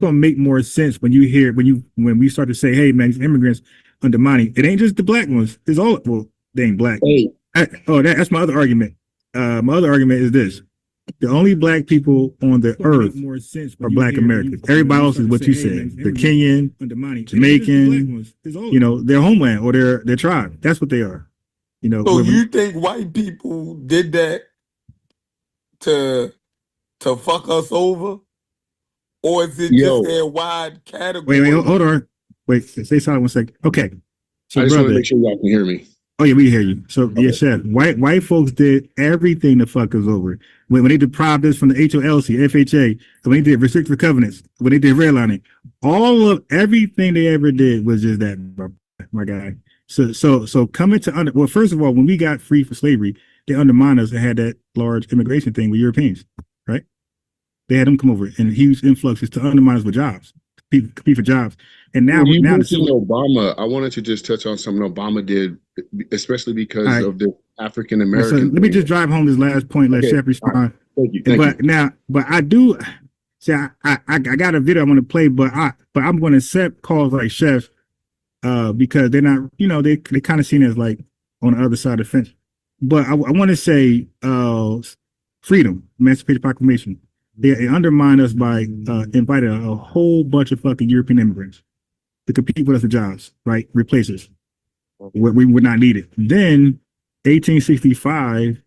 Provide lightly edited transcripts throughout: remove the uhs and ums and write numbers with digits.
gonna make more sense when you hear when we start to say, hey man, these immigrants undermining. It ain't just the black ones. It's all well, they ain't black. Hey. That's my other argument. My other argument is this: the only black people on the earth are black Americans. Everybody else is what you said: the Kenyan, Jamaican, you know, their homeland or their tribe. That's what they are. You know. So you think white people did that to fuck us over? Or is it just a wide category? Wait, hold on. Wait, stay silent 1 second. Okay. So I just want to make sure y'all can hear me. Oh yeah, we can hear you. So okay. Yeah, Chef. White folks did everything to fuck us over. When they deprived us from the HOLC, FHA, when they did restrictive covenants, when they did redlining, all of everything they ever did was just that, my guy. So coming to well, first of all, when we got free from slavery, they undermined us and had that large immigration thing with Europeans, right? They had them come over in huge influxes to undermine us with jobs, compete for jobs. And now, you mentioned Obama. I wanted to just touch on something Obama did, especially because of the African American. So let me just drive home this last point. Let Chef respond. Right. Thank you. But I do see. I got a video I want to play, but I'm going to accept calls like Chef because they're not. You know, they kind of seen as like on the other side of the fence. But I want to say freedom, Emancipation Proclamation. They undermined us by inviting a whole bunch of fucking European immigrants to compete with us for jobs, right? Replace us where we would not need it. Then 1865,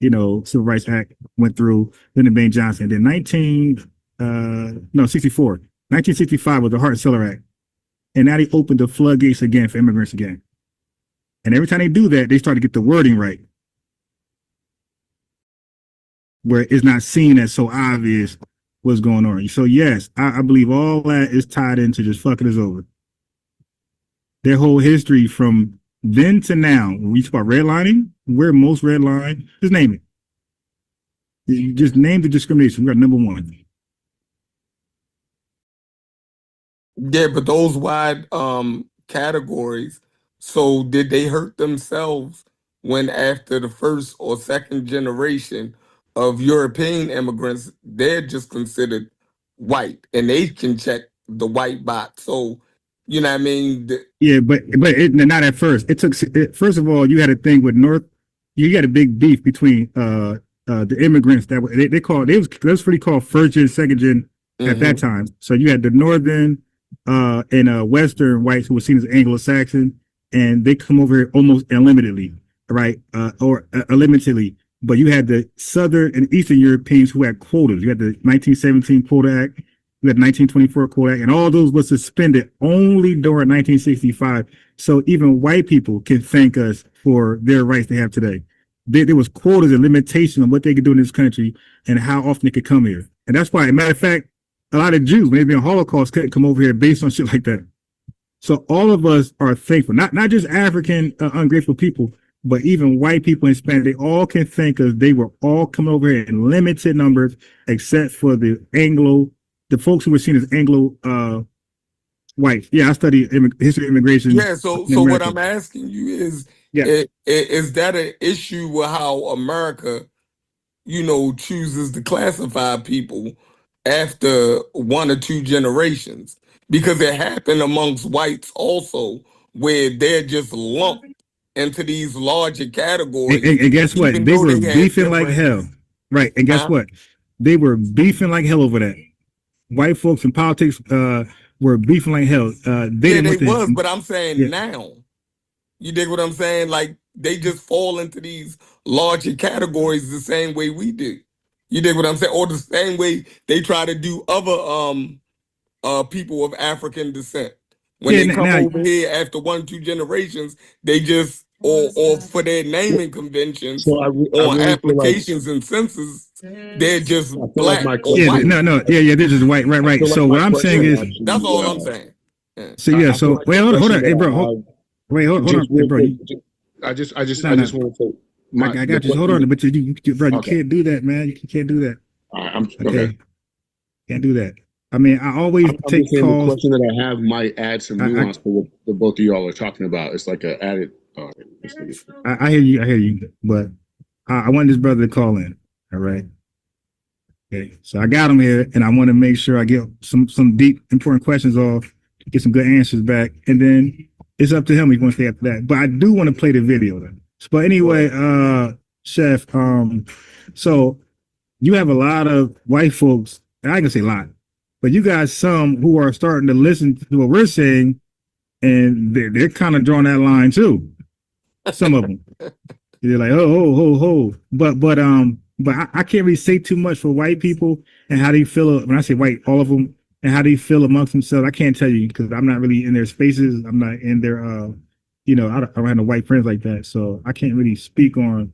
you know, Civil Rights Act went through, Lyndon Baines Johnson. Then 1965 was the Hart-Celler Act. And now they opened the floodgates again for immigrants again. And every time they do that, they start to get the wording right, where it's not seen as so obvious what's going on. So yes, I believe all that is tied into just fucking us over. Their whole history from then to now, when we talk about redlining, we're most redline, just name it. You just name the discrimination. We're number one. Yeah, but those wide categories, so did they hurt themselves when after the first or second generation of European immigrants, they're just considered white and they can check the white box? So, you know what I mean? Yeah, but not at first. It took, first of all, you had a thing with you had a big beef between the immigrants that were, they was really called first gen, second gen at that time. So you had the northern and western whites who were seen as Anglo-Saxon, and they come over here almost unlimitedly, right? Or unlimitedly. But you had the Southern and Eastern Europeans who had quotas. You had the 1917 Quota Act, you had the 1924 Quota Act, and all those were suspended only during 1965. So even white people can thank us for their rights they have today. There was quotas and limitation on what they could do in this country and how often they could come here. And that's why, as a matter of fact, a lot of Jews, when they've been Holocaust, couldn't come over here based on shit like that. So all of us are thankful, not just African ungrateful people, but even white people in Spanish, they all can thank us. They were all coming over here in limited numbers, except for the folks who were seen as Anglo white. Yeah, I study history of immigration. Yeah, so what I'm asking you is, is that an issue with how America, you know, chooses to classify people after one or two generations? Because it happened amongst whites also, where they're just lumped into these larger categories. And guess what? They were beefing like hell. Right. And guess what? They were beefing like hell over that. White folks in politics were beefing like hell. They was, but I'm saying now. You dig what I'm saying? Like, they just fall into these larger categories the same way we do. You dig what I'm saying? Or the same way they try to do other people of African descent. When they come over here after 1 or 2 generations, they just, or for their naming conventions, or applications and census, they're just black or white. They're just white, right. So what I'm saying is, that's all I'm saying. So wait, hold on, hey bro, hold on, hey bro. I just want to say, I got you. Hold on, but you can't do that, man. You can't do that. Okay. Can't do that. I mean, I always take calls. The question that I have might add some nuance for what the both of y'all are talking about. It's like an added. I hear you, but I want this brother to call in. All right. Okay, so I got him here, and I want to make sure I get some deep, important questions off, get some good answers back, and then it's up to him if he wants to stay after that. But I do want to play the video though. But anyway, Chef, so you have a lot of white folks, and I ain't gonna say a lot, but you got some who are starting to listen to what we're saying, and they're kind of drawing that line too. Some of them, they're like, oh. But I can't really say too much for white people and how they feel. When I say white, all of them, and how they feel amongst themselves. I can't tell you because I'm not really in their spaces. I'm not in their, I don't have no white friends like that, so I can't really speak on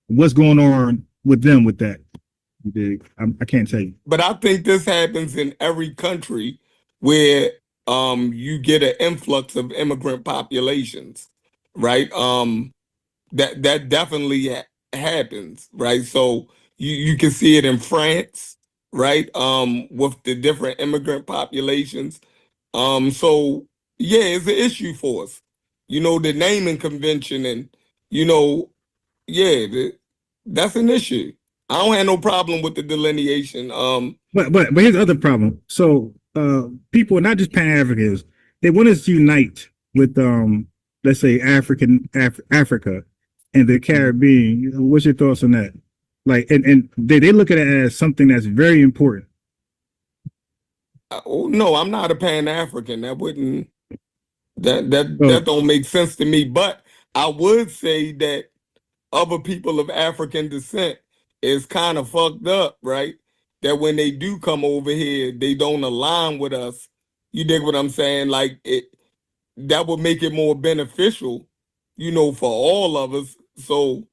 what's going on with them with that. I can't tell you. But I think this happens in every country where you get an influx of immigrant populations, right? That definitely happens, right? So you can see it in France, right? With the different immigrant populations. So yeah, it's an issue for us. The naming convention, and that's an issue. I don't have no problem with the delineation. But here's the other problem. So people, not just Pan-Africans, they want us to unite with let's say Africa and the Caribbean. What's your thoughts on that? Like, and they look at it as something that's very important. No, I'm not a Pan-African. That don't make sense to me. But I would say that other people of African descent is kind of fucked up, right? That when they do come over here, they don't align with us. You dig what I'm saying? Like that would make it more beneficial, for all of us. So,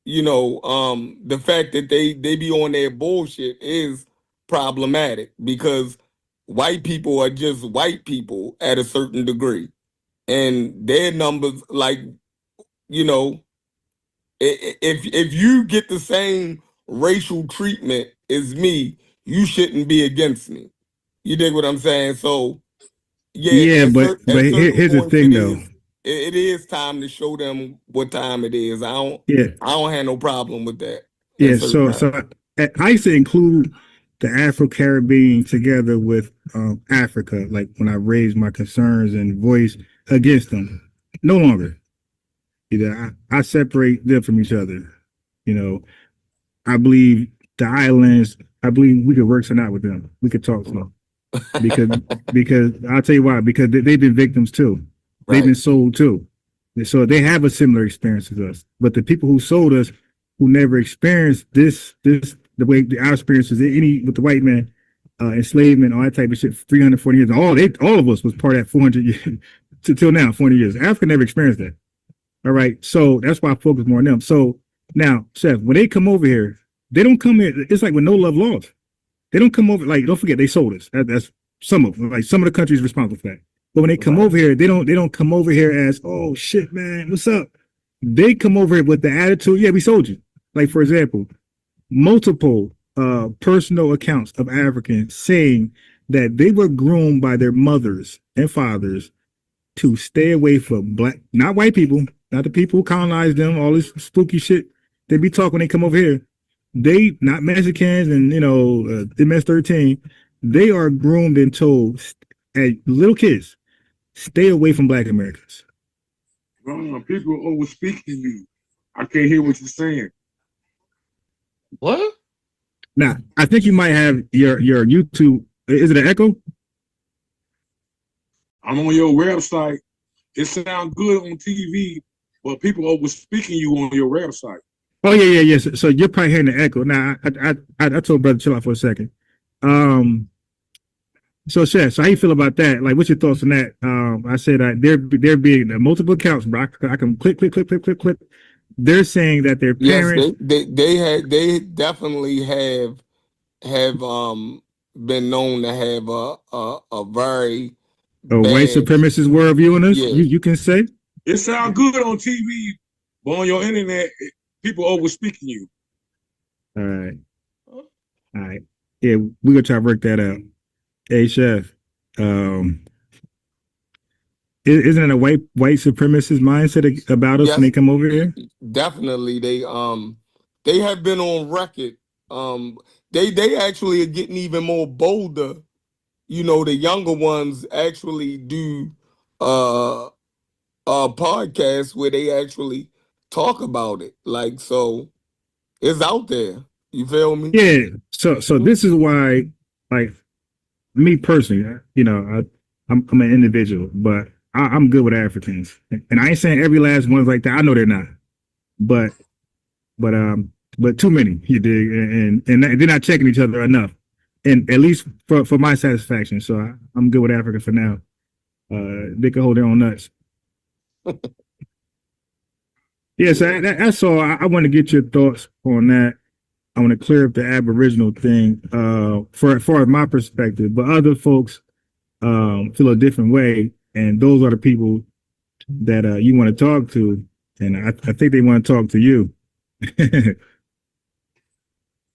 the fact that they be on their bullshit is problematic because white people are just white people at a certain degree. And their numbers, like, if you get the same racial treatment as me, you shouldn't be against me. You dig what I'm saying? So yeah, but here's the thing though. It is time to show them what time it is. I don't have no problem with that. Yeah, so I used to include the Afro-Caribbean together with Africa, like when I raised my concerns and voice against them. No longer. I separate them from each other. I believe the islands, I believe we could work something out with them. We could talk to them. Because I'll tell you why, because they've been victims too. Right. They've been sold too. So they have a similar experience as us. But the people who sold us, who never experienced this the way our experiences, with the white man, enslavement, all that type of shit, 340 years, all of us was part of that 400 years till now, 40 years. Africa never experienced that. All right. So that's why I focus more on them. So now, Seth, when they come over here, they don't come here. It's like with no love lost. They don't come over, like, don't forget, they sold us. That's some of them. Like, some of the countries responsible for that. But when they come over here, they don't come over here as, oh shit, man, what's up? They come over here with the attitude, yeah, we sold you. Like, for example, multiple personal accounts of Africans saying that they were groomed by their mothers and fathers to stay away from black, not white people, not the people who colonized them, all this spooky shit they be talking when they come over here. They, not Mexicans and, MS-13, they are groomed and told as little kids, stay away from black Americans. People are over speaking you. I can't hear what you're saying. What? Now, I think you might have your YouTube. Is it an echo? I'm on your website. It sounds good on TV, but people over speaking you on your website. Oh yeah. So you're probably hearing the echo. Now, I told brother chill out for a second. So Chef, so how you feel about that? Like, what's your thoughts on that? I said there being multiple accounts, bro. I can click. They're saying that their parents. Yes, they definitely have been known to have a very white supremacist worldview on us. Yeah. You can say it sounds good on TV, but on your internet, people over speaking you. All right. Yeah, we're gonna try to work that out. Hey, Chef, isn't it a white supremacist mindset about us when they come over here? Definitely, they have been on record. they actually are getting even more bolder. You know, the younger ones actually do podcasts where they actually talk about it. Like, so it's out there. You feel me? Yeah. So this is why, like me personally, I'm an individual, but I'm good with Africans, and I ain't saying every last one's like that. I know they're not, but but but too many, you dig, and they're not checking each other enough, and at least for my satisfaction. So I'm good with Africa for now. They can hold their own nuts. Yeah, so that's all. I want to get your thoughts on that. I want to clear up the Aboriginal thing for as far as my perspective, but other folks feel a different way, and those are the people that you want to talk to, and I think they want to talk to you.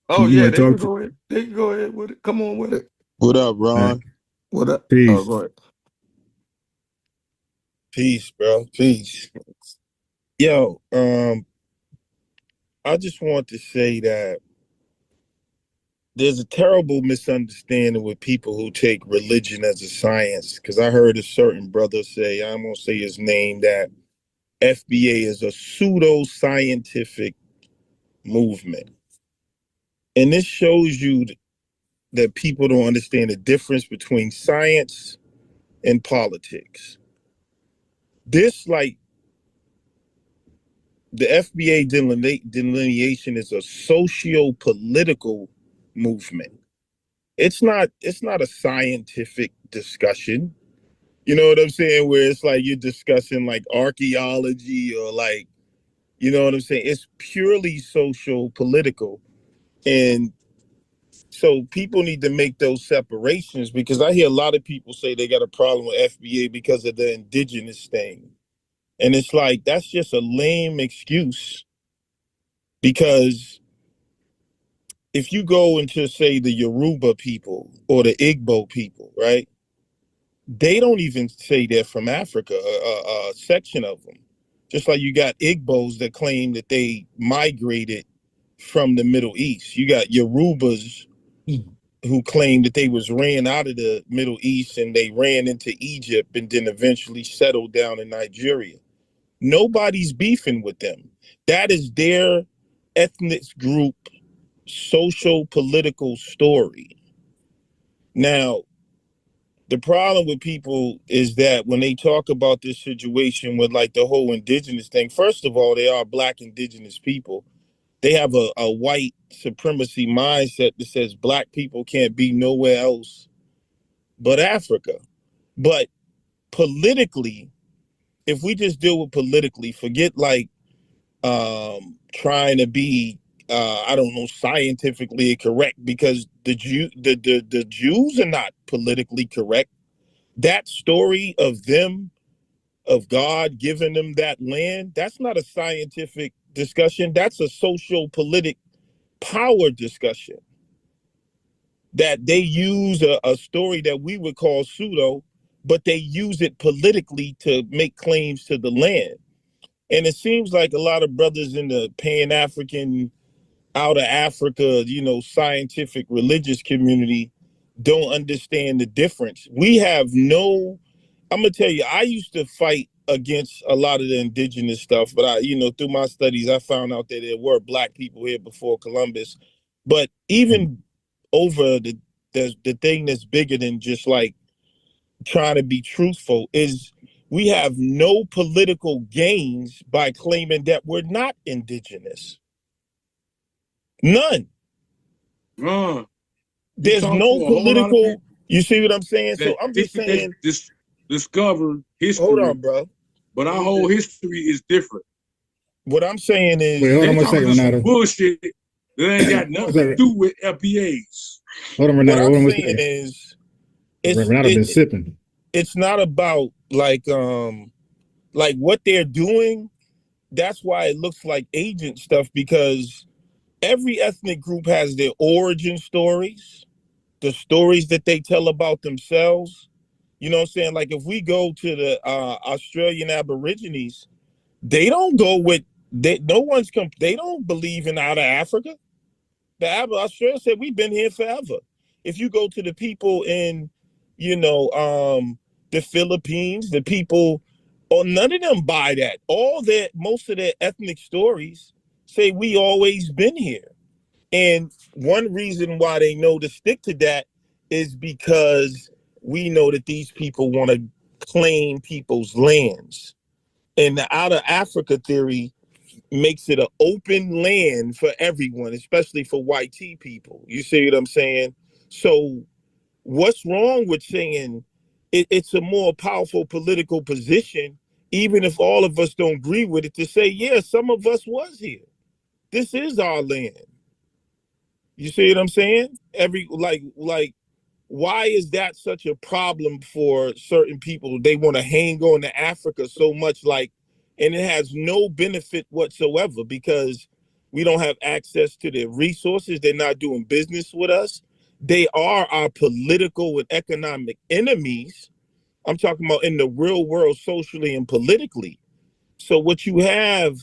Oh You yeah, want to they can talk to? go ahead. They can go ahead with it. Come on with it. What up, Ron? What up? Oh, Peace. go ahead. Peace, bro. Peace. Yo, I just want to say that there's a terrible misunderstanding with people who take religion as a science. Because I heard a certain brother say, I'm gonna say his name, that FBA is a pseudo-scientific movement. And this shows you that people don't understand the difference between science and politics. This, like, the FBA delineation is a socio-political movement. It's not a scientific discussion. You know what I'm saying? Where it's like you're discussing like archaeology or like, you know what I'm saying? It's purely socio-political. And so people need to make those separations, because I hear a lot of people say they got a problem with FBA because of the indigenous thing. And it's like, that's just a lame excuse. Because if you go into, say, the Yoruba people or the Igbo people, right? They don't even say they're from Africa, a section of them. Just like you got Igbos that claim that they migrated from the Middle East. You got Yorubas who claim that they was ran out of the Middle East and they ran into Egypt and then eventually settled down in Nigeria. Nobody's beefing with them. That is their ethnic group social political story. Now, the problem with people is that when they talk about this situation with like the whole indigenous thing, first of all, they are Black indigenous people. They have a white supremacy mindset that says Black people can't be nowhere else but Africa. But politically, if we just deal with politically, forget like trying to be I don't know, scientifically correct, because the Jews are not politically correct. That story of them, of God giving them that land, that's not a scientific discussion. That's a social politic power discussion. That they use a story that we would call pseudo, but they use it politically to make claims to the land. And it seems like a lot of brothers in the Pan-African, out of Africa, you know, scientific religious community don't understand the difference. We have no, I'm gonna tell you, I used to fight against a lot of the indigenous stuff, but I, you know, through my studies, I found out that there were Black people here before Columbus. But even over the thing that's bigger than just like trying to be truthful is we have no political gains by claiming that we're not indigenous. None. There's no political. You see what I'm saying? So I'm just saying. Discover history. Hold on, bro. But our whole history is different. What I'm saying is, wait, hold on one second, Renato. Bullshit that ain't got nothing to do with FBAs. Hold on, Renato. What I'm saying is, Renato been sipping. It's not about like what they're doing. That's why it looks like agent stuff, because every ethnic group has their origin stories, the stories that they tell about themselves. You know what I'm saying? Like if we go to the Australian Aborigines, they don't go with they don't believe in out of Africa. I sure said we've been here forever. If you go to the people in, the Philippines, the people, or none of them buy that. Most of their ethnic stories say we always been here. And one reason why they know to stick to that is because we know that these people want to claim people's lands. And the out of Africa theory makes it an open land for everyone, especially for white tea people. You see what I'm saying? So what's wrong with saying it's a more powerful political position, even if all of us don't agree with it, to say, yeah, some of us was here. This is our land. You see what I'm saying? Why is that such a problem for certain people? They want to hang on to Africa so much, and it has no benefit whatsoever because we don't have access to their resources. They're not doing business with us. They are our political and economic enemies. I'm talking about in the real world, socially and politically. So what you have,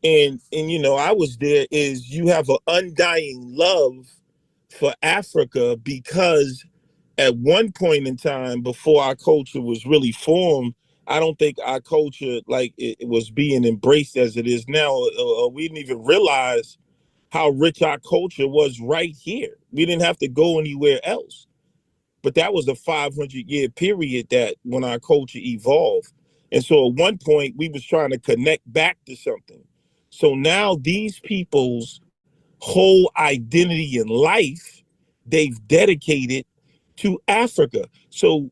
and I was there, is you have an undying love for Africa because at one point in time, before our culture was really formed, I don't think our culture it was being embraced as it is now. We didn't even realize how rich our culture was right here. We didn't have to go anywhere else. But that was a 500-year period that when our culture evolved. And so at one point we was trying to connect back to something. So now these people's whole identity in life, they've dedicated to Africa. So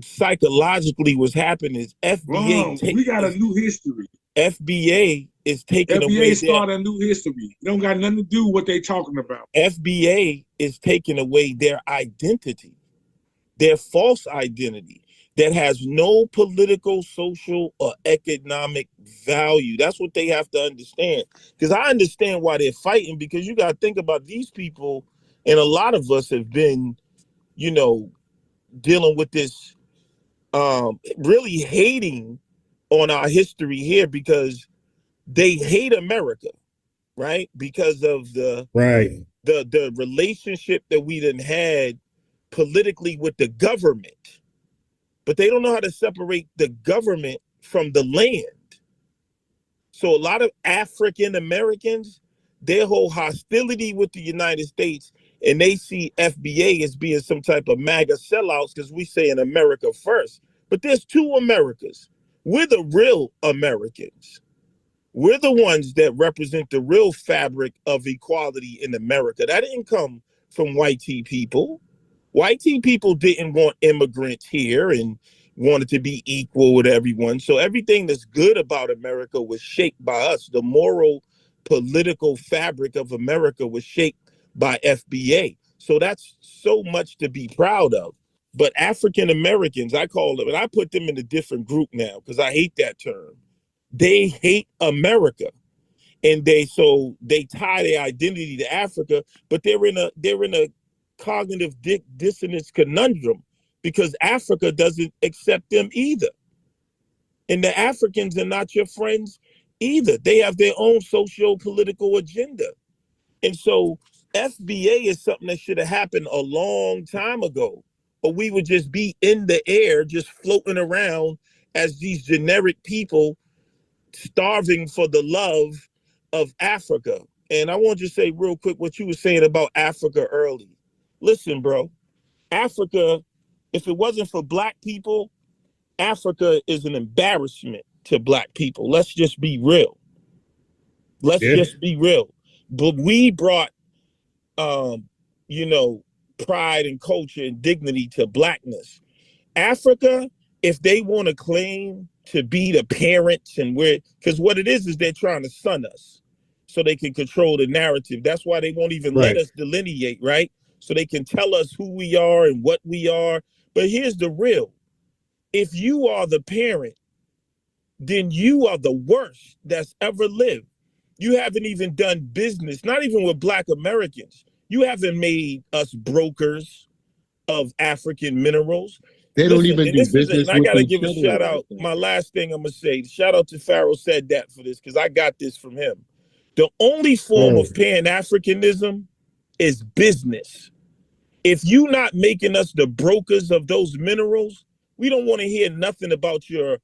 psychologically what's happening is we got a new history. FBA is taking away FBA started a new history. It don't got nothing to do with what they talking about. FBA is taking away their identity, their false identity that has no political, social, or economic value. That's what they have to understand. Because I understand why they're fighting, because you got to think about these people, and a lot of us have been, dealing with this, really hating on our history here because they hate America, right? Because of the relationship that we done had politically with the government, but they don't know how to separate the government from the land. So a lot of African Americans, their whole hostility with the United States, and they see FBA as being some type of MAGA sellouts because we say in America first. But there's two Americas. We're the real Americans. We're the ones that represent the real fabric of equality in America. That didn't come from white tea people. White tea people didn't want immigrants here and wanted to be equal with everyone. So everything that's good about America was shaped by us. The moral, political fabric of America was shaped by FBA. So that's so much to be proud of. But African Americans, I call them, and I put them in a different group now because I hate that term. They hate America. And they tie their identity to Africa, but they're in a cognitive dissonance conundrum because Africa doesn't accept them either. And the Africans are not your friends either. They have their own socio-political agenda. And so FBA is something that should have happened a long time ago, or we would just be in the air, just floating around as these generic people starving for the love of Africa. And I want you to say real quick what you were saying about Africa early. Listen, bro, Africa, if it wasn't for Black people, Africa is an embarrassment to Black people. Let's just be real. Just be real. But we brought, pride and culture and dignity to Blackness. Africa, if they want to claim to be the parents and because what it is they're trying to sun us so they can control the narrative. That's why they won't even let us delineate, right? So they can tell us who we are and what we are. But here's the real. If you are the parent, then you are the worst that's ever lived. You haven't even done business, not even with Black Americans. You haven't made us brokers of African minerals. They don't even do business. I gotta give a shout out. My last thing I'm gonna say, shout out to Pharaoh Said That for this, because I got this from him. The only form of Pan-Africanism is business. If you not making us the brokers of those minerals, we don't want to hear nothing about your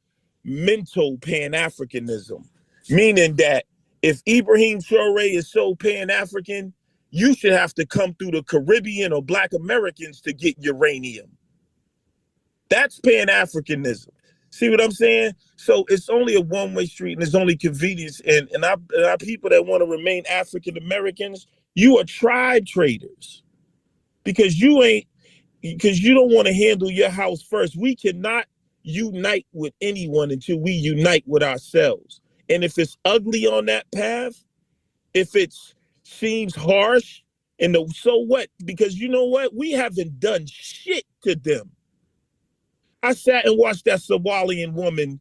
mental Pan-Africanism. Meaning that if Ibrahim Traore is so Pan-African, you should have to come through the Caribbean or Black Americans to get uranium. That's Pan-Africanism. See what I'm saying? So it's only a one-way street, and it's only convenience. And our people that want to remain African Americans, you are tribe traders because you don't want to handle your house first. We cannot unite with anyone until we unite with ourselves. And if it's ugly on that path, if it seems harsh, so what? Because you know what? We haven't done shit to them. I sat and watched that Somalian woman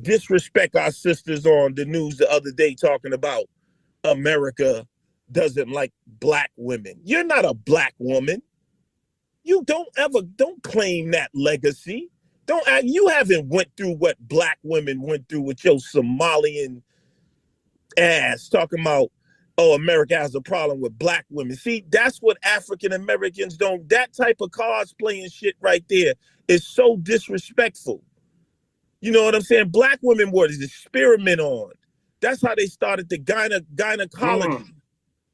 disrespect our sisters on the news the other day talking about America doesn't like Black women. You're not a Black woman. You don't claim that legacy. You haven't went through what Black women went through with your Somalian ass talking about, oh, America has a problem with Black women. See, that's what African Americans don't. That type of cosplaying shit right there is so disrespectful. You know what I'm saying? Black women were to experiment on. That's how they started the gynecology.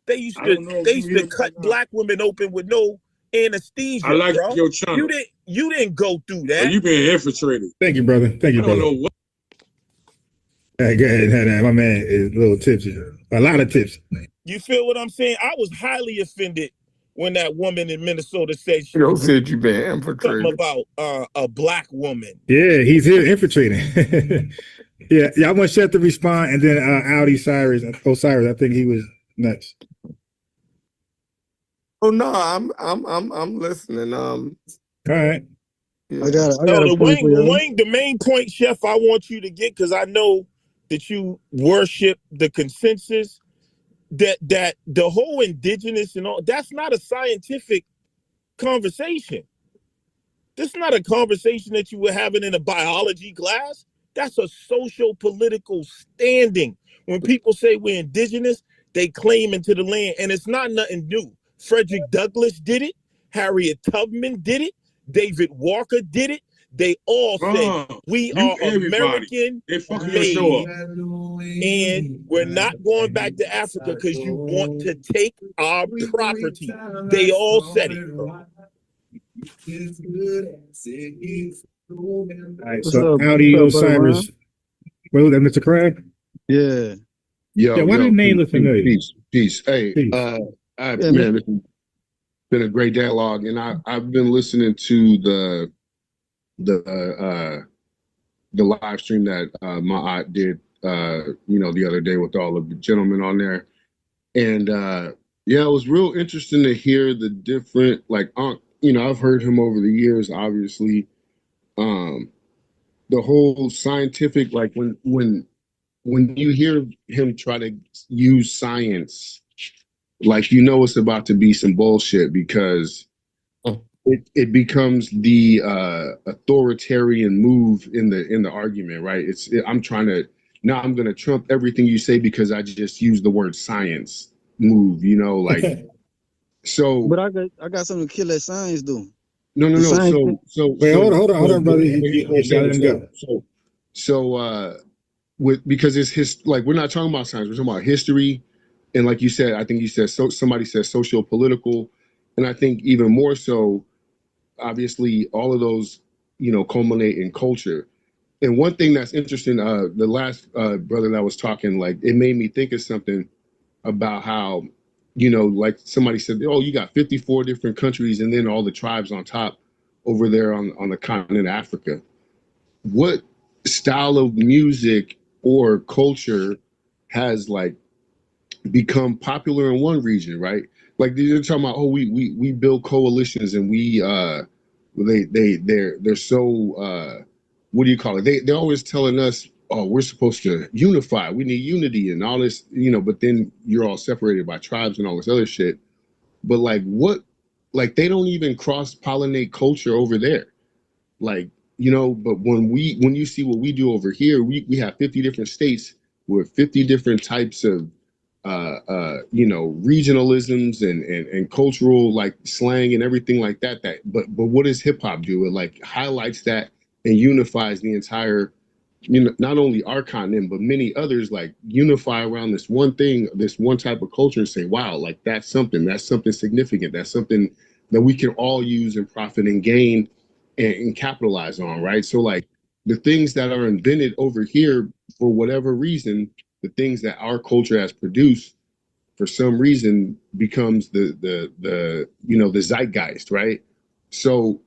They used to cut Black women open with no anesthesia. I like bro. your channel. You didn't go through that. You've been infiltrated. Thank you, brother. Thank you, brother. I don't know what. Hey, go ahead. My man is a little tipsy. A lot of tips. You feel what I'm saying? I was highly offended when that woman in Minnesota said said you been something infiltrated about a Black woman. Yeah, he's here infiltrating. yeah, I want Chef to respond, and then Osiris, I think he was next. Oh no, I'm listening. All right. Yeah. I got a point for you. Wayne, the main point, Chef, I want you to get, because I know that you worship the consensus, that the whole indigenous and all, that's not a scientific conversation. This is not a conversation that you were having in a biology class. That's a social-political standing. When people say we're indigenous, they claim into the land, and it's not nothing new. Frederick Douglass did it. Harriet Tubman did it. David Walker did it. They all say we are American made, and we're not going back to Africa because you want to take our property. They all said it. All right, so Audi Osiris. What was that, Mr. Crab? Yeah. Yeah, why did name look familiar? Peace. Hey, man, it's been a great dialogue, and I've been listening to the live stream that my aunt did the other day with all of the gentlemen on there. And yeah, it was real interesting to hear the different, like, I've heard him over the years, obviously. The whole scientific, like when you hear him try to use science, like, it's about to be some bullshit, because it becomes the authoritarian move in the argument, right? I'm gonna trump everything you say because I just used the word science move, like. So, but I got something to kill that science though. No. So wait, hold on, brother. Because it's like, we're not talking about science, we're talking about history, and like you said, I think you said somebody said socio-political, and I think even more so, obviously, all of those culminate in culture. And one thing that's interesting, the last brother that was talking, like, it made me think of something about how, like somebody said, oh, you got 54 different countries and then all the tribes on top over there on the continent of Africa. What style of music or culture has, like, become popular in one region, right? Like, they're talking about, oh, we build coalitions, and they're so what do you call it? They're always telling us, oh, we're supposed to unify. We need unity and all this, but then you're all separated by tribes and all this other shit. But they don't even cross-pollinate culture over there. Like, but when you see what we do over here, we have 50 different states with 50 different types of regionalisms and cultural like slang and everything like that. But what does hip hop do? It like highlights that and unifies the entire, not only our continent but many others, like unify around this one thing, this one type of culture, and say, wow, like that's something significant. That's something that we can all use and profit and gain and capitalize on, right? So like the things that are invented over here for whatever reason, the things that our culture has produced for some reason becomes the zeitgeist, right? So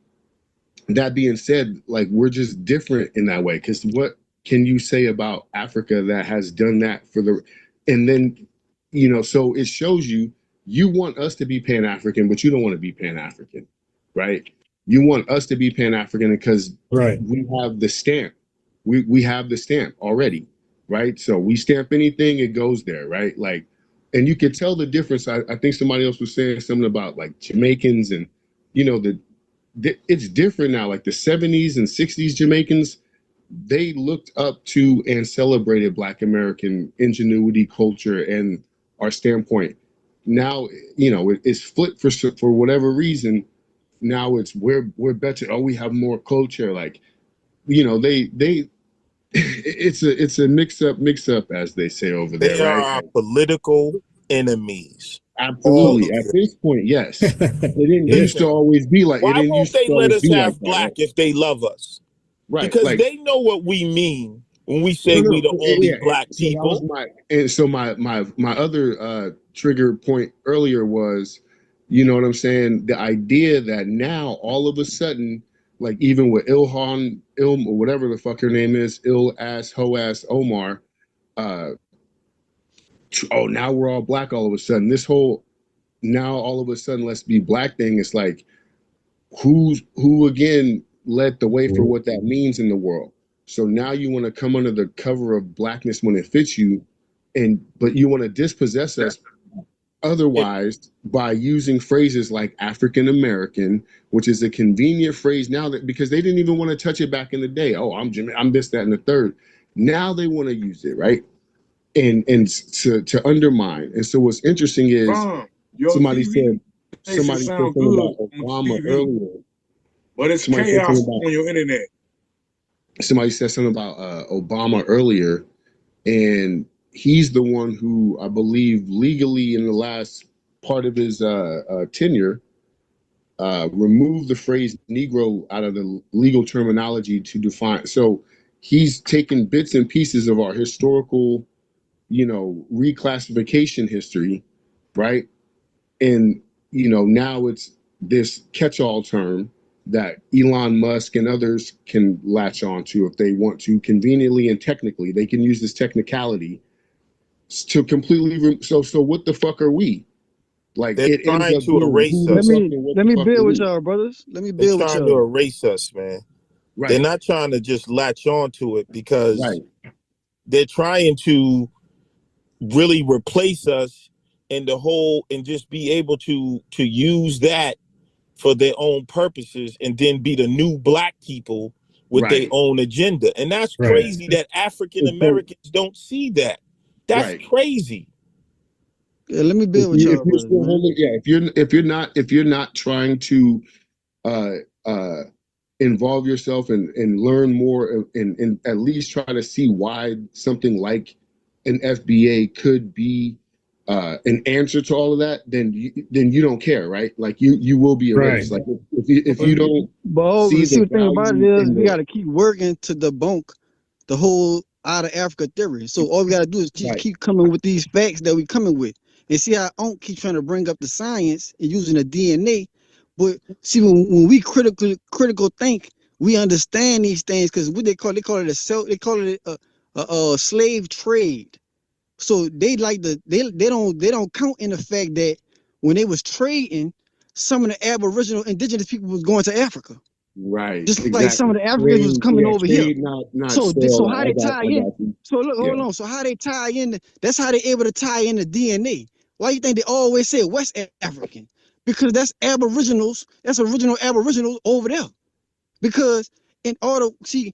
that being said, like we're just different in that way, because what can you say about Africa that has done that for the, and then so it shows you want us to be Pan-African, but you don't want to be Pan-African, right? You want us to be Pan-African because we have the stamp. We have the stamp already, right? So we stamp anything, it goes there, right? Like, and you can tell the difference. I think somebody else was saying something about like Jamaicans and it's different now. Like the 70s and 60s Jamaicans, they looked up to and celebrated Black American ingenuity, culture, and our standpoint. Now, it's flipped for whatever reason. Now it's we're better. Oh, we have more culture. Like, they it's a mix up, as they say over there, They are right? our political enemies. Absolutely. At this point, yes. It didn't used to always be like. Why won't they let us have black if they love us? Right. Because like, they know what we mean when we say we the only black people. So my other trigger point earlier was, you know what I'm saying? The idea that now all of a sudden, like even with or whatever the fuck her name is, Ho-ass Omar, now we're all black all of a sudden. This whole now all of a sudden let's be black thing, it's like who again led the way for what that means in the world. So now you want to come under the cover of blackness when it fits you, but you want to dispossess us otherwise by using phrases like African American, which is a convenient phrase now, that because they didn't even want to touch it back in the day. Oh, I'm this, that, and the third. Now they want to use it, right? And to undermine. And so what's interesting is somebody said something about Obama earlier, but it's chaos on your internet. Somebody said something about Obama earlier, and he's the one who I believe legally in the last part of his tenure removed the phrase Negro out of the legal terminology to define. So he's taken bits and pieces of our historical, reclassification history, right? And now it's this catch-all term that Elon Musk and others can latch on to if they want to, conveniently and technically. They can use this technicality to completely. So what the fuck are we? Like, they're trying to erase us. Let me build with y'all, brothers. Let me build with y'all. They're trying to erase us, man. Right. They're not trying to just latch on to it because they're trying to really replace us in the whole and just be able to use that for their own purposes and then be the new black people with their own agenda. And that's crazy that African Americans don't see that. That's crazy. Yeah, let me build with y'all. If you're not trying to involve yourself and learn more and at least try to see why something like an FBA could be an answer to all of that, then you don't care, right? Like you will be erased. Like if you don't see the thing about it is we got to keep working to debunk the whole out of Africa theory. So all we got to do is keep coming with these facts that we coming with, and see how Onk keep trying to bring up the science and using the DNA. But see, when we critical think, we understand these things, because what they call it a slave trade. So they don't count in the fact that when they was trading, some of the Aboriginal indigenous people was going to Africa. Right. Just like some of the Africans was coming over here. So how they tie in? So look, hold on. So how they tie in? That's how they able to tie in the DNA. Why you think they always say West African? Because that's Aboriginals. That's original Aboriginals over there. Because in order, see,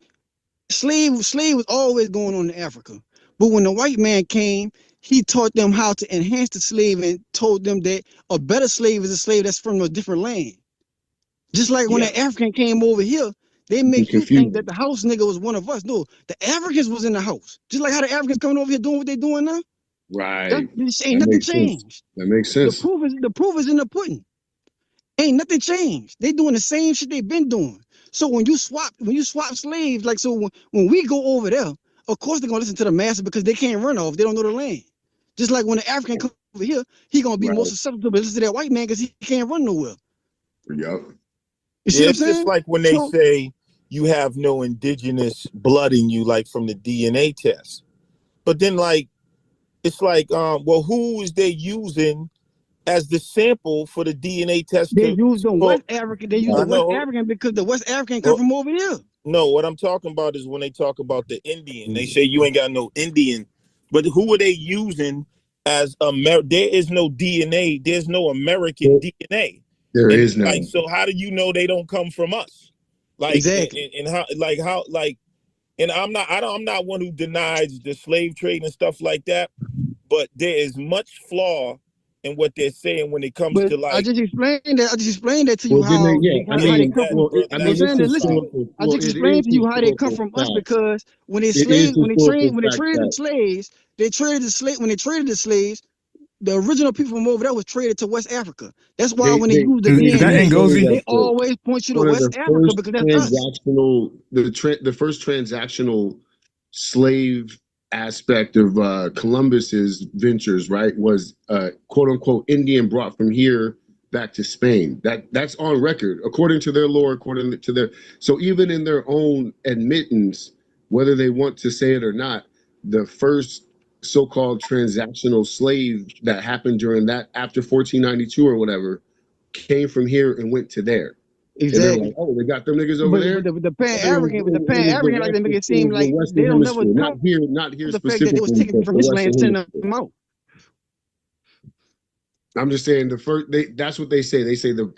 slave was always going on in Africa. But when the white man came, he taught them how to enhance the slave and told them that a better slave is a slave that's from a different land. Just like when Yeah. an African came over here, they make you think that the house nigga was one of us. No, the Africans was in the house. Just like how the Africans coming over here doing what they doing now. Right. Ain't nothing changed. That makes sense. The proof is in the pudding. Ain't nothing changed. They doing the same shit they been doing. So when you swap slaves, like so when we go over there, of course they're gonna listen to the master because they can't run off. They don't know the land. Just like when the African come over here, he gonna be more susceptible to listen to that white man because he can't run nowhere. Yep. You see what I'm It's saying? just like when they say you have no indigenous blood in you, like from the DNA test. But then like, it's like, well, who is they using as the sample for the DNA test? They use the West African. They use the West No. African because the West African come from over here. No, what I'm talking about is when they talk about the Indian, they say you ain't got no Indian, but who are they using as There is no DNA. There's no American DNA. There is none. Like, so how do you know they don't come from us? Like, exactly. And and I'm not one who denies the slave trade and stuff like that, but there is much flaw in what they're saying when it comes to like. I just explained that to you how they come from. I just explained to you how they come from us because when they traded the slaves, when they traded the slaves, the original people from over there was traded to West Africa. That's why when they use the DNA, they always point you to West Africa because that's us. The first transactional slave aspect of Columbus's ventures, right, was quote unquote Indian brought from here back to Spain. That's on record, according to their lore, according to their. So even in their own admittance, whether they want to say it or not, the first so-called transactional slave that happened during that after 1492 or whatever came from here and went to there. Exactly. Like, oh, they got them niggas over there. But the Pan-African, like they make it seem like they don't never not here the fact that they was taken from this land and sending them out. I'm just saying that's what they say. They say the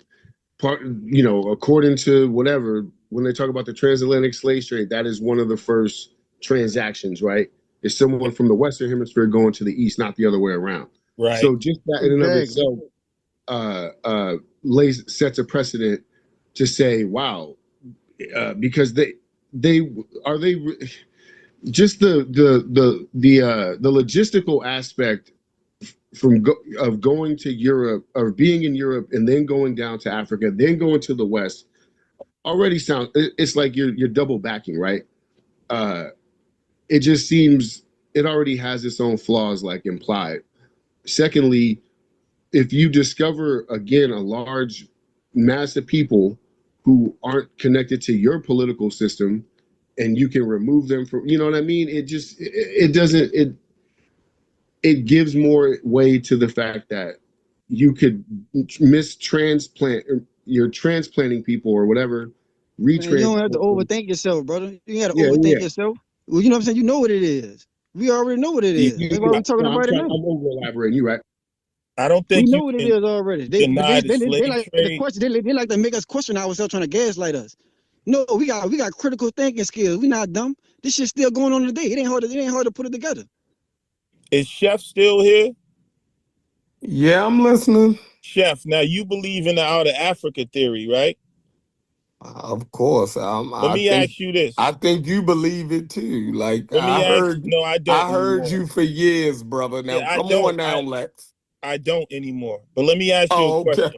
part, according to whatever, when they talk about the transatlantic slave trade, that is one of the first transactions, right? It's someone from the Western Hemisphere going to the East, not the other way around. Right. So just that in and of itself sets a precedent to say, wow, because they just the logistical aspect of going to Europe or being in Europe and then going down to Africa, then going to the West already it's like you're double backing, right? It just seems it already has its own flaws, like implied. Secondly, if you discover again a large mass of people who aren't connected to your political system and you can remove them from, you know what I mean? It gives more weight to the fact that you could you're transplanting people or whatever. You don't have to overthink yourself, brother. You got to overthink yourself. Well, you know what I'm saying? You know what it is. We already know what it is. That's why we're talking about it now. I'm over elaborating. You right? I don't think we know what it is already. They like the question. They like to make us question ourselves, trying to gaslight us. No, we got critical thinking skills. We not dumb. This shit's still going on today. It ain't hard to put it together. Is Chef still here? Yeah, I'm listening. Chef, now you believe in the out of Africa theory, right? Of course. Let me ask you this. I think you believe it too. Like I don't. I heard you for years, brother. Now come on now, Lex. I don't anymore. But let me ask you a question.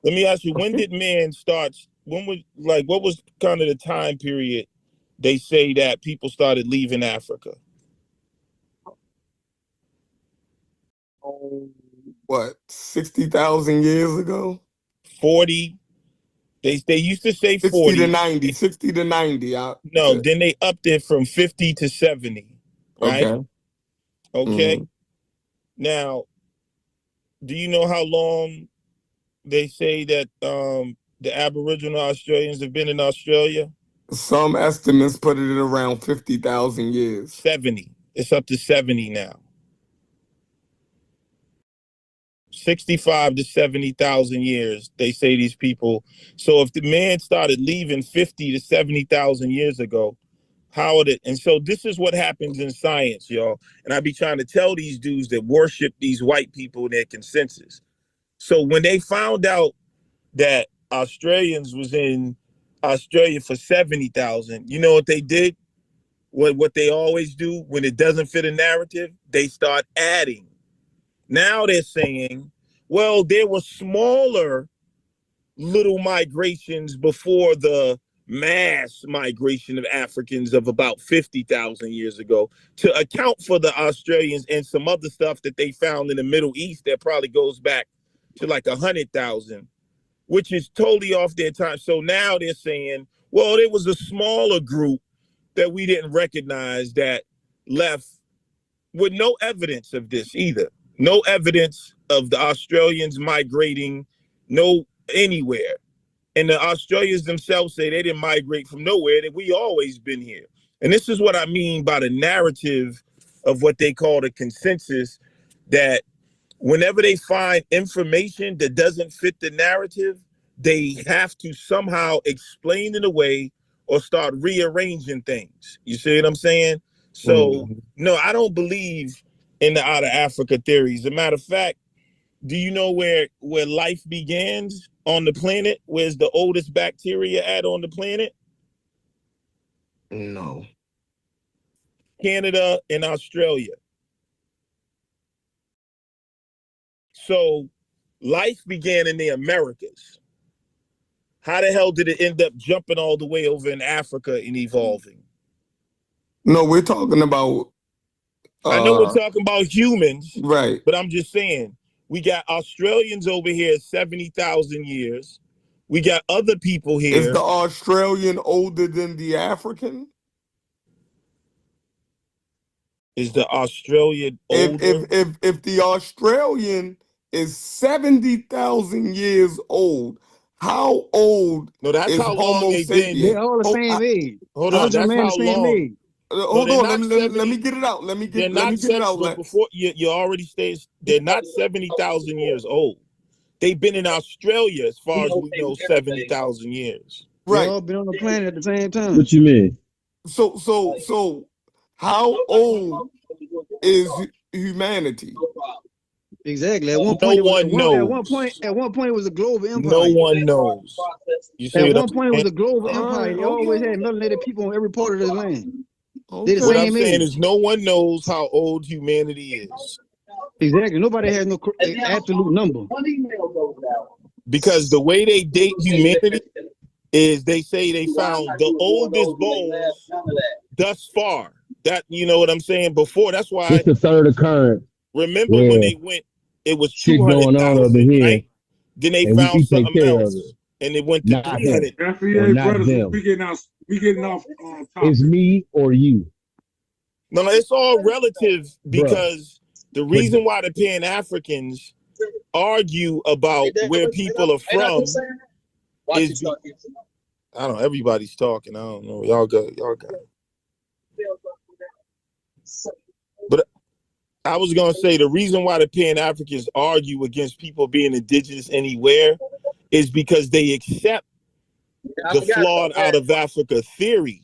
Let me ask you, when did man start? What was kind of the time period they say that people started leaving Africa? What, 60,000 years ago? 40. They used to say 60 40 to 90. 60 to 90. No, then they upped it from 50 to 70. Right? Okay. Now, do you know how long they say that the Aboriginal Australians have been in Australia? Some estimates put it at around 50,000 years. 70. It's up to 70 now. 65 to 70,000 years, they say these people. So if the man started leaving 50 to 70,000 years ago, And so this is what happens in science, y'all. And I be trying to tell these dudes that worship these white people and their consensus. So when they found out that Australians was in Australia for 70,000, you know what they did? What they always do when it doesn't fit a narrative, they start adding. Now they're saying, well, there were smaller little migrations before the mass migration of Africans of about 50,000 years ago to account for the Australians and some other stuff that they found in the Middle East that probably goes back to like 100,000, which is totally off their time. So now they're saying, well, there was a smaller group that we didn't recognize that left with no evidence of this either. No evidence of the Australians migrating, no anywhere. And the Australians themselves say they didn't migrate from nowhere, that we always been here. And this is what I mean by the narrative of what they call the consensus, that whenever they find information that doesn't fit the narrative, they have to somehow explain it away or start rearranging things. You see what I'm saying? So, no, I don't believe in the out of Africa theory. As a matter of fact, do you know where life begins on the planet? Where's the oldest bacteria at on the planet? No. Canada and Australia. So life began in the Americas. How the hell did it end up jumping all the way over in Africa and evolving? No, we're talking about I know we're talking about humans, right? But I'm just saying, we got Australians over here 70,000 years. We got other people here. Is the Australian older than the African? Is the Australian older? If the Australian is 70,000 years old, how old No, that's is how long Homo they've been. sapien? They're all the same age. Hold on, that's how long. Hold on, let me get it out. Let me get it out. But before you already stated, they're not 70,000 years old. They've been in Australia, as far as we know, 70,000 years. Right. Right. They all been on the planet at the same time. What you mean? So how old is humanity? Exactly. At one point, No one knows. At one point, it was a global empire. No one knows. You see At what one point, it was a global All empire. right, They always okay. had melanated people on every part of this land. Okay. They the What I'm same saying age. is no one knows how old humanity is. Exactly. Nobody has no absolute number. Because the way they date humanity is they say they found the oldest bones thus far. That, you know what I'm saying? Before, that's why, It's the third occurrence. remember when they went, it was Shit going on over 200,000, here, right? Then they and we found take something care of else, it. and it went to Not him. 300. Or FBA not brothers, them. we getting off topic. It's me or you. No, it's all relative, Bruh. because the reason why the Pan-Africans argue about where people are from is, I don't know, everybody's talking. I don't know. Y'all got. But I was gonna say the reason why the Pan-Africans argue against people being indigenous anywhere is because they accept the flawed out of Africa theory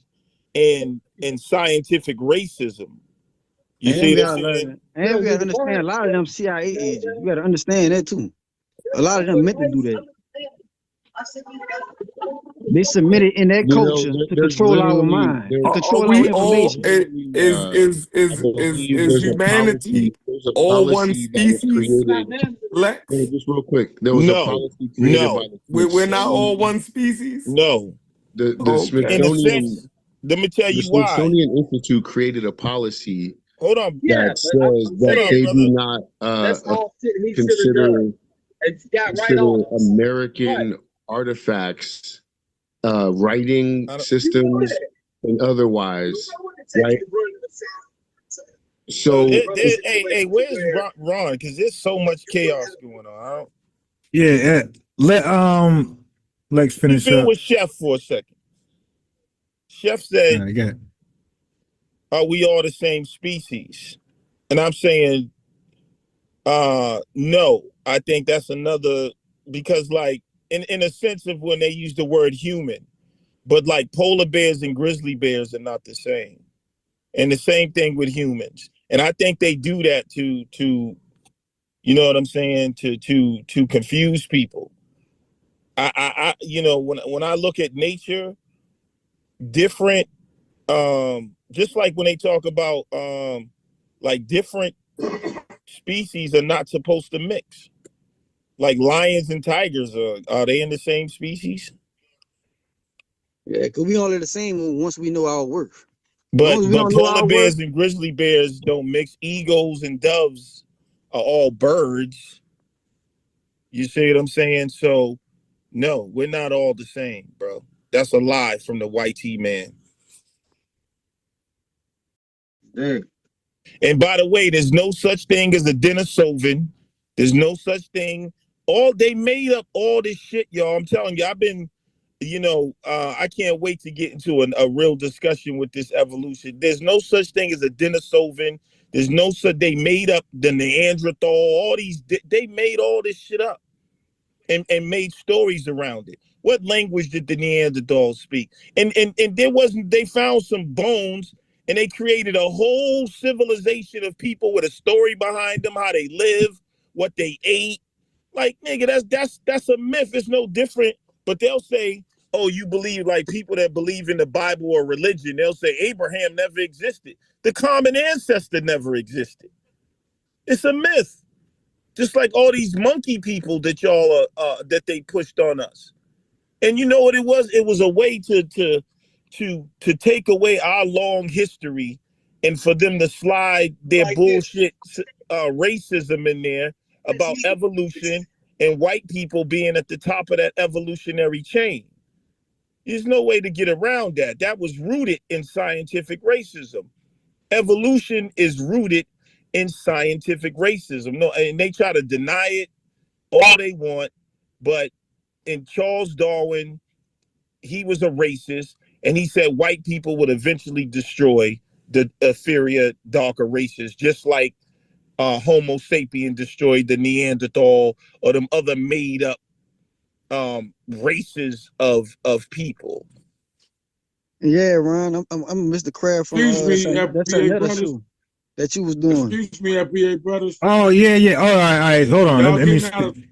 and scientific racism. You see what I'm saying? And we gotta understand a lot of them CIA agents. You gotta understand that too. A lot of them meant to do that. They submitted in that culture to control our mind, to control our information. Is humanity all one species? Lex? Just real quick, there was a policy created by the We're not all one species. No. The Okay. In a Smithsonian. sense, let me tell The you why. Smithsonian Institute created a policy Hold on. that says that they do not consider American artifacts, writing systems, and otherwise, right? So, hey, where's Ron? Because there's so much chaos going on. Yeah, let Lex finish Been up. with Chef for a second. Chef said, I got it. "Are we all the same species?" And I'm saying, no. I think that's another, because like in a sense of when they use the word human, But like polar bears and grizzly bears are not the same. And the same thing with humans. And I think they do that to you know what I'm saying, to confuse people. I you know, when I look at nature, different just like when they talk about like different species are not supposed to mix. Like lions and tigers, are they in the same species? Yeah, because we only the same once we know our worth. As But long as we but don't know polar our worth, bears and grizzly bears don't mix. Eagles and doves are all birds. You see what I'm saying? So no, we're not all the same, bro. That's a lie from the white tea man. dang. And by the way, there's no such thing as a Denisovan. There's no such thing. All they made up all this shit, y'all. I'm telling you, I've been, you know, I can't wait to get into a real discussion with this evolution. There's no such thing as a Denisovan. There's no such. They made up the Neanderthal. All these, they made all this shit up and made stories around it. What language did the Neanderthals speak? And there wasn't. They found some bones. And they created a whole civilization of people with a story behind them, how they live, what they ate. Like, nigga, that's a myth. It's no different. But they'll say, oh, you believe, like people that believe in the Bible or religion, they'll say Abraham never existed. The common ancestor never existed. It's a myth. Just like all these monkey people that y'all that they pushed on us. And you know what it was? It was a way to take away our long history and for them to slide their like bullshit racism in there about evolution and white people being at the top of that evolutionary chain. There's no way to get around that. That was rooted in scientific racism. Evolution is rooted in scientific racism. No, and they try to deny it all they want, but in Charles Darwin, he was a racist. And he said white people would eventually destroy the inferior, darker races, just like Homo sapien destroyed the Neanderthal or them other made up races of people. Yeah, Ron, I'm Mr. Crab from Excuse me, that's FBA another brothers. show that you was doing. Excuse me, FBA brothers. Oh yeah. All right. Hold on.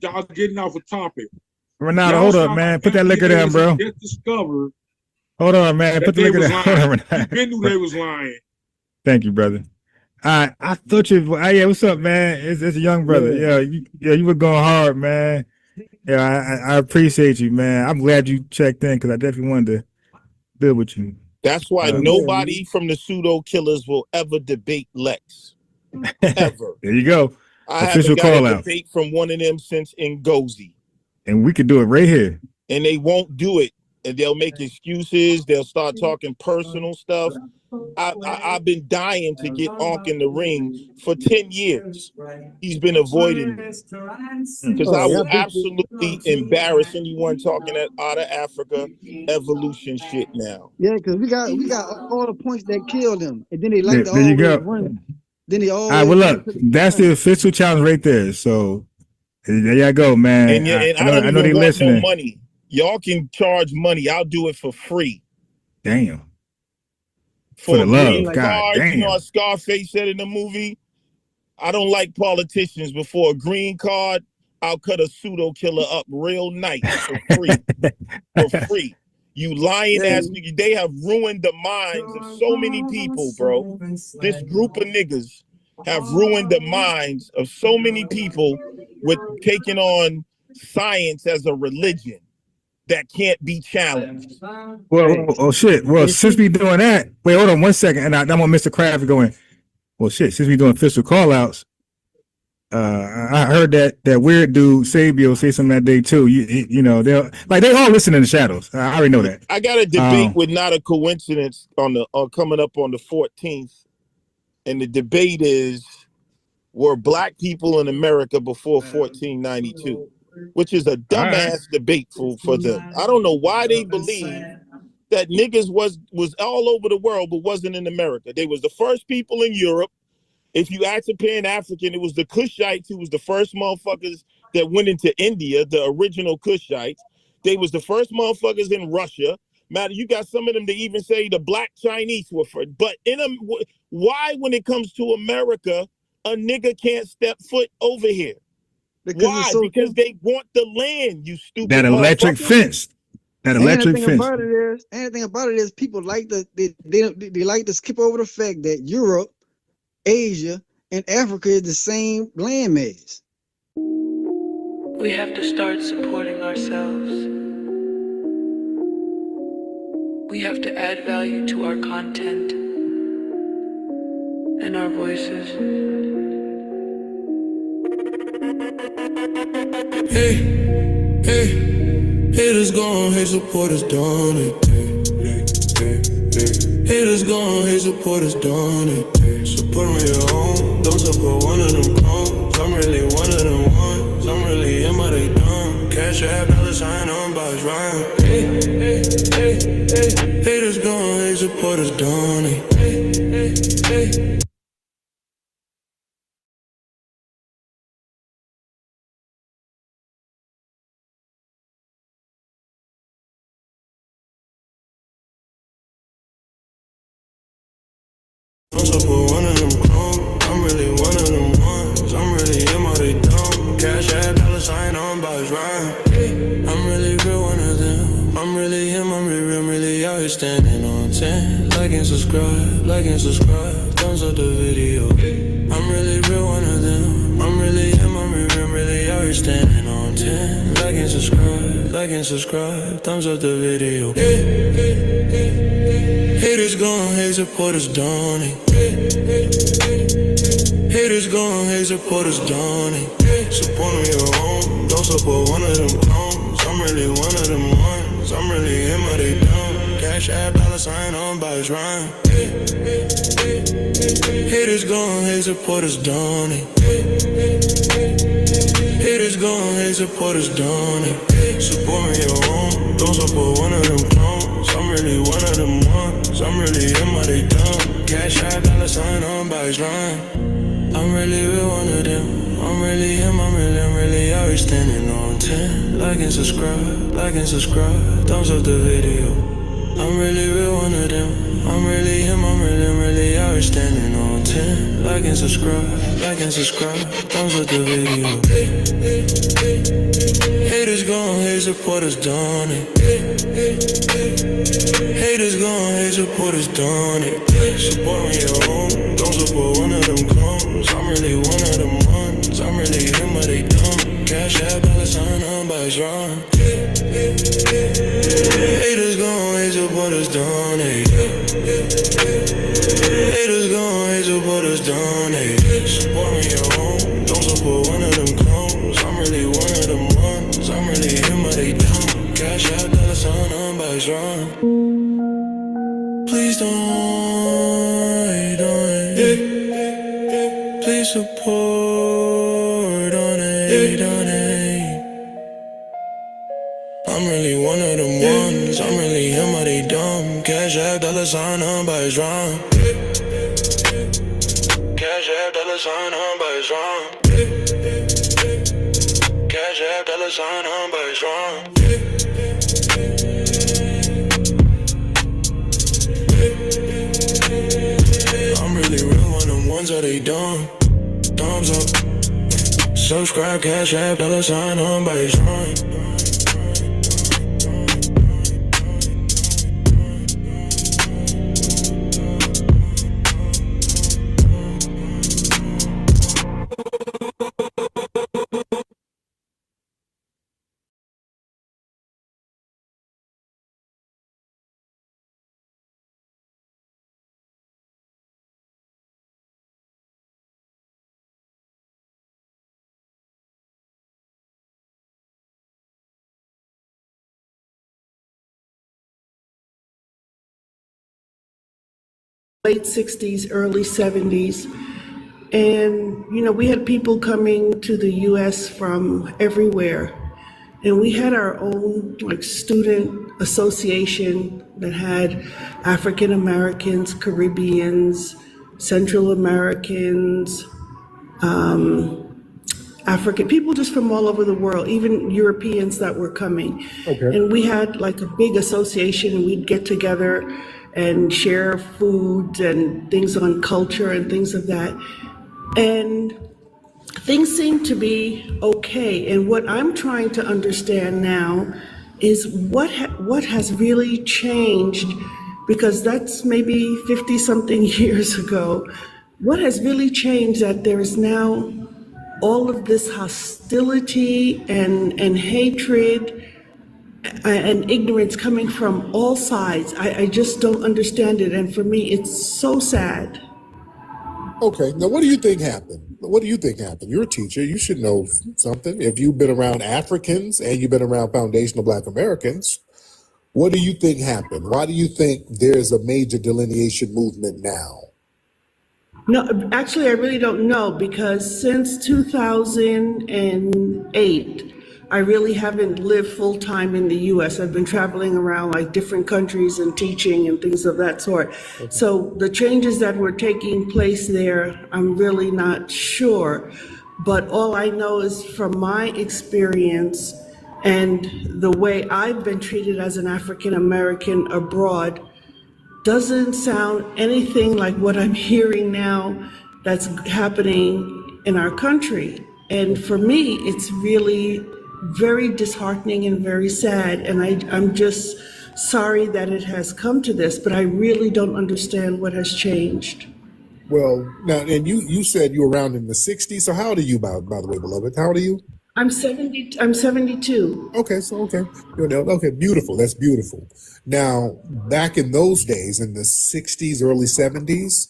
Y'all getting off a topic. Renata, hold up, man. Put that liquor down, bro. Just discovered. Hold on, man. Put the liquor down. Hold on, Renata. You knew they was lying. Thank you, brother. I thought you. Yeah, what's up, man? It's a young brother. Yeah, you were going hard, man. Yeah, I appreciate you, man. I'm glad you checked in because I definitely wanted to build with you. That's why nobody from the pseudo killers will ever debate Lex. Ever. There you go. I Official haven't got call a out. debate from one of them since Ngozi. And we could do it right here. And they won't do it. And they'll make excuses. They'll start talking personal stuff. I've been dying to get Onk in the ring for 10 years. He's been avoiding me. Because I will absolutely embarrass anyone talking out of Africa evolution shit now. Yeah, because we got all the points that killed him. And then they like to there you always go. run. Then they always all right, well, look, that's the official challenge right there. So there y'all go, man. And I don't even want no money. Y'all can charge money. I'll do it for free. Damn. For the a love, green God card, damn. you know what Scarface said in the movie? I don't like politicians. Before a green card, I'll cut a pseudo killer up real nice for free. For free. You lying ass niggas. They have ruined the minds of so many people, bro. This group of niggas have ruined the minds of so many people with taking on science as a religion that can't be challenged. Well, oh shit. Well, since we doing that, wait, hold on 1 second. And I want Mr. Kraft going, well, shit, since we doing official call outs, I heard that weird dude Sabio say something that day too. You know, they all listen in the shadows. I already know that. I got a debate with Not a Coincidence on coming up on the 14th. And the debate is, were black people in America before 1492? Which is a dumbass debate for them. I don't know why they believe that niggas was all over the world but wasn't in America. They was the first people in Europe. If you ask a Pan-African, it was the Kushites who was the first motherfuckers that went into India, the original Kushites. They was the first motherfuckers in Russia. Matter, you got some of them that even say the black Chinese were first. But why, when it comes to America, a nigga can't step foot over here? Because Why? it's so Because they want the land, you stupid That electric motherfucker. fence. That electric anything fence. about it is people like they like to skip over the fact that Europe, Asia, and Africa is the same landmass. We have to start supporting ourselves. We have to add value to our content and our voices. Hey, hey, haters gone, hate supporters done it. Haters gone, hate supporters done it. Support me at home, don't support one of them clones. I'm really one of them ones. I'm really in my they dumb. Cash app, $sign on by rhyme. Hey, hey, hey, hey. Haters gone, hate supporters done it. Hey, hey, hey. Don't support one of them clones. I'm really one of them ones. I'm really in my they dumb. Cash app, $sign on by rhyme. I'm really real one of them. I'm really him, I'm really out here standing on 10. Like and subscribe, thumbs up the video. I'm really real one of them. I'm really him, I'm really out here standing on 10. Like and subscribe, thumbs up the video. Haters gone, hate supporters done it. Haters gone, hate supporters done it. Support me at home, don't support one of them clones. I'm really one of them ones. I'm really him, or they dumb. Cash app, $sign on by his rhyme. Haters gone, hate supporters done it. Haters gone, hate supporters done it. Support me at home, don't support one of them clones. I'm really one of them ones. I'm really him, or they dumb. Cash app, $sign on by his rhyme. I'm really real one of them. I'm really him, I'm really out here standing on 10. Like and subscribe, thumbs up the video. I'm really real one of them. I'm really him, I'm really out here standing on 10. Like and subscribe, thumbs up the video. Haters gone, hate supporters done it. Haters gone, hate supporters done it. Support me at home, don't support one of them clones. I'm really one of them ones. I'm really him, but they dumb. Cash app, $sign on by his rhyme. Haters gone, hate supporters done it. Haters gone, hate supporters done it. Support me at home, don't support one of them clones. I'm really one of them ones. I'm really him, but they dumb. Cash app, $sign on by his rhyme. Please don't please support on it. I'm really one of them ones. I'm really him, or they dumb. Cash app, $sign on by his rhyme. Cash app, $sign on by his rhyme. Cash app, $sign on by his rhyme. I'm really real one of them ones, are they dumb? Thumbs up. Subscribe, cash app, $sign on by his rhyme. Late 60s, early 70s. And, we had people coming to the US from everywhere. And we had our own student association that had African Americans, Caribbeans, Central Americans, African people just from all over the world, even Europeans that were coming. Okay. And we had like a big association. We'd get together and share foods and things on culture and things of that. And things seem to be okay. And what I'm trying to understand now is what has really changed, because that's maybe 50 something years ago. What has really changed that there is now all of this hostility and hatred and ignorance coming from all sides? I just don't understand it. And for me, it's so sad. Okay, now what do you think happened? What do you think happened? You're a teacher. You should know something. If you've been around Africans and you've been around foundational Black Americans, what do you think happened? Why do you think there's a major delineation movement now? No, actually, I really don't know, because since 2008, I really haven't lived full time in the US. I've been traveling around like different countries and teaching and things of that sort. Okay. So the changes that were taking place there, I'm really not sure. But all I know is from my experience and the way I've been treated as an African American abroad, doesn't sound anything like what I'm hearing now that's happening in our country. And for me, it's really very disheartening and very sad. And I'm just sorry that it has come to this, but I really don't understand what has changed. Well, now, and you said you were around in the 60s. So how old are you, by the way, beloved? How old are you? I'm 72. Okay, so okay. Okay, beautiful. That's beautiful. Now, back in those days, in the 60s, early 70s,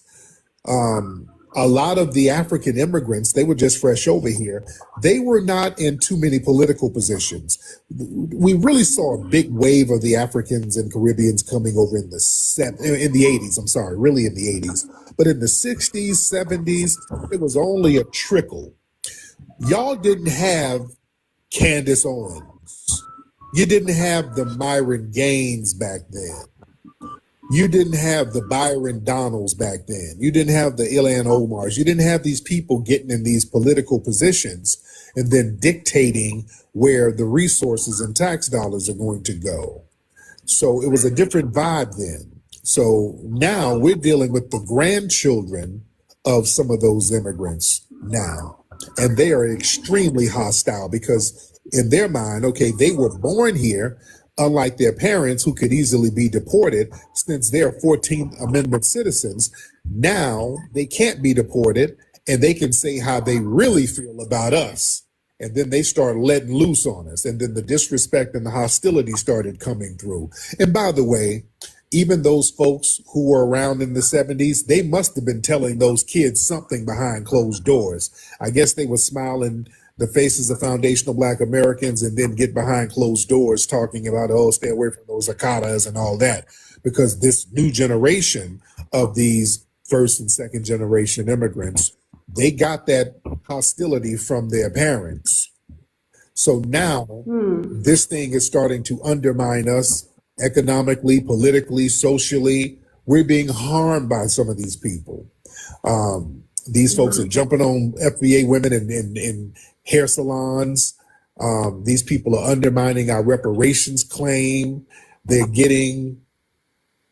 a lot of the African immigrants, they were just fresh over here. They were not in too many political positions. We really saw a big wave of the Africans and Caribbeans coming over in the 80s. I'm sorry, really in the 80s. But in the 60s, 70s, it was only a trickle. Y'all didn't have Candace Owens. You didn't have the Myron Gaines back then. You didn't have the Byron Donalds back then. You didn't have the Ilhan Omars. You didn't have these people getting in these political positions and then dictating where the resources and tax dollars are going to go. So it was a different vibe then. So now we're dealing with the grandchildren of some of those immigrants now. And they are extremely hostile because in their mind, okay, they were born here, unlike their parents who could easily be deported since they're 14th Amendment citizens. Now they can't be deported and they can say how they really feel about us. And then they start letting loose on us. And then the disrespect and the hostility started coming through. And by the way, even those folks who were around in the 70s, they must have been telling those kids something behind closed doors. I guess they were smiling the faces of foundational Black Americans and then get behind closed doors talking about, oh, stay away from those Akatas and all that. Because this new generation of these first and second generation immigrants, they got that hostility from their parents. So now this thing is starting to undermine us economically, politically, socially. We're being harmed by some of these people. These folks are jumping on FBA women in hair salons. These people are undermining our reparations claim. They're getting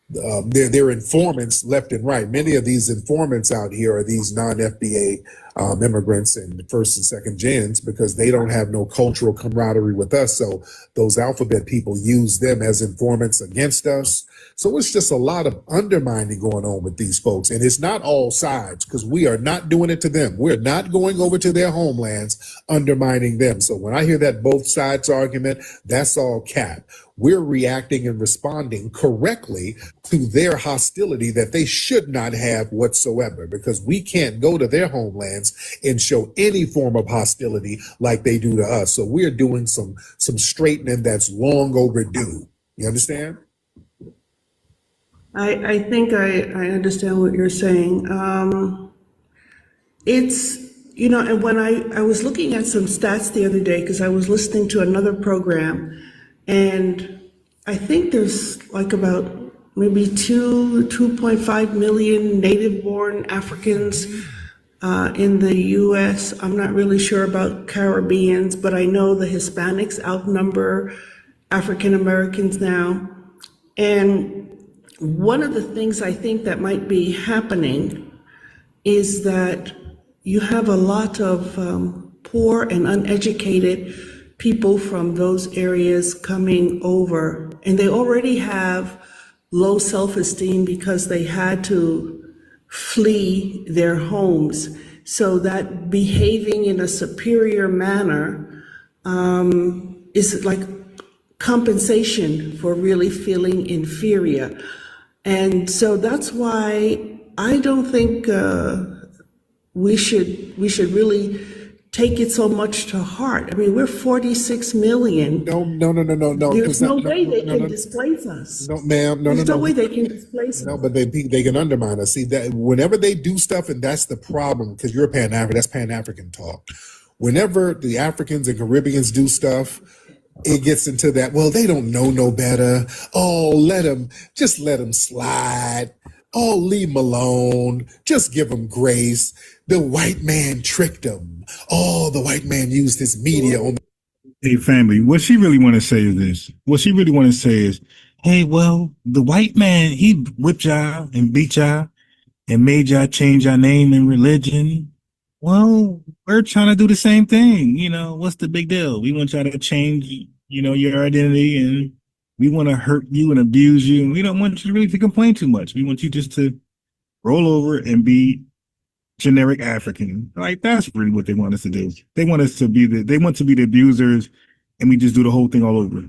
they're informants left and right. Many of these informants out here are these non-FBA immigrants and first and second gens because they don't have no cultural camaraderie with us. So those alphabet people use them as informants against us. So it's just a lot of undermining going on with these folks. And it's not all sides because we are not doing it to them. We're not going over to their homelands, undermining them. So when I hear that both sides argument, that's all cap. We're reacting and responding correctly to their hostility that they should not have whatsoever, because we can't go to their homelands and show any form of hostility like they do to us. So we're doing some straightening that's long overdue. You understand? I think I understand what you're saying. It's, and when I was looking at some stats the other day, because I was listening to another program, and I think there's like about maybe 2.5 million native-born Africans In the U.S., I'm not really sure about Caribbeans, but I know the Hispanics outnumber African Americans now. And one of the things I think that might be happening is that you have a lot of poor and uneducated people from those areas coming over, and they already have low self-esteem because they had to flee their homes. So that behaving in a superior manner is like compensation for really feeling inferior. And so that's why I don't think we should really take it so much to heart. I mean, we're 46 million. No. There's no way they can displace us. No, ma'am. There's no way they can displace us. No, but they can undermine us. See, that whenever they do stuff, and that's the problem, because you're Pan-African, that's Pan-African talk. Whenever the Africans and Caribbeans do stuff, it gets into that, well, they don't know no better. Oh, let them slide. Oh, leave them alone. Just give them grace. The white man tricked them. Oh, the white man used his media on. Hey, family, what she really want to say is this. What she really want to say is, hey, well, the white man, he whipped y'all and beat y'all and made y'all change your name and religion. Well, we're trying to do the same thing. You know, what's the big deal? We want y'all to change, you know, your identity, and we want to hurt you and abuse you. And we don't want you really to complain too much. We want you just to roll over and be generic African. Like, that's really what they want us to do. They want us to be they want to be the abusers, and we just do the whole thing all over.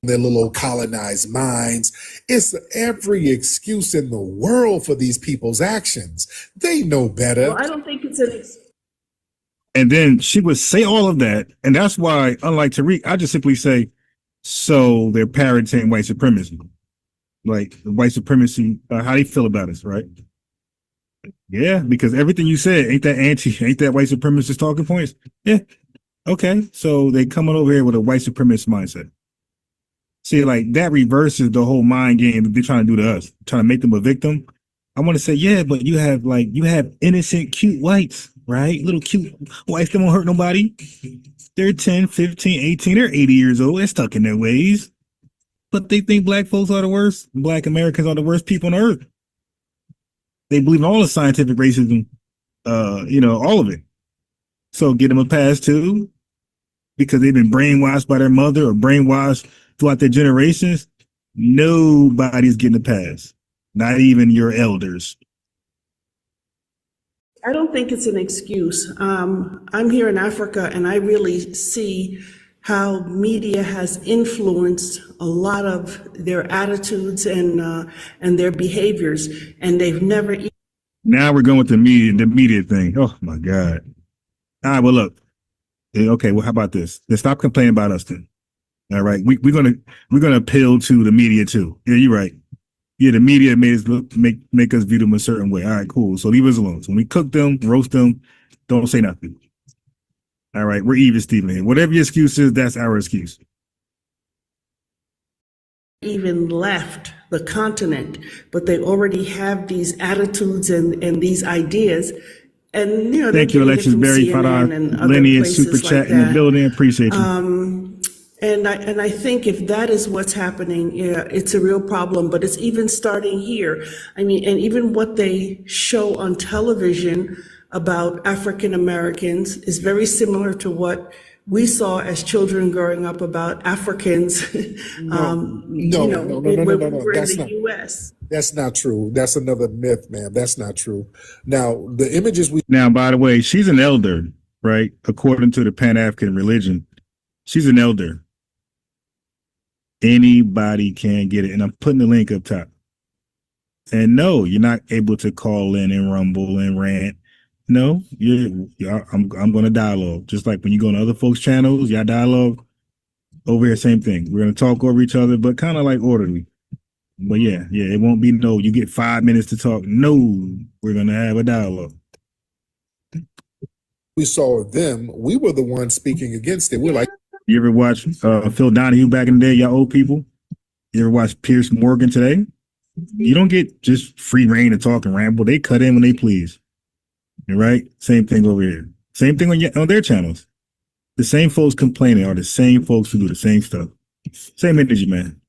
Their little colonized minds. It's every excuse in the world for these people's actions. They know better. Well, I don't think it's an excuse. And then she would say all of that. And that's why, unlike Tariq, I just simply say, so they're parroting white supremacy. Like, white supremacy, how they feel about us, right? Yeah, because everything you said, ain't that white supremacist talking points? Yeah. Okay. So they coming over here with a white supremacist mindset. See, like, that reverses the whole mind game that they're trying to do to us, trying to make them a victim. I want to say, yeah, but you have innocent, cute whites, right? Little cute whites that won't hurt nobody. They're 10, 15, 18, they're 80 years old. They're stuck in their ways. But they think black folks are the worst. Black Americans are the worst people on earth. They believe in all the scientific racism, all of it. So get them a pass too, because they've been brainwashed by their mother or brainwashed throughout their generations. Nobody's getting a pass, not even your elders. I don't think it's an excuse. I'm here in Africa, and I really see how media has influenced a lot of their attitudes and their behaviors, and they've never. Now we're going with the media thing. Oh my God! All right, well look, okay, well how about this? Then stop complaining about us then. All right, we're gonna appeal to the media too. Yeah, you're right. Yeah, the media made us make us view them a certain way. All right, cool. So leave us alone. So when we cook them, roast them, don't say nothing. All right, we're even Steven here. Whatever your excuse is, that's our excuse. Even left the continent, but they already have these attitudes and these ideas. And thank you, Alexis Berry, Farah, Lenny, super chat in the building. Appreciate you. And I think if that is what's happening, yeah, it's a real problem, but it's even starting here. I mean, and even what they show on television about African Americans is very similar to what we saw as children growing up about Africans. No. That's in the U.S. That's not true. That's another myth, man. That's not true. Now, the images Now, by the way, she's an elder, right? According to the Pan-African religion, she's an elder. Anybody can get it. And I'm putting the link up top. And no, you're not able to call in and rumble and rant. No, I'm going to dialogue. Just like when you go on other folks' channels, y'all dialogue. Over here, same thing. We're going to talk over each other, but kind of like orderly. But yeah, it won't be no, you get 5 minutes to talk. No, we're going to have a dialogue. We saw them. We were the ones speaking against it. We're like, you ever watch Phil Donahue back in the day, y'all old people? You ever watch Pierce Morgan today? You don't get just free reign to talk and ramble. They cut in when they please. Right? Same thing over here. Same thing on their channels. The same folks complaining are the same folks who do the same stuff. Same energy, man.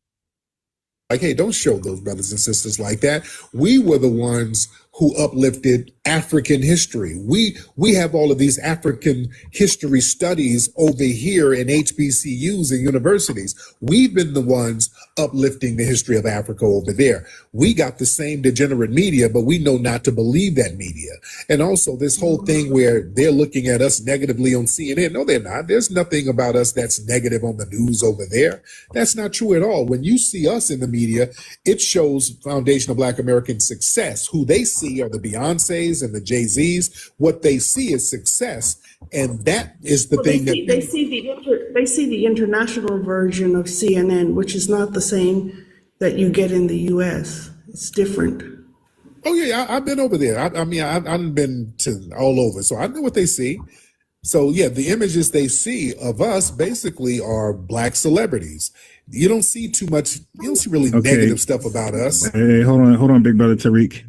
Like, hey, don't show those brothers and sisters like that. We were the ones who uplifted African history. We have all of these African history studies over here in HBCUs and universities. We've been the ones uplifting the history of Africa over there. We got the same degenerate media, but we know not to believe that media. And also this whole thing where they're looking at us negatively on CNN. No, they're not. There's nothing about us that's negative on the news over there. That's not true at all. When you see us in the media, it shows Foundation of Black American success. Who they see are the Beyoncés and the Jay-Z's. What they see is success, and that is the thing they see the international version of CNN, which is not the same that you get in the U.S. It's different. Oh yeah, I've been over there. I've been to all over, so I know what they see. So yeah, the images they see of us basically are Black celebrities. You don't see too much. You don't see really negative stuff about us. Hey, hold on, big brother Tariq.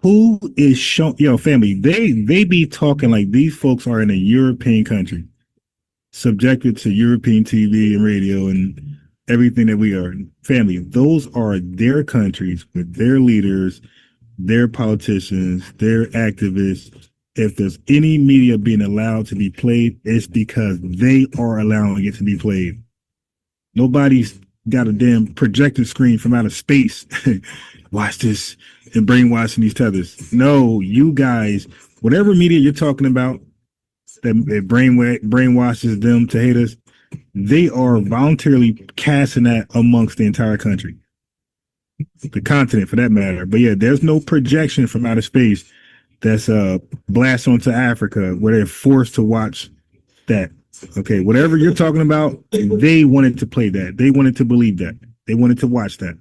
Who is showing, family, they be talking like these folks are in a European country, subjected to European TV and radio and everything that we are. Family, those are their countries with their leaders, their politicians, their activists. If there's any media being allowed to be played, it's because they are allowing it to be played. Nobody's got a damn projector screen from outer space. Watch this and brainwashing these tethers. No, you guys, whatever media you're talking about that brainwashes them to hate us, they are voluntarily casting that amongst the entire country, the continent for that matter. But yeah, there's no projection from outer space that's blast onto Africa where they're forced to watch that. Okay, whatever you're talking about, they wanted to play that. They wanted to believe that. They wanted to watch that.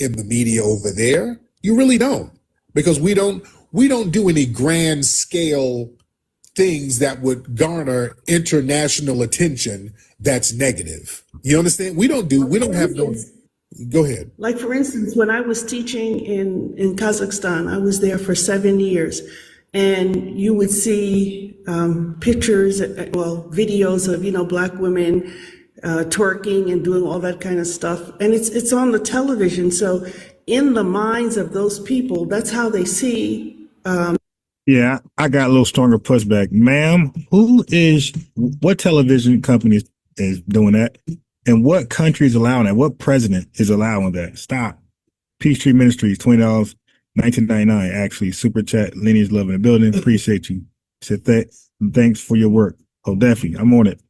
In the media over there, you really don't, because we don't do any grand scale things that would garner international attention that's negative. You understand? We don't have no. Go ahead. Like, for instance, when I was teaching in Kazakhstan, I was there for 7 years, and you would see pictures, videos of, Black women twerking and doing all that kind of stuff. And it's on the television. So in the minds of those people, that's how they see. Yeah, I got a little stronger pushback. Ma'am, what television company is doing that? And what country is allowing that? What president is allowing that? Stop. Peachtree Ministries, $20, 1999. Actually, super chat, Lineage Love in the building. Appreciate you. Said thanks for your work. Oh, definitely. I'm on it.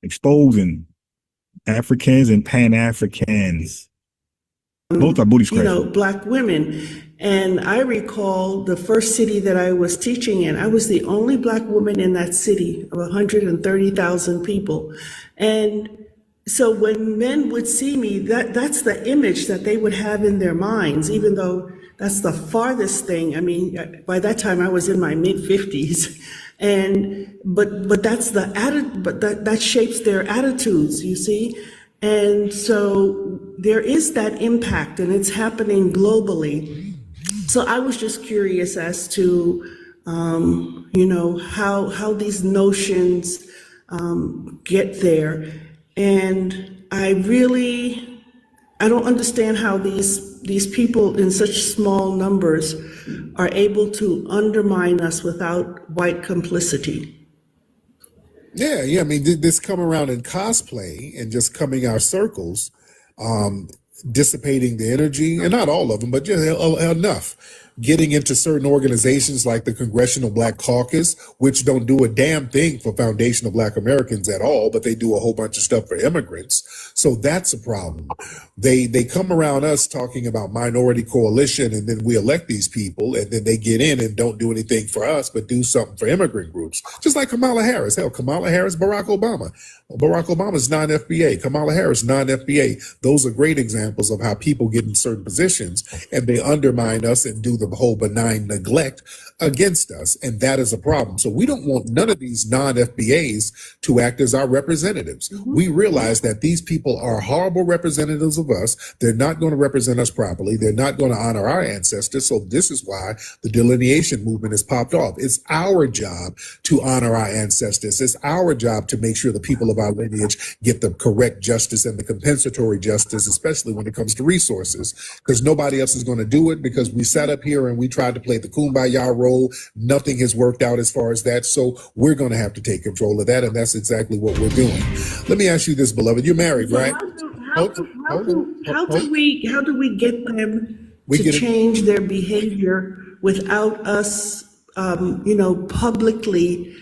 Exposing Africans and Pan-Africans. Both are booty scratchers. Black women. And I recall the first city that I was teaching in, I was the only Black woman in that city of 130,000 people. And so when men would see me, that's the image that they would have in their minds, even though that's the farthest thing. I mean, by that time I was in my mid-50s. But that's the attitude, but that shapes their attitudes, you see? And so there is that impact, and it's happening globally. So I was just curious as to, how these notions get there. And I don't understand how these people in such small numbers are able to undermine us without white complicity. Yeah. I mean, this come around in cosplay and just coming our circles, dissipating the energy, and not all of them, but just enough. Getting into certain organizations like the Congressional Black Caucus, which don't do a damn thing for Foundation of Black Americans at all, but they do a whole bunch of stuff for immigrants. So that's a problem. They come around us talking about minority coalition, and then we elect these people, and then they get in and don't do anything for us, but do something for immigrant groups. Just like Kamala Harris. Hell, Kamala Harris, Barack Obama. Barack Obama's non-FBA. Kamala Harris, non-FBA. Those are great examples of how people get in certain positions and they undermine us and do the the whole benign neglect against us. And that is a problem. So we don't want none of these non-FBAs to act as our representatives. We realize that these people are horrible representatives of us. They're not going to represent us properly. They're not going to honor our ancestors. So this is why the delineation movement has popped off. It's our job to honor our ancestors. It's our job to make sure the people of our lineage get the correct justice and the compensatory justice, especially when it comes to resources, because nobody else is going to do it, because we sat up here and we tried to play the kumbaya role. Nothing has worked out as far as that. So we're going to have to take control of that. And that's exactly what we're doing. Let me ask you this, beloved. You're married, right? How do we get them to change their behavior without us, publicly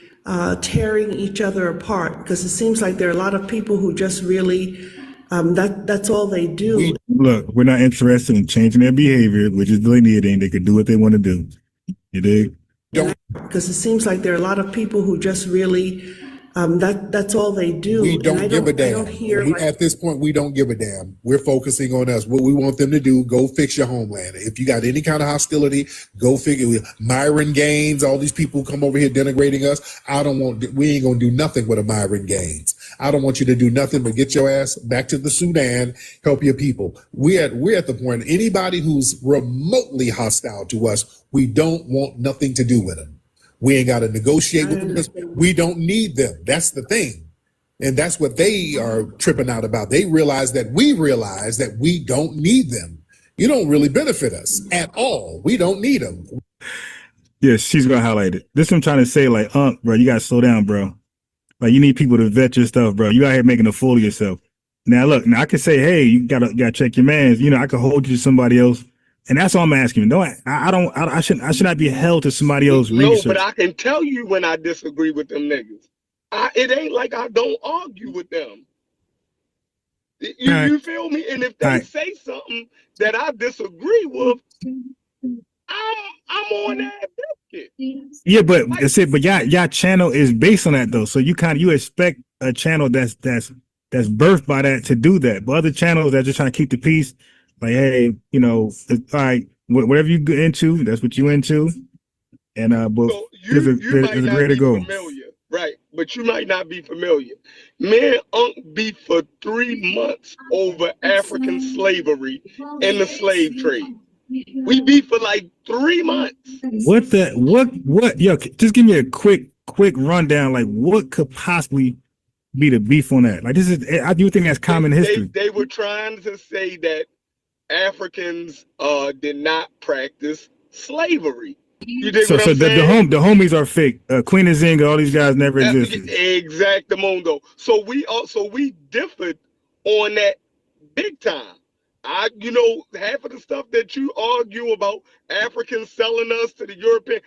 tearing each other apart? Because it seems like there are a lot of people who just really, that's all they do. Look, we're not interested in changing their behavior, which is delineating. They could do what they want to do. You dig? Because it seems like there are a lot of people who just really, that's all they do. We don't give a damn. At this point, we don't give a damn. We're focusing on us. What we want them to do, go fix your homeland. If you got any kind of hostility, go figure. Myron Gaines, all these people come over here denigrating us. We ain't gonna do nothing with a Myron Gaines. I don't want you to do nothing but get your ass back to the Sudan, help your people. We're at the point, anybody who's remotely hostile to us, we don't want nothing to do with them. We ain't got to negotiate with them because we don't need them. That's the thing. And that's what they are tripping out about. They realize that we don't need them. You don't really benefit us at all. We don't need them. Yeah, she's going to highlight it. This is what I'm trying to say, like, bro, you got to slow down, bro. Like, you need people to vet your stuff, bro. You out here making a fool of yourself. Now, look, I could say, hey, you gotta check your mans. I could hold you to somebody else. And that's all I'm asking. No, I should not be held to somebody else's research. No, but I can tell you when I disagree with them niggas. It ain't like I don't argue with them. You feel me? And if they say something that I disagree with, I'm on that biscuit. Yeah, but that's it. But y'all channel is based on that though. So you expect a channel that's birthed by that to do that. But other channels that just trying to keep the peace. Like, hey, all right, whatever you get into, that's what you into. And but so there's a greater goal. Familiar, right? But you might not be familiar. Me and Unc beef for 3 months over African slavery and the slave trade. We beef for like 3 months. What? Yo, just give me a quick rundown. Like, what could possibly be the beef on that? Like, I do think that's common history. They were trying to say that Africans did not practice slavery. You dig what I'm saying? The homies are fake. Queen of Zinga, all these guys never existed. Exactamundo. So we differed on that big time. Half of the stuff that you argue about Africans selling us to the European,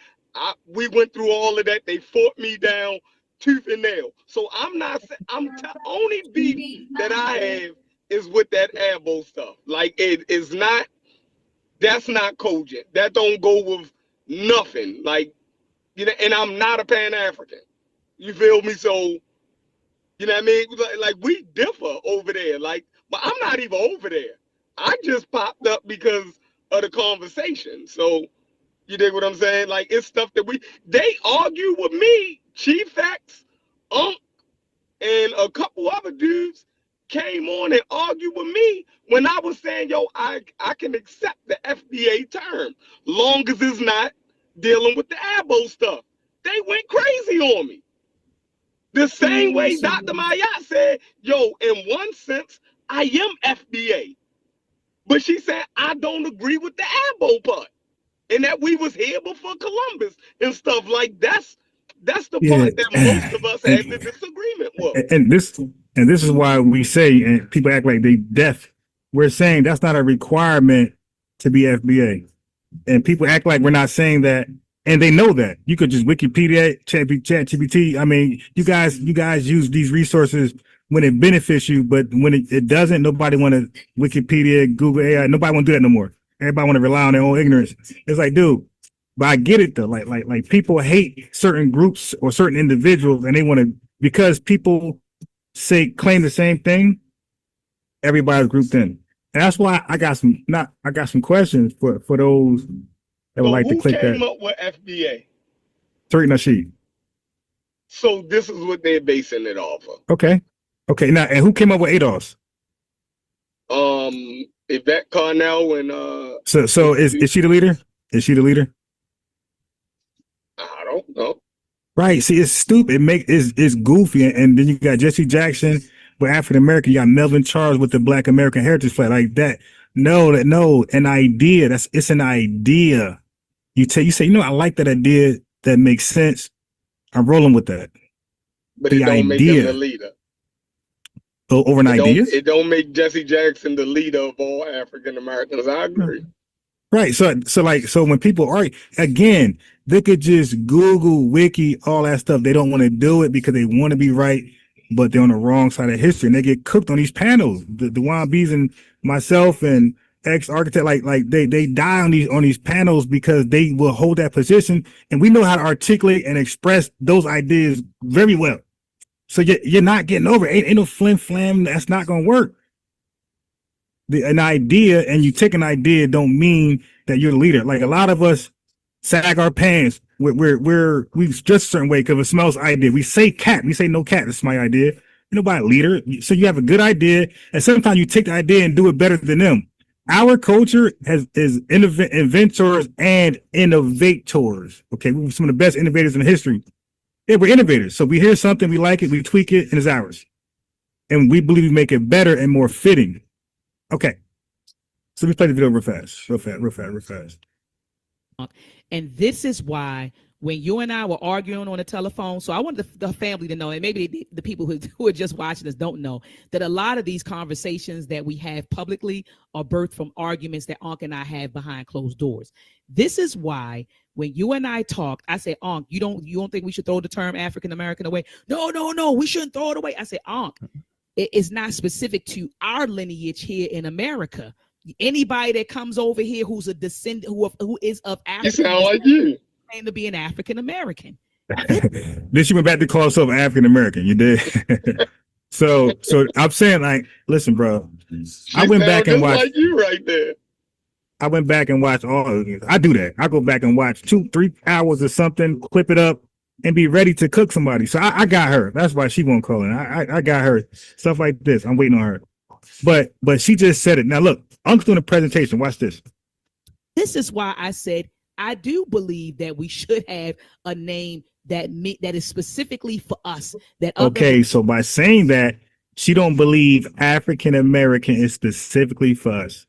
we went through all of that. They fought me down tooth and nail. So only beef that I have is with that ABO stuff. Like that's not cogent. That don't go with nothing. Like, and I'm not a Pan-African. You feel me? So, you know what I mean? Like we differ over there. Like, but I'm not even over there. I just popped up because of the conversation. So, you dig what I'm saying? Like, it's stuff that they argue with me, Chief Facts, and a couple other dudes came on and argued with me when I was saying, yo, I can accept the FBA term, long as it's not dealing with the ABO stuff. They went crazy on me. The same way Dr. Mayat said, yo, in one sense, I am FBA. But she said, I don't agree with the ABO part. And that we was here before Columbus and stuff. Like, that's the part that most of us had the disagreement with. And this is why we say, and people act like they deaf, we're saying that's not a requirement to be FBA. And people act like we're not saying that, and they know that. You could just Wikipedia, ChatGPT. I mean, you guys use these resources when it benefits you, but when it doesn't, nobody want to Wikipedia, Google AI. Nobody want to do that no more. Everybody want to rely on their own ignorance. It's like, dude, but I get it though. Like people hate certain groups or certain individuals, and they want to, because people claim the same thing, everybody's grouped in. And that's why I got some questions for those that would like to who click came that. up with FBA? Tariq Nasheed. So this is what they're basing it off of. Okay. Okay. Now, and who came up with ADOS? Yvette Carnell and So is she the leader? Is she the leader? I don't know. Right. See, it's stupid. It's goofy. And then you got Jesse Jackson with African American. You got Melvin Charles with the Black American Heritage flag like that. No, an idea. It's an idea. You say, I like that idea. That makes sense. I'm rolling with that. But it don't make him the leader. Over an idea? It don't make Jesse Jackson the leader of all African Americans. I agree. Right. So when people argue, again, they could just Google, Wiki, all that stuff. They don't want to do it because they want to be right, but they're on the wrong side of history, and they get cooked on these panels. The Wannabes and myself and ex-architect, like they die on these panels because they will hold that position, and we know how to articulate and express those ideas very well. So you're not getting over it. Ain't no flim flam. That's not gonna work. An idea, and you take an idea, don't mean that you're the leader. Like a lot of us sag our pants. We dress a certain way because it smells idea. We say cat. We say no cat. That's my idea. You're nobody leader. So you have a good idea, and sometimes you take the idea and do it better than them. Our culture is inventors and innovators. Okay, we're some of the best innovators in history. Yeah, we're innovators. So we hear something, we like it, we tweak it, and it's ours. And we believe we make it better and more fitting. Okay. So let me play the video real fast. And this is why when you and I were arguing on the telephone, so I want the family to know, and maybe the people who are just watching us don't know, that a lot of these conversations that we have publicly are birthed from arguments that Unc and I have behind closed doors. This is why when you and I talked, I said, Unc, you don't think we should throw the term African American away? No, we shouldn't throw it away. I said, Unc, it is not specific to our lineage here in America. Anybody that comes over here who's a descendant who is of African, you sound like you. To be an African American. Then she went back to call herself African American. You did. so I'm saying, like, listen, bro. I went back and watched. Like you right there. I went back and watched all of it. I do that. I go back and watch 2-3 hours of something, clip it up, and be ready to cook somebody. So I got her. That's why she won't call in. I got her. Stuff like this. I'm waiting on her. But she just said it. Now look, Unc's doing a presentation. Watch this. This is why I said I do believe that we should have a name that is specifically for us. So by saying that, she don't believe African American is specifically for us.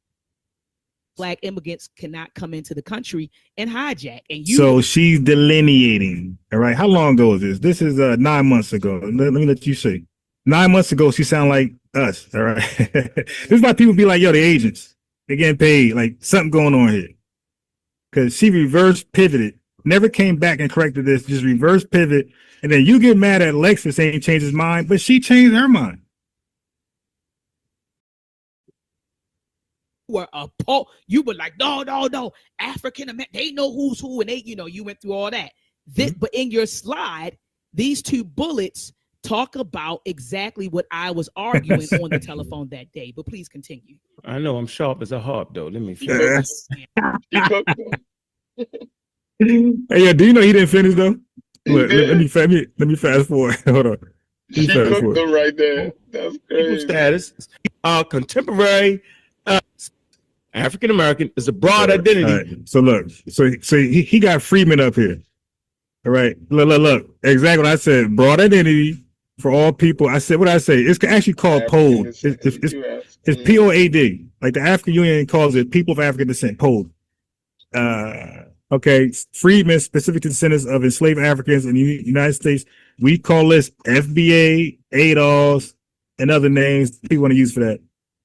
Black immigrants cannot come into the country and hijack. And so she's delineating. All right. How long ago is this? This is 9 months ago. Let me let you see. 9 months ago, she sounded like us. All right. This is why people be like, yo, the agents, they're getting paid. Like something going on here. Because she reverse pivoted, never came back and corrected this, just reverse pivot. And then you get mad at Lexus saying changed his mind, but she changed her mind. You were like, no, African American, they know who's who, and you went through all that. But in your slide, these two bullets talk about exactly what I was arguing on the telephone that day. But please continue. I know I'm sharp as a harp, though. Let me finish. Hey, yeah, do you know he didn't finish though? Look, let me fast forward. Hold on. She cooked them right there. That's crazy. Status. Contemporary African American is a broad identity. Right. So look, so he got Freeman up here. All right. Look. Exactly what I said. Broad identity for all people. I said what I say. It's actually called POAD. It's POAD. Like the African Union calls it People of African Descent. POAD. Okay. Freedmen, specific descendants of enslaved Africans in the United States. We call this FBA, ADOS, and other names people want to use for that.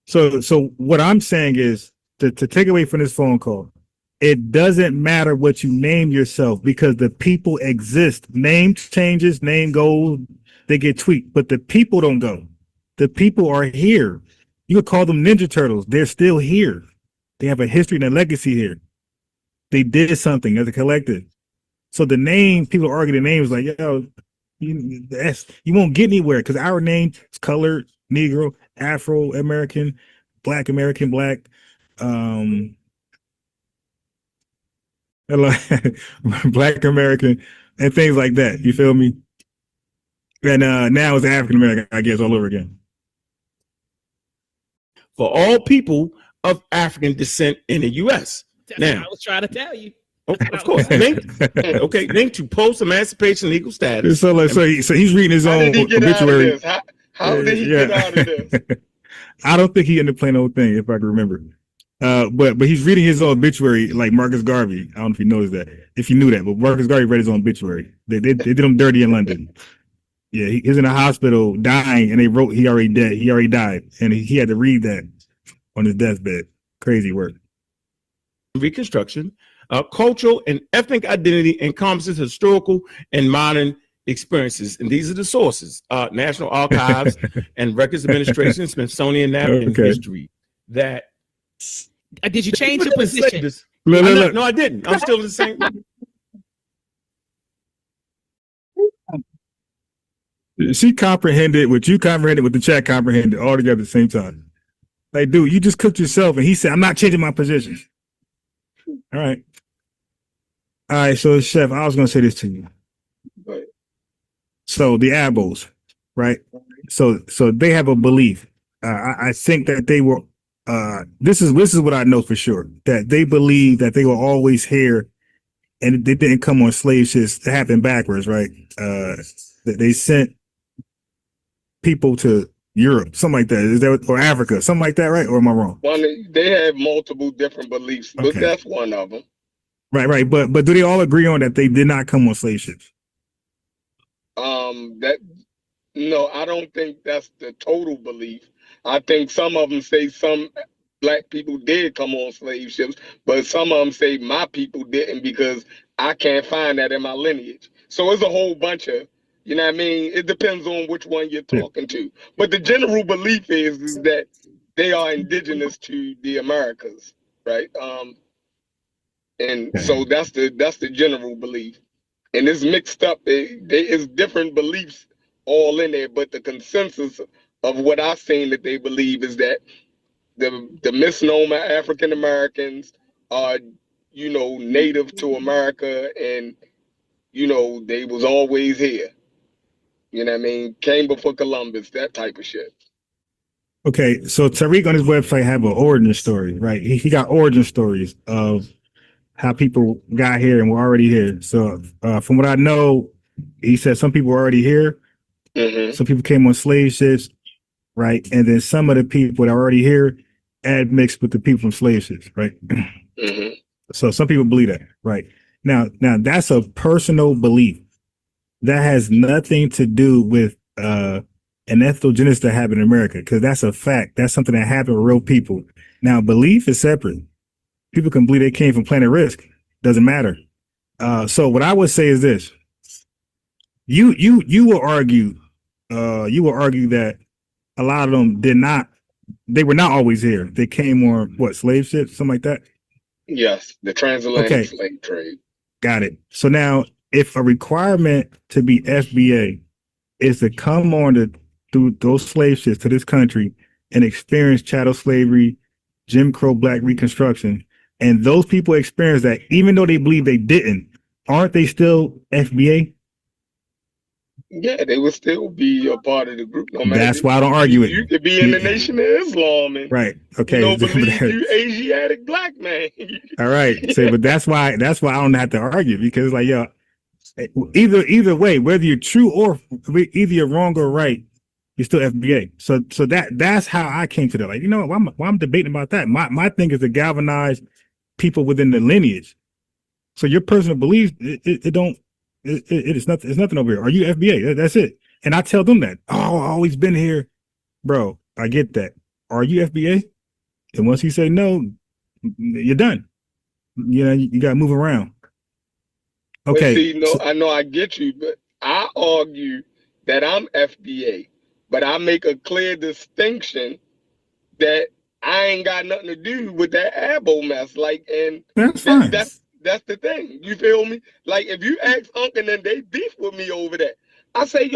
So what I'm saying is to take away from this phone call, it doesn't matter what you name yourself because the people exist. Name changes, name goes, they get tweaked, but the people don't go. The people are here. You could call them Ninja Turtles. They're still here. They have a history and a legacy here. They did something as a collective. So the name, people argue the names like, yo, you won't get anywhere because our name is colored, Negro, Afro-American, Black American, Black. Black American, and things like that. You feel me? And now it's African American, I guess, all over again. For all people of African descent in the U.S. That's Now, what I was trying to tell you. of course, linked to post-emancipation legal status. So he's reading his own obituary. How did he get out of this? I don't think he ended up playing the whole thing, if I can remember. But he's reading his own obituary, like Marcus Garvey. I don't know if he knows that, if you knew that, but Marcus Garvey read his own obituary. They did him dirty in London. Yeah, he's in a hospital dying, and they wrote he already dead. He already died, and he had to read that on his deathbed. Crazy work. Reconstruction, cultural and ethnic identity encompasses historical and modern experiences, and these are the sources: National Archives and Records Administration, Smithsonian African History. That did you change your position? No, I didn't. I'm still in the same. She comprehended what you comprehended, what the chat comprehended, all together at the same time. Like, dude, you just cooked yourself, and he said, "I'm not changing my position." All right. So, Chef, I was going to say this to you. Right. So the Abos, right? So they have a belief. I think that they were. This is what I know for sure, that they believe that they were always here, and they didn't come on slave ships. It happened backwards, right? That they sent people to Europe, something like that. Is that, or Africa, something like that, right? Or am I wrong? They have multiple different beliefs, but that's one of them. Right. But do they all agree on that they did not come on slave ships? No, I don't think that's the total belief. I think some of them say some black people did come on slave ships, but some of them say my people didn't, because I can't find that in my lineage. So it's a whole bunch of, you know what I mean? It depends on which one you're talking to. But the general belief is that they are indigenous to the Americas, right? And so that's the general belief. And it's mixed up. It's different beliefs all in there, but the consensus of what I've seen that they believe is that the misnomer African Americans are, native to America, and, they was always here. You know what I mean? Came before Columbus, that type of shit. Okay, so Tariq on his website have an origin story, right? He got origin stories of how people got here and were already here. So from what I know, he said some people were already here. Mm-hmm. Some people came on slave ships, right? And then some of the people that are already here admixed with the people from slave ships, right? Mm-hmm. So some people believe that, right? Now that's a personal belief. That has nothing to do with an ethnogenesis that happened in America, because that's a fact. That's something that happened with real people. Now, belief is separate. People can believe they came from Planet Risk. Doesn't matter. So what I would say is this: you will argue that a lot of them they were not always here. They came on slave ships, something like that. Yes, the transatlantic slave trade. Got it. So now, if a requirement to be FBA is to come on through those slave ships to this country and experience chattel slavery, Jim Crow, Black Reconstruction, and those people experience that, even though they believe they didn't, aren't they still FBA? Yeah, they would still be a part of the group. No matter. That's why I don't argue it. You could be in the Nation of Islam and right. Okay. You don't believe you Asiatic black man. All right. So, but that's why I don't have to argue, because either way, whether you're true or either you're wrong or right, you're still FBA. So that's how I came to that. Like, why I'm debating about that. My thing is to galvanize people within the lineage. So your personal beliefs, it's nothing over here. Are you FBA? That's it. And I tell them that. Oh, I've always been here, bro. I get that. Are you FBA? And once you say no, you're done. You got to move around. Okay. I know I get you, but I argue that I'm FBA, but I make a clear distinction that I ain't got nothing to do with that Abo mess. That's fine. That's the thing. You feel me? Like, if you ask Unc and then they beef with me over that, I say,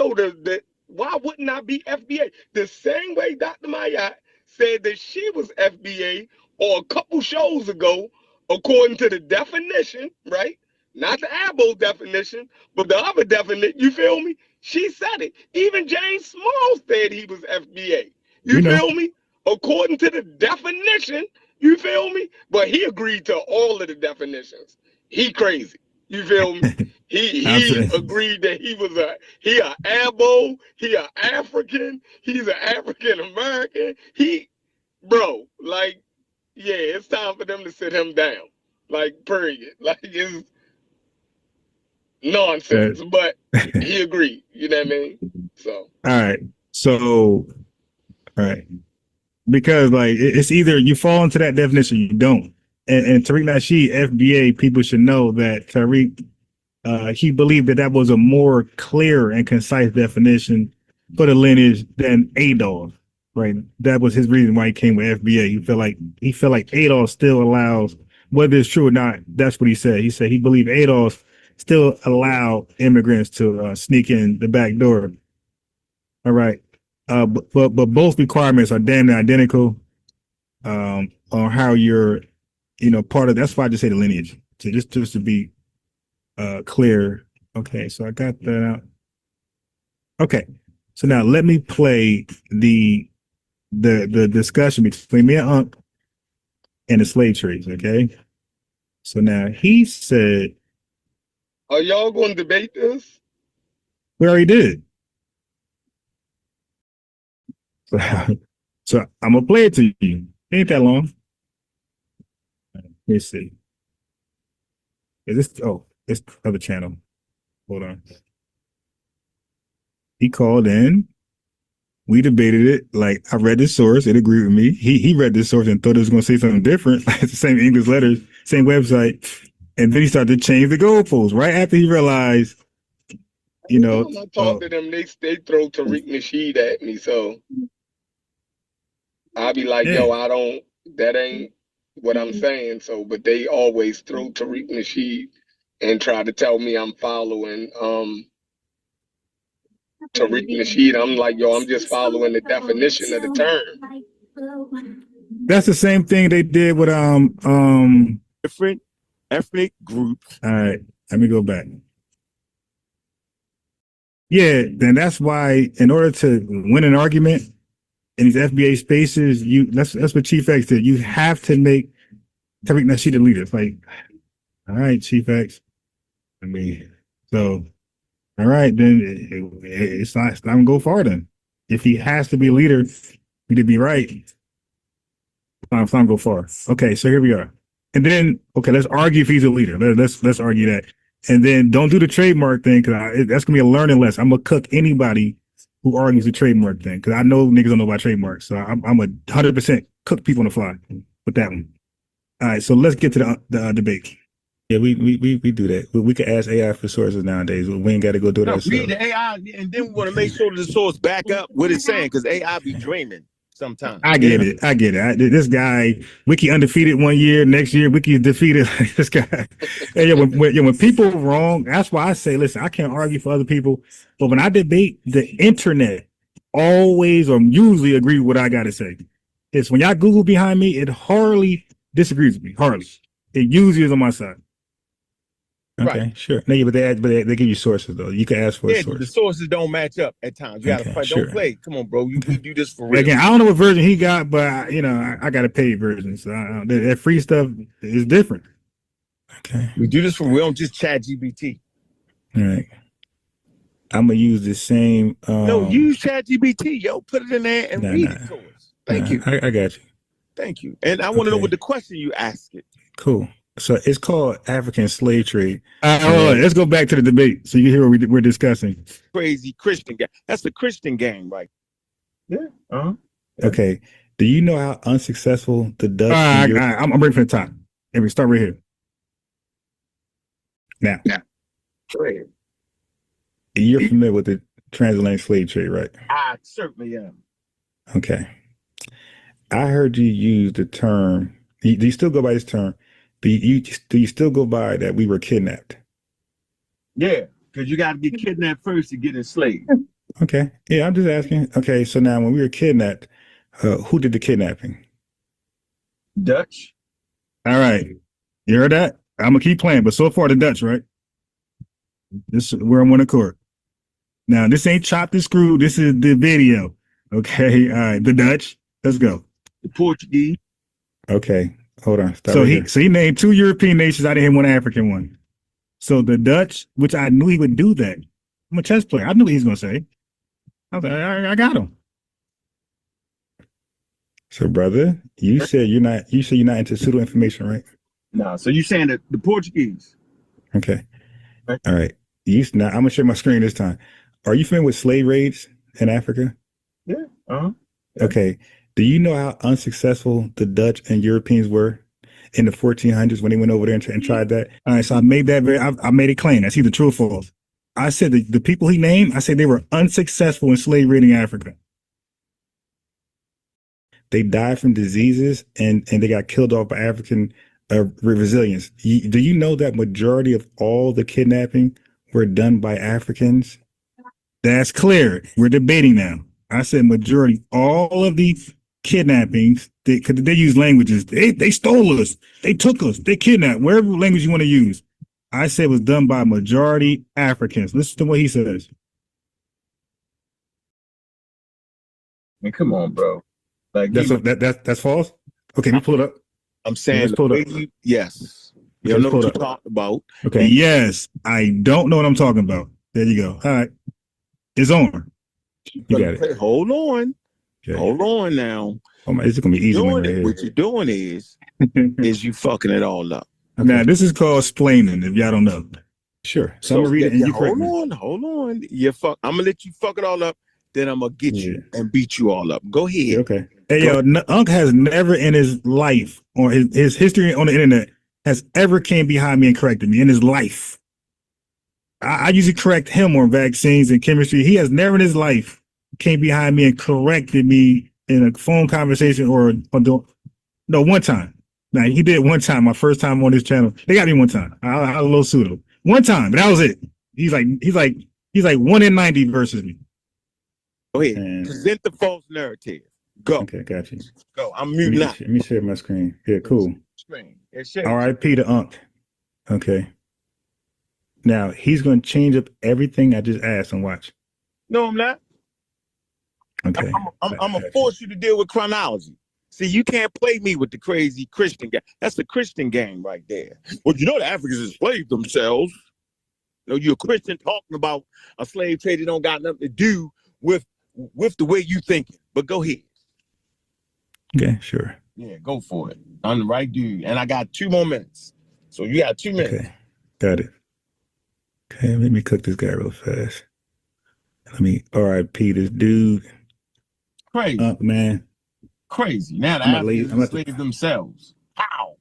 why wouldn't I be FBA? The same way Dr. Mayat said that she was FBA, or a couple shows ago, according to the definition, right? Not the ABO definition, but the other definition, you feel me? She said it. Even James Small said he was FBA. You feel me? According to the definition, you feel me? But he agreed to all of the definitions. He crazy. You feel me? He agreed that he a ABO, he a African, he's an African American. Bro, like, yeah, it's time for them to sit him down. Like, period. Like, it's nonsense. But he agreed. You know what I mean? So. All right. So, all right. Because like it's either you fall into that definition, or you don't. And Tariq Nasheed, FBA, people should know that Tariq, he believed that was a more clear and concise definition for the lineage than Adolf. Right. That was his reason why he came with FBA. He felt like Adolf still allows, whether it's true or not. That's what he said. He said he believed Adolf still allowed immigrants to sneak in the back door. All right. But both requirements are damn near identical on how you're, part of. That's why I just say the lineage. So just to be clear. Okay, so I got that out. Okay, so now let me play the discussion between me and Unc and the slave trades. Okay, so now he said, "Are y'all going to debate this?" We already did. So I'm gonna play it to you. Ain't that long. Let's see. Is this? Oh, it's the other channel. Hold on. He called in. We debated it. Like, I read the source. It agreed with me. He read the source and thought it was going to say something different. It's the same English letters, same website. And then he started to change the goalposts right after he realized, When I talk to them, they throw Tariq Nasheed at me. So I'll be like, yo, that ain't what I'm saying. So, but they always throw Tariq Nasheed and try to tell me I'm following Tariq Nasheed. I'm like, yo, I'm just following the definition of the term. That's the same thing they did with different ethnic groups. All right, let me go back. Yeah, then that's why in order to win an argument in these FBA spaces, that's what Chief X did. You have to make Tariq Nasheed the leader. It's like, all right, Chief X. So all right, then it's not gonna go far then. If he has to be a leader, he to be right. It's not gonna go far. Okay, so here we are. And then, okay, let's argue if he's a leader. Let's argue that. And then don't do the trademark thing, because that's gonna be a learning lesson. I'm gonna cook anybody who argues the trademark thing, because I know niggas don't know about trademarks. So I'm a 100% cook people on the fly with that one. All right, so let's get to the debate. Yeah, we do that. We can ask AI for sources nowadays. We ain't got to go do it ourselves. Read the AI, and then we want to make sure that the source back up what it's saying, because AI be dreaming sometimes. I get it. This guy, Wiki undefeated one year, next year Wiki's defeated. This guy. And when people are wrong, that's why I say, listen, I can't argue for other people, but when I debate, the internet always or usually agree with what I got to say. It's when y'all Google behind me, it hardly disagrees with me. Hardly. It usually is on my side. Okay, right. Sure. No, yeah, but they give you sources though. You can ask for a source. The sources don't match up at times. You gotta fight. Sure. Don't play. Come on, bro. We do this for real. Again, I don't know what version he got, but I got a paid version, so that free stuff is different. Okay, we do this for real. We don't just chat GBT. All right. I'm gonna use the same. No, use chat GBT, yo. Put it in there and read it to us. Thank you. I got you. Thank you. And I want to know what the question you ask it. Cool. So it's called African slave trade. Let's go back to the debate so you hear what we're discussing. Crazy Christian game. That's the Christian game, right? Yeah. Okay. Do you know how unsuccessful the Dutch? I'm ready for the time. And we start right here. Now. You're familiar with the transatlantic slave trade, right? I certainly am. Okay. I heard you use the term. Do you still go by this term? Do you still go by that we were kidnapped? Yeah, because you got to get kidnapped first to get enslaved. Okay. Yeah, I'm just asking. Okay, so now when we were kidnapped, who did the kidnapping? Dutch. All right. You heard that? I'm gonna keep playing, but so far the Dutch, right? This is where I'm on the court. Now this ain't chopped and screwed. This is the video. Okay, all right. The Dutch. Let's go. The Portuguese. Okay, hold on. So he named 2 European nations. I didn't hit one African one. So the Dutch, which I knew he would do that. I'm a chess player. I knew what he was gonna say. I was like, I got him. So, brother, you said you're not into pseudo information, right? No. So you saying that the Portuguese? Okay. All right. Now I'm gonna share my screen this time. Are you familiar with slave raids in Africa? Yeah. Yeah. Okay. Do you know how unsuccessful the Dutch and Europeans were in the 1400s when they went over there and tried that? All right. So I made that I made a claim. That's either true or false. I said the people he named, I said they were unsuccessful in slave raiding Africa. They died from diseases and they got killed off by African resilience. Do you know that majority of all the kidnapping were done by Africans? That's clear. We're debating now. I said majority, all of the kidnappings, because they use languages. They stole us. They took us. They kidnapped. Wherever language you want to use. I said it was done by majority Africans. Listen to what he says. Man, come on, bro. Like that's false. Okay, let me pull it up. I'm saying, yes. You know what you're talking about. Okay, yes. I don't know what I'm talking about. There you go. All right, it's on. You got it. Hold on. Okay. Hold on now. Oh my, it's gonna be easy. What you're doing is you fucking it all up. Okay. Now this is called splaining. If y'all don't know. Sure. So I'm gonna read it. And hold on. I'm gonna let you fuck it all up. Then I'm gonna get you and beat you all up. Go ahead. Yeah, okay. Hey, Unc has never in his life or his history on the internet has ever came behind me and corrected me in his life. I usually correct him on vaccines and chemistry. He has never in his life came behind me and corrected me in a phone conversation or no, one time. Now he did one time, my first time on his channel. They got me one time. I had a little pseudo. One time, but that was it. He's like 1 in 90 versus me. Go ahead. Present the false narrative. Go. Okay, got you. Go. I'm muting out. Let me share my screen. Yeah, cool. Screen. R.I.P. to Unc. Okay. Now he's going to change up everything I just asked and watch. No, I'm not. Okay. I'm gonna force you to deal with chronology. See, you can't play me with the crazy Christian game. That's the Christian game right there. Well, you know the Africans enslaved themselves. You know, you're a Christian talking about a slave trade that don't got nothing to do with the way you thinking. But go ahead. Okay, sure. Yeah, go for it. I'm the right dude. And I got 2 more minutes. So you got 2 minutes. Okay, got it. Okay, let me cook this guy real fast. Let me RIP this dude. Crazy. Man. Crazy. Now the Africans enslaved themselves. How?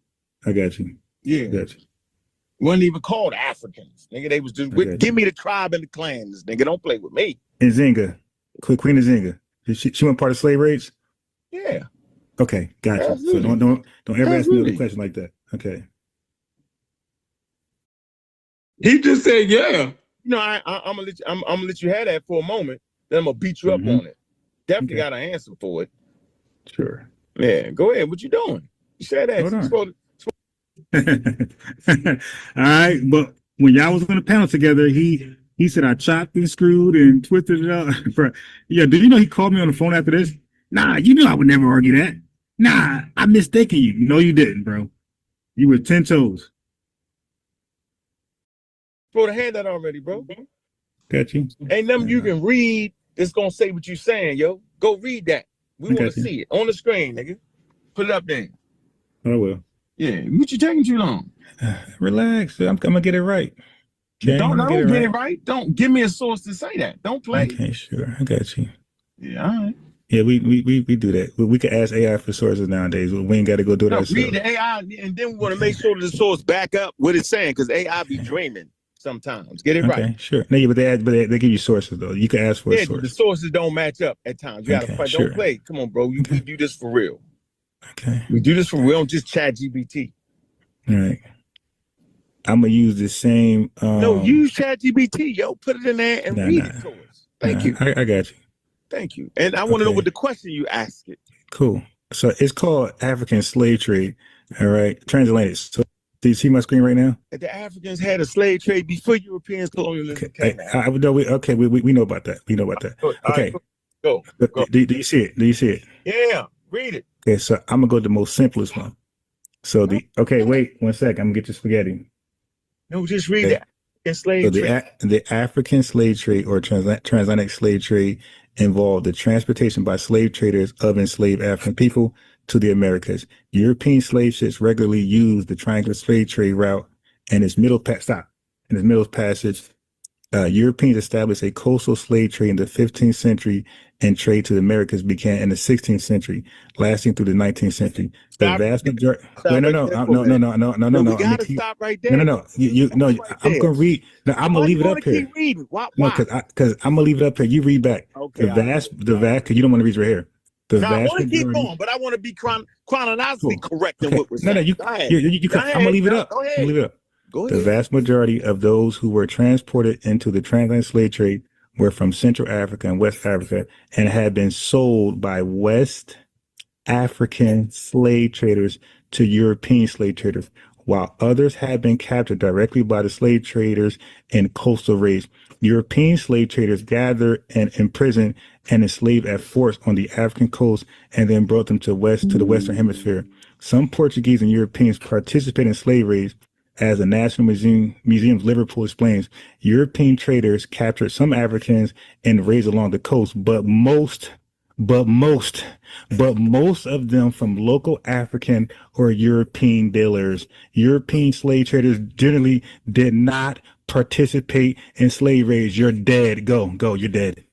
I got you. Yeah. Got you. Wasn't even called Africans. Nigga, they was just, give me the tribe and the clans. Nigga, don't play with me. And Zinga. Queen of Zinga. She went part of slave raids? Yeah. Okay, gotcha. So don't ever ask me another question like that. Okay. He just said, yeah. You know, I'm gonna let you have that for a moment. Then I'm gonna beat you up on it. Definitely got an answer for it. Sure. Yeah, go ahead. What you doing? You said that. All right, but when y'all was on the panel together, he said I chopped and screwed and twisted it up. Yeah, do you know he called me on the phone after this? Nah, you knew I would never argue that. Nah, I'm mistaken you. No, you didn't, bro. You were 10 toes. Bro, I had that already, bro. Got you. Ain't nothing you can read that's gonna say what you saying, yo. Go read that. We want to see it on the screen, nigga. Put it up there. I will. Yeah, what you taking too long? Relax. I'm gonna get it right. Okay, don't get it right. Don't give me a source to say that. Don't play. Okay, sure. I got you. Yeah, all right. Yeah, we do that. We can ask AI for sources nowadays. We ain't got to go do that ourselves. Read the AI, and then we want to make sure that the source back up what it's saying, because AI be dreaming sometimes. Get it right. Sure. No, yeah, but they give you sources though. You can ask for a source. The sources don't match up at times. You gotta fight. Sure. Don't play. Come on, bro. We do this for real. Okay. We do this for real. We don't just chat GPT. All right. I'm gonna use the same. No, use ChatGPT, yo. Put it in there and read it to us. Thank you. I got you. Thank you. And I want to know what the question you asked it. Cool. So it's called African slave trade. All right, transatlantic. So Do you see my screen right now? The Africans had a slave trade before Europeans colonialism came out. We know about that. We know about that. Okay. Go. Do you see it? Do you see it? Yeah, read it. Okay, so I'm gonna go to the most simplest one. So wait 1 second. I'm gonna get your spaghetti. No, just read it. So the African slave trade or transatlantic slave trade involved the transportation by slave traders of enslaved African people to the Americas. European slave ships regularly used the triangular slave trade route and its middle passage. Europeans established a coastal slave trade in the 15th century, and trade to the Americas began in the 16th century, lasting through the 19th century. The vast majority. No. We gotta stop right there. No. I'm gonna read. No, I'm gonna leave it up here. Keep reading. Why? No, because I'm gonna leave it up here. You read back. Okay. Because you don't want to read right here. I want to keep going, but I want to be chronologically correct in what we're saying. I'm gonna leave it up. Go ahead. The vast majority of those who were transported into the transatlantic slave trade were from Central Africa and West Africa and had been sold by West African slave traders to European slave traders, while others had been captured directly by the slave traders in coastal raids. European slave traders gathered and imprisoned and enslaved at forts on the African coast and then brought them to the Western Hemisphere. Some Portuguese and Europeans participated in slave raids. As the National Museum of Liverpool explains, European traders captured some Africans in raids along the coast, but most of them from local African or European dealers. European slave traders generally did not participate in slave raids. You're dead. Go, you're dead.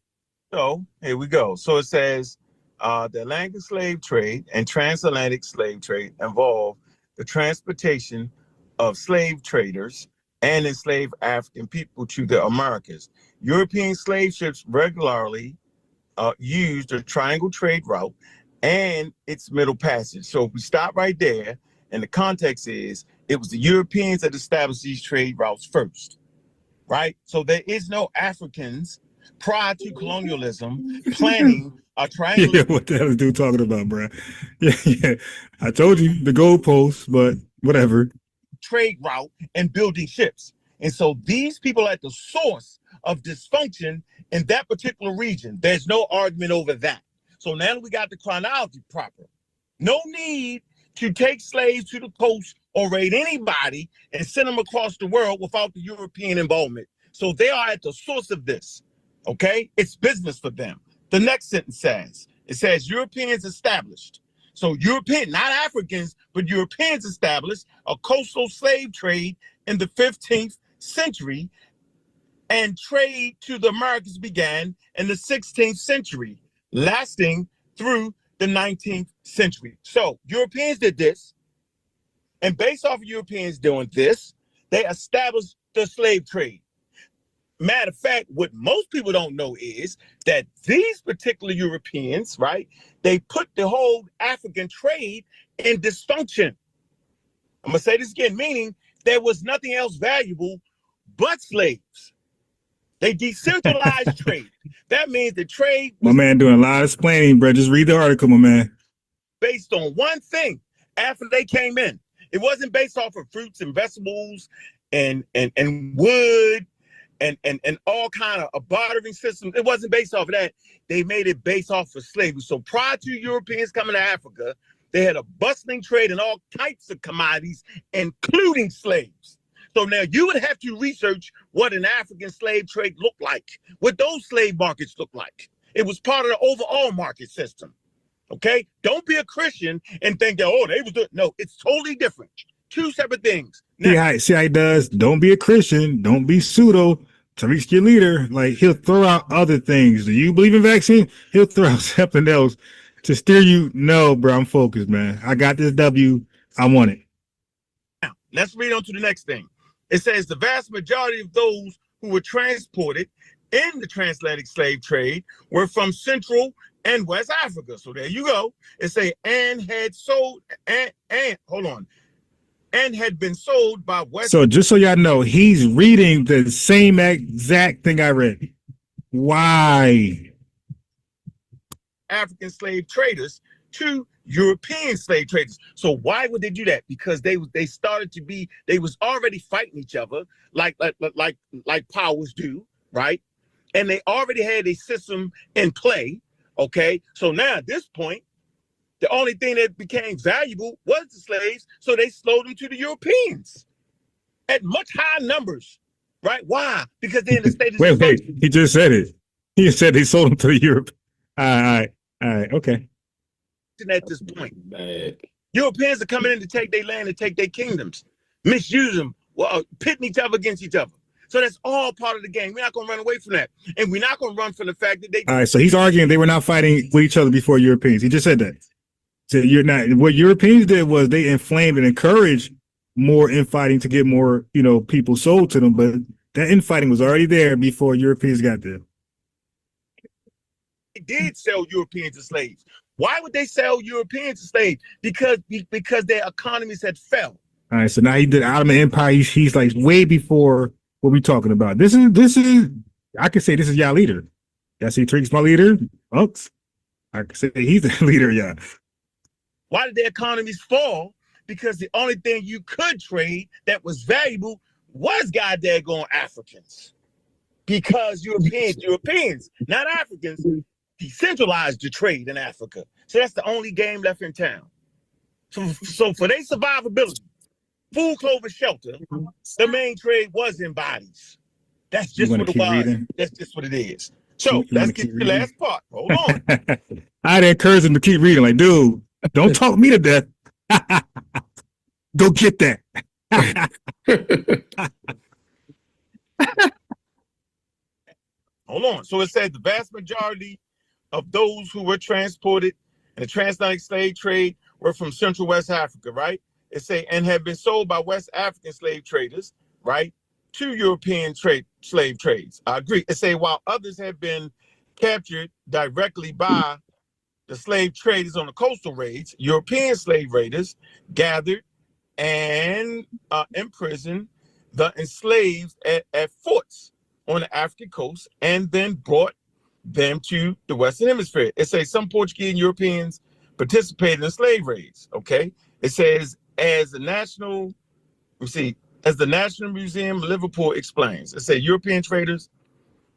So here we go. So it says the Atlantic slave trade and transatlantic slave trade involved the transportation of slave traders and enslaved African people to the Americas. European slave ships regularly used the triangle trade route and its middle passage. So if we stop right there, and the context is, it was the Europeans that established these trade routes first, right? So there is no Africans prior to colonialism planning a triangle. Yeah, what the hell is dude talking about, bro? Yeah. I told you the goalposts, but whatever. Trade route and building ships. And so these people are at the source of dysfunction in that particular region. There's no argument over that. So now we got the chronology proper. No need to take slaves to the coast or raid anybody and send them across the world without the European involvement. So they are at the source of this. Okay? It's business for them. The next sentence says Europeans established. So European, not Africans, but Europeans established a coastal slave trade in the 15th century, and trade to the Americas began in the 16th century, lasting through the 19th century. So Europeans did this, and based off of Europeans doing this, they established the slave trade. Matter of fact, what most people don't know is that these particular Europeans, right, they put the whole African trade in dysfunction. I'm gonna say this again, meaning there was nothing else valuable but slaves. They decentralized trade. That means the trade was, my man doing a lot of explaining, bro. Just read the article, my man. Based on one thing after they came in. It wasn't based off of fruits and vegetables and wood and all kind of a bartering system. It wasn't based off of that. They made it based off of slavery. So prior to Europeans coming to Africa, they had a bustling trade in all types of commodities, including slaves. So now you would have to research what an African slave trade looked like, what those slave markets look like. It was part of the overall market system. Okay? Don't be a Christian and think that, oh, they was doing. No, it's totally different. Two separate things. Now, See how he does? Don't be a Christian. Don't be pseudo to reach your leader. Like, he'll throw out other things. Do you believe in vaccine? He'll throw out something else to steer you. No, bro, I'm focused, man. I got this W. I want it. now, let's read on to the next thing. It says the vast majority of those who were transported in the transatlantic slave trade were from Central and West Africa. So there you go. It say and had sold and had been sold by West. So just so y'all know, he's reading the same exact thing I read. Why? African slave traders to European slave traders. So why would they do that? Because they started to be, they was already fighting each other like powers do, right? And they already had a system in play. Okay, so now at this point, the only thing that became valuable was the slaves, so they sold them to the Europeans at much higher numbers, right? Why? Because they're in the state of wait, he just said it. He said they sold them to the Europe. All right, okay. At this point, Europeans are coming in to take their land and take their kingdoms, misuse them, pitting each other against each other. So that's all part of the game. We're not going to run away from that. And we're not going to run from the fact that they... All right, so he's arguing they were not fighting with each other before Europeans. He just said that. So you're not... What Europeans did was they inflamed and encouraged more infighting to get more, people sold to them. But that infighting was already there before Europeans got there. They did sell Europeans as slaves. Why would they sell Europeans as slaves? Because their economies had fell. All right, so now he did Ottoman Empire. He's like way before... What we talking about? This is. I could say this is y'all leader. Y'all see Trick's my leader. Unks. I could say he's the leader, y'all. Why did the economies fall? Because the only thing you could trade that was valuable was goddamn Africans. Because Europeans, not Africans, decentralized the trade in Africa. So that's the only game left in town. So for their survivability, food, clothing, shelter, the main trade was in bodies. That's just what it was. Reading? That's just what it is. So let's get to the last part. Hold on. I'd encourage him to keep reading. Like, dude, don't talk me to death. Go get that. Hold on. So it says the vast majority of those who were transported in the transatlantic slave trade were from Central West Africa, right? It say, and have been sold by West African slave traders, right, to European slave trades. I agree. It say, while others have been captured directly by the slave traders on the coastal raids, European slave raiders gathered and imprisoned the enslaved at forts on the African coast and then brought them to the Western Hemisphere. It says some Portuguese and Europeans participated in slave raids, okay? It says, as the National Museum of Liverpool explains, it said European traders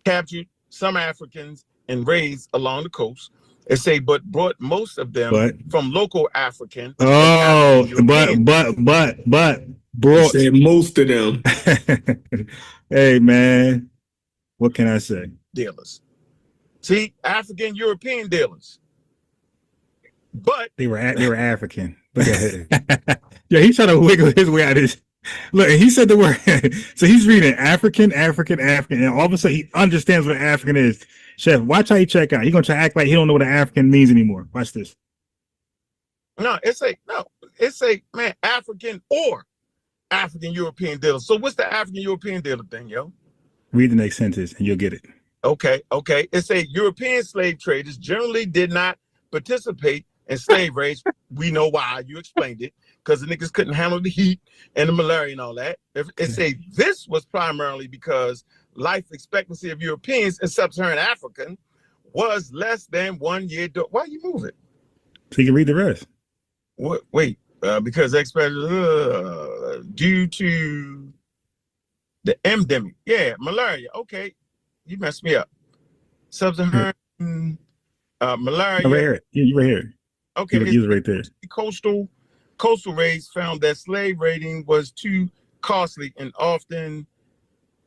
captured some Africans and raids along the coast. It say, but brought most of them from local African. Oh, but brought said most of them. Hey man, what can I say? Dealers. See, African European dealers. But they were African. Yeah, he's trying to wiggle his way out of this. Look, he said the word. So he's reading African, and all of a sudden he understands what African is. Chef, watch how he check out. He's gonna try to act like he don't know what an African means anymore. Watch this. It's a man, African or African European dealer. So what's the African European dealer thing, yo? Read the next sentence and you'll get it. Okay. It's a European slave traders generally did not participate in slave raids. We know why. You explained it. Because the niggas couldn't handle the heat and the malaria and all that. It say this was primarily because life expectancy of Europeans in sub-Saharan Africa was less than 1 year. Why you move it? So you can read the rest. What? Wait, because due to the endemic. Yeah, malaria. Okay, you messed me up. Sub-Saharan malaria. Right here. You right here. Okay, you was right there. Coastal raids found that slave raiding was too costly and often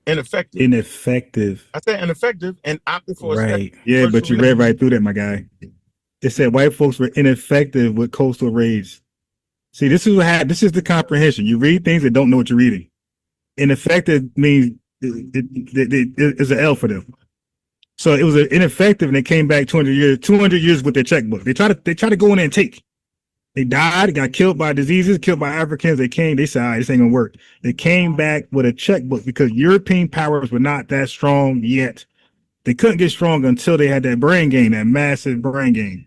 ineffective. I said ineffective and opted for right. Yeah, but you read right through that, my guy. It said white folks were ineffective with coastal raids. See, this is what happened. This is the comprehension. You read things that don't know what you're reading. Ineffective means it's an L for them. So it was ineffective, and they came back 200 years with their checkbook. They try to go in there and take. They died, got killed by diseases, killed by Africans. They said, all right, this ain't gonna work. They came back with a checkbook because European powers were not that strong yet. They couldn't get strong until they had that brain gain, that massive brain gain.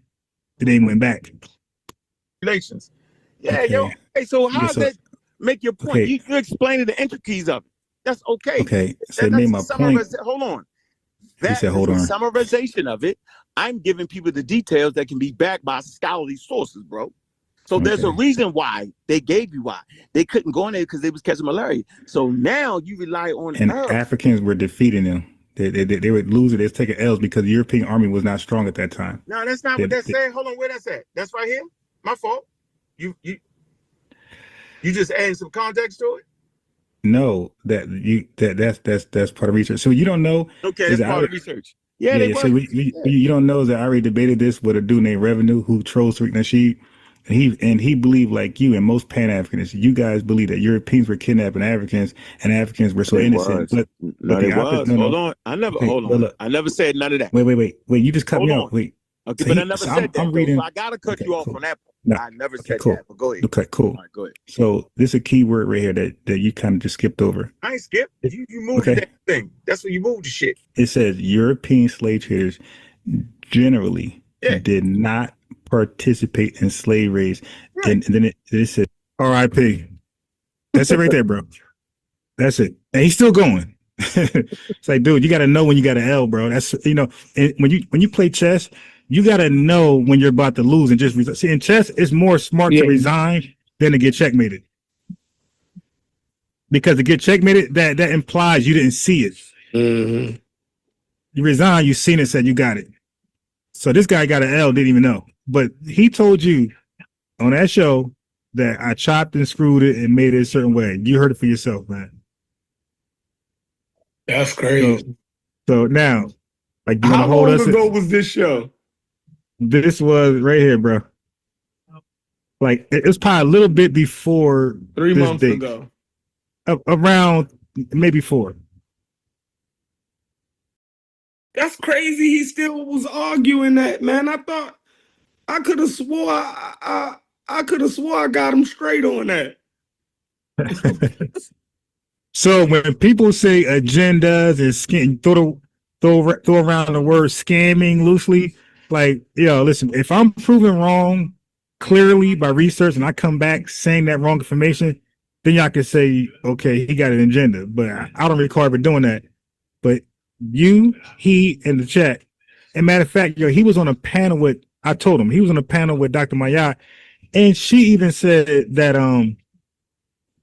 Then they went back. Relations. Yeah, okay. Yo. Hey, so how does that make your point? Okay. You explained the intricacies of it. That's okay. Okay. So it made my point. Hold on. He said, hold on. Summarization of it. I'm giving people the details that can be backed by scholarly sources, bro. So there's a reason why they gave you why. They couldn't go in there because they was catching malaria. So now you rely on And Africans were defeating them. They would lose it. They was taking L's because the European army was not strong at that time. No, that's not what that's saying. Hold on, where that's at? That's right here. My fault. You just adding some context to it. No, that's part of research. So you don't know. Okay, that's part of research. Yeah, So you don't know that I already debated this with a dude named Revenue who trolls Tariq Nasheed. And he believed like you and most Pan-Africanists, you guys believe that Europeans were kidnapping Africans and Africans were so innocent. But hold on. I never said none of that. Wait. You just cut me off. Wait. Okay, but I never said that. I'm reading. So I gotta cut you off on that. No, I never said that. But go ahead. Okay, cool. All right, go ahead. So this is a key word right here that you kind of just skipped over. I ain't skipped. You moved that thing. That's where you moved the shit. It says European slave traders generally did not participate in slave raids, and then it said R.I.P. That's it right there, bro. That's it, and he's still going. It's like, dude, you got to know when you got an L, bro. That's and when you play chess, you got to know when you're about to lose and just see. In chess, it's more smart to resign than to get checkmated, because to get checkmated, that implies you didn't see it. Mm-hmm. You resign, you seen it, said you got it. So this guy got an L, didn't even know. But he told you on that show that I chopped and screwed it and made it a certain way. You heard it for yourself, man. That's crazy. So now, like, you how long ago was this show? This was right here, bro. Like, it was probably a little bit before 3 months ago. Around maybe 4. That's crazy. He still was arguing that, man. I could have swore I got him straight on that. So when people say agendas and throw around the word scamming loosely, like, listen, if I'm proven wrong clearly by research and I come back saying that wrong information, then y'all can say, okay, he got an agenda. But I don't recall ever doing that. But he in the chat, and matter of fact, he was on a panel with, I told him he was on a panel with Dr. Mayat, and she even said that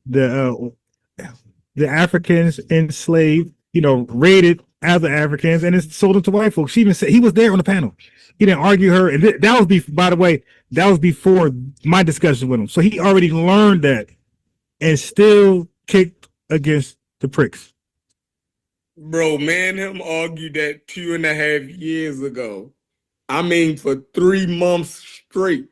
the Africans enslaved, raided other Africans and then sold them to white folks. She even said he was there on the panel. He didn't argue her, and that was by the way, that was before my discussion with him. So he already learned that, and still kicked against the pricks. Bro, man, him argued that 2.5 years ago. I mean, for 3 months straight,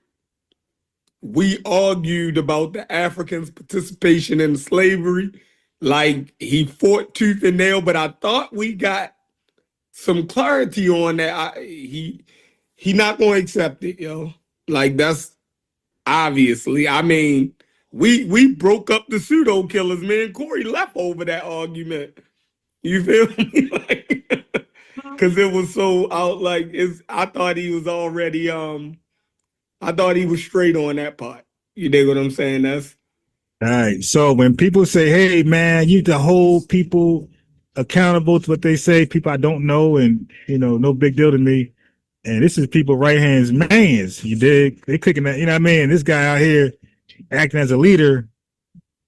we argued about the Africans' participation in slavery. Like, he fought tooth and nail, but I thought we got some clarity on that. He not gonna accept it, yo. Like, that's obviously. I mean, we broke up the pseudo killers. Me and Corey left over that argument. You feel me? Because it was so out. Like, I thought he was already. I thought he was straight on that part. You dig what I'm saying? That's all right. So when people say, "Hey, man, you to hold people accountable to what they say," people I don't know, and no big deal to me. And this is people right hands, mans. You dig? They clicking that. You know what I mean? This guy out here acting as a leader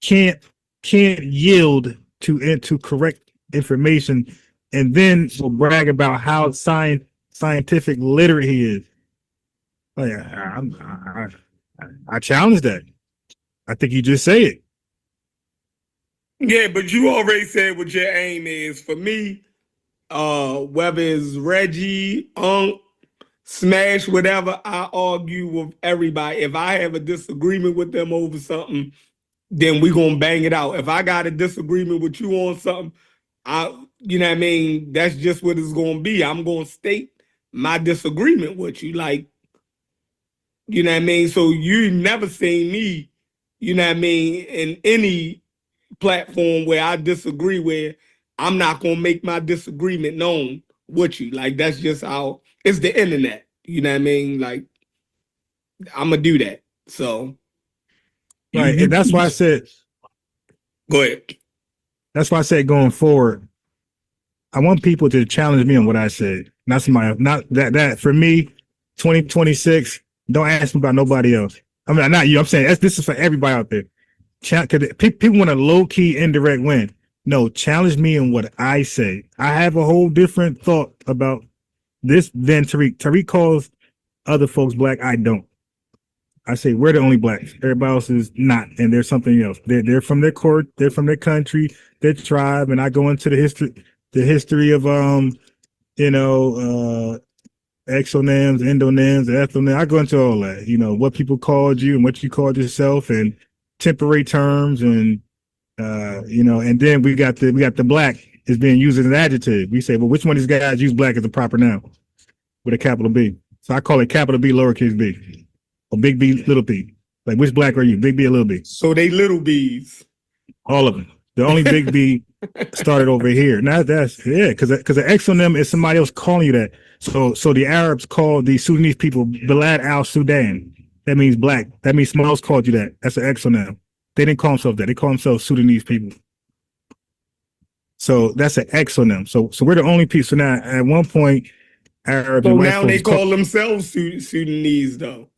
can't yield to correct information, and then will brag about how scientific literate he is. Oh yeah, I challenge that. I think you just say it. Yeah, but you already said what your aim is. For me, whether it's Reggie, Unc, Smash, whatever, I argue with everybody. If I have a disagreement with them over something, then we gonna bang it out. If I got a disagreement with you on something, you know what I mean? That's just what it's gonna be. I'm gonna state my disagreement with you. Like, you know what I mean? So you never seen me, you know what I mean, in any platform where I disagree, where I'm not gonna make my disagreement known with you. Like, that's just how it's the internet. You know what I mean? Like, I'm gonna do that. So right, and that's why I said go ahead. That's why I said going forward, I want people to challenge me on what I said. Not that for me, 2026, don't ask me about nobody else. I mean, not you. I'm saying this is for everybody out there. Because people want a low key indirect win. No, challenge me in what I say. I have a whole different thought about this than Tariq. Tariq calls other folks black. I don't. I say we're the only blacks. Everybody else is not, and there's something else. They're from their court. They're from their country, their tribe, and I go into the history of exonyms, endonyms, ethnonyms. I go into all that. You know what people called you and what you called yourself, and temporary terms, and and then we got the black is being used as an adjective. We say, well, which one of these guys use black as a proper noun with a capital B? So I call it capital B, lowercase b, or big B, little b. Like, which black are you? Big B or little b? So they little B's. All of them. The only big B started over here. Now because an exonym is somebody else calling you that. So the Arabs called the Sudanese people Balad al-Sudan. That means black. That means someone else called you that. That's an exonym. They didn't call themselves that. They call themselves Sudanese people. So that's an exonym. So we're the only people. So now at one point, Arabs. So now they call themselves Sudanese, though.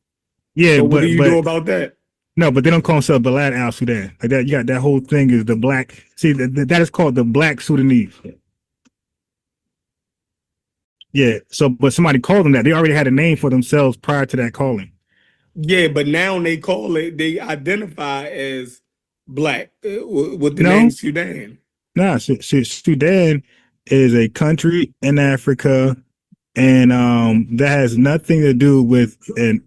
Yeah, so what do you do about that? No, but they don't call themselves Balad al-Sudan. Like that, you got that whole thing is the black. See, that is called the black Sudanese. Yeah. So, but somebody called them that. They already had a name for themselves prior to that calling. Yeah, but now they call it. They identify as black with the name Sudan. Nah, Sudan is a country in Africa, and that has nothing to do with an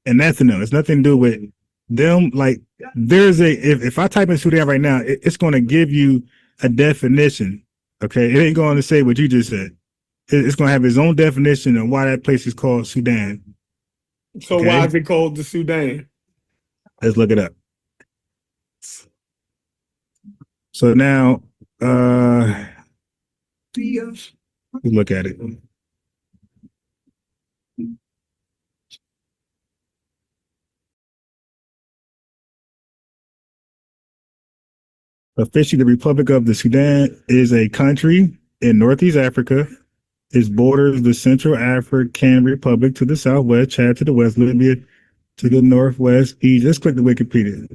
ethno. It's nothing to do with them. Like, there's if I type in Sudan right now, it's going to give you a definition. Okay, it ain't going to say what you just said. It's going to have its own definition of why that place is called Sudan. So why is it called the Sudan? Let's look it up. So now, let's look at it. Officially, the Republic of the Sudan is a country in Northeast Africa. It borders the Central African Republic to the southwest, Chad to the west, Libya to the northwest, Egypt. Let's click the Wikipedia.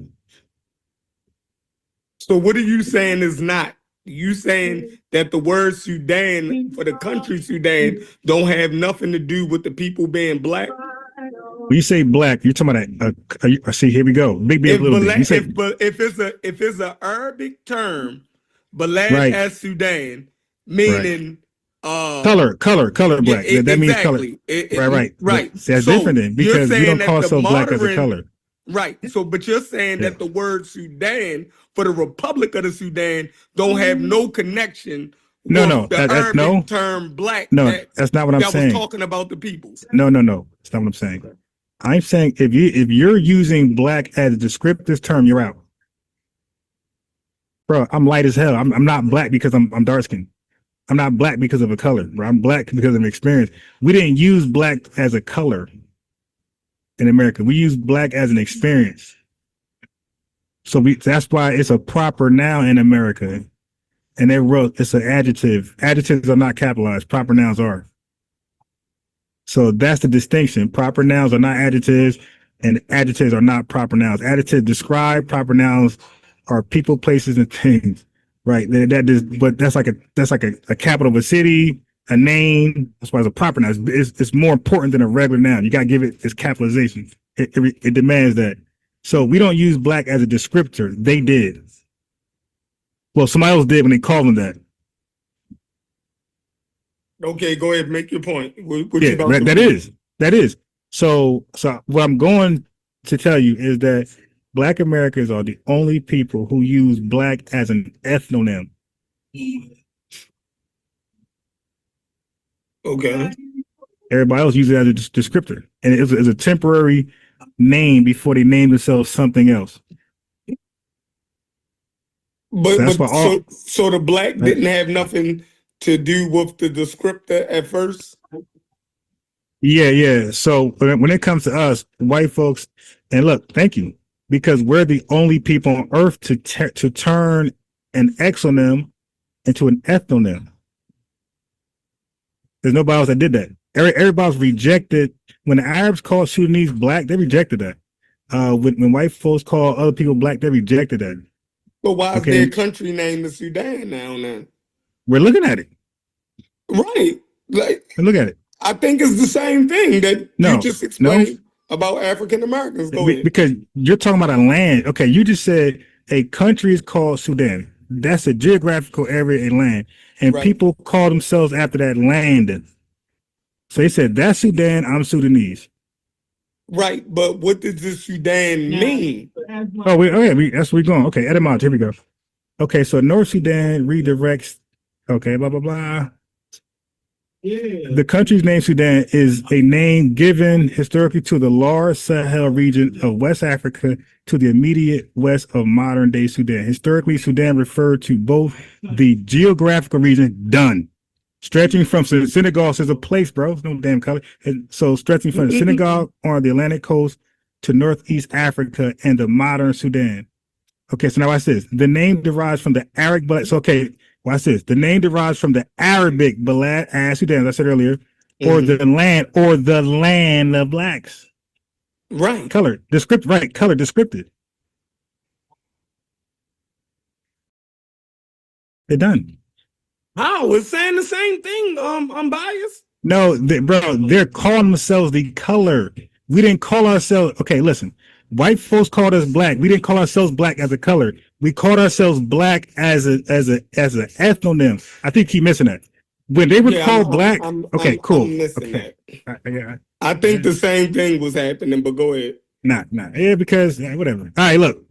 So what are you saying is not? You saying that the word Sudan for the country Sudan don't have nothing to do with the people being black? When you say black, you're talking about see, here we go. Big B, little bit. If it's a Arabic term, Balad as Sudan, meaning color black. That means color. Right. See, that's different then, because we don't call ourselves black as a color. Right. So, but you're saying that the word Sudan for the Republic of the Sudan don't have no connection. No, the Arabic term black. No, that's not what I'm saying. That was talking about the people. No, that's not what I'm saying. I'm saying if you're using black as a descriptive term, you're out. Bro, I'm light as hell. I'm not black because I'm dark skinned. I'm not black because of a color, bro. I'm black because of experience. We didn't use black as a color in America. We use black as an experience. So that's why it's a proper noun in America. And they wrote it's an adjective. Adjectives are not capitalized. Proper nouns are. So that's the distinction. Proper nouns are not adjectives, and adjectives are not proper nouns. Adjectives describe, proper nouns are people, places, and things. Right. But that's like a capital of a city, a name. That's why it's a proper noun. It's more important than a regular noun. You got to give it its capitalization. It demands that. So we don't use black as a descriptor. They did. Well, somebody else did when they called them that. Okay, go ahead, make your point. That is. So what I'm going to tell you is that Black Americans are the only people who use black as an ethnonym. Okay. Everybody else uses it as a descriptor, and it's a temporary name before they name themselves something else. So the black didn't have nothing to do with the descriptor at first? Yeah. So when it comes to us, white folks, and look, thank you, because we're the only people on earth to turn an exonym into an ethnonym. There's nobody else that did that. Everybody else rejected when the Arabs called Sudanese black. They rejected that. When white folks call other people black, they rejected that. But why is Okay. their country named the Sudan now? We're looking at it. Right. Like, Look at it. I think it's the same thing that No, you just explained about African Americans. Go ahead. Because you're talking about a land. Okay, you just said a country is called Sudan. That's a geographical area and land. And Right. people call themselves after that land. So they said, that's Sudan, I'm Sudanese. Right, but what does the Sudan mean? Oh, that's where we're going. Okay, etymology, here we go. Okay, so North Sudan redirects, okay, blah, blah, blah. The country's name Sudan is a name given historically to the large Sahel region of West Africa to the immediate west of modern day Sudan. Historically, Sudan referred to both the geographical region done, stretching from Senegal says a place, bro. It's no damn color. And so stretching from the Senegal on the Atlantic coast to Northeast Africa and the modern Sudan. Okay, so now watch this. The name derives from the Arabic. So okay, watch this. The name derives from the Arabic Balad as Sudan, as I said earlier, or the land of blacks. Right. Color, descriptive, right, color, descriptive. They're done. How? It's saying the same thing. I'm biased. No, bro, they're calling themselves the color. We didn't call ourselves, okay, listen. White folks called us black. We didn't call ourselves black as a color. We called ourselves black as an ethnonym. I think you keep missing that. When they were called black, okay, cool. I'm missing that. Yeah. I think the same thing was happening, but go ahead. Nah. Yeah, because whatever. All right, look.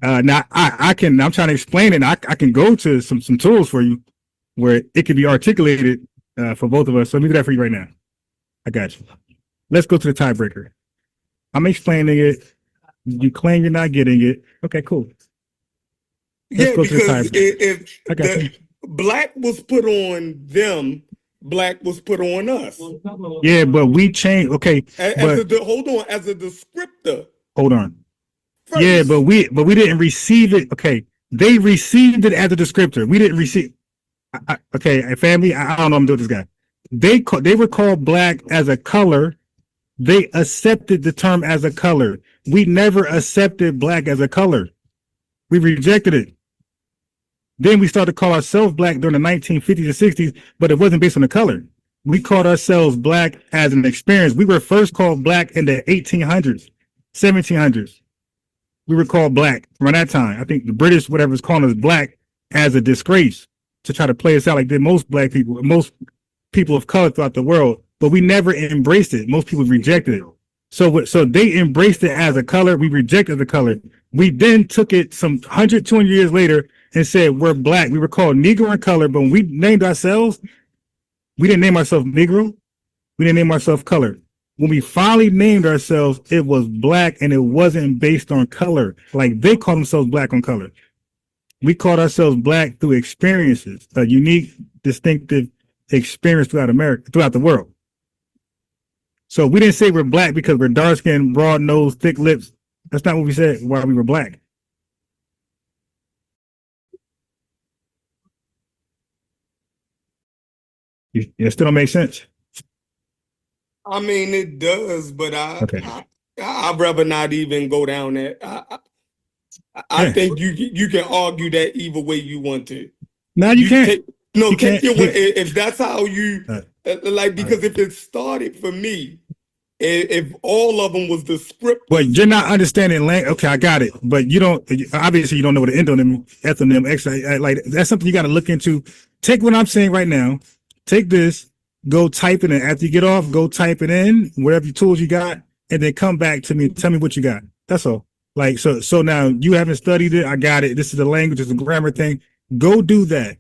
Now I'm trying to explain it. I can go to some tools for you where it can be articulated for both of us. So let me do that for you right now. I got you. Let's go to the tiebreaker. I'm explaining it. You claim you're not getting it. Okay, cool. Let's go to the because tiebreaker. if the black was put on them, black was put on us. Yeah, but we changed. Okay, hold on, as a descriptor. Hold on. First. Yeah, but we didn't receive it. Okay, they received it as a descriptor. We didn't receive. Okay, family. I don't know. I'm doing this guy. They were called black as a color. They accepted the term as a color. We never accepted black as a color. We rejected it. Then we started to call ourselves black during the 1950s and 60s, but it wasn't based on the color. We called ourselves black as an experience. We were first called black in the 1800s, 1700s. We were called black around that time. I think the British, whatever, was calling us black as a disgrace to try to play us out like most black people, most people of color throughout the world. But we never embraced it. Most people rejected it. So they embraced it as a color. We rejected the color. We then took it some 100, 200 years later and said, we're black. We were called Negro in color, but when we named ourselves, we didn't name ourselves Negro. We didn't name ourselves color. When we finally named ourselves, it was black and it wasn't based on color. Like they call themselves black on color. We called ourselves black through experiences, a unique, distinctive experience throughout America, throughout the world. So we didn't say we're black because we're dark skinned, broad nose, thick lips. That's not what we said while we were black. It still don't make sense. I mean, it does, but I'd rather not even go down that. I think you can argue that either way you want to. No, you can't. Take your way. If that's how you because if it started for me, if all of them was the script. But you're not understanding language. Okay, I got it. But you don't. Obviously, you don't know what an endonym, like that's something you got to look into. Take what I'm saying right now. Take this. Go type it in. After you get off, go type it in, whatever tools you got, and then come back to me. Tell me what you got. That's all. Like so now you haven't studied it. I got it. This is the language. It's a grammar thing. Go do that,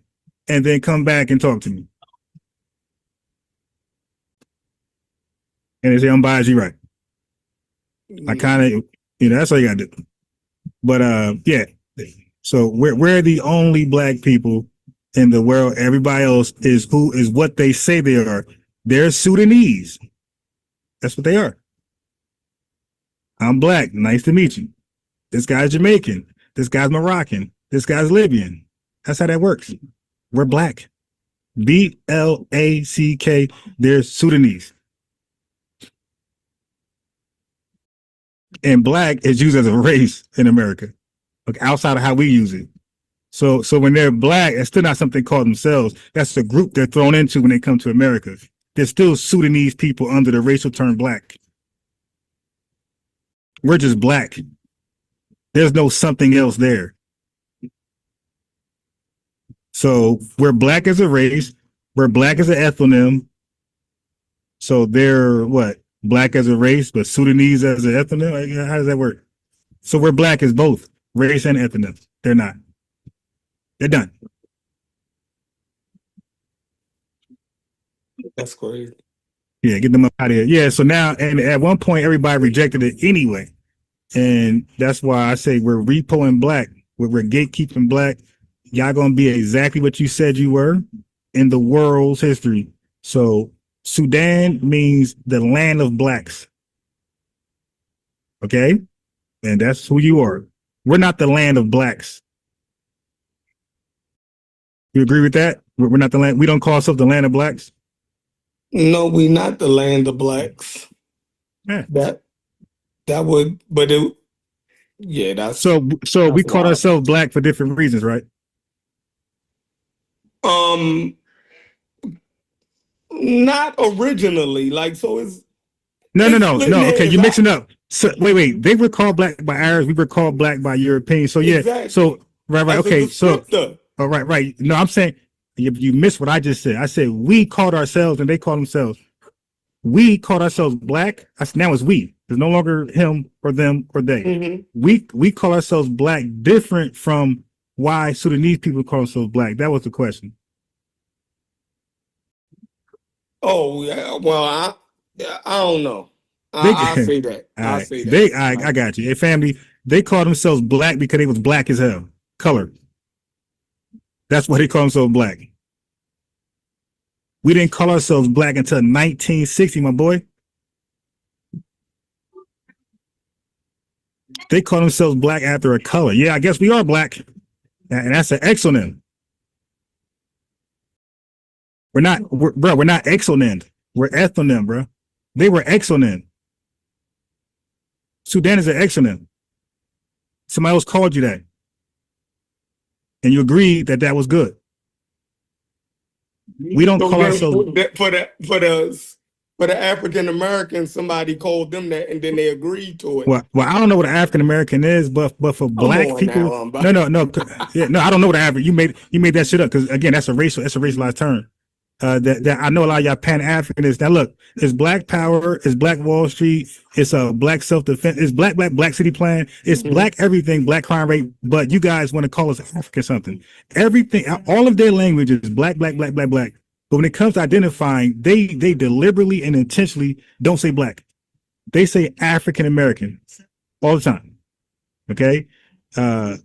and then come back and talk to me. And they say I'm biased. You right. I kind of, that's all you gotta do. But yeah. So we're the only black people in the world. Everybody else is what they say they are. They're Sudanese. That's what they are. I'm black. Nice to meet you. This guy's Jamaican. This guy's Moroccan. This guy's Libyan. That's how that works. We're black. BLACK. They're Sudanese. And black is used as a race in America, like outside of how we use it. So when they're black, it's still not something called themselves. That's the group they're thrown into when they come to America. They're still Sudanese people under the racial term black. We're just black. There's no something else there. So we're black as a race. We're black as an ethnonym. So they're what? Black as a race, but Sudanese as an ethnonym? How does that work? So we're black as both race and ethnonym. They're not. They're done. That's crazy. Yeah, get them up out of here. Yeah, so now, and at one point, everybody rejected it anyway. And that's why I say we're repoing black. We're gatekeeping black. Y'all gonna be exactly what you said you were in the world's history. So Sudan means the land of blacks. Okay? And that's who you are. We're not the land of blacks. You agree with that? We're not the land. We don't call ourselves the land of blacks. No, we not the land of blacks. Yeah. That would, but it, yeah, that's so that's we called wild. ourselves black for different reasons, right? Not originally. Like, so it's No. splitting Okay, hairs. you're mixing up. So wait. They were called black by Arabs. We were called black by Europeans. So yeah. Exactly. So right. As a Okay. So descriptor. all right. No, I'm saying you missed what I just said. I said we called ourselves and they called themselves. We called ourselves black. Now it's we. There's no longer him or them or they. Mm-hmm. We call ourselves black, different from why Sudanese people call themselves black. That was the question. Oh yeah. Well, I don't know. I'll say that. I'll Right. say that. I got you. Hey, family, they called themselves black because they was black as hell. Color. That's why they call themselves black. We didn't call ourselves black until 1960, my boy. They call themselves black after a color. Yeah, I guess we are black. And that's an exonym. We're not exonym. We're ethnonym, bro. They were exonym. Sudan is an exonym. Somebody else called you that. And you agreed that that was good. We don't call ourselves for the African Americans. Somebody called them that, and then they agreed to it. Well, I don't know what an African American is, but for black people, no. Yeah, no, I don't know what African. You made that shit up because again, that's a racialized term. That I know a lot of y'all Pan-Africanists. Now look, it's Black Power, it's Black Wall Street, it's a Black self-defense, it's Black City Plan, it's Black everything, Black crime rate. But you guys want to call us African something? Everything, all of their language is black. But when it comes to identifying, they deliberately and intentionally don't say black. They say African American all the time. Okay, that's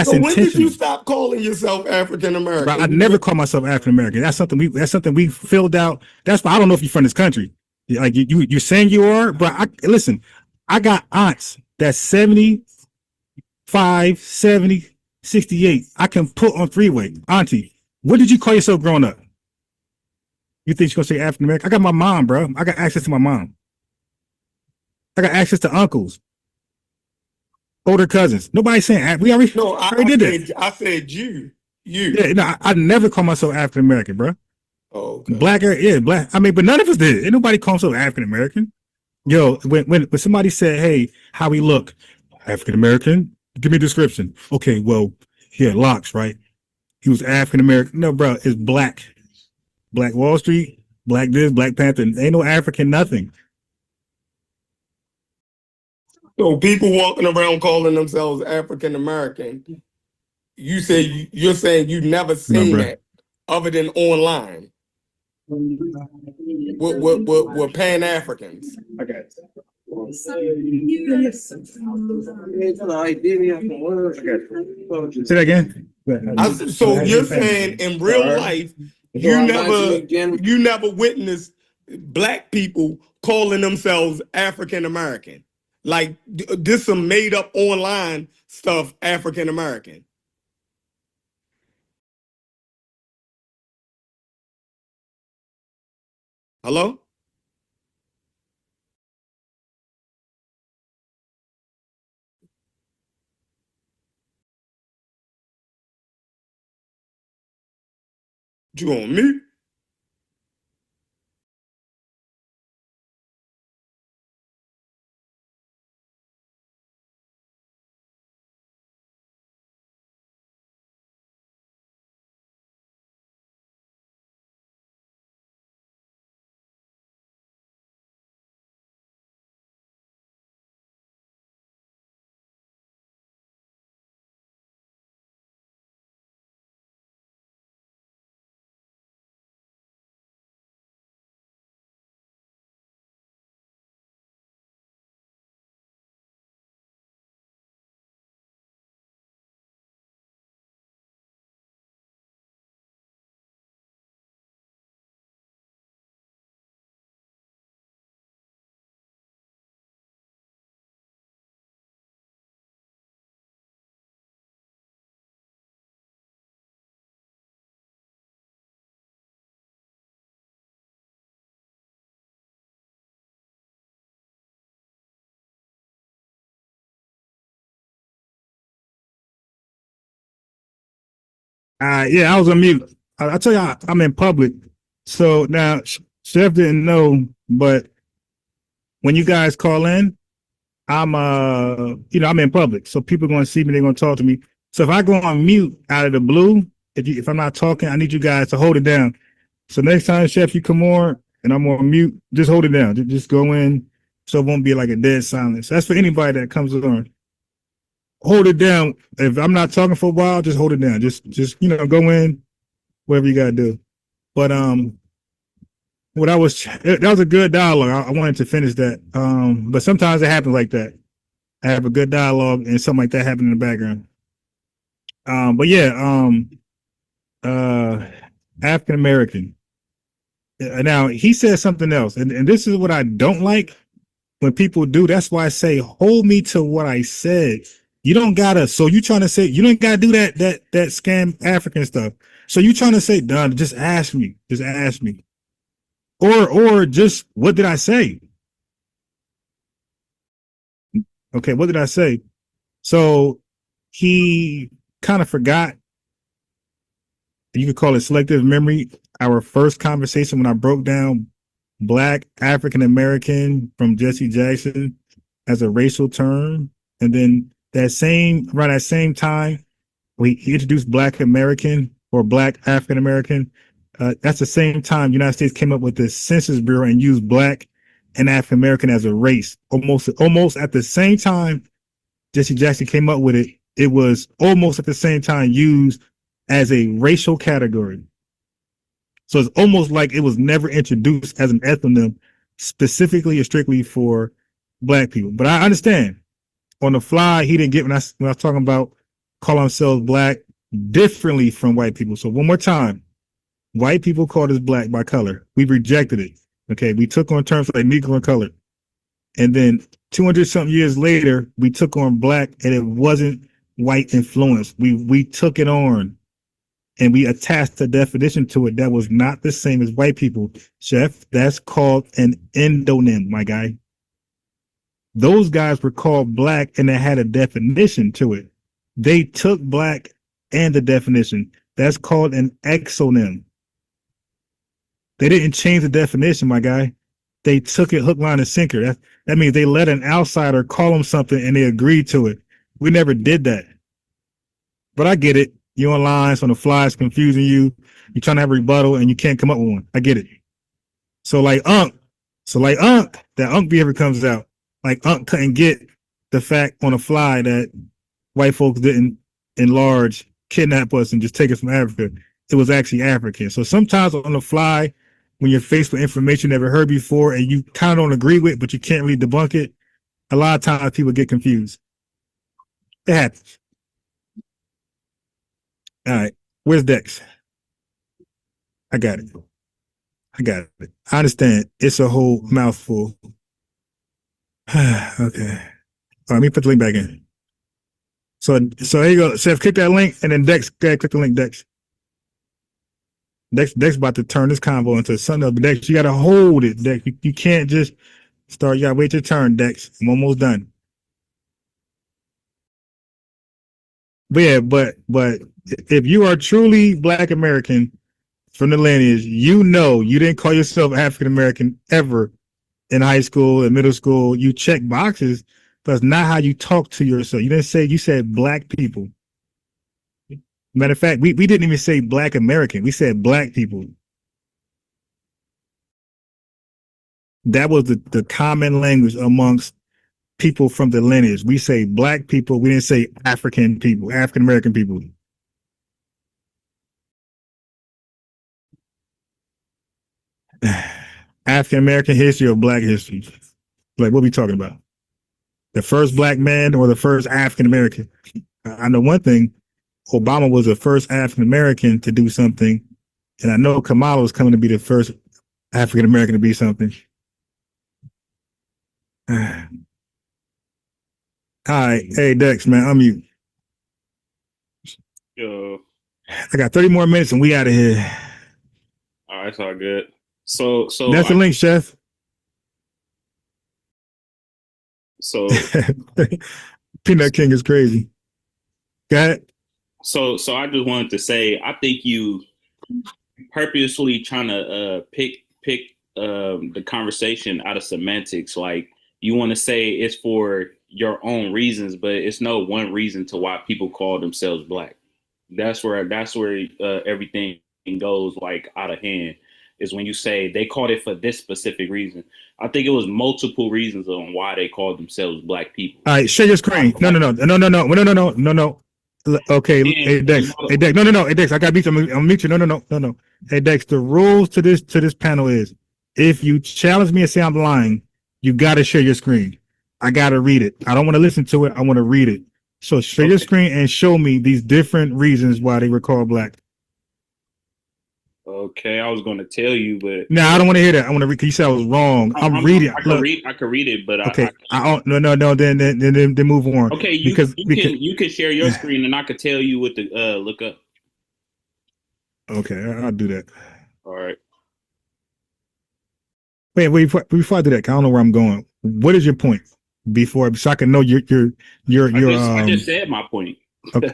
so intentional. when did you stop calling yourself African American? I never call myself African American. That's something we filled out. That's why I don't know if you're from this country. Like you're saying you are, but listen, I got aunts that's 75, 70, 68. I can put on three-way. Auntie, what did you call yourself growing up? You think she's gonna say African American? I got my mom, bro. I got access to my mom. I got access to uncles, older cousins. Nobody's saying we already. No, I did that. I said you. Yeah, no, I never call myself African American, bro. Oh, okay. Black. I mean, but none of us did. Ain't nobody call himself African American. Yo, when somebody said, "Hey, how we look?" African American. Give me a description. Okay, well, he had locks, right? He was African American. No, bro, it's black. Black Wall Street, Black this, Black Panther. Ain't no African nothing. So people walking around calling themselves African American. You're saying you never seen that other than online. With Pan-Africans. Okay. Say that again. So you're saying in real life you never witnessed black people calling themselves African American. Like this some made up online stuff, African American. Hello? You on mute? Yeah, I was on mute. I tell you, I'm in public. So now, Chef didn't know, but when you guys call in, I'm I'm in public, so people are going to see me. They're going to talk to me. So if I go on mute out of the blue, if I'm not talking, I need you guys to hold it down. So next time, Chef, you come on and I'm on mute, just hold it down. Just go in, so it won't be like a dead silence. That's for anybody that comes on. Hold it down. If I'm not talking for a while, just hold it down. Just go in, whatever you gotta do. But that was a good dialogue. I wanted to finish that. But sometimes it happens like that. I have a good dialogue and something like that happen in the background. But yeah, African American. Now he said something else, and this is what I don't like when people do. That's why I say, hold me to what I said. You don't gotta. So you trying to say you don't gotta do that scam African stuff. So you trying to say, Don, just ask me, or just what did I say? Okay, what did I say? So he kind of forgot. You could call it selective memory. Our first conversation when I broke down Black African American from Jesse Jackson as a racial term, and then around that same time, he introduced Black American or Black African American. That's the same time United States came up with the Census Bureau and used Black and African American as a race. Almost at the same time Jesse Jackson came up with it, it was almost at the same time used as a racial category. So it's almost like it was never introduced as an ethnonym specifically or strictly for Black people. But I understand on the fly, he didn't get when I was talking about calling themselves Black differently from white people. So one more time, white people called us Black by color. We rejected it. Okay, we took on terms like Negro and colored. And then 200 something years later, we took on Black, and it wasn't white influence. We took it on and we attached a definition to it that was not the same as white people. Chef, that's called an endonym, my guy. Those guys were called Black and they had a definition to it. They took Black and the definition. That's called an exonym. They didn't change the definition, my guy. They took it hook, line, and sinker. That means they let an outsider call them something and they agreed to it. We never did that. But I get it. You're online, so the fly is confusing you. You're trying to have a rebuttal and you can't come up with one. I get it. So like Unc, that Unc behavior comes out. Like Unc couldn't get the fact on the fly that white folks didn't enlarge, kidnap us, and just take us from Africa. It was actually African. So sometimes on the fly, when you're faced with information you never heard before and you kind of don't agree with, but you can't really debunk it, a lot of times people get confused. It happens. All right. Where's Dex? I got it. I understand. It's a whole mouthful. Okay. All right, let me put the link back in. So there you go. Chef, click that link and then Dex, click the link, Dex. Dex about to turn this convo into something else. But Dex, you gotta hold it, Dex. You can't just start. You gotta wait your turn, Dex. I'm almost done. But yeah, but if you are truly Black American from the lineage, you know you didn't call yourself African American ever in high school and middle school. You check boxes, but it's not how you talk to yourself. You didn't say, you said Black people. Matter of fact, we didn't even say Black American. We said Black people. That was the common language amongst people from the lineage. We say Black people. We didn't say African people, African American people. African American history or Black history? Like, what are we talking about? The first Black man or the first African American? I know one thing. Obama was the first African American to do something, and I know Kamala was coming to be the first African American to be something. All right, hey Dex, man, unmute. Yo. I got 30 more minutes and we out of here. All right, it's all good. So that's the link, Chef. So Peanut King is crazy. Go ahead. So I just wanted to say, I think you purposely trying to pick the conversation out of semantics. Like, you want to say it's for your own reasons, but it's no one reason to why people call themselves Black. That's where everything goes like out of hand, is when you say they called it for this specific reason. I think it was multiple reasons on why they called themselves Black people. All right, share your screen. No. Okay, hey Dex. Hey Dex. No. Hey Dex, I got beat. I'm gonna mute you. No. Hey Dex, the rules to this panel is, if you challenge me and say I'm lying, you gotta share your screen. I gotta read it. I don't want to listen to it. I want to read it. So share your screen and show me these different reasons why they were called Black. Okay, I was going to tell you, but no, I don't want to hear that. I want to read. You said I was wrong. I'm reading. I could read it, but okay. No. Then move on. Okay, you can share your screen, and I could tell you what to look up. Okay, I'll do that. All right. Wait, before I do that, I don't know where I'm going. What is your point? So I can know your. I just said my point. Okay.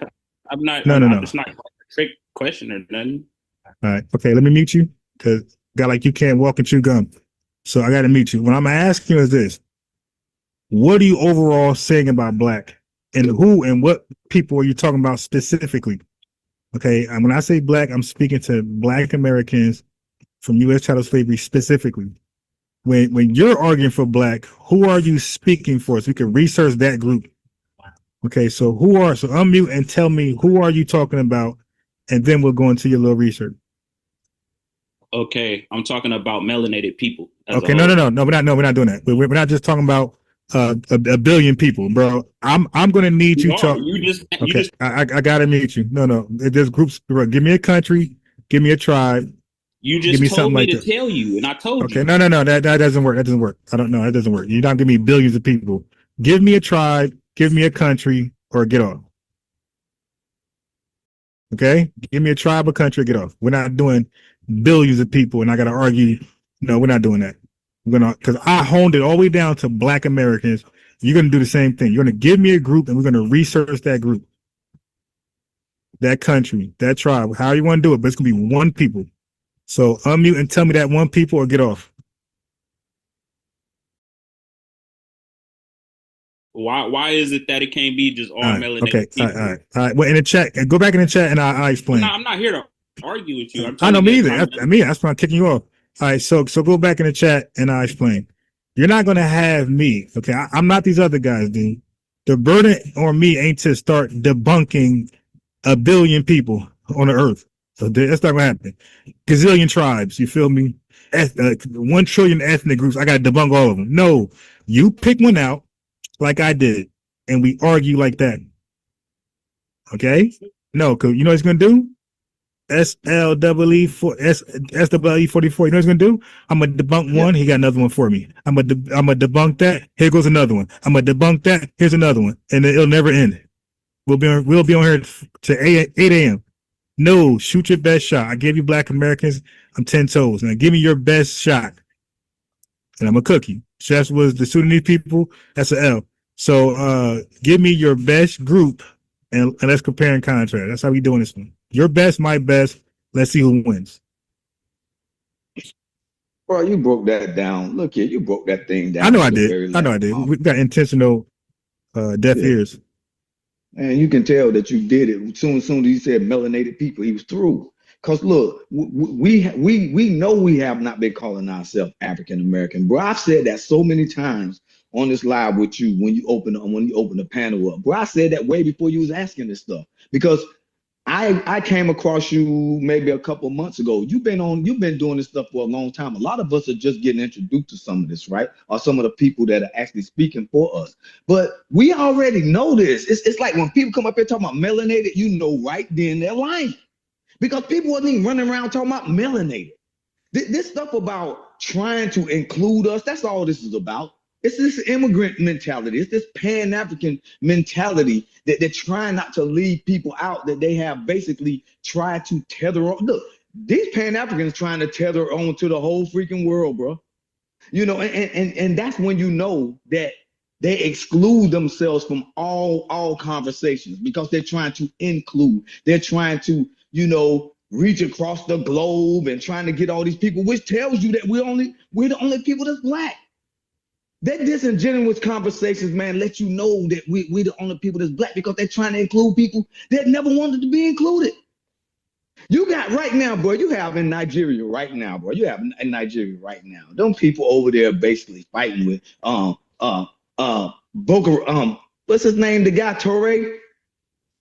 I'm not. No. It's not a trick question or nothing. All right. Okay. Let me mute you, because guy like you can't walk and chew gum. So I got to mute you. What I'm asking you is this: what are you overall saying about Black, and who and what people are you talking about specifically? Okay. And when I say Black, I'm speaking to Black Americans from U.S. chattel slavery specifically. When you're arguing for Black, who are you speaking for? So we can research that group. Okay. So unmute and tell me, who are you talking about? And then we'll go into your little research. Okay, I'm talking about melanated people. Okay, no, we're not doing that. We're not just talking about a billion people, bro. I'm gonna need you to. I gotta meet you. No, there's groups. Bro, give me a country, give me a tribe. You just told me to tell you, and I told you. Okay, no, that doesn't work. That doesn't work. I don't know. That doesn't work. You're not giving me billions of people. Give me a tribe, give me a country, or get off. Okay, give me a tribe or country, get off. We're not doing billions of people, and I got to argue. No, we're not doing that. We're gonna, because I honed it all the way down to Black Americans. You're gonna do the same thing. You're gonna give me a group, and we're gonna research that group, that country, that tribe, how you want to do it. But it's gonna be one people. So unmute and tell me that one people, or get off. Why is it that it can't be just all melanated okay, people? All right. Well, in the chat, go back in the chat, and I explain. I'm not here to argue with you. I know, me either. That's why I'm kicking you off. All right, so go back in the chat, and I explain. You're not gonna have me, okay? I'm not these other guys, dude. The burden on me ain't to start debunking a billion people on the earth. So that's not gonna happen. Gazillion tribes, you feel me? 1 trillion ethnic groups. I gotta debunk all of them. No, you pick one out, like I did, and we argue like that. Okay? No, because you know what it's gonna do? SWE 44. You know what it's gonna do? I'm gonna debunk one. He got another one for me. I'm gonna debunk that. Here goes another one. I'm gonna debunk that. Here's another one, and it'll never end. We'll be on here to 8 a.m. No, shoot your best shot. I gave you Black Americans, I'm 10 toes. Now give me your best shot. And I'm a cookie. Chefs was the Sudanese people, that's an L. So give me your best group and let's compare and contrast. That's how we doing this one. Your best, my best. Let's see who wins. Bro, you broke that down. Look here, you broke that thing down. I know I did. We got intentional deaf ears. And you can tell that you did it. Soon as you said melanated people, he was through. Cause look, we know we have not been calling ourselves African American, bro. I've said that so many times on this live with you when you open the panel up, bro. I said that way before you was asking this stuff because I came across you maybe a couple months ago. You've been doing this stuff for a long time. A lot of us are just getting introduced to some of this, right? Or some of the people that are actually speaking for us. But we already know this. It's like when people come up here talking about melanated, you know right then they're lying. Because people wasn't even running around talking about melanated. This stuff about trying to include us, that's all this is about. It's this immigrant mentality. It's this Pan-African mentality that they're trying not to leave people out, that they have basically tried to tether on. Look, these Pan-Africans trying to tether on to the whole freaking world, bro. You know, and that's when you know that they exclude themselves from all conversations because they're trying to include. They're trying to, you know, reach across the globe and trying to get all these people, which tells you that we're the only people that's Black. That disingenuous conversations, man, let you know that we're the only people that's Black because they're trying to include people that never wanted to be included. You got right now, bro, you have in Nigeria right now, bro. You have in Nigeria right now. Them people over there basically fighting with Boko, what's his name? The guy Toure.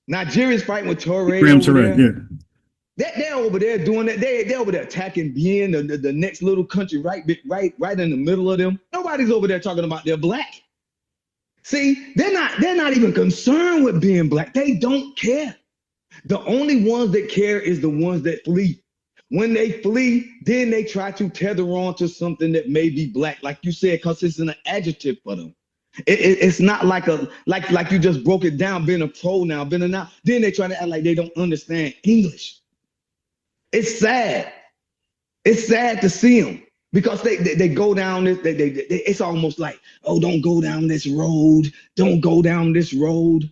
Nigeria's fighting with Toure. Yeah. They're over there doing that. They're over there attacking being the next little country right in the middle of them. Nobody's over there talking about they're Black. See, they're not even concerned with being Black. They don't care. The only ones that care is the ones that flee. When they flee, then they try to tether on to something that may be Black, like you said, because it's an adjective for them. It's not like you just broke it down, being a pronoun, being a noun. Then they try to act like they don't understand English. It's sad. It's sad to see them because they go down this. It's almost like, oh, don't go down this road. Don't go down this road.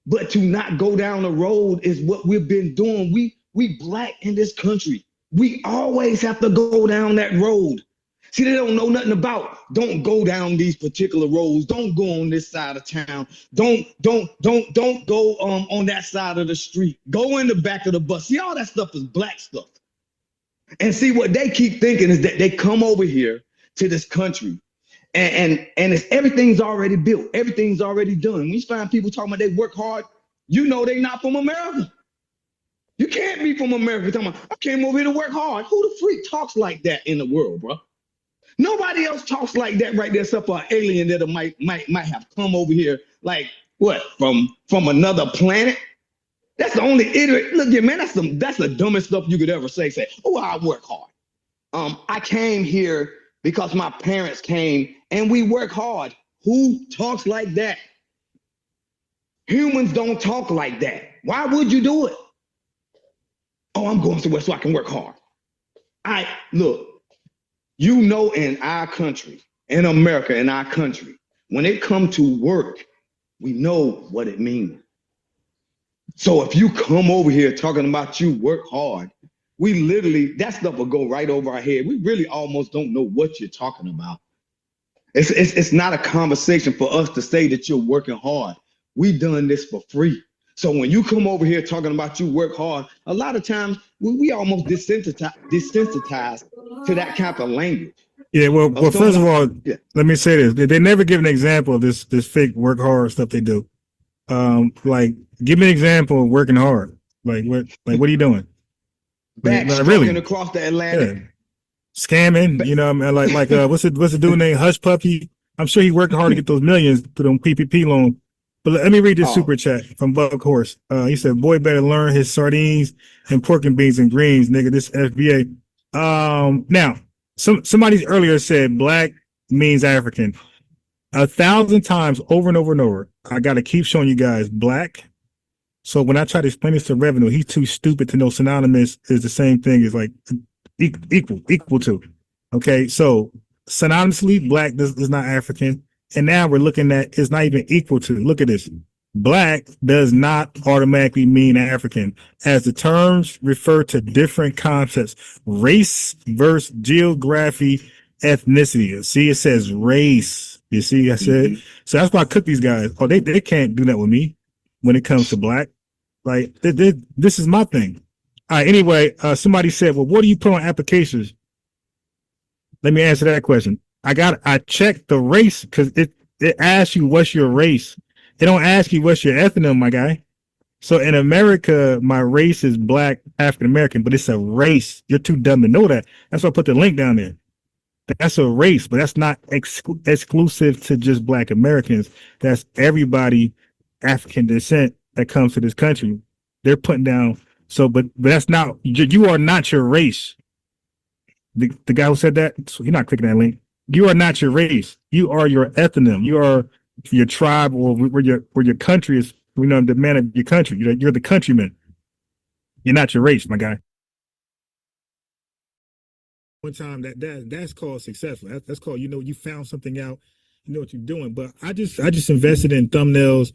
But to not go down the road is what we've been doing. We Black in this country. We always have to go down that road. See, they don't know nothing about. Don't go down these particular roads. Don't go on this side of town. Don't go on that side of the street. Go in the back of the bus. See, all that stuff is Black stuff. And see, what they keep thinking is that they come over here to this country and it's everything's already built. Everything's already done. When you find people talking about they work hard, you know they're not from America. You can't be from America talking about, I came over here to work hard. Who the freak talks like that in the world, bro? Nobody else talks like that right there except for an alien that might have come over here, like what, from another planet? That's the only idiot. Look here, man, that's the dumbest stuff you could ever say. Say, oh, I work hard. I came here because my parents came and we work hard. Who talks like that? Humans don't talk like that. Why would you do it? Oh, I'm going somewhere so I can work hard. Look, you know, in our country, in America, in our country, when it comes to work, we know what it means. So if you come over here talking about you work hard, we literally, that stuff will go right over our head. We really almost don't know what you're talking about. It's not a conversation for us to say that you're working hard. We done this for free. So when you come over here talking about you work hard, a lot of times we almost desensitized to that kind of language. Yeah, well, first of all, let me say this. They never give an example of this fake work hard stuff they do. Like, give me an example of working hard. What are you doing? Really across the Atlantic. Yeah. Scamming, you know, like what's the dude named Hush Puppy? I'm sure he's working hard to get those millions through them PPP loans. But let me read this super chat from Buck Horse. He said, boy better learn his sardines and pork and beans and greens, nigga. This FBA. Now, somebody earlier said Black means African. 1,000 times over and over and over. I got to keep showing you guys Black So when I try to explain this to Revenue, he's too stupid to know synonymous is the same thing as like equal to. Okay, so synonymously, black is not African. And now we're looking at it's not even equal to. Look at this. Black does not automatically mean African, as the terms refer to different concepts. Race versus geography, ethnicity. See, it says race. You see, I said. So that's why I cook these guys. Oh, they can't do that with me when it comes to black. Like, this is my thing. All right, anyway, somebody said, well, what do you put on applications? Let me answer that question. I checked the race because it asks you what's your race. It don't ask you what's your ethnicity, my guy. So in America, my race is black African American, but it's a race. You're too dumb to know that. That's why I put the link down there. That's a race, but that's not exclusive to just black Americans. That's everybody African descent that comes to this country. They're putting down. So, but that's not, you are not your race. The guy who said that, so you're not clicking that link. You are not your race. You are your ethnonym. You are your tribe, or where your country is, the man of your country. You're the countryman. You're not your race, my guy. One time that's called successful. That's called, you found something out, you know what you're doing. But I just invested in thumbnails,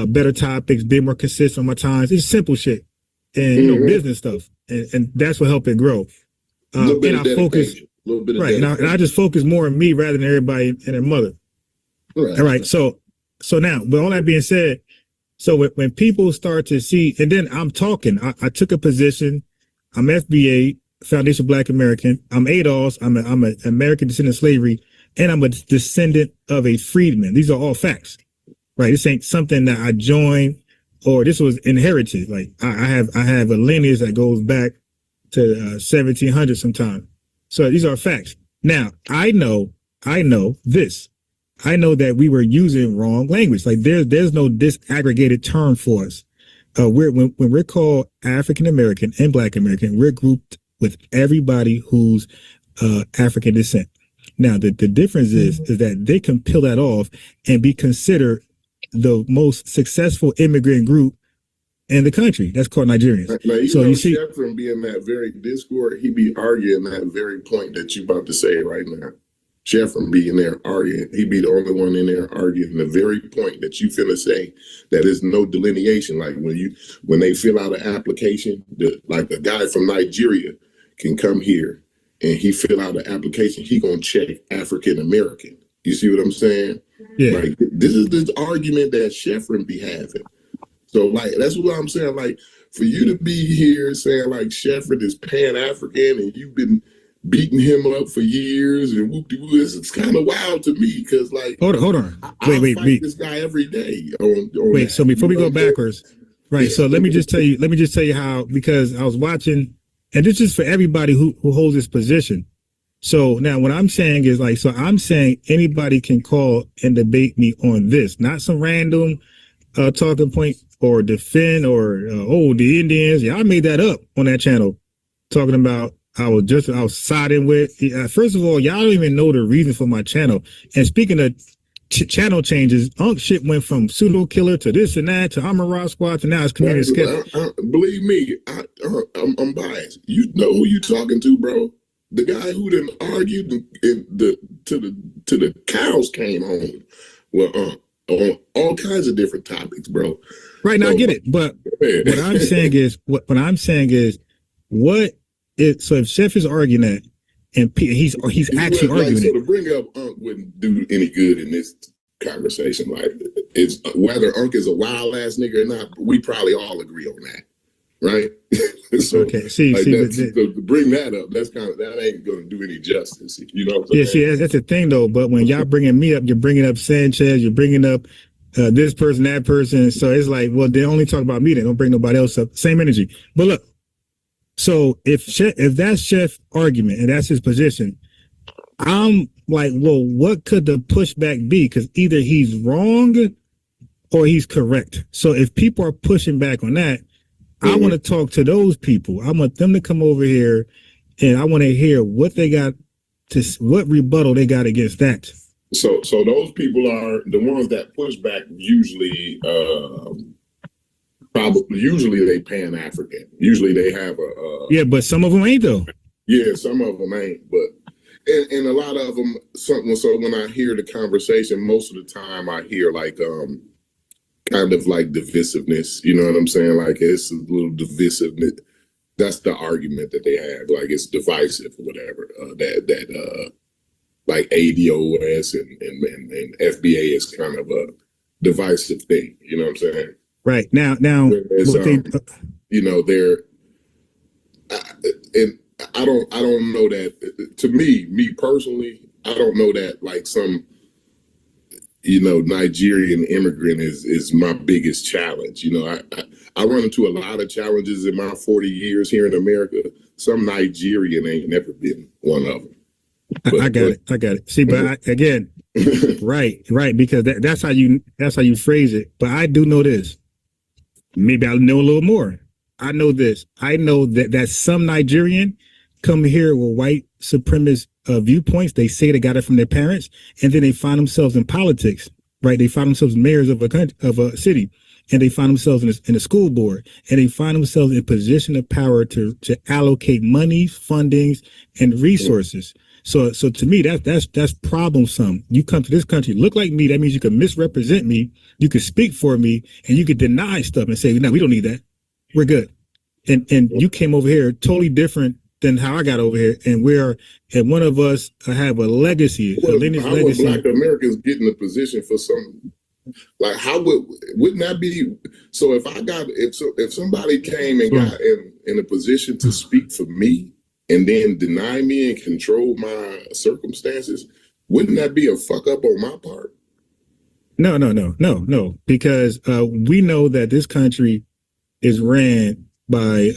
better topics, be more consistent on my times. It's simple shit and business stuff, and that's what helped it grow. And I focus, right? And I just focus more on me rather than everybody and their mother. Right. All right. So now, but all that being said, so when people start to see, and then I'm talking, I took a position. I'm FBA, Foundation Black American. I'm ADOS. I'm an American descendant of slavery, and I'm a descendant of a freedman. These are all facts, right? This ain't something that I joined or this was inherited. Like I have a lineage that goes back to 1700 sometime. So these are facts. Now I know this. I know that we were using wrong language. Like there's no disaggregated term for us. When we're called African American and Black American, we're grouped with everybody who's African descent. Now the difference is that they can peel that off and be considered the most successful immigrant group in the country. That's called Nigerians. Now, so you see, Sheffrin be in that very discord, he be arguing that very point that you about to say right now. Sheffrin be in there arguing. He be the only one in there arguing the very point that you finna say, that is no delineation. Like when they fill out an application, like a guy from Nigeria can come here and he fill out an application, he gonna check African American. You see what I'm saying? Yeah. Like this is this argument that Sheffrin be having. So like that's what I'm saying. Like for you to be here saying like Sheffrin is Pan-African and you've been beating him up for years and whoop-de-woo, it's kind of wild to me because like hold on. Wait. This guy every day. On wait, that. so before we go backwards, right? So let me just tell you how, because I was watching, and this is for everybody who holds this position. So now what I'm saying is like, so I'm saying anybody can call and debate me on this, not some random talking point or defend or the Indians. Yeah, I made that up on that channel, talking about I was siding with. First of all, y'all don't even know the reason for my channel. And speaking of channel changes, shit went from pseudo killer to this and that to Amara Squad to now it's community sketch. Believe me, I'm biased. You know who you talking to, bro? The guy who done argued to the cows came home. Well, on all kinds of different topics, bro. Right now, I get it, but what I'm saying is, so if Chef is arguing that, and he's actually arguing so it. To bring up Unc wouldn't do any good in this conversation. Like, it's whether Unc is a wild ass nigga or not, we probably all agree on that, right? So, okay, see, to bring that up, that ain't gonna do any justice. You know what I'm saying? Yeah, that's the thing though. But when y'all bringing me up, you're bringing up Sanchez, you're bringing up this person, that person. So it's like, well, they only talk about me. They don't bring nobody else up. Same energy. But look. So if that's Chef's argument and that's his position, I'm like, well, what could the pushback be? Because either he's wrong or he's correct. So if people are pushing back on that, I want to talk to those people. I want them to come over here and I want to hear what they got what rebuttal they got against that. So those people are the ones that push back usually Probably, usually they Pan-African. Usually they have a. Yeah, but some of them ain't though. Yeah, some of them ain't, but and a lot of them. Something. So when I hear the conversation, most of the time I hear like kind of like divisiveness. You know what I'm saying? Like it's a little divisiveness. That's the argument that they have. Like it's divisive or whatever. Like ADOS and FBA is kind of a divisive thing. You know what I'm saying? Right now, Whereas, you know, they're and I don't know that. To me personally, I don't know that like some, you know, Nigerian immigrant is my biggest challenge. You know, I run into a lot of challenges in my 40 years here in America. Some Nigerian ain't never been one of them. But, I got it. See, but again, right, because that's how you phrase it. But I do know this. Maybe I'll know a little more. I know this. I know that some Nigerian come here with white supremacist viewpoints. They say they got it from their parents, and then they find themselves in politics. Right? They find themselves mayors of a city, and they find themselves in a school board, and they find themselves in a position of power to allocate money, fundings, and resources. So to me, that's problemsome. You come to this country, look like me. That means you can misrepresent me. You can speak for me, and you can deny stuff and say, no, we don't need that. We're good. And you came over here totally different than how I got over here. And one of us have a legacy, a lineage legacy. Black Americans get in a position for some, like, wouldn't that be? So if somebody came and got in a position to speak for me, and then deny me and control my circumstances, wouldn't that be a fuck up on my part? No, because we know that this country is ran by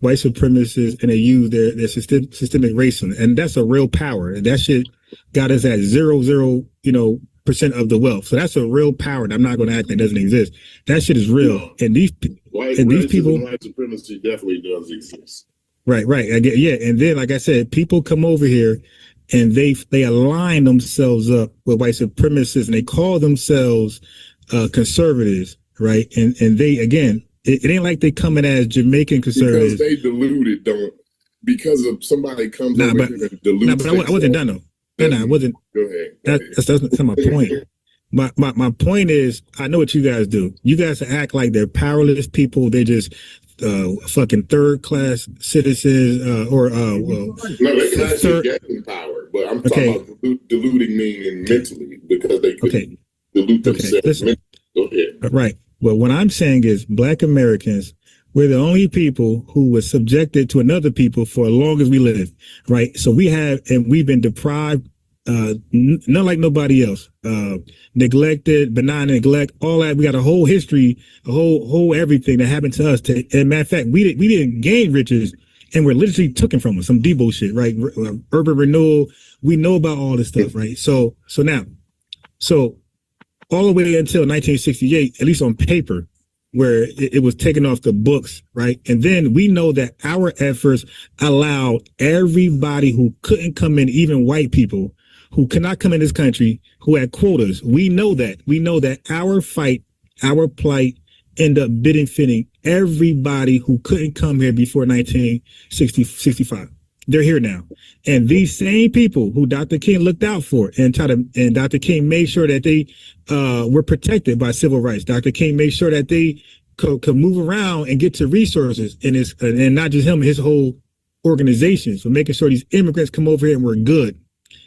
white supremacists, and they use their systemic racism, and that's a real power. That shit got us at 0.00% of the wealth. So that's a real power. And I'm not going to act like it doesn't exist. That shit is real. No. And these people, white supremacy definitely does exist. Right. Yeah. And then, like I said, people come over here and they align themselves up with white supremacists, and they call themselves conservatives. Right. And they, again, it ain't like they coming as Jamaican conservatives. Because they diluted, because of somebody comes over here and dilutes. But I wasn't done though. No, I wasn't. Go ahead. That's my point. My point is, I know what you guys do. You guys act like they're powerless people. They just fucking third class citizens no, they can actually get in power, but I'm talking about diluting meaning mentally, because they could dilute themselves mentally. Go ahead. Right. Well, what I'm saying is Black Americans, we're the only people who were subjected to another people for as long as we live. Right. So we've been deprived, not like nobody else, neglected, benign neglect, all that. We got a whole history, a whole everything that happened to us. And matter of fact, we didn't gain riches, and we're literally taken from us. Some Debo shit, right? Urban renewal. We know about all this stuff, right? So all the way until 1968, at least on paper, where it was taken off the books, right? And then we know that our efforts allowed everybody who couldn't come in, even white people who could not come in this country, who had quotas. We know that our fight, our plight, end up benefiting everybody who couldn't come here before 1965. They're here now. And these same people who Dr. King looked out for and Dr. King made sure that they were protected by civil rights. Dr. King made sure that they could move around and get to resources, and not just him, his whole organization. So making sure these immigrants come over here and we're good.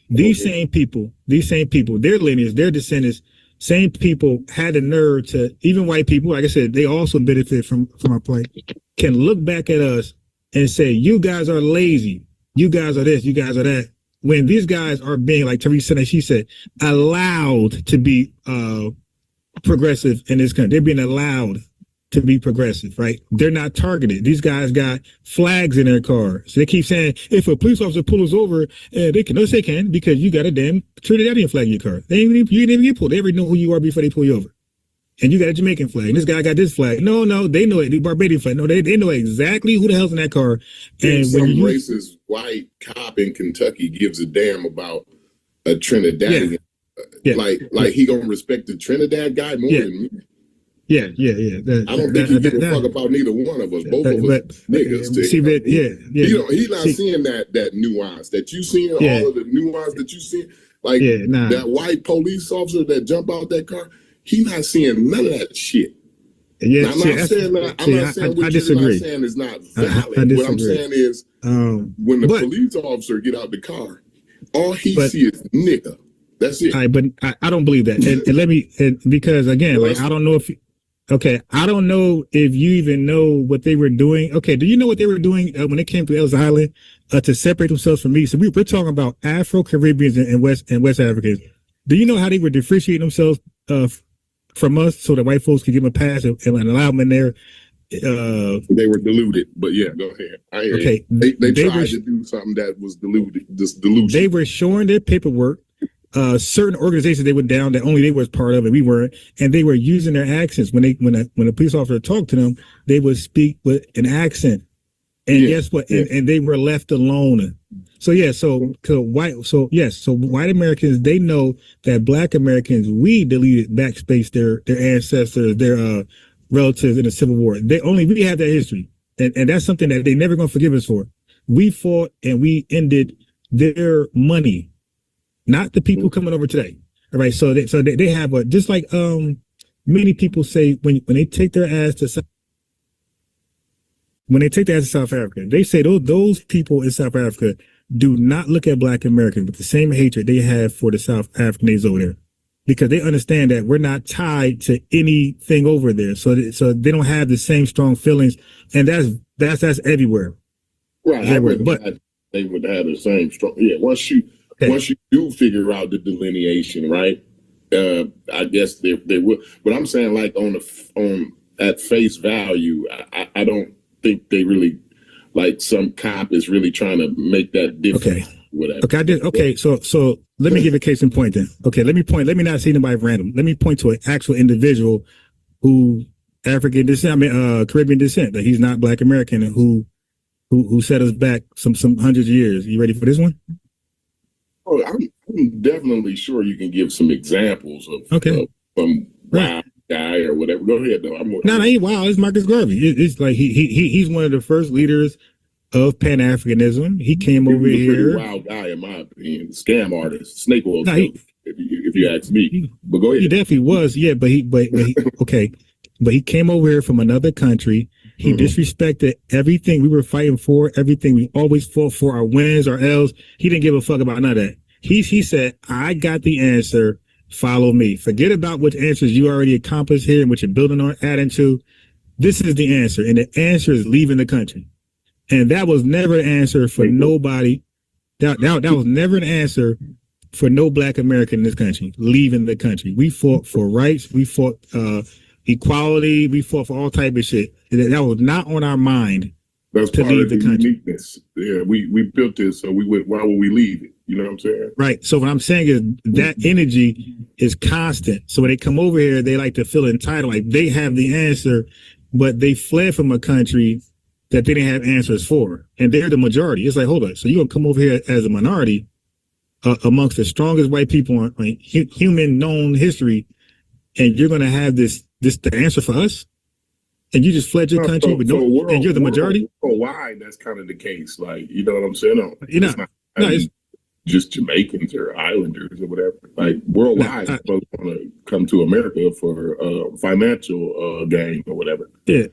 These same people, their lineage, their descendants, same people had the nerve to, even white people, like I said, they also benefit from our plight, can look back at us and say, you guys are lazy. You guys are this, you guys are that. When these guys are being, like Teresa, she said, allowed to be progressive in this country. They're being allowed to be progressive, right? They're not targeted. These guys got flags in their car. So they keep saying, if a police officer pulls us over, they can. No, they can, because you got a damn Trinidadian flag in your car. You didn't even get pulled. They already know who you are before they pull you over. And you got a Jamaican flag. And this guy got this flag. No, they know it. The Barbadian flag. No, they know exactly who the hell's in that car. And some racist white cop in Kentucky gives a damn about a Trinidadian. Yeah. Like he gonna respect the Trinidad guy more than me. Yeah. I don't think he give a fuck about neither one of us. Both of us niggas. See that? Yeah. He's not seeing that nuance that you seeing. All of the nuance that you see, like that white police officer that jump out that car. He's not seeing none of that shit. Yeah, now, I'm not saying what you're not saying is not valid. What I'm saying is when the police officer get out the car, all he see is nigga. That's it. But I don't believe that. And let me, because again, like, I don't know if, I don't know if you even know what they were doing. Okay, do you know what they were doing when it came to Ellis Island to separate themselves from me? So we're talking about Afro-Caribbeans and West Africans. Do you know how they were differentiating themselves from us so that white folks could give them a pass and allow them in there? They were deluded, but yeah, go ahead. I hear you. They tried to do something that was deluded. This delusion. They were showing their paperwork. Certain organizations they were down that only they was part of and we weren't, and they were using their accents when a police officer talked to them, they would speak with an accent, and guess what? And they were left alone. So white Americans, they know that Black Americans, we deleted backspace their ancestors, their relatives in the Civil War. We have that history, and that's something that they never gonna forgive us for. We fought and we ended their money. Not the people coming over today. All right. So they have just like many people say when they take their ass to South Africa, they say those people in South Africa do not look at Black Americans with the same hatred they have for the South Africans over there, because they understand that we're not tied to anything over there. So they don't have the same strong feelings, and that's everywhere. Right. Everywhere. They would have the same strong. Yeah. Once you do figure out the delineation, right? I guess they will. But I'm saying, like, at face value, I don't think they really, like, some cop is really trying to make that difference. Okay. So let me give a case in point then. Okay, let me not say anybody random. Let me point to an actual individual who African descent, Caribbean descent, that he's not Black American, and who set us back some hundreds of years. You ready for this one? Oh, I'm definitely sure you can give some examples of some wild guy or whatever. Go ahead, though. No, he ain't wild. It's Marcus Garvey. It's like he's one of the first leaders of Pan-Africanism. He came over here. Wild guy, in my opinion. Scam artist, snake oil. If you ask me, but go ahead. He definitely was. Yeah, but he okay. But he came over here from another country. He disrespected everything we were fighting for, everything we always fought for, our wins, our L's. He didn't give a fuck about none of that. He said, I got the answer. Follow me. Forget about which answers you already accomplished here and what you're building on, adding to. This is the answer. And the answer is leaving the country. And that was never an answer for nobody. That was never an answer for no Black American in this country, leaving the country. We fought for rights. We fought equality. We fought for all type of shit. That was not on our mind. That's to leave the country. Uniqueness. Yeah, we built this, so we went. Why would we leave it? You know what I'm saying? Right. So what I'm saying is that energy is constant. So when they come over here, they like to feel entitled, like they have the answer, but they fled from a country that they didn't have answers for, and they're the majority. It's like, hold on. So you're gonna come over here as a minority amongst the strongest white people on human known history, and you're gonna have this the answer for us? And you just fled your country and you're the majority? Why that's kind of the case. Like, you know what I'm saying? It's just Jamaicans or Islanders or whatever. Like, worldwide, folks want to come to America for financial gain or whatever. Yeah,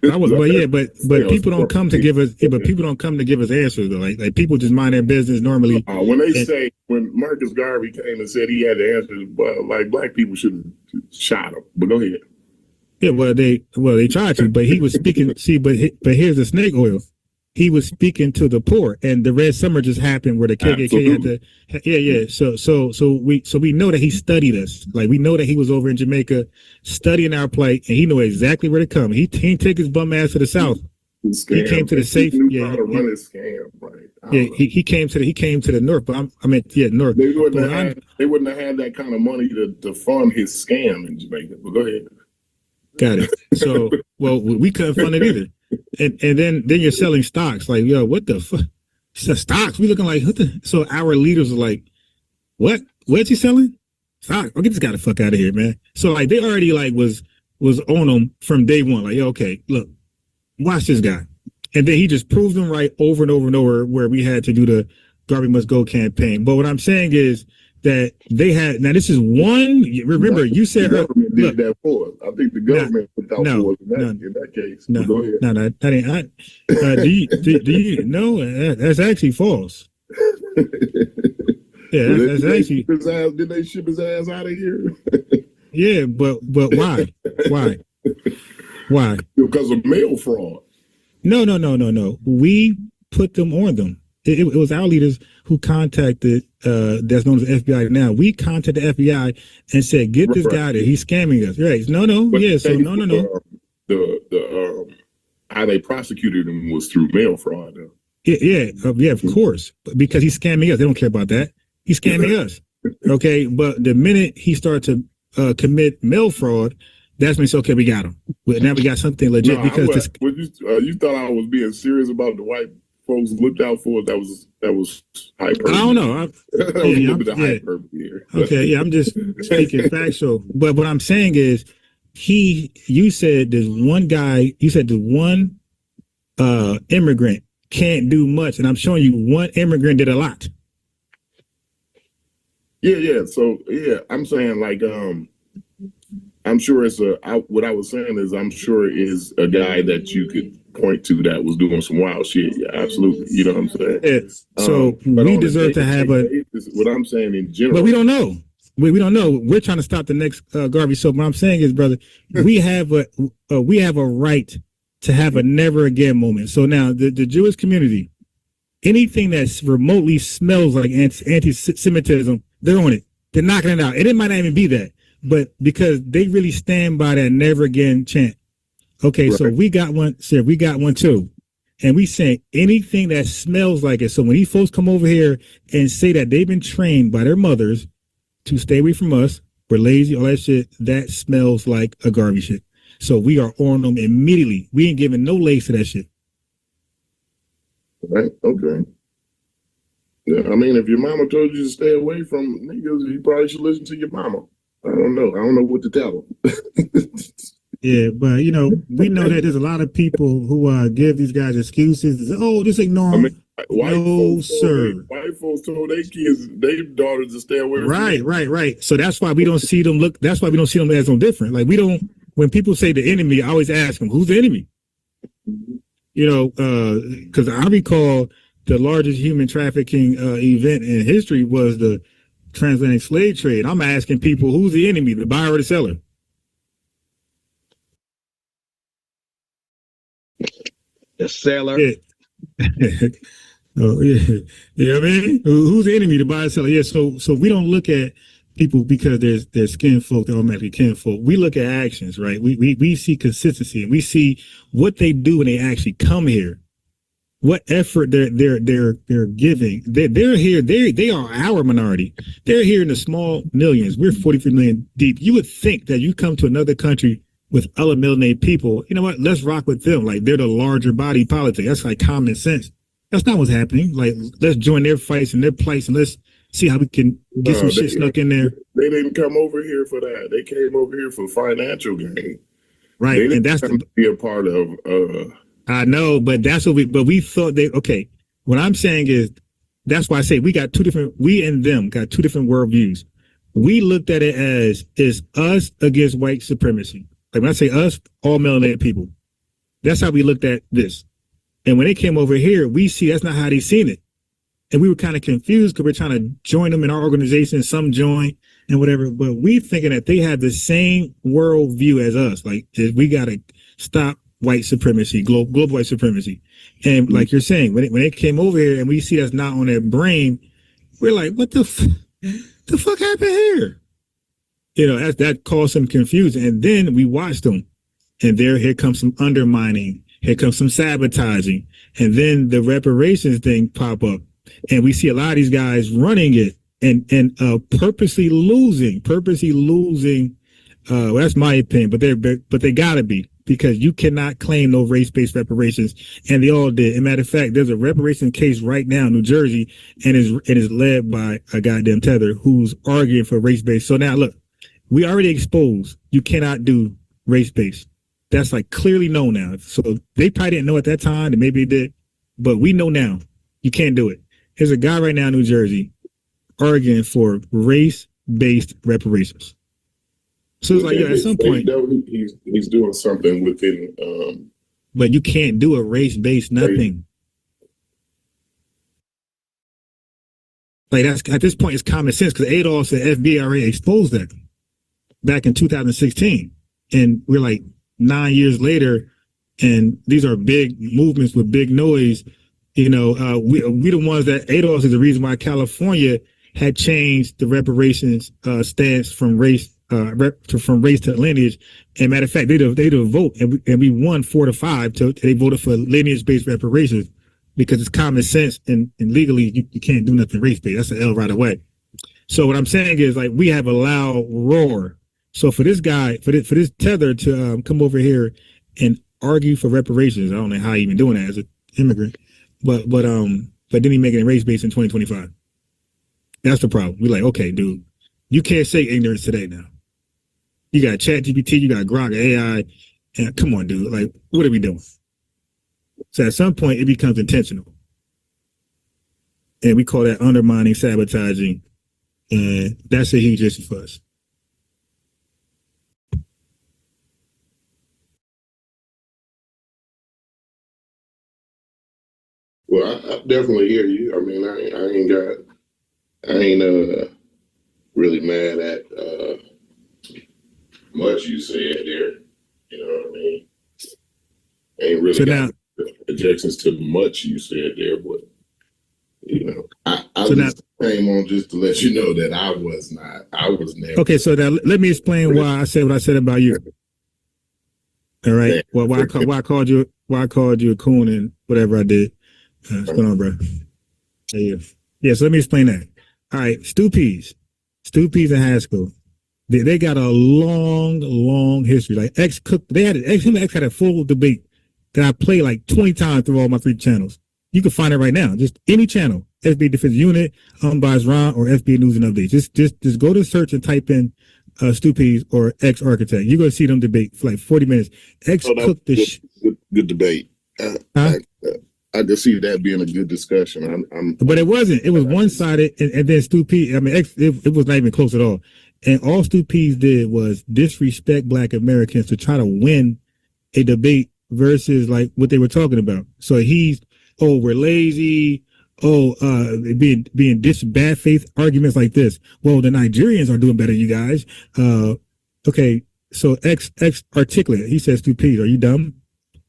but people don't come to give us. Yeah, but people don't come to give us answers though. Like people just mind their business normally. When Marcus Garvey came and said he had the answers, like Black people should have shot him. But go ahead. Yeah, they tried to, but he was speaking. But here's the snake oil. He was speaking to the poor, and the Red Summer just happened where the KKK had to. So we know that he studied us. Like, we know that he was over in Jamaica studying our plight, and he knew exactly where to come. He didn't take his bum ass to the South. He came to the safe. He came to the north. But north. They wouldn't have had that kind of money to fund his scam in Jamaica. But go ahead. Got it. So, we couldn't fund it either. And then you're selling stocks. Like, yo, what the fuck? Stocks? We looking like, what the? So our leaders are like, what? What's he selling? Stocks? I'll get this guy the fuck out of here, man. So like they already like was was on him from day one. Like, okay, look, watch this guy. And then he just proved them right over and over and over, where we had to do the Garbage Must Go campaign. But what I'm saying is that they had, now this is one, remember, you said, the government did that for us. I think the government put out for us in that case. No, go ahead. no, that ain't, do you no, that's actually false. Yeah, that's actually. Did they ship his ass out of here? Yeah, but why? Why? Because of mail fraud. No. We put them on them. It was our leaders who contacted, that's known as the FBI now. We contacted the FBI and said, get this guy there. He's scamming us. Right. No. But Yeah. So no. How they prosecuted him was through mail fraud. Yeah, of course. Because he's scamming us. They don't care about that. He's scamming us. Okay. But the minute he started to commit mail fraud, that's when it's okay. We got him. Now we got something legit. No, because you thought I was being serious about the white folks looked out for us. That was hyperbole. I don't know. That was a little bit of hyperbole here. Okay, yeah, I'm just speaking factual. But what I'm saying is, you said there's one guy. You said the one immigrant can't do much, and I'm showing you one immigrant did a lot. Yeah. So I'm saying like I'm sure what I was saying is I'm sure it is a guy that you could point to that was doing some wild shit. Yeah, absolutely. You know what I'm saying? Yeah. So we deserve to have what I'm saying in general. But we don't know. We don't know. We're trying to stop the next garbage. So what I'm saying is, brother, we have a right to have a never again moment. So now the Jewish community, anything that's remotely smells like anti-Semitism, they're on it. They're knocking it out. And it might not even be that. But because they really stand by that never again chant. Okay, right. So we got one, sir. We got one too. And we say anything that smells like it. So when these folks come over here and say that they've been trained by their mothers to stay away from us, we're lazy, all that shit, that smells like a garbage shit. So we are on them immediately. We ain't giving no legs to that shit. Right, okay. Yeah, I mean, if your mama told you to stay away from niggas, you probably should listen to your mama. I don't know what to tell them. Yeah, but we know that there's a lot of people who give these guys excuses. Oh, just ignore them. I mean, white folks told their kids, their daughters to stay away from them. Right. So that's why we don't see them that's why we don't see them as no different. Like when people say the enemy, I always ask them, who's the enemy? Because I recall the largest human trafficking event in history was the transatlantic slave trade. I'm asking people, who's the enemy, the buyer or the seller? The seller. Yeah. Oh, yeah. You know what I mean? Who's the enemy, the buyer or seller? Yeah. So we don't look at people because they're skin folk, they're automatically kinfolk. We look at actions, right? We see consistency, and we see what they do when they actually come here. What effort they're giving. They're here. They are our minority. They're here in the small millions. We're 43 million deep. You would think that you come to another country with other melanated people. You know what? Let's rock with them. Like they're the larger body politic. That's like common sense. That's not what's happening. Like let's join their fights and their plights, and let's see how we can get some shit snuck in there. They didn't come over here for that. They came over here for financial gain. Right, they and that's to be a part of. I know, but that's what we thought okay. What I'm saying is, that's why I say we and them got two different worldviews. We looked at it as is us against white supremacy. Like when I say us, all melanated people. That's how we looked at this. And when they came over here, we see that's not how they seen it. And we were kind of confused because we're trying to join them in our organization. Some join and whatever, but we thinking that they have the same worldview as us. Like we got to stop white supremacy, global white supremacy. And like you're saying, when they came over here and we see that's not on their brain, we're like, what the fuck happened here? That caused some confusion. And then we watched them, and here comes some undermining. Here comes some sabotaging. And then the reparations thing pop up. And we see a lot of these guys running it and purposely losing. Well, that's my opinion, but they gotta be, because you cannot claim no race-based reparations, and they all did. As a matter of fact, there's a reparation case right now in New Jersey, and is led by a goddamn tether who's arguing for race-based. So now look, we already exposed you cannot do race-based. That's like clearly known now. So they probably didn't know at that time, and maybe they did, but we know now you can't do it. There's a guy right now in New Jersey arguing for race-based reparations. So it's like, at some point, he's doing something within. But you can't do a race-based nothing. Like that's at this point, it's common sense because Adolf and FBA already exposed that back in 2016, and we're like 9 years later, and these are big movements with big noise. We the ones that Adolf is the reason why California had changed the reparations stance from race to lineage. And matter of fact, they did a vote, and we won 4-5. They voted for lineage-based reparations because it's common sense, and legally you can't do nothing race-based. That's an L right away. So what I'm saying is, like, we have a loud roar. So for this guy, for this tether to come over here and argue for reparations, I don't know how he even doing that as an immigrant, but then he making it race-based in 2025. That's the problem. We're like, okay, dude, you can't say ignorance today now. You got ChatGPT, you got Grok, AI, and come on, dude. Like, what are we doing? So at some point, it becomes intentional. And we call that undermining, sabotaging, and that's a huge issue for us. Well, I definitely hear you. I mean, I ain't really mad at much you said there. You know what I mean? I ain't really got objections to much you said there, but I just came on just to let you know that I was never. Okay, so now let me explain why I said what I said about you. All right. Well, why I called you a coon and whatever I did. What's going on, bro? Yeah, so let me explain that. All right, Stu Pease in high school. They got a long history. Like X had a full debate that I played like 20 times through all my 3 channels. You can find it right now. Just any channel, FBA Defense Unit, Unbiased Ron, or FBA News and Updates. Just go to search and type in Stu Pease or X Architect. You're gonna see them debate for like 40 minutes. X cooked the good debate. I can see that being a good discussion. But it wasn't. It was one-sided, and then Stu Pease, I mean, it was not even close at all. And all Stu Pease did was disrespect Black Americans to try to win a debate versus like what they were talking about. So we're lazy. Being bad faith arguments like this. Well, the Nigerians are doing better than you guys. Okay, so X articulate. He says, Stu Pease, are you dumb?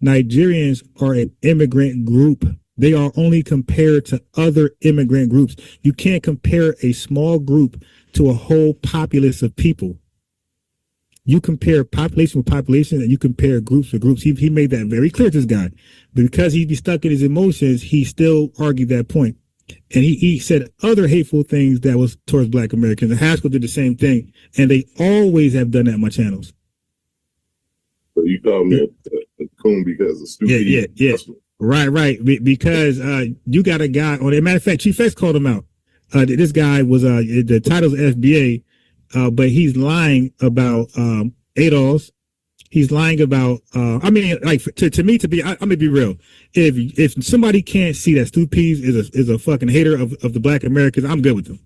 Nigerians are an immigrant group. They are only compared to other immigrant groups. You can't compare a small group to a whole populace of people. You compare population with population, and you compare groups with groups. He made that very clear to this guy. But because he'd be stuck in his emotions, he still argued that point. And he said other hateful things that was towards Black Americans. And Haskell did the same thing. And they always have done that on my channels. So you call me a coon because of stupid. Yeah. Right. Because you got a guy on it. Matter of fact, Chief X called him out. This guy was the title's FBA, but he's lying about ADOS. He's lying about I mean, like to me, I'm gonna be real. If somebody can't see that Stu Pease is a fucking hater of the Black Americans, I'm good with them.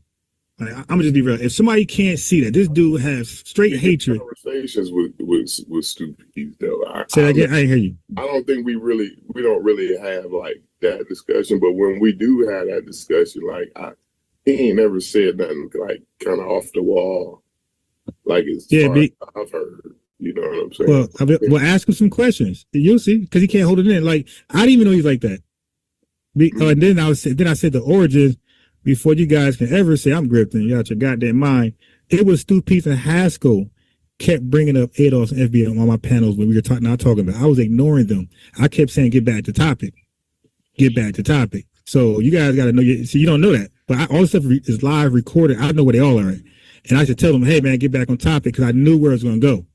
Like, I'm gonna just be real. If somebody can't see that this dude has straight hatred. Conversations with Stu Pease though. Say that again. I didn't hear you. I don't think we don't really have like that discussion. But when we do have that discussion, like he ain't never said nothing like kind of off the wall. Like I've heard. You know what I'm saying? Well, ask him some questions. You'll see, because he can't hold it in. Like I didn't even know he's like that. And then I said the origins. Before you guys can ever say I'm grifting, you out your goddamn mind. It was Stu Pease and Haskell kept bringing up ADOS and FBA on my panels when we were not talking about it. I was ignoring them. I kept saying, get back to topic. So you guys got to know, so you don't know that. But all this stuff is live recorded. I know where they all are at. And I should tell them, hey, man, get back on topic because I knew where it was going to go.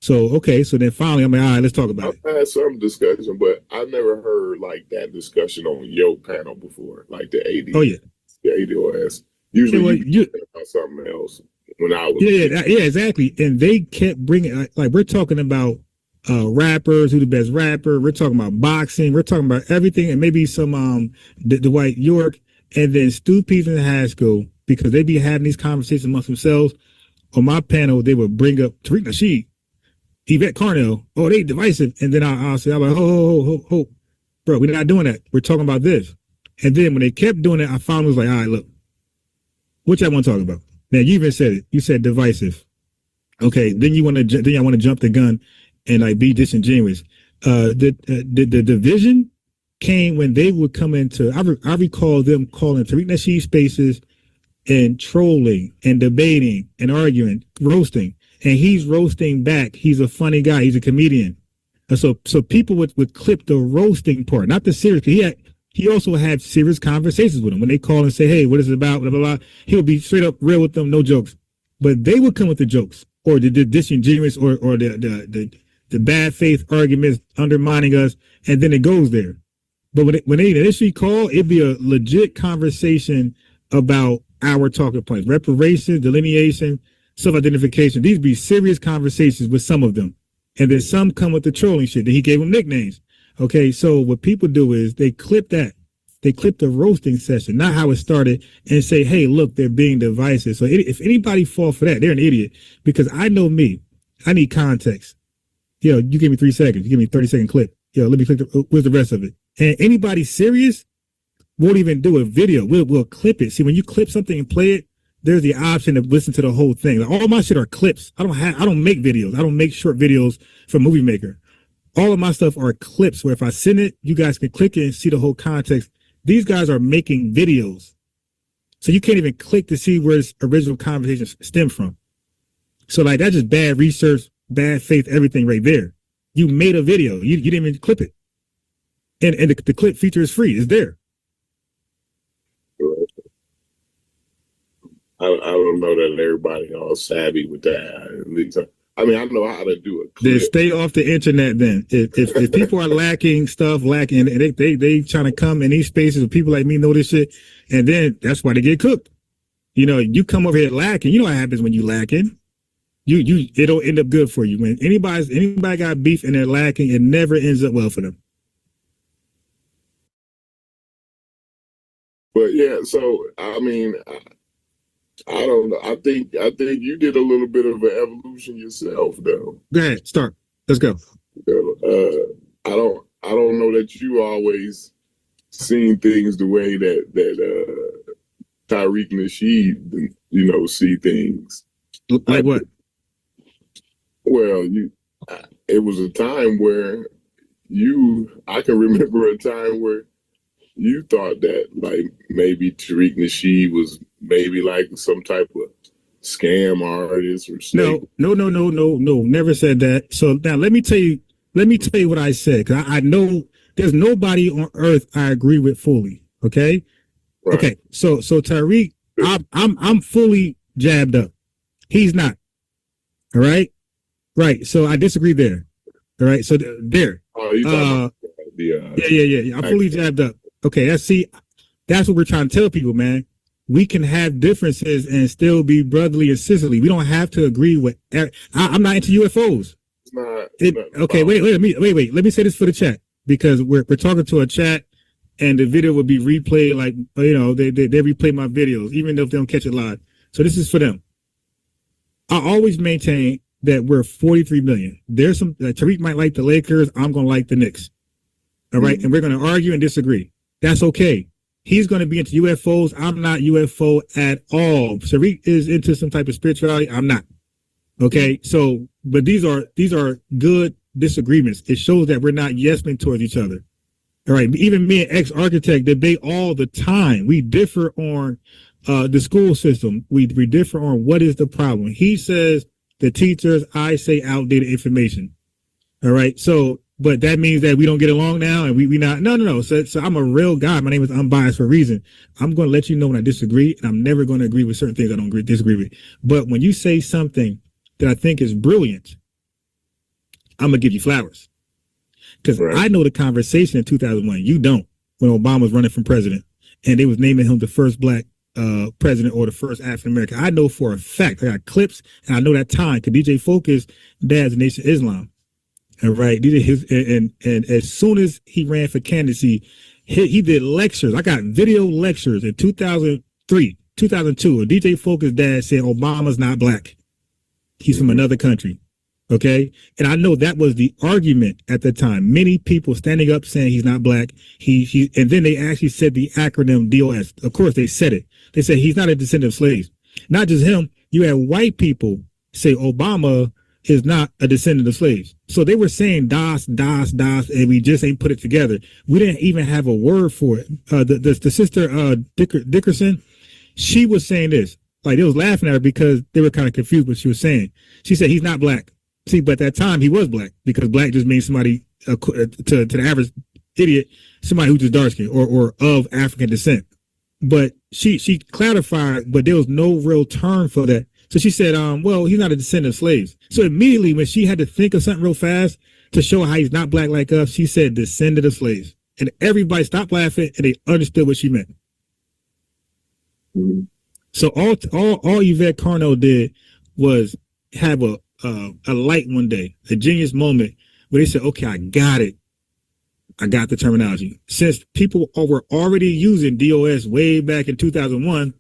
So, okay. So then finally, I'm like, all right, let's talk about it. I've had some discussion, but I never heard like that discussion on your panel before, like the AD. Oh, yeah. The ADOS. Usually you about something else. when I was. Yeah, exactly. And they kept bringing, like we're talking about rappers, who the best rapper. We're talking about boxing. We're talking about everything, and maybe some Dwight York, and then Stu Peterson in high school, because they be having these conversations amongst themselves. On my panel, they would bring up Tariq Nasheed, Yvette Carnell. Oh, they divisive, and then I'll say, I'm like, ho, bro, we're not doing that. We're talking about this. And then when they kept doing it, I finally was like, all right, look, what y'all want to talk about? Now, you even said it. You said divisive. Okay, then you want to jump the gun and like be disingenuous. The division came when they would come into. I recall them calling Tariq Nasheed spaces and trolling and debating and arguing, roasting, and he's roasting back. He's a funny guy. He's a comedian. And so people would clip the roasting part, not the serious. He also had serious conversations with them when they call and say, hey, what is it about? Blah, blah, blah. He'll be straight up real with them, no jokes. But they would come with the jokes or the disingenuous or the bad faith arguments undermining us, and then it goes there. But when they initially call, it'd be a legit conversation about our talking points, reparations, delineation, self-identification. These be serious conversations with some of them. And then some come with the trolling shit. Then he gave them nicknames. Okay, so what people do is they clip that. They clip the roasting session, not how it started, and say, hey, look, they're being divisive. So if anybody fall for that, they're an idiot. Because I know me. I need context. Yo, you give me 3 seconds. You give me a 30-second clip. Yo, let me click where's the rest of it? And anybody serious won't even do a video. We'll clip it. See, when you clip something and play it, there's the option to listen to the whole thing. Like, all my shit are clips. I don't make videos. I don't make short videos for Movie Maker. All of my stuff are clips where if I send it, you guys can click it and see the whole context. These guys are making videos. So you can't even click to see where this original conversation stemmed from. So like, that's just bad research, bad faith, everything right there. You made a video. You didn't even clip it. And the clip feature is free. It's there. I don't know that everybody all savvy with that. I mean, I know how to do it. Then stay off the internet. Then, if people are lacking, and they trying to come in these spaces where people like me know this shit, and then that's why they get cooked. You know, you come over here lacking. You know what happens when you lacking. It'll end up good for you. When anybody got beef and they're lacking, it never ends up well for them. But yeah, so I mean, I don't know. I think you did a little bit of an evolution yourself, though. Go ahead, start. Let's go. I don't know that you always seen things the way that Tariq Nasheed, see things. Like what? Well, it was a time where I can remember a time where you thought that like maybe Tariq Nasheed was maybe like some type of scam artist or something. No, never said that. So now let me tell you what I said, because I know there's nobody on earth I agree with fully. Okay. Right. Okay. So Tariq, I'm fully jabbed up. He's not. All right. Right. So I disagree there. All right. So there. Oh, you talking about yeah. I'm fully jabbed up. Okay. That's what we're trying to tell people, man. We can have differences and still be brotherly and sisterly. We don't have to agree with. I'm not into UFOs. Okay, wait. Let me say this for the chat, because we're talking to a chat, and the video will be replayed. Like, they replay my videos, even if they don't catch it live. So this is for them. I always maintain that we're 43 million. There's some Tariq might like the Lakers. I'm gonna like the Knicks. All right, and we're gonna argue and disagree. That's okay. He's going to be into UFOs. I'm not UFO at all. Tariq is into some type of spirituality. I'm not. Okay. So, but these are good disagreements. It shows that we're not yes men towards each other. All right. Even me and ex-architect debate all the time. We differ on the school system. We differ on what is the problem. He says the teachers, I say outdated information. All right. So, but that means that we don't get along now, and we not. No. So I'm a real guy. My name is Unbiased for a reason. I'm going to let you know when I disagree, and I'm never going to agree with certain things I don't disagree with. But when you say something that I think is brilliant, I'm going to give you flowers. Because I know the conversation in 2001. You don't, when Obama was running for president, and they was naming him the first black president or the first African American. I know for a fact. I got clips, and I know that time because DJ Focus, dad's Nation of Islam. All right, and as soon as he ran for candidacy, he did lectures. I got video lectures in 2003, 2002. A DJ Focus dad said Obama's not black. He's from another country. Okay. And I know that was the argument at the time. Many people standing up saying he's not black. And then they actually said the acronym DOS. Of course, they said it. They said he's not a descendant of slaves. Not just him. You had white people say Obama is not a descendant of slaves. So they were saying DOS, and we just ain't put it together. We didn't even have a word for it. The sister Dickerson, she was saying this. Like, they was laughing at her because they were kind of confused what she was saying. She said he's not black. See, but at that time he was black, because black just means somebody to the average idiot, somebody who's just dark skinned or of African descent. But she clarified, but there was no real term for that. So she said, well, he's not a descendant of slaves. So immediately when she had to think of something real fast to show how he's not black like us, she said descendant of slaves. And everybody stopped laughing and they understood what she meant. Mm-hmm. So all Yvette Carno did was have a light one day, a genius moment where they said, okay, I got it. I got the terminology. Since people were already using DOS way back in 2001,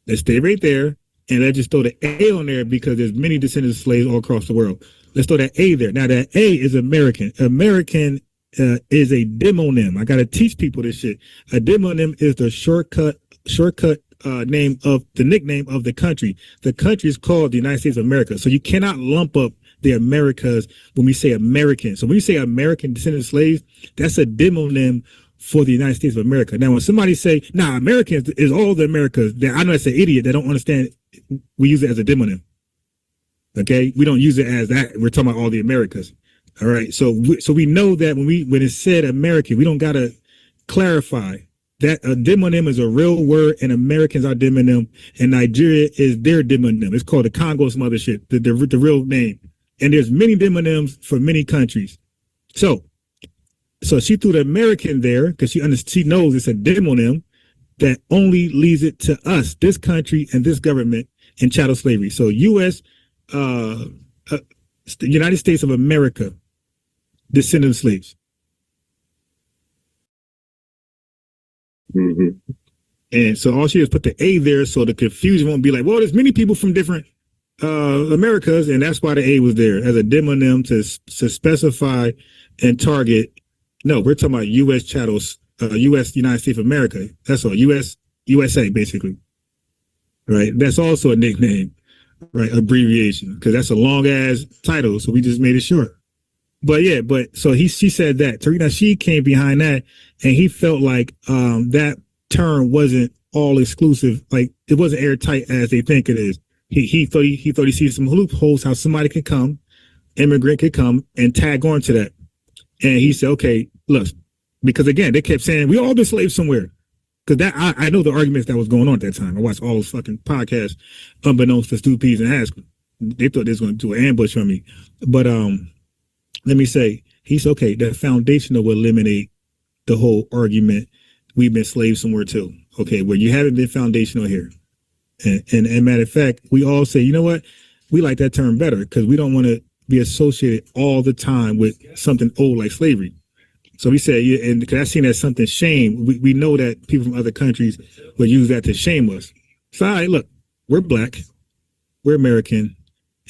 let's stay right there and let's just throw the A on there, because there's many descendants of slaves all across the world. Let's throw that A there. Now that A is American. American is a demonym. I got to teach people this shit. A demonym is the shortcut name of the nickname of the country. The country is called the United States of America. So you cannot lump up the Americas when we say American. So when you say American descendant of slaves, that's a demonym for the United States of America. Now, when somebody say, nah, Americans is all the Americas, I know that's an idiot that don't understand. We use it as a demonym. Okay. We don't use it as that. We're talking about all the Americas. All right. So we know that when it's said American, we don't got to clarify that a demonym is a real word, and Americans are demonym, and Nigeria is their demonym. It's called the Congo, some other shit, the real name. And there's many demonyms for many countries. So she threw the American there because she knows it's a demonym that only leads it to us, this country and this government, in chattel slavery. So U.S., the United States of America, descendant of slaves. Mm-hmm. And so all she did is put the A there so the confusion won't be like, well, there's many people from different Americas, and that's why the A was there as a demonym to specify and target. No, we're talking about U.S. chattels, U.S. United States of America. That's all. USA, basically. Right. That's also a nickname, right? Abbreviation, because that's a long ass title. So we just made it short. But yeah, so she said that. Tarina, she came behind that, and he felt like that term wasn't all exclusive, like it wasn't airtight as they think it is. He thought he sees some loopholes how somebody could come, immigrant could come and tag on to that. And he said, okay, look, because again, they kept saying we all been slaves somewhere. Because that I know the arguments that was going on at that time. I watched all those fucking podcasts, unbeknownst to Stu Pease and Haskell. They thought they was going to do an ambush on me. But let me say, he's okay. The foundational will eliminate the whole argument. We've been slaves somewhere too. Okay, well, you haven't been foundational here. And matter of fact, we all say, you know what? We like that term better because we don't want to be associated all the time with something old like slavery. So we said, yeah, and because that's seen as something shame. We know that people from other countries would use that to shame us. So, all right, look, we're black, we're American,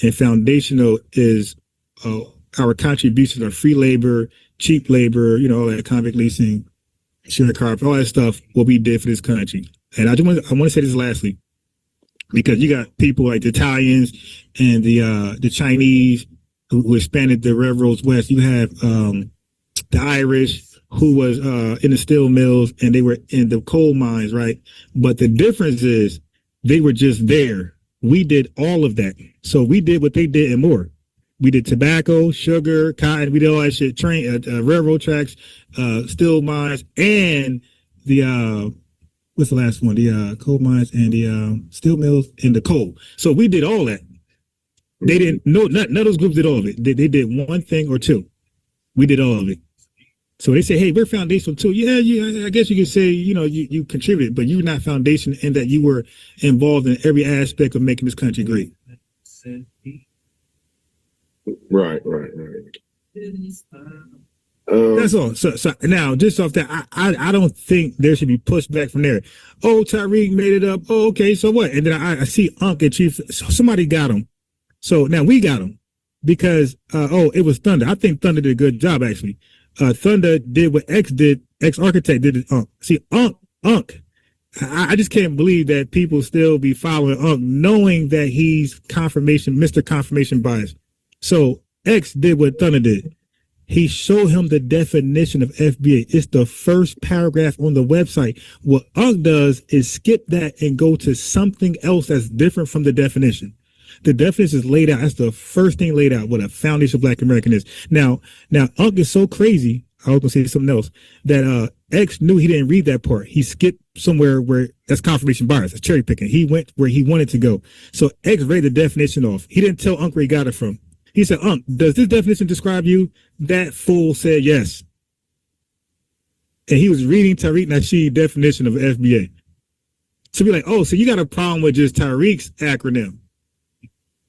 and foundational is our contributions are free labor, cheap labor, all that convict leasing, sharecropper, all that stuff, what we did for this country. And I want to say this lastly, because you got people like the Italians and the Chinese who expanded the railroads west. You have the Irish who was in the steel mills and they were in the coal mines, right? But the difference is they were just there. We did all of that. So we did what they did and more. We did tobacco, sugar, cotton. We did all that shit. Railroad tracks, steel mines, and the what's the last one? The coal mines and the steel mills and the coal. So we did all that. They didn't. None of those groups did all of it. They did one thing or two. We did all of it. So they say, hey, we're foundational too. Yeah, I guess you could say, you contributed, but you're not foundation in that you were involved in every aspect of making this country great. Right. That's all. So now, just off that, I don't think there should be pushback from there. Oh, Tariq made it up. Oh, okay, so what? And then I see Unc and Chief. So somebody got him. So now we got him because it was Thunder. I think Thunder did a good job actually. Thunder did what X did. X Architect did it. See, Unc. I just can't believe that people still be following Unc, knowing that he's Mr. Confirmation Bias. So X did what Thunder did. He showed him the definition of FBA. It's the first paragraph on the website. What Unc does is skip that and go to something else that's different from the definition. The definition is laid out. That's the first thing laid out, what a foundation of Black American is. Now Unc is so crazy. I was gonna say something else that X knew he didn't read that part. He skipped somewhere where that's confirmation bias. That's cherry picking. He went where he wanted to go. So X read the definition off. He didn't tell Unc where he got it from. He said, Unc, does this definition describe you? That fool said yes. And he was reading Tariq Nasheed's definition of FBA. So be like, oh, so you got a problem with just Tariq's acronym.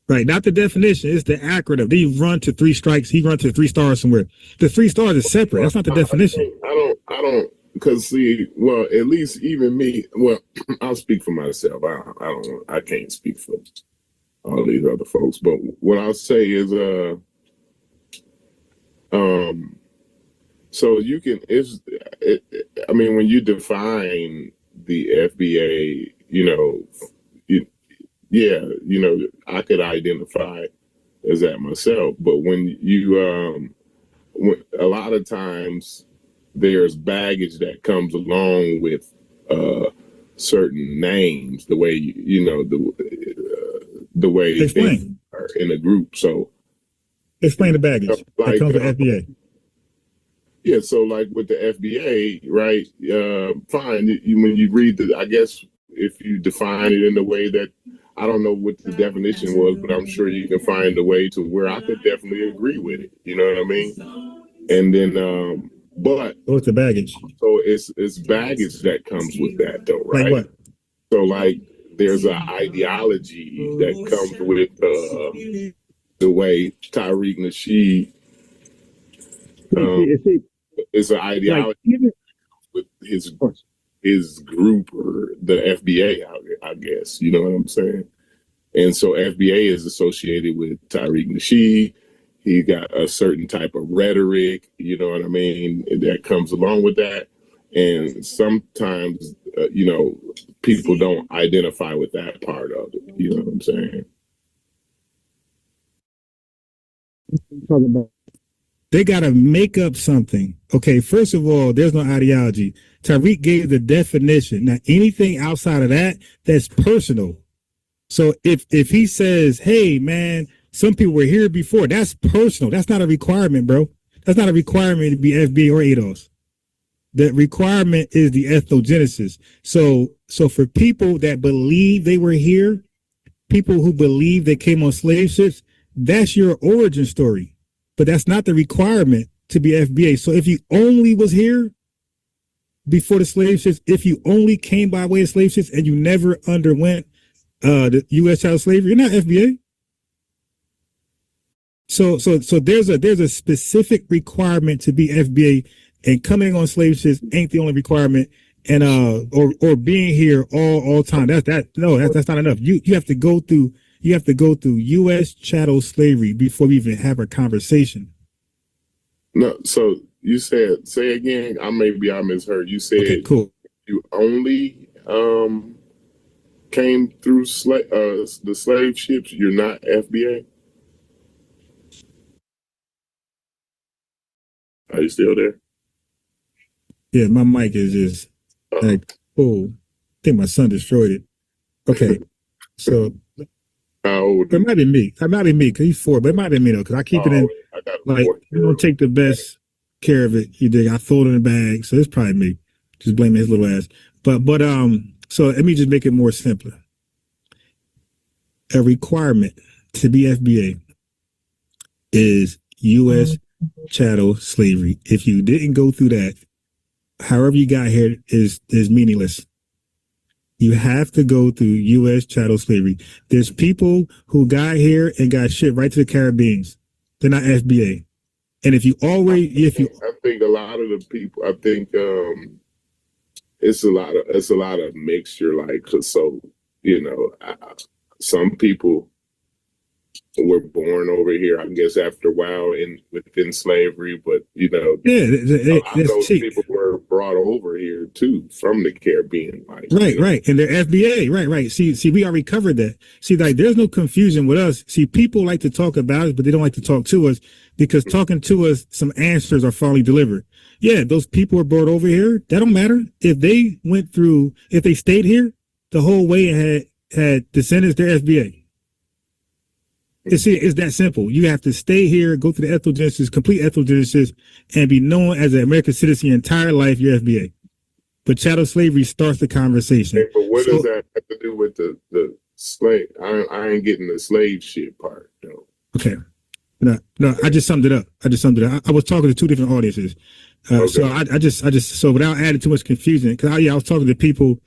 Right, not the definition, it's the acronym. Then you run to 3 strikes, he run to 3 stars somewhere. The 3 stars is separate. That's not the definition. I don't, because see, well, at least even me, well, I'll speak for myself. I can't speak for all these other folks. But what I'll say is, so you can, I mean, when you define the FBA, I could identify as that myself. But when you, a lot of times there's baggage that comes along with certain names, the way, the way things are in a group. So explain the baggage that comes with FBA. Yeah, so like with the FBA, right? Fine. When you read I guess if you define it in the way that, I don't know what the definition was, but I'm sure you can find a way to where I could definitely agree with it. You know what I mean? And then, but what's the baggage? So it's baggage that comes with that, though, right? Like what? So like there's an ideology that comes with the way Tariq Nasheed. It's an ideology with his group or the FBA, I guess. You know what I'm saying? And so FBA is associated with Tariq Nasheed. He got a certain type of rhetoric, you know what I mean, that comes along with that. And sometimes, people don't identify with that part of it. You know what I'm saying? Talking about. They got to make up something. Okay, first of all, there's no ideology. Tariq gave the definition. Now, anything outside of that, that's personal. So if he says, hey, man, some people were here before, that's personal. That's not a requirement, bro. That's not a requirement to be FBA or ADOS. The requirement is the ethnogenesis. So for people that believe they were here, people who believe they came on slave ships, that's your origin story. But that's not the requirement to be FBA. So if you only was here before the slave ships, if you only came by way of slave ships and you never underwent the U.S. child slavery, you're not FBA. So there's a specific requirement to be FBA, and coming on slave ships ain't the only requirement. And or being here all time. That's not enough. You have to go through. You have to go through U.S. chattel slavery before we even have a conversation. No, so you said, say again. I misheard. You said, okay, cool. You only came through the slave ships. You're not FBA. Are you still there? Yeah, my mic is just like, oh, I think my son destroyed it. Okay, so. It might be me. It might be me because he's 4, but it might be me though because I keep it in. Like you don't take the best care of it. You dig? I throw it in the bag, so it's probably me. Just blaming his little ass. But so let me just make it more simpler. A requirement to be FBA is U.S. chattel slavery. If you didn't go through that, however you got here is meaningless. You have to go through U.S. chattel slavery. There's people who got here and got shipped right to the Caribbean. They're not FBA. And if you always, I think a lot of the people, I think it's a lot of mixture. Like, so, you know, some people were born over here, I guess, after a while within slavery, but you know, those people were brought over here too from the Caribbean. Like, right, and they're FBA, right. See, we already covered that. See, like, there's no confusion with us. See, people like to talk about us, but they don't like to talk to us because talking to us, some answers are finally delivered. Yeah, those people were brought over here. That don't matter if they went through, if they stayed here the whole way and had descendants. They're FBA. It's that simple. You have to stay here, go through the ethnogenesis, complete ethnogenesis, and be known as an American citizen your entire life. You're FBA. But chattel slavery starts the conversation. Okay, but what does that have to do with the slave? I ain't getting the slave shit part, though. Okay. No, I just summed it up. I was talking to two different audiences. Okay. So I just so without adding too much confusion, because I was talking to people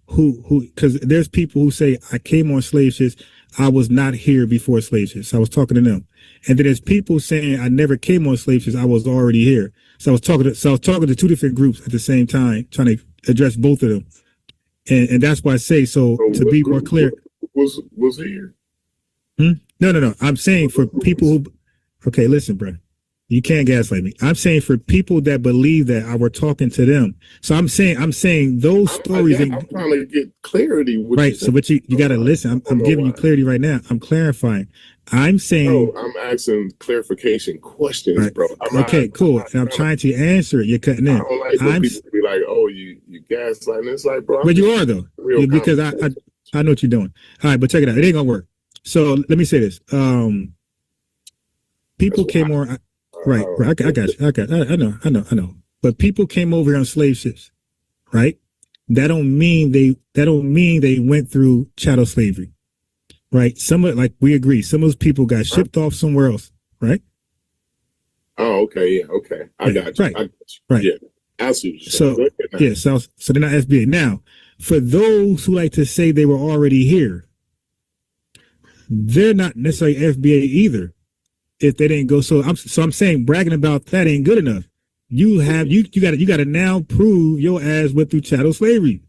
because there's people who say I came on slave ships. I was not here before slave ships. I was talking to them. And then there's people saying I never came on slave ships. I was already here. So I was talking to two different groups at the same time, trying to address both of them. And that's why I say, so to be more clear. Was here? No. I'm saying for people who, okay, listen, bro. You can't gaslight me. I'm saying for people that believe that I were talking to them. So I'm saying those stories. I'm trying to get clarity. Right. So, but you got to listen. I'm giving you clarity right now. I'm clarifying. I'm saying. No, I'm asking clarification questions, right. Bro. Okay, cool. And I'm trying to answer it. You're cutting in. I don't like when people be like, "Oh, you gaslighting." It's like, bro. But you are though, because I know what you're doing. All right, but check it out. It ain't gonna work. So let me say this. People came on. Right. I got you. I know. But people came over here on slave ships, right? That don't mean they went through chattel slavery, right? Like we agree, some of those people got shipped off somewhere else, right? Oh, okay, yeah, okay. I got you. Right. I got you. Right. Yeah. I see. So yeah, so they're not FBA. Now, for those who like to say they were already here, they're not necessarily FBA either. If they didn't go, so I'm saying bragging about that ain't good enough. You got to now prove your ass went through chattel slavery.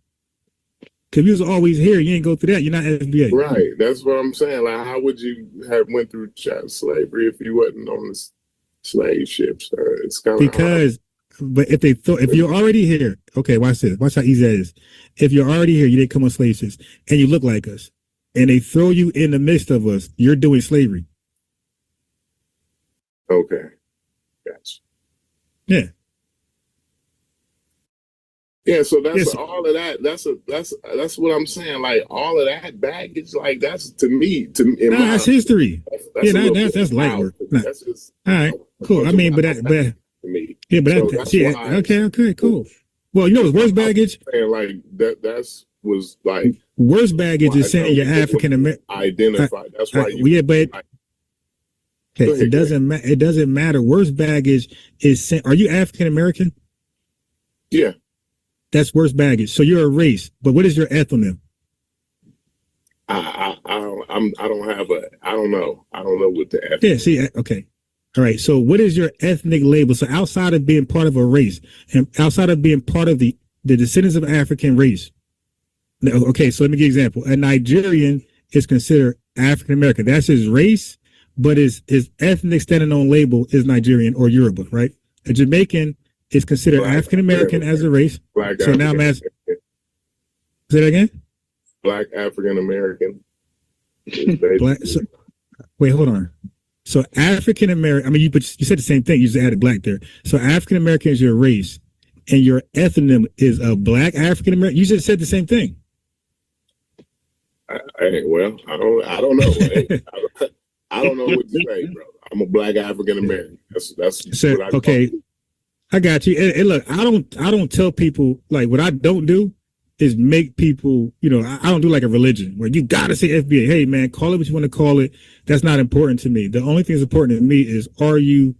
Cause you was always here, you ain't go through that. You're not FBA. Right. That's what I'm saying. Like, how would you have went through chattel slavery if you wasn't on the slave ships? It's kind of because, hard. But if you're already here, okay, watch this. Watch how easy that is. If you're already here, you didn't come on slave ships, and you look like us, and they throw you in the midst of us, you're doing slavery. Okay. Gotcha. Yeah. Yeah, so that's all of that. That's what I'm saying. Like all of that baggage, like that's to me. That's history. That's light work. Nah. That's just, all right, cool. I mean, but to me. Yeah, but okay, cool. Well, you know what's worse baggage? Like that's was like worse baggage is saying you're African American. Identified. That's why you. Yeah, but. Okay, it doesn't matter. Worst baggage is are you African American? Yeah. That's worst baggage. So you're a race, but what is your ethnonym? I don't know what the ethnic. Yeah, see, okay. All right. So what is your ethnic label? So outside of being part of a race and outside of being part of the descendants of African race. Okay, so let me give you an example. A Nigerian is considered African American. That's his race. But his ethnic standing on label is Nigerian or Yoruba, right? A Jamaican is considered African American as a race. Black so now I'm asking. Say that again? Black African American. Wait, hold on. So African American, I mean, you said the same thing. You just added black there. So African American is your race, and your ethnonym is a black African American. You just said the same thing. I don't know. I don't know what to say, bro. I'm a black African American. That's so, what I okay. I got you. And look, I don't tell people, like, what I don't do is make people, I don't do like a religion where you gotta say FBA. Hey man, call it what you want to call it. That's not important to me. The only thing that's important to me is, are you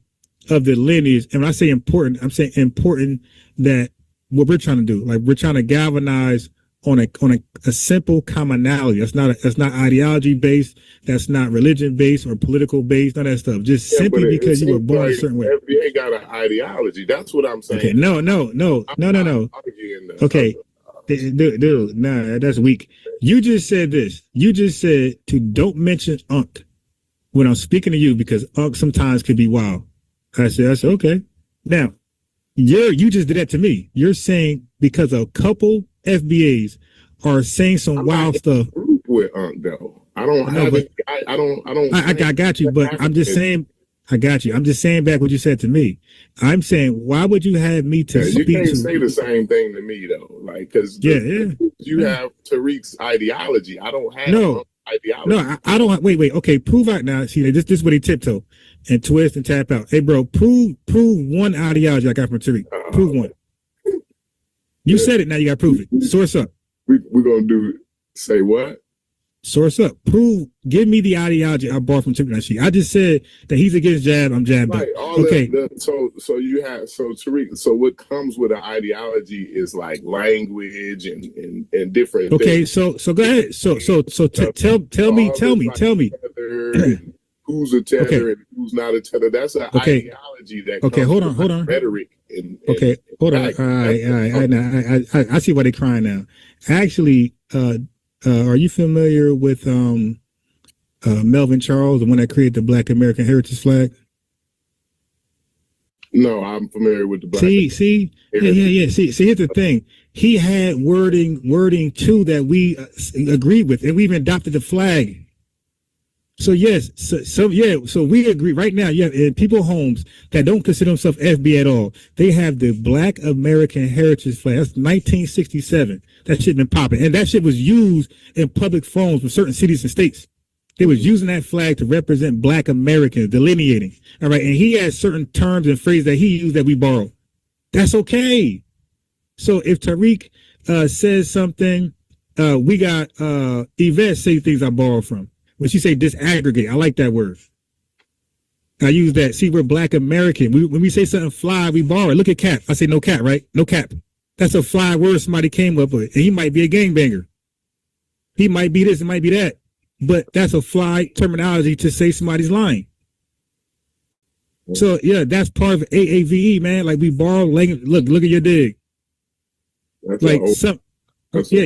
of the lineage. And when I say important, I'm saying important that what we're trying to do, like we're trying to galvanize on a simple commonality. That's not ideology based. That's not religion based or political based. None of that stuff. Just simply because you were born a certain way. FBA got an ideology. That's what I'm saying. Okay, no. Okay, dude, nah, that's weak. You just said this. You just said to don't mention Unc when I'm speaking to you because Unc sometimes could be wild. I said okay. Now, you just did that to me. You're saying because a couple FBAs are saying some wild stuff. With Unc though, I don't have it. I don't. I got you, but I'm just saying. I got you. I'm just saying back what you said to me. I'm saying, why would you have me to speak to? You can't say the same thing to me though, like because you have Tariq's ideology. I don't have ideology. No, I don't. Wait. Okay, prove out now. See, this is what he tiptoe and twist and tap out. Hey, bro, prove one ideology I got from Tariq. Prove one. You said it. Now you got to prove it. Source up. We're gonna say what? Source up. Give me the ideology I bought from Tariq Nasheed. I just said that he's against jab. I'm jabbed up. Okay. So you have Tariq. So what comes with an ideology is like language and different. Okay. Things. So go ahead. So tell me. Who's a tether and who's not a tether? That's an ideology that. Okay. Hold on. Rhetoric. Hold on. All right. I see why they're crying now. Actually, are you familiar with Melvin Charles, the one that created the Black American Heritage flag? No, I'm familiar with the Black. See, yeah. See, here's the thing. He had wording too that we agreed with, and we even adopted the flag. So yes, so we agree right now. Yeah, in people homes that don't consider themselves FB at all, they have the Black American Heritage flag. That's 1967. That shit been popping, and that shit was used in public phones for certain cities and states. They was using that flag to represent Black Americans, delineating. All right, and he has certain terms and phrases that he used that we borrow. That's okay. So if Tariq says something, we got Yvette say things I borrow from. When she say disaggregate, I like that word. I use that. See, we're Black American. When we say something fly, we borrow it. Look at cap. I say no cap, right? No cap. That's a fly word somebody came up with. And he might be a gangbanger. He might be this, it might be that. But that's a fly terminology to say somebody's lying. So yeah, that's part of AAVE, man. Like we borrow language. Look at your dig. That's like some. But hey,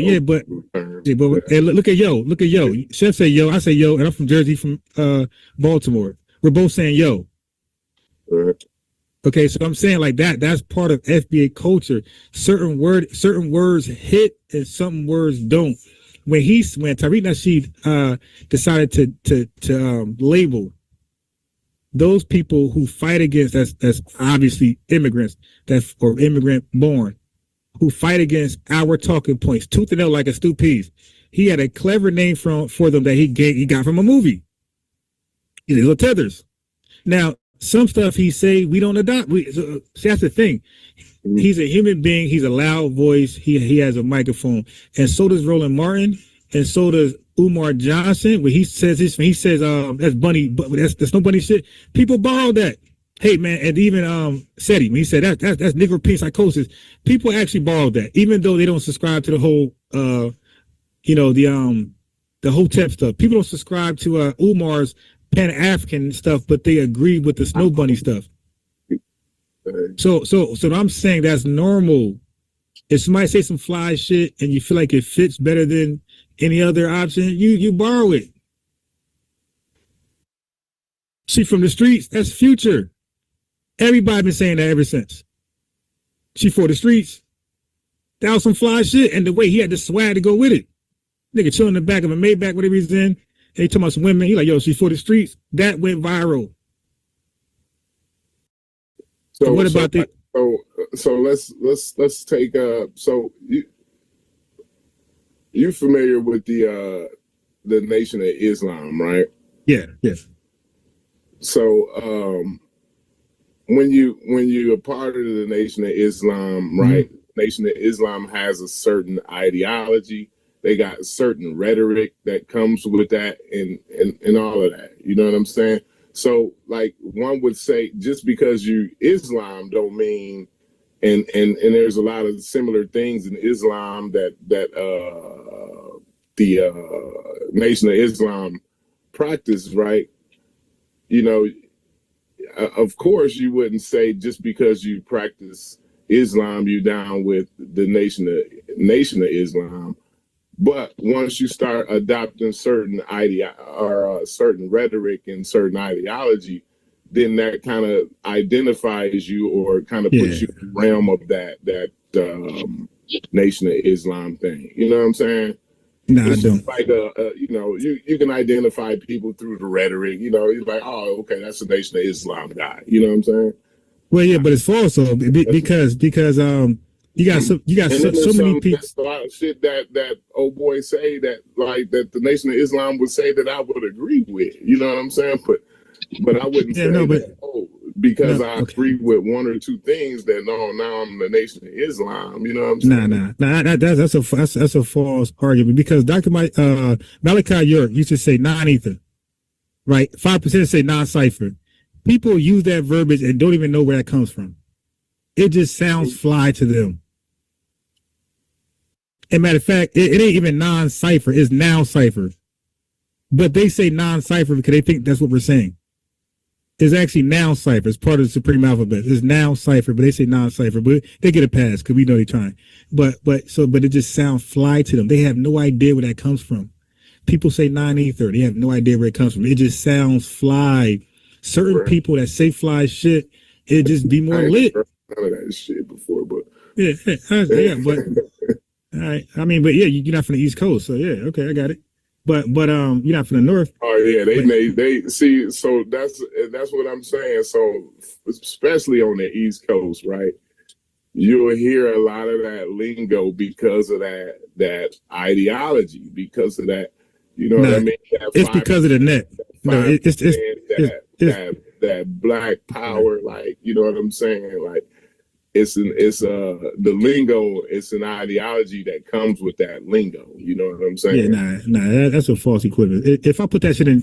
look at yo. Chef say yo, I say yo, and I'm from Jersey, from Baltimore. We're both saying yo. Okay, so I'm saying like that's part of FBA culture. Certain words hit and some words don't. When Tariq Nasheed decided to label those people who fight against that's obviously immigrants or immigrant born, who fight against our talking points, tooth and nail like a stew peas. He had a clever name for them that he got from a movie. These little tethers. Now, some stuff he say we don't adopt. See, that's the thing. He's a human being. He's a loud voice. He has a microphone, and so does Roland Martin, and so does Umar Johnson. When he says that's bunny, but that's no bunny shit. People borrow that. Hey man, and even Seti, when he said that's Negro Pink psychosis, people actually borrowed that, even though they don't subscribe to the whole the Hotep stuff. People don't subscribe to Umar's Pan-African stuff, but they agree with the Snow Bunny stuff. So I'm saying that's normal. If somebody say some fly shit and you feel like it fits better than any other option, you borrow it. She from the streets, that's Future. Everybody been saying that ever since. She for the streets. That was some fly shit, and the way he had the swag to go with it. Nigga chilling in the back of a Maybach, whatever he's in. And he talking about some women. He like, yo, she for the streets. That went viral. So what about the? So let's take so you familiar with the Nation of Islam, right? Yeah, yes. So when you're a part of the Nation of Islam, right? Nation of Islam has a certain ideology. They got certain rhetoric that comes with that and all of that. You know what I'm saying? So like one would say, just because you Islam don't mean, and there's a lot of similar things in Islam that the Nation of Islam practice, right? You know, of course you wouldn't say just because you practice Islam, you down with the Nation of Islam. But once you start adopting certain certain rhetoric and certain ideology, then that kind of identifies you or kind of puts you in the realm of that Nation of Islam thing. You know what I'm saying? No, it's I don't. Like you know, you can identify people through the rhetoric. You know, you're like, oh, okay, that's a Nation of Islam guy. You know what I'm saying? Well, yeah, but it's false though, because you got so many people. That's a lot of shit that old boy say that that the Nation of Islam would say that I would agree with. You know what I'm saying? But I wouldn't say that, because I agree with one or two things that now I'm the Nation of Islam. You know what I'm saying? Nah. That's a false argument, because Dr. Malachi York used to say non-ether, right? 5% say non-cipher. People use that verbiage and don't even know where that comes from. It just sounds fly to them. And matter of fact, it ain't even non-cipher, it's now cipher. But they say non-cipher because they think that's what we're saying. It's actually now cipher. It's part of the supreme alphabet. It's now cipher, but they say non-cipher. But they get a pass because we know they're trying. But it just sounds fly to them. They have no idea where that comes from. People say non-ether. They have no idea where it comes from. It just sounds fly. Certain people that say fly shit, it just be more lit. None of that shit before, but but all right. I mean, but yeah, you're not from the East Coast, so yeah, okay, I got it. But you're not from the North. Oh yeah, they see. So that's what I'm saying. So especially on the East Coast, right? You'll hear a lot of that lingo because of that ideology, because of that. You know what I mean? It's because of the net. No, it's that black power, like, you know what I'm saying? Like it's the lingo, it's an ideology that comes with that lingo. You know what I'm saying? Yeah, nah, that's a false equivalent. If I put that shit in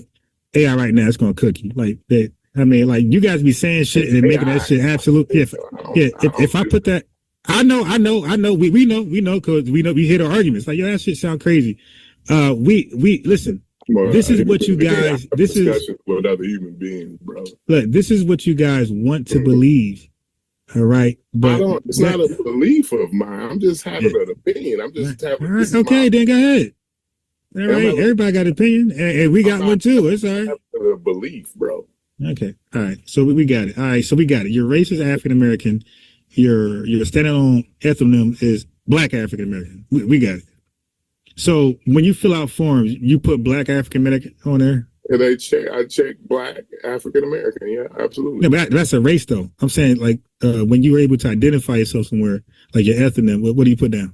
AI right now, it's gonna cook you. Like that. I mean, like you guys be saying shit and making that shit absolute. If I put that, I know. We know because we hear the arguments. Like, yo, that shit sound crazy. We listen. Well, this is what you guys. This is with other human beings, bro. Look, this is what you guys want to believe. All right, but it's not a belief of mine. I'm just having an opinion. I'm just having. All right, okay, then go ahead. All right, everybody got an opinion, and we got one too. It's all right. A belief, bro. Okay, all right. So we got it. All right, so we got it. Your race is African American. Your standalone ethnonym is Black African American. We got it. So when you fill out forms, you put Black African American on there. And I check Black African American. Yeah, absolutely. Yeah, but that's a race, though. I'm saying, like, when you were able to identify yourself somewhere, like your ethnonym, what do you put down?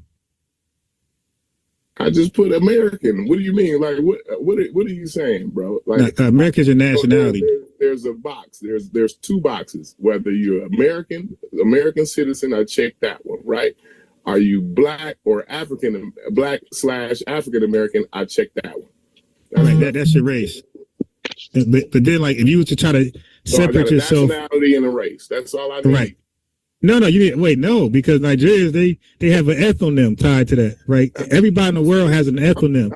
I just put American. What do you mean? Like, what are you saying, bro? Like, American's your nationality. There's a box. There's two boxes. Whether you're American citizen, I check that one, right? Are you Black or Black/African American? I check that one. That's your race. But then, like, if you were to try to separate yourself, nationality and a race. That's all I need. Right. No, you didn't. Wait, no, because Nigerians they have an ethnonym tied to that, right? Everybody in the world has an ethnonym.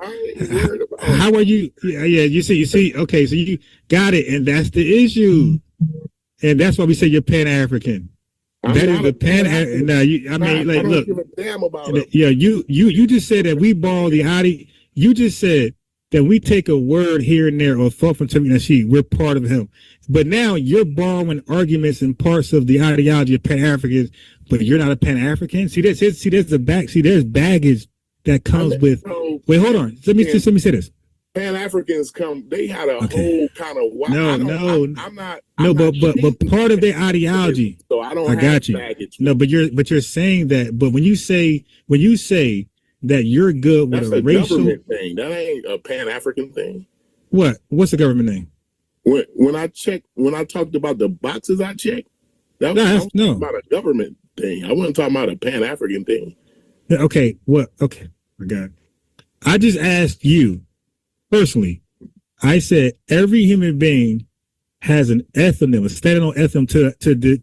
How are you? Yeah. You see. Okay, so you got it, and that's the issue, and that's why we say you're Pan-African. That is the Pan. Now, I mean, like, look. Yeah, you just said that we borrow the idea. You just said that we take a word here and there or thought from Timothy Nasheed, we're part of him. But now you're borrowing arguments and parts of the ideology of Pan-Africans, but you're not a Pan-African. There's baggage that comes with. Wait, hold on. Let me say this. Pan-Africans they had a whole kind of. But part of their ideology. So I don't. I got you. Baggage. No, but you're saying that. But when you say that you're good with a racial government thing, that ain't a Pan-African thing. What's the government name? When I talked about the boxes I checked, that was about a government thing. I wasn't talking about a Pan-African thing. Okay, okay, I got it. I just asked you personally. I said every human being has an ethnonym, a standalone ethnonym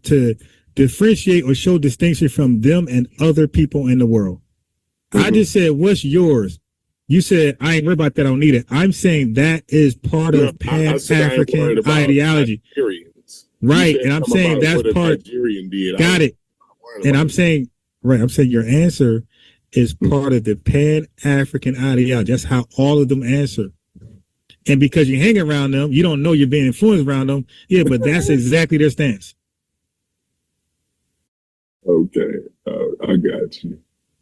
to differentiate or show distinction from them and other people in the world. I just said, what's yours? You said, I ain't worried about that. I don't need it. I'm saying that is part of Pan-African ideology. Right. And I'm saying that's part. Got it. And I'm saying, right. I'm saying your answer is part of the Pan-African ideology. That's how all of them answer. And because you hang around them, you don't know you're being influenced around them. Yeah, but that's exactly their stance. Okay. I got you.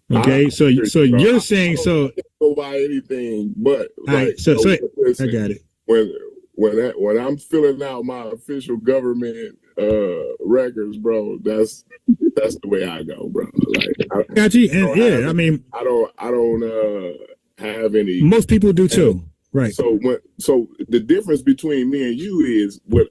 Okay, so you're saying so go by anything, but like, so listen, I got it. When I'm filling out my official government records, bro, that's the way I go, bro. Like, got you, and I mean, I don't have any. Most people do too, right? So the difference between me and you is what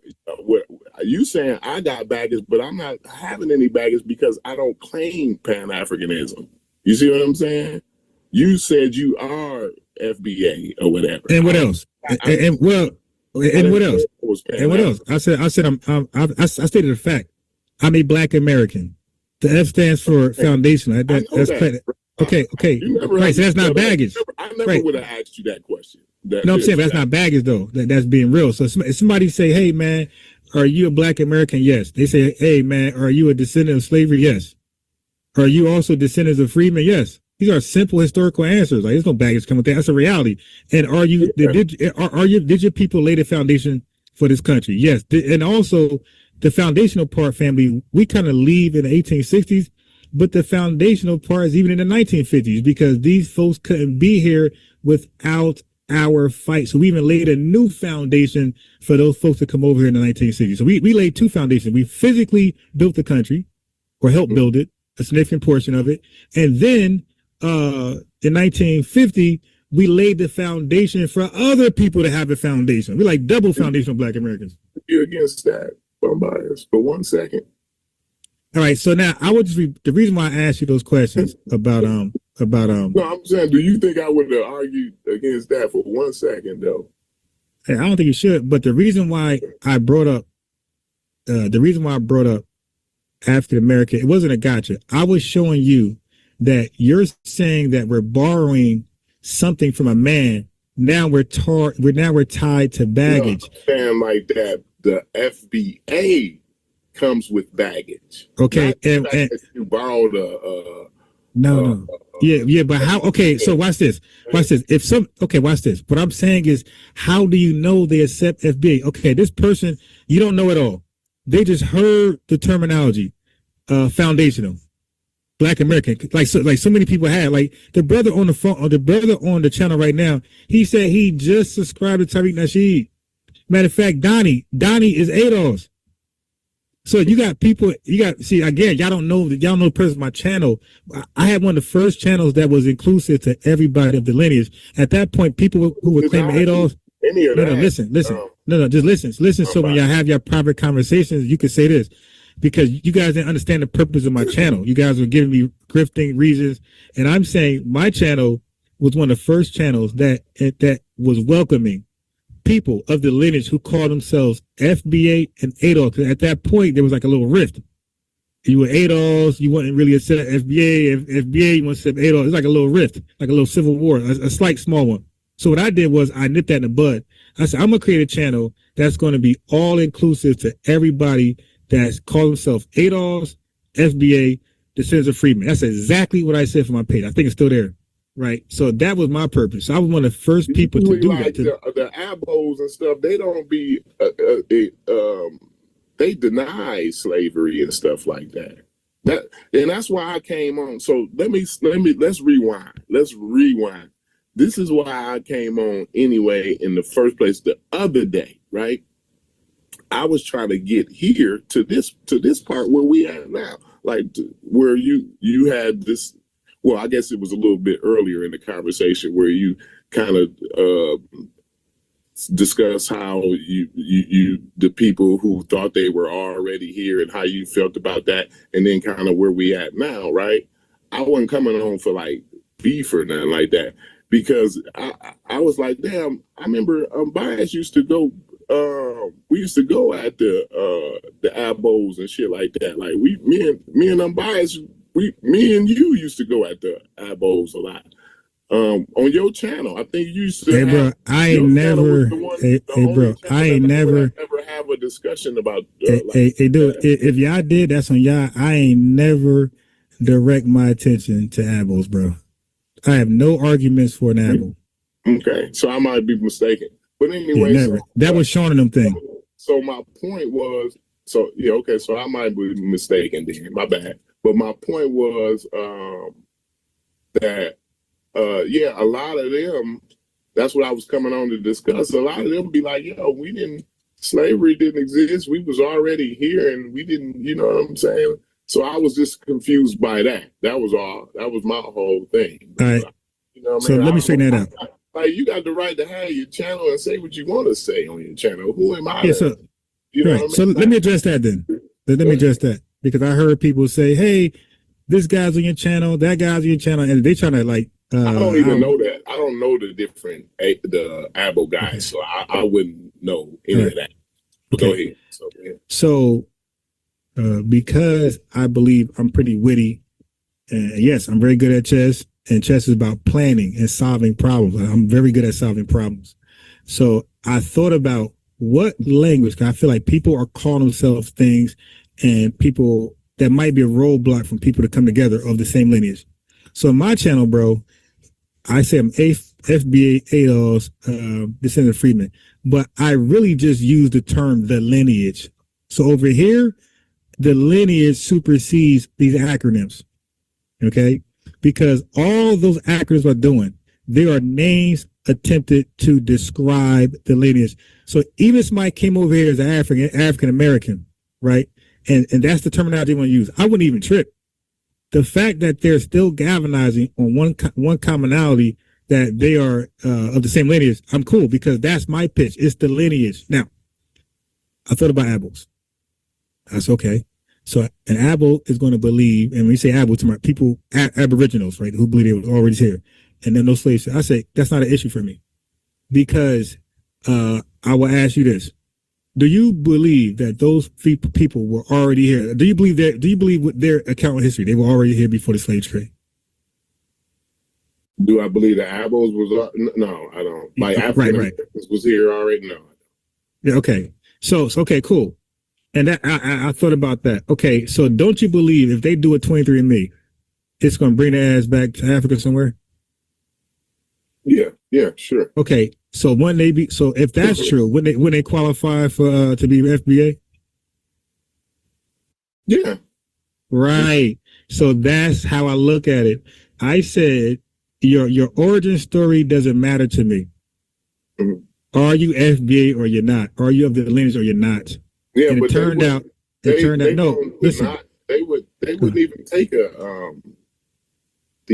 you saying. I got baggage, but I'm not having any baggage because I don't claim Pan-Africanism. You see what I'm saying? You said you are FBA or whatever. And what else? And what else? And what else? I said I stated a fact. I'm a Black American. The F stands for foundational. That's okay. Right. So that's not baggage. I never would have asked you that question. No, I'm saying that's not baggage though. That's being real. So if somebody say, "Hey man, are you a Black American?" Yes. They say, "Hey man, are you a descendant of slavery?" Yes. Are you also descendants of freedmen? Yes. These are simple historical answers. Like, there's no baggage coming with that. That's a reality. And are you did your people lay the foundation for this country? Yes. And also the foundational part, family, we kind of leave in the 1860s, but the foundational part is even in the 1950s because these folks couldn't be here without our fight. So we even laid a new foundation for those folks to come over here in the 1960s. So we laid two foundations. We physically built the country or helped build it, a significant portion of it. And then in 1950, we laid the foundation for other people to have a foundation. We like double foundational Black Americans. You're against that. I'm biased for 1 second. All right. So now I would just the reason why I asked you those questions about No, I'm saying, do you think I would have argued against that for 1 second though? I don't think you should. But the reason why I brought up African American, it wasn't a gotcha. I was showing you that you're saying that we're borrowing something from a man. Now we're tied to baggage. No, I'm saying like that. The FBA comes with baggage. Okay, and you borrowed no. Yeah, but how? Okay, so watch this. Watch this. Watch this. What I'm saying is, how do you know they accept FBA? Okay, this person, you don't know it all. They just heard the terminology, foundational, Black American, like so many people have. Like the brother on the phone, or the brother on the channel right now, he said he just subscribed to Tariq Nasheed. Matter of fact, Donnie is ADOS. So you got people, see again, y'all don't know the person on my channel. I had one of the first channels that was inclusive to everybody of the lineage. At that point, people who were claiming ADOS. Listen. Just listen. So when y'all have your private conversations, you can say this, because you guys didn't understand the purpose of my channel. You guys were giving me grifting reasons, and I'm saying my channel was one of the first channels that was welcoming people of the lineage who called themselves FBA and ADOS. Because at that point, there was like a little rift. You were ADOS, you wasn't really accept FBA, FBA, you want to accept ADOS. It's like a little rift, like a little civil war, a slight small one. So what I did was I nipped that in the bud. I said, I'm going to create a channel that's going to be all inclusive to everybody that's called themselves ADOS, FBA, descendants of freedmen. That's exactly what I said for my page. I think it's still there. Right. So that was my purpose. I was one of the first people to do that. The abos and stuff, they don't be, they deny slavery and stuff like that. And that's why I came on. So let's rewind. Let's rewind. This is why I came on anyway in the first place the other day, right? I was trying to get here to this part where we are now, like where you had this. Well, I guess it was a little bit earlier in the conversation where you kind of discuss how you the people who thought they were already here and how you felt about that, and then kind of where we at now, right? I wasn't coming on for like beef or nothing like that, because I was like, damn, I remember Bias used to go we used to go at the Abos and shit like that. Like me and Unbiased, me and you used to go at the Abos a lot. On your channel, I think you used to. Hey, bro, I ain't never. Hey, bro, I ain't never ever have a discussion about. Hey, dude, if y'all did, that's on y'all. I ain't never direct my attention to Abos, bro. I have no arguments for an Abo. Okay, so I might be mistaken, but anyway, Yeah, never. That was Sean and them thing. So my point was, so yeah, okay, so I might be mistaken then. My bad. But my point was that. Yeah, a lot of them, that's what I was coming on to discuss. A lot of them be like, yo, slavery didn't exist. We was already here and we didn't, you know what I'm saying? So I was just confused by that. That was all. That was my whole thing. All right. You know what So let me straighten that out. Like, you got the right to have your channel and say what you want to say on your channel. Who am I? Yeah, so, you know right. what I mean? So let me address that then. Let me address that. Because I heard people say, hey, this guy's on your channel, that guy's on your channel, and they trying to like, I don't even know that. I don't know the Abo guys, so I wouldn't know any of that. But go ahead. So, because I believe I'm pretty witty, and yes, I'm very good at chess, and chess is about planning and solving problems. I'm very good at solving problems. So I thought about what language, 'cause I feel like people are calling themselves things, and people that might be a roadblock from people to come together of the same lineage. So in my channel, bro, I say I'm FBA ADOS, descendant of freedmen, but I really just use the term the lineage. So over here, the lineage supersedes these acronyms, okay? Because all those acronyms are doing, they are names attempted to describe the lineage. So even if somebody came over here as an African American, right? And that's the terminology they want to use. I wouldn't even trip. The fact that they're still galvanizing on one commonality that they are of the same lineage, I'm cool because that's my pitch. It's the lineage. Now, I thought about Abos. That's okay. So an Abo is going to believe, and when you say Abo to my people, Aboriginals, right, who believe they were already here, and then no slaves. I say that's not an issue for me because I will ask you this. Do you believe that those people were already here? Do you believe that? Do you believe with their account of history, they were already here before the slave trade? Do I believe the Abos was? No, I don't. Like African was here already? No. Yeah. Okay. So okay, cool. And that I thought about that. Okay. So don't you believe if they do a 23andMe, it's going to bring their ass back to Africa somewhere? Yeah, sure. Okay. So when they be, so if that's true, when they qualify for to be FBA? Yeah. Right. So that's how I look at it. I said your origin story doesn't matter to me. Mm-hmm. Are you FBA or you're not? Are you of the lineage or you're not? Yeah, and but it turned out no. Listen, they wouldn't even take a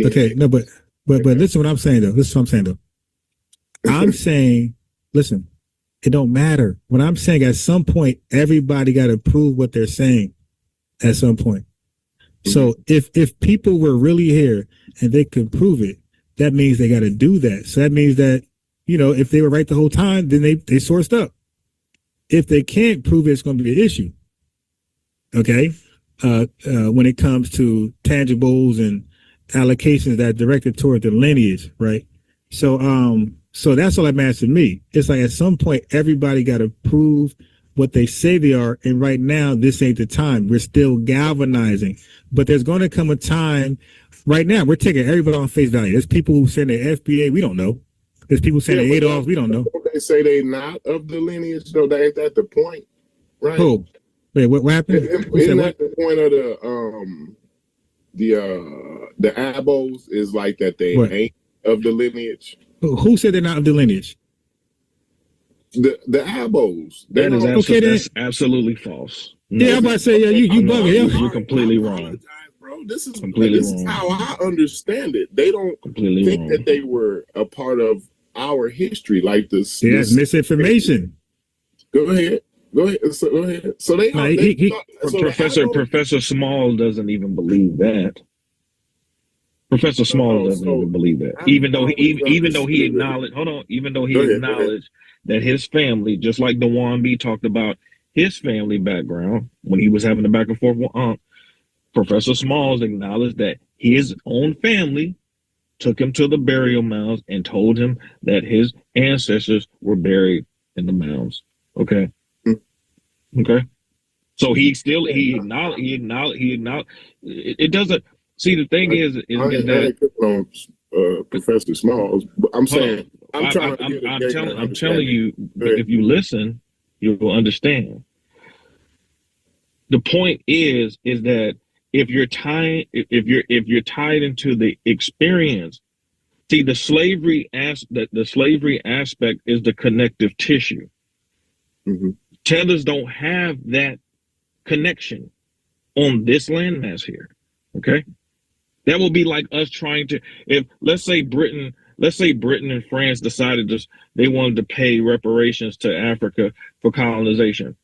okay, no, but listen what I'm saying though. This is what I'm saying though. I'm saying, listen, it don't matter. What I'm saying, at some point, everybody got to prove what they're saying at some point. So if people were really here and they could prove it, that means they got to do that. So that means that, you know, if they were right the whole time, then they sourced up. If they can't prove it, it's going to be an issue. Okay. When it comes to tangibles and allocations that are directed toward the lineage, right? So that's all that matters to me. It's like at some point, everybody got to prove what they say they are. And right now, this ain't the time. We're still galvanizing. But there's going to come a time. Right now, we're taking everybody on face value. There's people who say they're FBA. We don't know. There's people saying they're Adolf. We don't know. They say they're not of the lineage, though. Ain't that the point? Right? Who? Wait, what happened? Isn't that the point of the Abos is like that they ain't of the lineage? Who said they're not of the lineage? The Abos. That's absolutely false. No, yeah, I'm about to say, yeah, you bugging. You're completely wrong. Bro, this is completely wrong. Is how I understand it. They don't think that they were a part of our history like this. Yeah, that's misinformation. Go ahead. So they Professor Small doesn't even believe that. Professor Small doesn't even believe that. Even though he acknowledged that his family, just like Dewan B talked about his family background when he was having the back and forth with Professor Smalls acknowledged that his own family took him to the burial mounds and told him that his ancestors were buried in the mounds. Okay. Okay. So he acknowledged. It doesn't. See, the thing is that Professor Smalls. But I'm saying I'm telling you, if you listen, you'll understand. The point is that if you're tied into the experience, see, the slavery aspect is the connective tissue. Tethers don't have that connection on this landmass here. Okay, that will be like us trying to, if let's say Britain and France decided they wanted to pay reparations to Africa for colonization.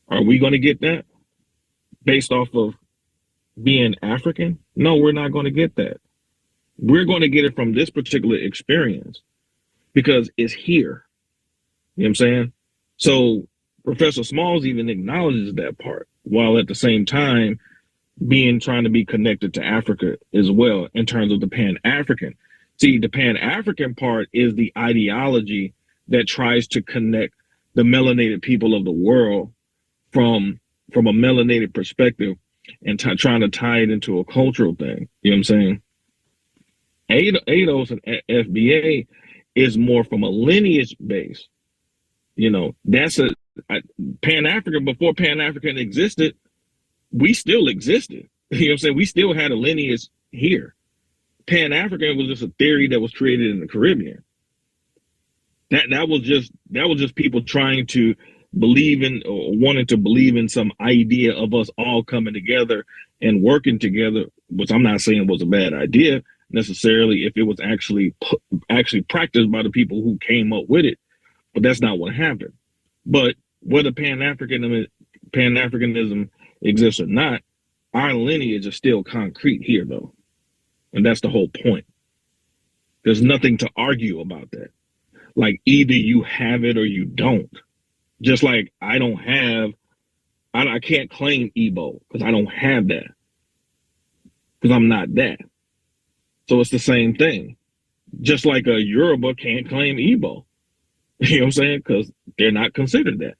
Are we going to get that based off of being African? No, we're not going to get that. We're going to get it from this particular experience because it's here. You know what I'm saying? So Professor Smalls even acknowledges that part, while at the same time trying to be connected to Africa as well in terms of the Pan-African. See, the Pan-African part is the ideology that tries to connect the melanated people of the world from a melanated perspective and trying to tie it into a cultural thing. You know what I'm saying? ADOS and FBA is more from a lineage base. You know, that's Pan-African. Before Pan-African existed, we still existed. You know what I'm saying? We still had a lineage here. Pan-African was just a theory that was created in the Caribbean. That was just people trying to believe in or wanting to believe in some idea of us all coming together and working together, which I'm not saying was a bad idea necessarily if it was actually practiced by the people who came up with it, but that's not what happened. But whether Pan-Africanism exists or not, our lineage is still concrete here though. And that's the whole point. There's nothing to argue about that. Like either you have it or you don't. Just like I can't claim Igbo because I don't have that. Because I'm not that. So it's the same thing. Just like a Yoruba can't claim Igbo. You know what I'm saying? Because they're not considered that.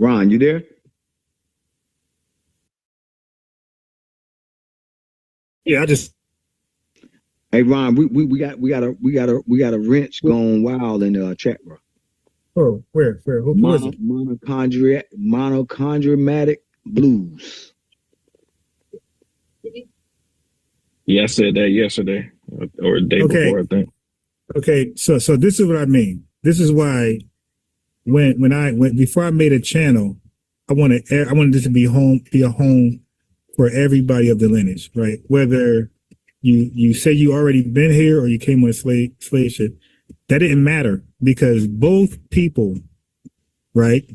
Ron, you there? Yeah, I just. Hey Ron, we got a wrench going wild in the chat, bro. Oh, where? Who is it? Monochondriatic blues. Yeah, I said that yesterday or the day before, I think. Okay, so this is what I mean. This is why before I made a channel, I wanted this to be a home for everybody of the lineage, right? Whether you say you already been here or you came on a slave ship, that didn't matter because both people, right,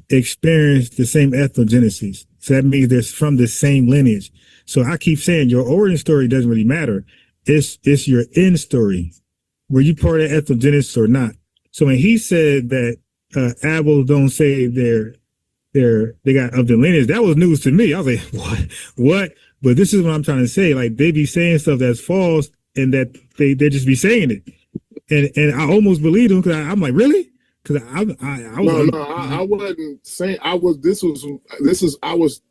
experienced the same ethnogenesis. So that means they're from the same lineage. So I keep saying your origin story doesn't really matter. It's your end story. Were you part of ethnogenesis or not? So when he said that Abels don't say they got of the lineage, that was news to me. I was like, what? But this is what I'm trying to say. Like they be saying stuff that's false and that they just be saying it. And I almost believe them because I'm like, really? Because I wasn't saying I was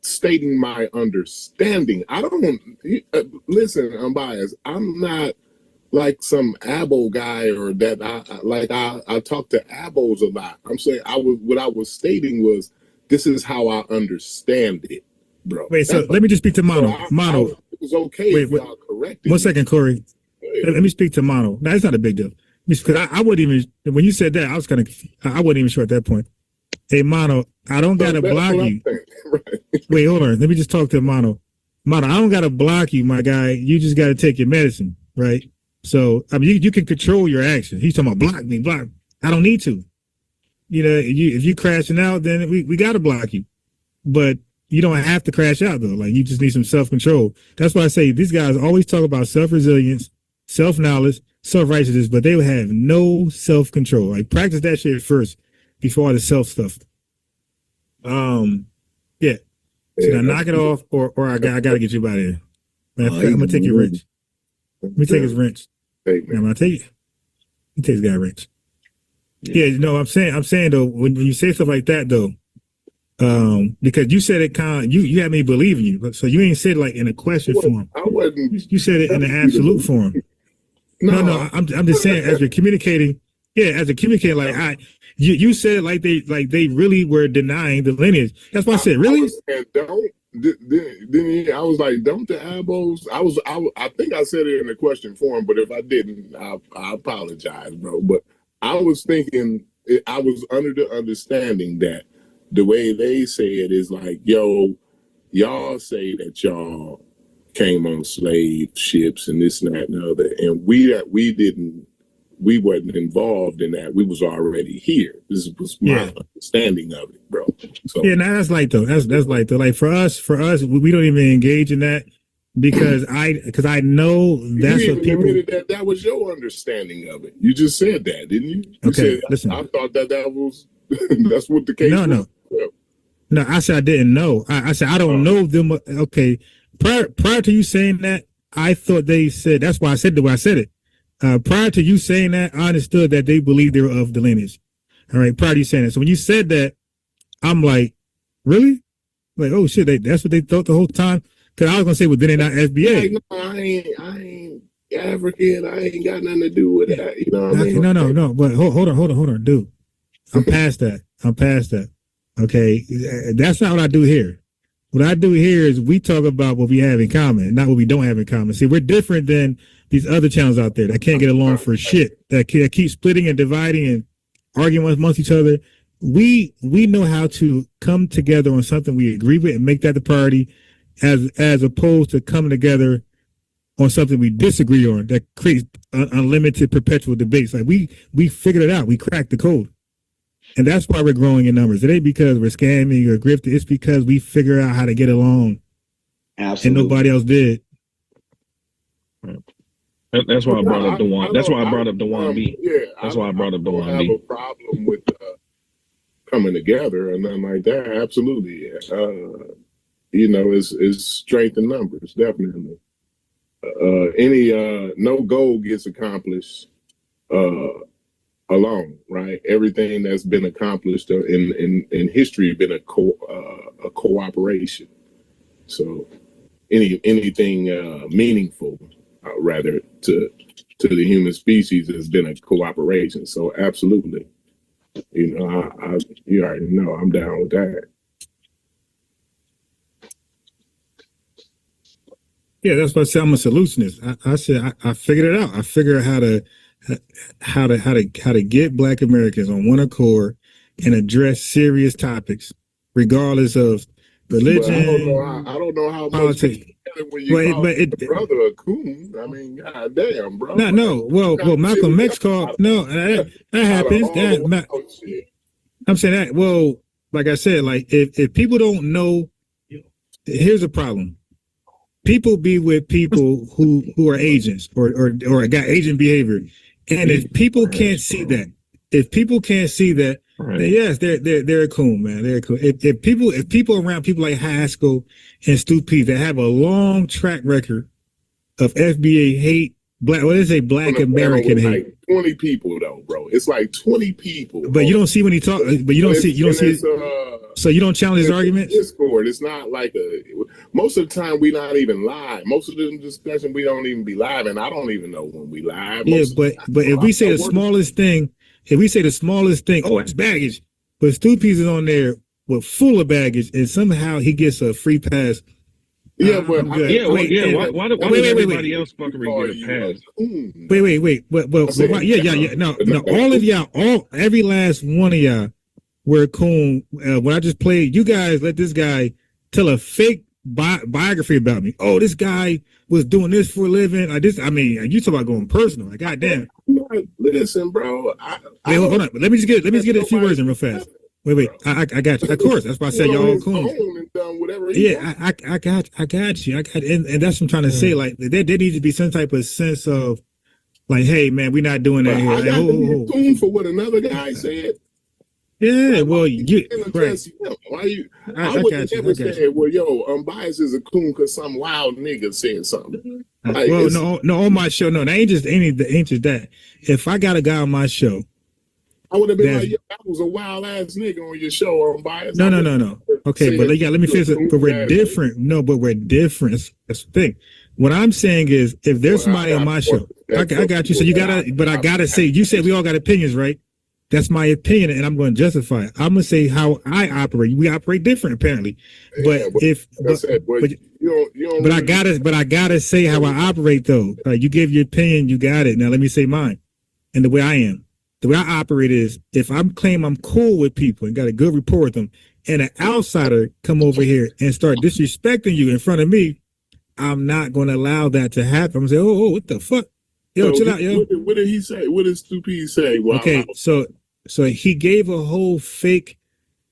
stating my understanding. I don't listen, I'm biased. I'm not like some Abo guy or that I talk to Abos a lot. I'm saying what I was stating was this is how I understand it, bro. Wait, so let me just speak to Mono. It was okay if y'all corrected. 1 second, Corey. Let me speak to Mono. No, it's not a big deal. Because I wouldn't even, when you said that, I was I wasn't even sure at that point. Hey, Mono, I don't got to block you. Right. Wait, hold on. Let me just talk to Mono. Mono, I don't got to block you, my guy. You just got to take your medicine, right? So, I mean, you can control your action. He's talking about block me. I don't need to. You know, if you crashing out, then we got to block you. But you don't have to crash out, though. Like, you just need some self-control. That's why I say these guys always talk about self-resilience, self-knowledge, self-righteousness, but they will have no self-control. Like, practice that shit first before all the self stuff. Yeah. So now knock it off, or I gotta get you out of here. Man, I'm gonna take your wrench. Let me take his wrench. I'm gonna take it. He takes guy wrench. Yeah, you know, I'm saying though, when you say stuff like that though, because you said it you had me believing you, so you ain't said it like in a question form. I wasn't. You said it in an absolute form. No, I'm just saying as you're communicating. Yeah, as a communicator, like you said it like they really were denying the lineage. That's why I said, really? I was like, don't the Abos? I think I said it in the question form, but if I didn't, I apologize, bro. But I was thinking, I was under the understanding that the way they say it is like, yo, y'all say that y'all came on slave ships and this and that and the other, and we wasn't involved in that. We was already here. This was my understanding of it, bro. So yeah, now that's light though. That's light though. Like for us, we don't even engage in that because I know that's what people. That was your understanding of it. You just said that, didn't you? Okay, listen. I thought that was that's what the case was. No, I said I didn't know. I said I don't know them. Okay, prior to you saying that, I thought they said. That's why I said the way I said it. Prior to you saying that, I understood that they believed they were of the lineage. All right, prior to you saying that. So when you said that, I'm like, really? Like, oh shit, that's what they thought the whole time? Because I was gonna say, well, then they're not FBA. Like, no, I ain't African. I ain't got nothing to do with that. You know what I mean? No. But hold on, dude. I'm past that. Okay, that's not what I do here. What I do here is we talk about what we have in common, not what we don't have in common. See, we're different than these other channels out there that can't get along for shit, that keep splitting and dividing and arguing amongst each other. We know how to come together on something we agree with and make that the priority, as opposed to coming together on something we disagree on that creates unlimited perpetual debates. Like we figured it out, we cracked the code, and that's why we're growing in numbers. It ain't because we're scamming or grifting. It's because we figure out how to get along. Absolutely. And nobody else did. That's why I brought up Dewan. That's why I brought up Dewan B. Yeah, that's why I brought up Dewan B. I B. have a problem with coming together and nothing like that. Absolutely, you know, it's strength in numbers, definitely. Any no goal gets accomplished alone, right? Everything that's been accomplished in history has been a cooperation. So anything meaningful, rather to the human species has been a cooperation. So absolutely, you know, you already know I'm down with that. Yeah, that's what I said. I'm a solutionist. I said I figured it out. I figured out how to get Black Americans on one accord and address serious topics, regardless of religion. I don't know how politics. Much when you call your brother a coon. I mean, god damn, bro. No. Well, Malcolm X called. No, that happens. I'm saying that. Well, like I said, like if people don't know, here's a problem. People be with people who are agents or got agent behavior, and if people can't see that, then yes, they're a coon, man. They're cool. If people around people like Haskell and Stu P that have a long track record of FBA hate, Black American hate. Like 20 people though, bro. It's like 20 people. But you don't see when he talk. But you don't see. So you don't challenge his arguments. Discord. It's not like most of the time we not even live. Most of the discussion we don't even be live, and I don't even know when we live. Yeah, but if we say the smallest thing, oh, it's baggage. But Stu P is on there with full of baggage, and somehow he gets a free pass Yeah, but I'm good. Yeah, Wait, yeah. and- Why does wait, everybody else fuckery get a pass? Wait. Well, yeah. No. Every last one of y'all were coon. When I just played, you guys let this guy tell a fake biography about me. Oh, this guy was doing this for a living. I mean, you talk about going personal. Like, goddamn. Listen, bro. Wait, hold on. Let me just get a few words in real fast. Wait. I got you. Of course, that's why I said y'all coon. Yeah, I got you. And that's what I'm trying to say. Like, there needs to be some type of sense of, like, hey, man, we're not doing that here. I Like, got to be coon for what another guy said. Yeah, well, you right. Why you? I would got you. never say, well, yo, Unbiased is a coon because some wild nigga said something. Like, Well, no, on my show, no, that ain't just that. If I got a guy on my show, I would have been like, yo, that was a wild ass nigga on your show, Unbiased. No. Okay, but let me finish it. But we're different. No, but we're different. That's the thing. What I'm saying is, if there's somebody on my show, I got you. So you gotta, but I gotta say, you said we all got opinions, right? That's my opinion, and I'm going to justify it. I'm going to say how I operate. We operate different, apparently. But I gotta say how I operate, though. You give your opinion, you got it. Now let me say mine. And the way I am, the way I operate is, if I claim I'm cool with people and got a good rapport with them, and an outsider come over here and start disrespecting you in front of me, I'm not going to allow that to happen. I'm going to say, oh, what the fuck? Yo, chill out, yo. What did he say? What did Stupid say? Wow. Okay, so he gave a whole fake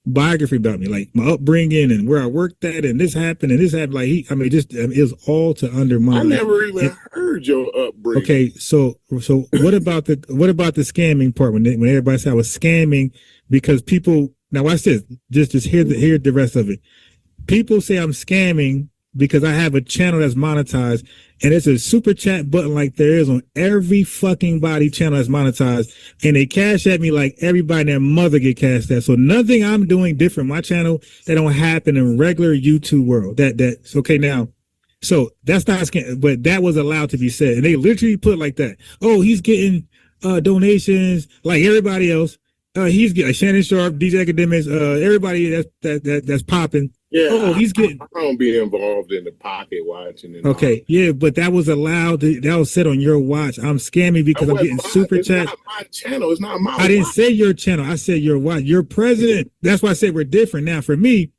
biography about me, like my upbringing and where I worked at, and this happened and this happened. Like it was all to undermine. I never even heard your upbringing. Okay, so what about the scamming part when everybody said I was scamming because people, now watch this, just hear the rest of it. People say I'm scamming because I have a channel that's monetized, and it's a super chat button like there is on every fucking body channel that's monetized, and they cash at me like everybody and their mother get cashed at. So nothing I'm doing different. My channel, that don't happen in regular YouTube world. That's okay now. So that's not a scam, but that was allowed to be said, and they literally put it like that. Oh, he's getting donations like everybody else. He's getting Shannon Sharp, DJ Academics, everybody that's popping. Yeah, oh, he's getting. I don't be involved in the pocket watching. And okay, yeah, but that was allowed. That was said on your watch. I'm scamming because I'm getting super chat. It's not my channel. It's not my. I didn't say your channel. I said your watch. Your president. That's why I said we're different. Now, for me,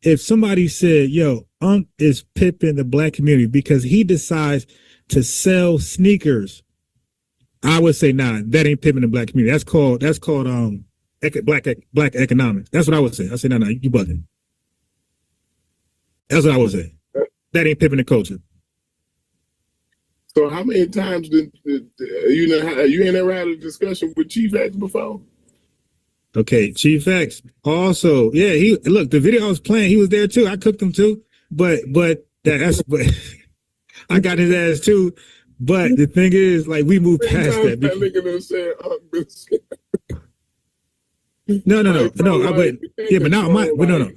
if somebody said, "Yo, Unc is pimping the black community because he decides to sell sneakers," I would say, "Nah, that ain't pimping the black community. That's called black economics." That's what I would say. I say, "No, you bugging." That's what I would say. That ain't pimping the culture. So how many times did you ain't ever had a discussion with Chief X before? Okay, Chief X also, yeah. Look, the video I was playing, he was there too. I cooked him too, but I got his ass too. But the thing is, like, we moved past that. That nigga done said, No. But now no.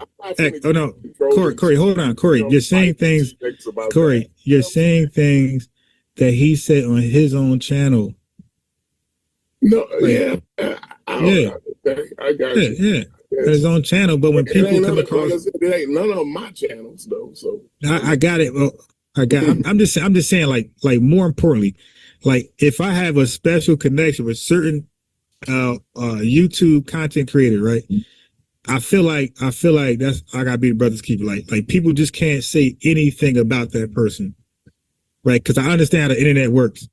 Oh no, Corey, hold on, Corey. You're saying things, Corey. You're saying things that he said on his own channel. No, like, I got you. Yeah, his own channel. But when people come across, it ain't none of my channels though. So I got it. Well, I'm just saying, like more importantly, like if I have a special connection with certain YouTube content creator, right? I feel like that's, I gotta be the brother's keeper. Like people just can't say anything about that person, right? Because I understand how the internet works.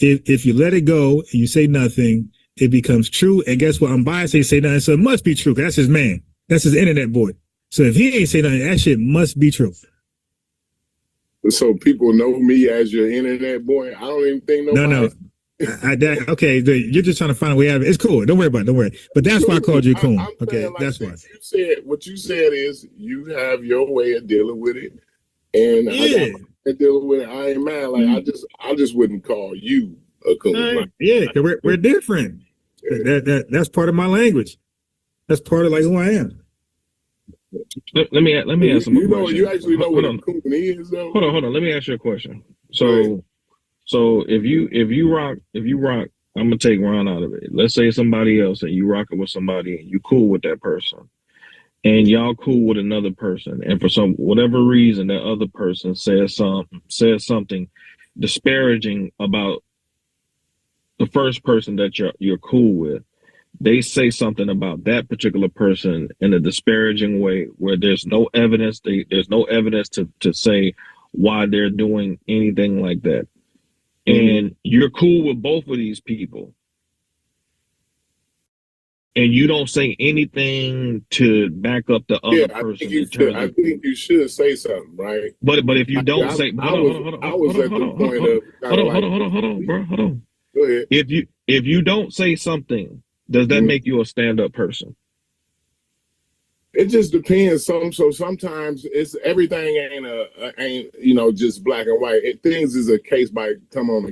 If you let it go and you say nothing, it becomes true. And guess what? Unbiased, say nothing, so it must be true. That's his man. That's his internet boy. So if he ain't say nothing, that shit must be true. So people know me as your internet boy. I don't even think nobody. No. Okay, you're just trying to find a way out of it. It's cool. Don't worry about it. Don't worry. But that's why I called you coon. Okay, like that's why. What you said is you have your way of dealing with it, and I got my dealing with it. I ain't mad. Like I just wouldn't call you a coon. Yeah, cause we're different. That's part of my language. That's part of like who I am. Let me ask him a question. You actually know what a coon is, though. Hold on. Let me ask you a question. So if you rock, I'm gonna take Ron out of it. Let's say somebody else and you rocking with somebody and you cool with that person, and y'all cool with another person, and for some whatever reason that other person says something disparaging about the first person that you're cool with, they say something about that particular person in a disparaging way where there's no evidence, there's no evidence to say why they're doing anything like that. And you're cool with both of these people, and you don't say anything to back up the other person. I think you should say something, right? But if you don't say, I was at the point of hold on, bro, hold on. Go ahead. If you don't say something, does that make you a stand-up person? It just depends. So sometimes it's everything ain't just black and white. Things is a case by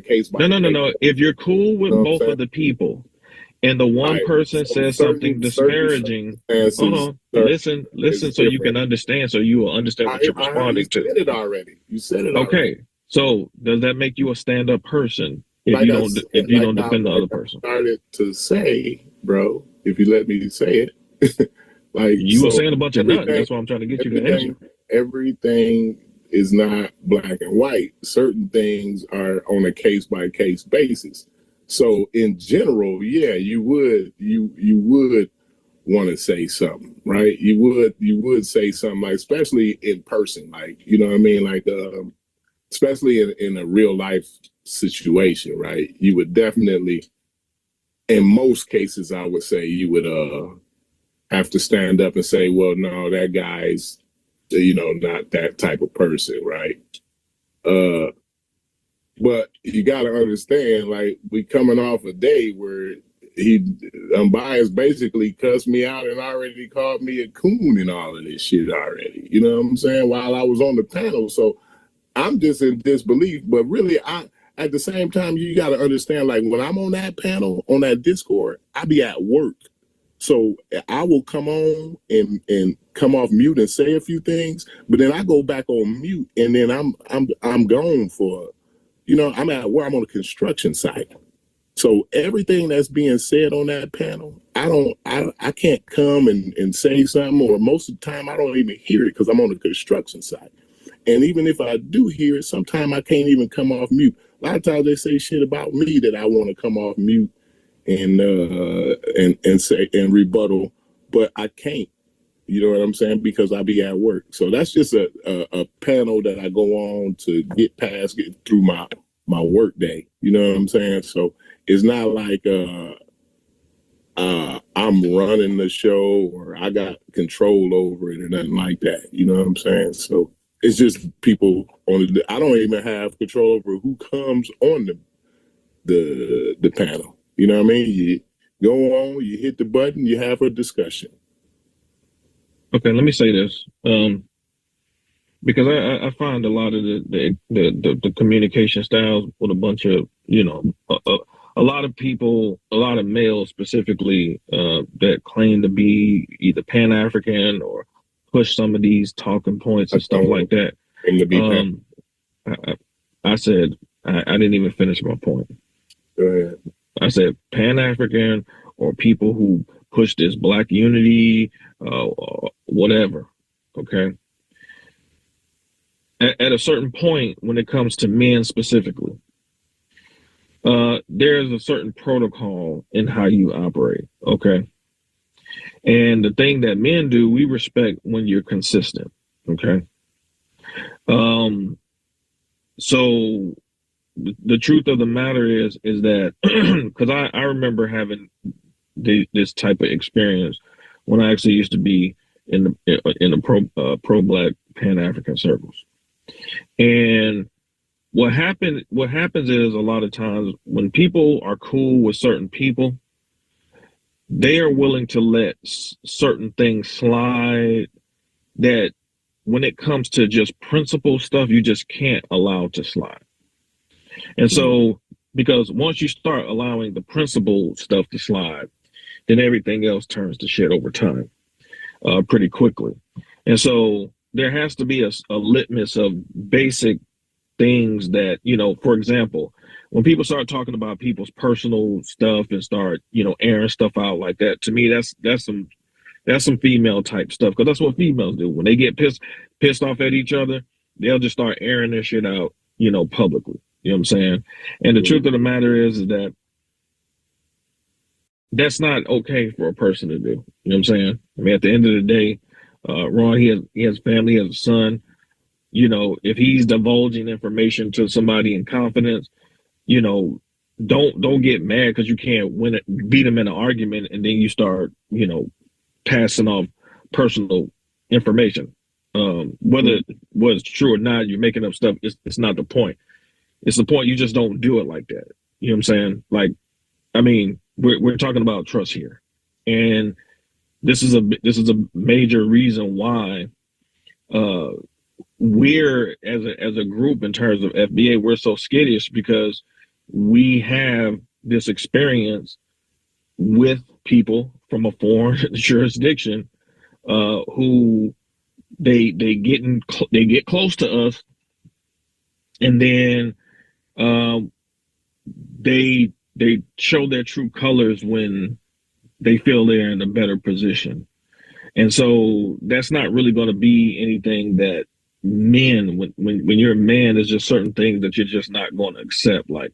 case. No. If you're cool with both of the people, and the one person says something disparaging, hold on, listen, so you can understand, so you will understand what you're responding to. You said it already. You said it already. Okay, so does that make you a stand-up person if you don't defend the other person? I started to say, bro, if you let me say it, like you were saying a bunch of nothing. That's why I'm trying to get you to answer. Everything is not black and white. Certain things are on a case by case basis. So in general, yeah, you would want to say something, right? You would say something, like, especially in person, like, you know what I mean? Like, especially in a real life situation, right? You would definitely, in most cases, I would say you would have to stand up and say, well, no, that guy's, not that type of person, right? But you got to understand, like, we coming off a day where Unbiased basically cussed me out and already called me a coon and all of this shit already. You know what I'm saying? While I was on the panel. So I'm just in disbelief. But really, at the same time, you got to understand, like, when I'm on that panel, on that Discord, I be at work. So I will come on and come off mute and say a few things, but then I go back on mute, and then I'm gone for, I'm at where I'm on a construction site. So everything that's being said on that panel, I can't come and say something, or most of the time I don't even hear it because I'm on a construction site. And even if I do hear it, sometimes I can't even come off mute. A lot of times they say shit about me that I want to come off mute and say and rebuttal, but I can't. You know what I'm saying? Because I be at work. So that's just a panel that I go on to get through my work day. You know what I'm saying? So it's not like I'm running the show or I got control over it or nothing like that. You know what I'm saying? So it's just people I don't even have control over who comes on the panel. You know what I mean? You go on, you hit the button, you have a discussion. Okay, let me say this, because I find a lot of the communication styles with a bunch of, a lot of people, a lot of males specifically, that claim to be either Pan-African or push some of these talking points and stuff like that. I said, I didn't even finish my point. Go ahead. I said Pan-African or people who push this black unity, whatever, okay? At a certain point, when it comes to men specifically, there's a certain protocol in how you operate, okay? And the thing that men do, we respect when you're consistent, okay? So the truth of the matter is that, because I remember having this type of experience when I actually used to be in the pro-black Pan-African circles. And what happens is, a lot of times when people are cool with certain people, they are willing to let certain things slide that when it comes to just principle stuff, you just can't allow to slide. And so, because once you start allowing the principle stuff to slide, then everything else turns to shit over time, pretty quickly. And so there has to be a litmus of basic things that, for example, when people start talking about people's personal stuff and start, airing stuff out like that, to me, that's some That's some female type stuff, because that's what females do. When they get pissed off at each other, they'll just start airing their shit out, publicly. You know what I'm saying? And the truth of the matter is that that's not okay for a person to do. You know what I'm saying? I mean, at the end of the day, Ron, he has family, he has a son. If he's divulging information to somebody in confidence, don't get mad because you can't beat him in an argument, and then you start, passing off personal information. Whether it was true or not, you're making up stuff. It's not the point. It's the point you just don't do it like that. You know what I'm saying? Like, I mean, we're talking about trust here, and this is a major reason why we're as a group in terms of FBA, we're so skittish, because we have this experience with people from a foreign jurisdiction who they get close to us, and then they show their true colors when they feel they're in a better position. And so that's not really going to be anything that men, when you're a man, there's just certain things that you're just not going to accept. Like,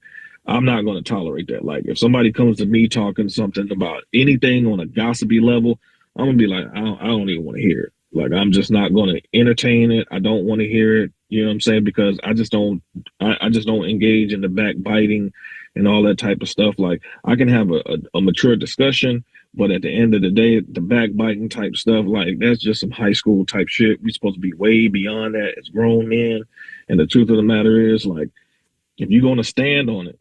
I'm not going to tolerate that. Like, if somebody comes to me talking something about anything on a gossipy level, I'm gonna be like, I don't even want to hear it. Like, I'm just not going to entertain it. I don't want to hear it. You know what I'm saying? Because I just don't engage in the backbiting and all that type of stuff. Like, I can have a mature discussion, but at the end of the day, the backbiting type stuff, like, that's just some high school type shit. We're supposed to be way beyond that as grown men. And the truth of the matter is, like, if you're going to stand on it,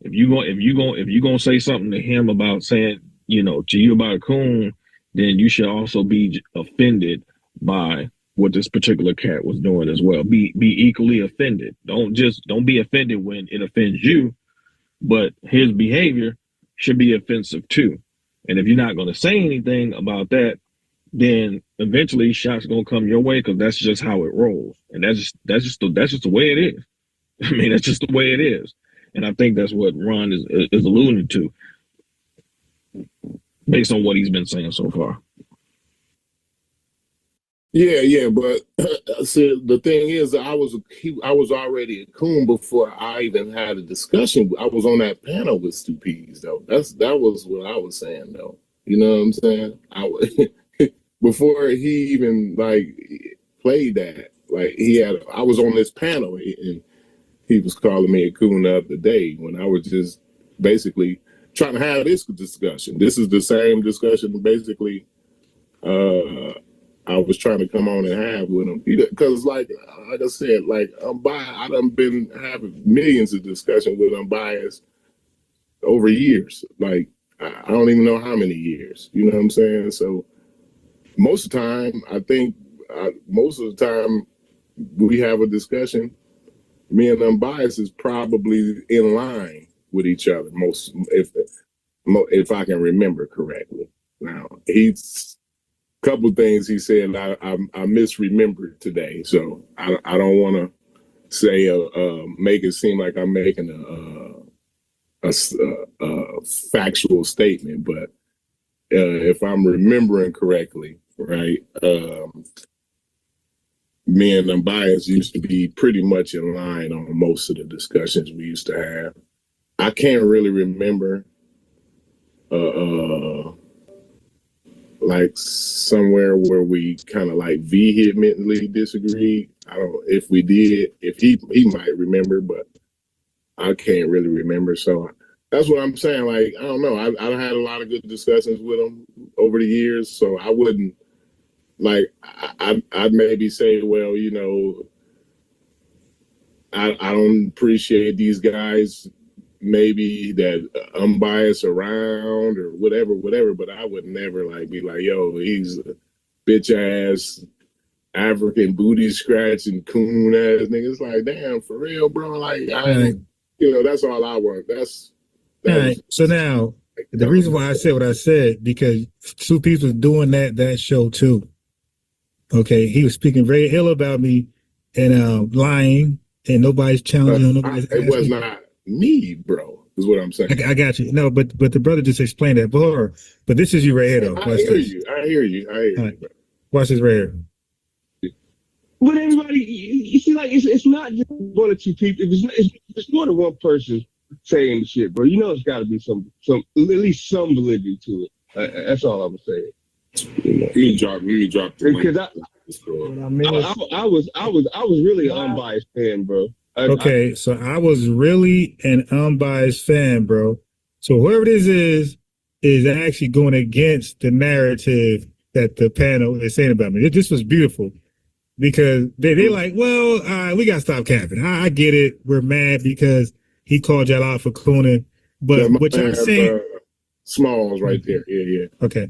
if you're going to say something to him about saying, to you about a coon, then you should also be offended by what this particular cat was doing as well. Be equally offended. Don't be offended when it offends you, but his behavior should be offensive too. And if you're not going to say anything about that, then eventually shots gonna come your way, because that's just how it rolls, and that's just the way it is. I mean, that's just the way it is, and I think that's what Ron is alluding to, based on what he's been saying so far. Yeah, but see, the thing is, I was already a coon before I even had a discussion. I was on that panel with Stu Pease, though. That was what I was saying, though. You know what I'm saying? Before he even played that, I was on this panel, and he was calling me a coon the other day when I was just basically trying to have this discussion. This is the same discussion basically I was trying to come on and have with him, because like I said, I done been having millions of discussions with Unbiased over years. Like, I don't even know how many years. You know what I'm saying? So most of the time, I think most of the time we have a discussion, me and Unbiased is probably in line with each other most, if I can remember correctly. Now, he's couple things he said I misremembered today, so I don't want to say make it seem like I'm making a factual statement, but if I'm remembering correctly, right, me and Unbiased used to be pretty much in line on most of the discussions we used to have. I can't really remember like somewhere where we kind of vehemently disagreed. I don't, if we did, if he might remember, but I can't really remember. So that's what I'm saying. Like, I don't know. I had a lot of good discussions with him over the years, so I wouldn't I'd maybe say, well, I don't appreciate these guys maybe that Unbiased around or whatever, but I would never be like, yo, he's a bitch ass African booty scratching coon ass nigga. It's like, damn, for real, bro. Like, that's all I want. All right. So now the reason why I said what I said, because Stu Pease was doing that show too. Okay, he was speaking very ill about me and lying, and nobody's challenging him. It was not me, bro. is what I'm saying. I got you. No, but the brother just explained that. But this is you right here, though. I hear you. I hear you. Right. Watch this right here. But everybody, you see, like it's not just one or two people. It's more than one person saying the shit, bro. You know, it's got to be some at least some validity to it. That's all I'm saying. Let me drop the because I was really an unbiased fan, bro. So I was really an unbiased fan, bro. So whoever this is actually going against the narrative that the panel is saying about me. This was beautiful because they're like, well, we got to stop capping. I get it. We're mad because he called y'all out for cooning. But what y'all saying... Smalls right there. Yeah. Okay.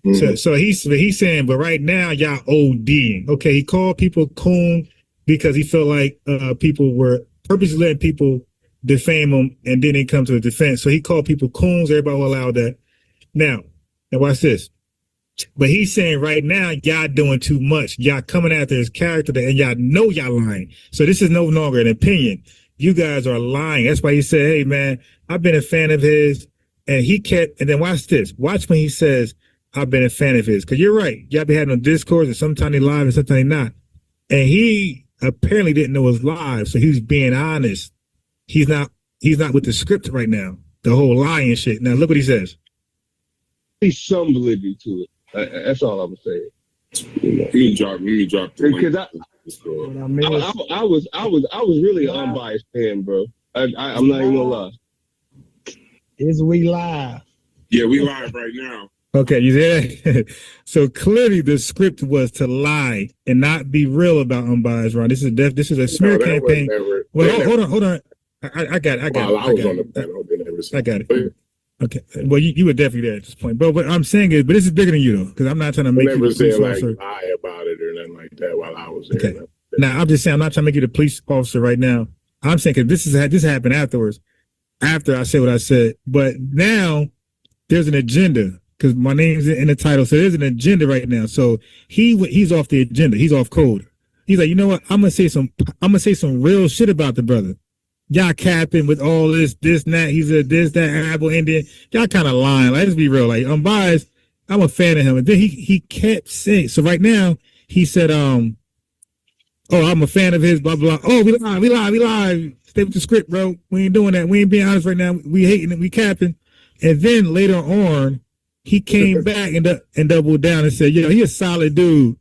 Mm-hmm. So he's saying, but right now y'all ODing. Okay, he called people coon because he felt like people were purposely letting people defame him, and then he come to the defense. So he called people coons. Everybody will allow that. Now watch this. But he's saying right now y'all doing too much. Y'all coming after his character, and y'all know y'all lying. So this is no longer an opinion. You guys are lying. That's why he said, "Hey man, I've been a fan of his," and he kept. And then watch this. Watch when he says, I've been a fan of his, because you're right. Y'all be having on Discord, and sometimes they live and sometimes they not. And he apparently didn't know it was live, so he was being honest. He's not with the script right now. The whole lying shit. Now look what he says. There's some validity to it. That's all I'm saying. Let me drop because I was really an unbiased fan, bro. I'm not even gonna lie. Is we live? Yeah, we live right now. Okay, you there? So clearly the script was to lie and not be real about unbiased, Ron. This is a smear campaign. Hold on. I got it. I was on the panel. I got it. Okay. Well, you were definitely there at this point. But what I'm saying is, but this is bigger than you though, because I'm not trying to make you the police officer. Lie about it or nothing like that while I was there. Okay. Now I'm just saying I'm not trying to make you the police officer right now. I'm saying because this happened afterwards, after I said what I said. But now there's an agenda. Because my name's in the title, so there's an agenda right now. So he's off the agenda. He's off code. He's like, you know what? I'm gonna say some real shit about the brother. Y'all capping with all this, and that. He's a this, that, Arab, Indian. Y'all kind of lying. Like, let's be real. Like, I'm biased. I'm a fan of him. And then he kept saying. So right now he said, oh, I'm a fan of his. Blah blah. Oh, we live. Stay with the script, bro. We ain't doing that. We ain't being honest right now. We hating it. We capping. And then later on, he came back and doubled down and said, he a solid dude.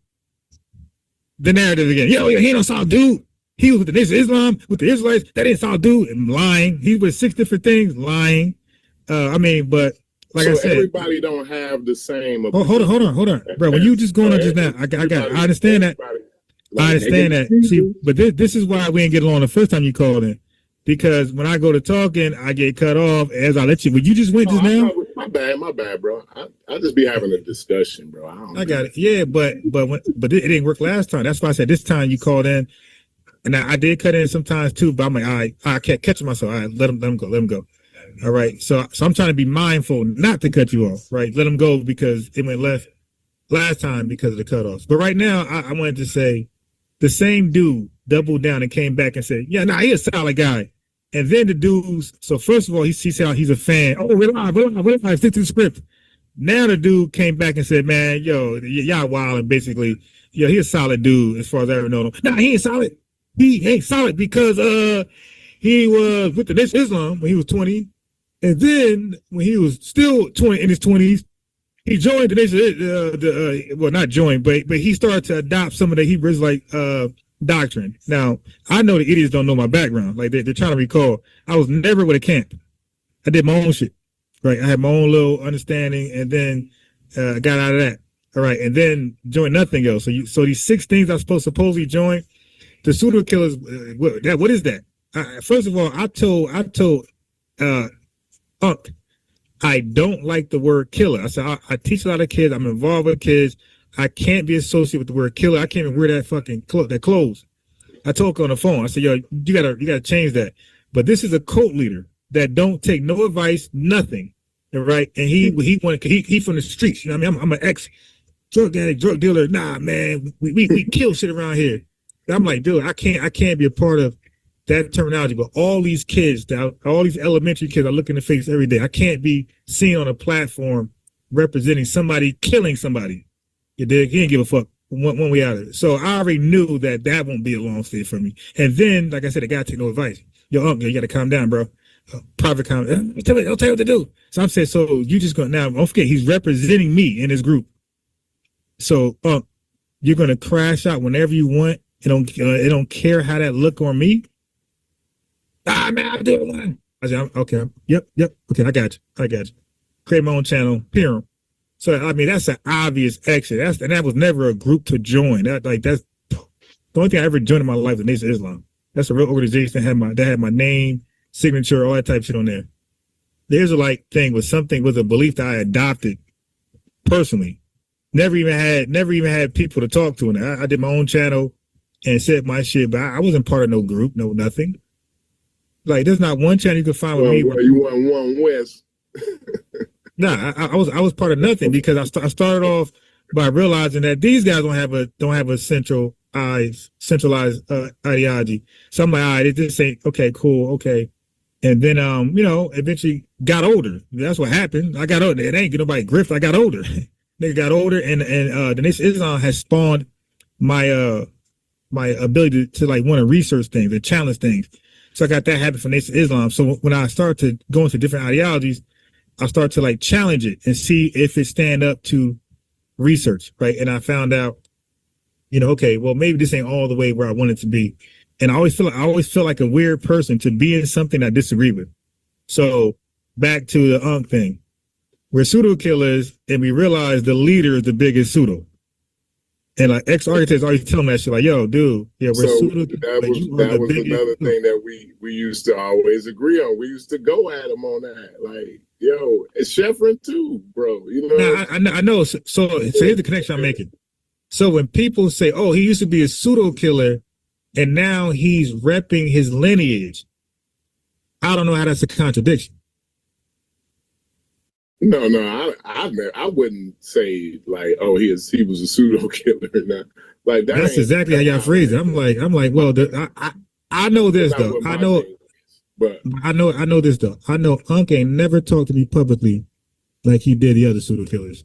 The narrative again. He ain't no solid dude. He was with the Nation of Islam, with the Israelites. That ain't solid dude. And lying. He was 6 different things, lying. But like I said. Everybody don't have the same. Oh, hold on. Bro, when you just going on just now, I understand that. I understand that. See, but this is why we didn't get along the first time you called in. Because when I go to talking, I get cut off as I let you. When you just went just now. My bad, bro. I just be having a discussion, bro. I got it. Yeah, but it didn't work last time. That's why I said this time you called in, and I did cut in sometimes too. But I'm like, I can't catch myself. All right, let him go. All right. So I'm trying to be mindful not to cut you off. Right, let him go because it went left last time because of the cutoffs. But right now, I wanted to say the same dude doubled down and came back and said, he a solid guy. And then the dudes, so first of all, he said he's a fan. Oh, we're live, stick to the script. Now the dude came back and said, man, y'all wilding basically. He a solid dude as far as I ever know him. Nah, he ain't solid. He ain't solid because he was with the Nation of Islam when he was 20. And then when he was still 20 in his 20s, he joined the Nation well, not joined, but he started to adopt some of the Hebrew Israelite doctrine. Now, I know the idiots don't know my background. Like they're trying to recall. I was never with a camp. I did my own shit. Right. I had my own little understanding and then got out of that. All right. And then joined nothing else. So these 6 things I'm supposedly join. The pseudo killers. What is that? First of all, I told Unc, I don't like the word killer. I said, I teach a lot of kids. I'm involved with kids. I can't be associated with the word killer. I can't even wear that fucking clothes. I told her on the phone. I said, you gotta change that. But this is a cult leader that don't take no advice, nothing. Right? And he from the streets. You know what I mean? I'm an ex drug addict, drug dealer. Nah, man, we kill shit around here. I'm like, dude, I can't be a part of that terminology, but all these kids, all these elementary kids, I look in the face every day. I can't be seen on a platform representing somebody killing somebody. You dig? He didn't give a fuck one way out of it. So I already knew that won't be a long stay for me. And then, like I said, I gotta take no advice. Yo, uncle, you gotta calm down, bro. Private comment. Don't tell me what to do. So I'm saying, so you just gonna now? Don't forget, he's representing me in his group. So, you're gonna crash out whenever you want. It don't care how that look on me. Man, I'm doing one. I said, okay, yep, okay, I got you. Create my own channel, period. So I mean, that's an obvious exit. That was never a group to join. That's the only thing I ever joined in my life, the Nation of Islam. That's a real organization that had my name, signature, all that type of shit on there. The Israelite thing was a belief that I adopted personally. Never even had people to talk to. And I did my own channel and said my shit, but I wasn't part of no group, no nothing. Like, there's not one channel you can find with me. You want one West. Nah, I was part of nothing because I started off by realizing that these guys don't have a centralized ideology. So I'm like, all right, it just ain't okay, cool, okay. And then eventually got older. That's what happened. I got older. It ain't get nobody grift. I got older. Nigga got older, and the Nation of Islam has spawned my my ability to like want to research things and challenge things. So I got that habit from Nation of Islam. So when I start to go into different ideologies, I start to like challenge it and see if it stand up to research, right? And I found out, okay, well, maybe this ain't all the way where I want it to be. And I always feel like a weird person to be in something I disagree with. So back to the Unc thing. We're pseudo killers, and we realize the leader is the biggest pseudo. And like ex-architects always tell me that shit, like, yo, dude, yeah, we're pseudo. That was another thing that we used to always agree on. We used to go at them on that, like, yo, it's Sheffrin too, bro. I know. So here's the connection I'm making. So when people say, oh, he used to be a pseudo killer, and now he's repping his lineage, I don't know how that's a contradiction. No, I wouldn't say like, oh, he was a pseudo killer. Nah. Like that's exactly how y'all phrase it. I'm like, well, I know this though. I know this though. I know Unc ain't never talked to me publicly like he did the other pseudo killers.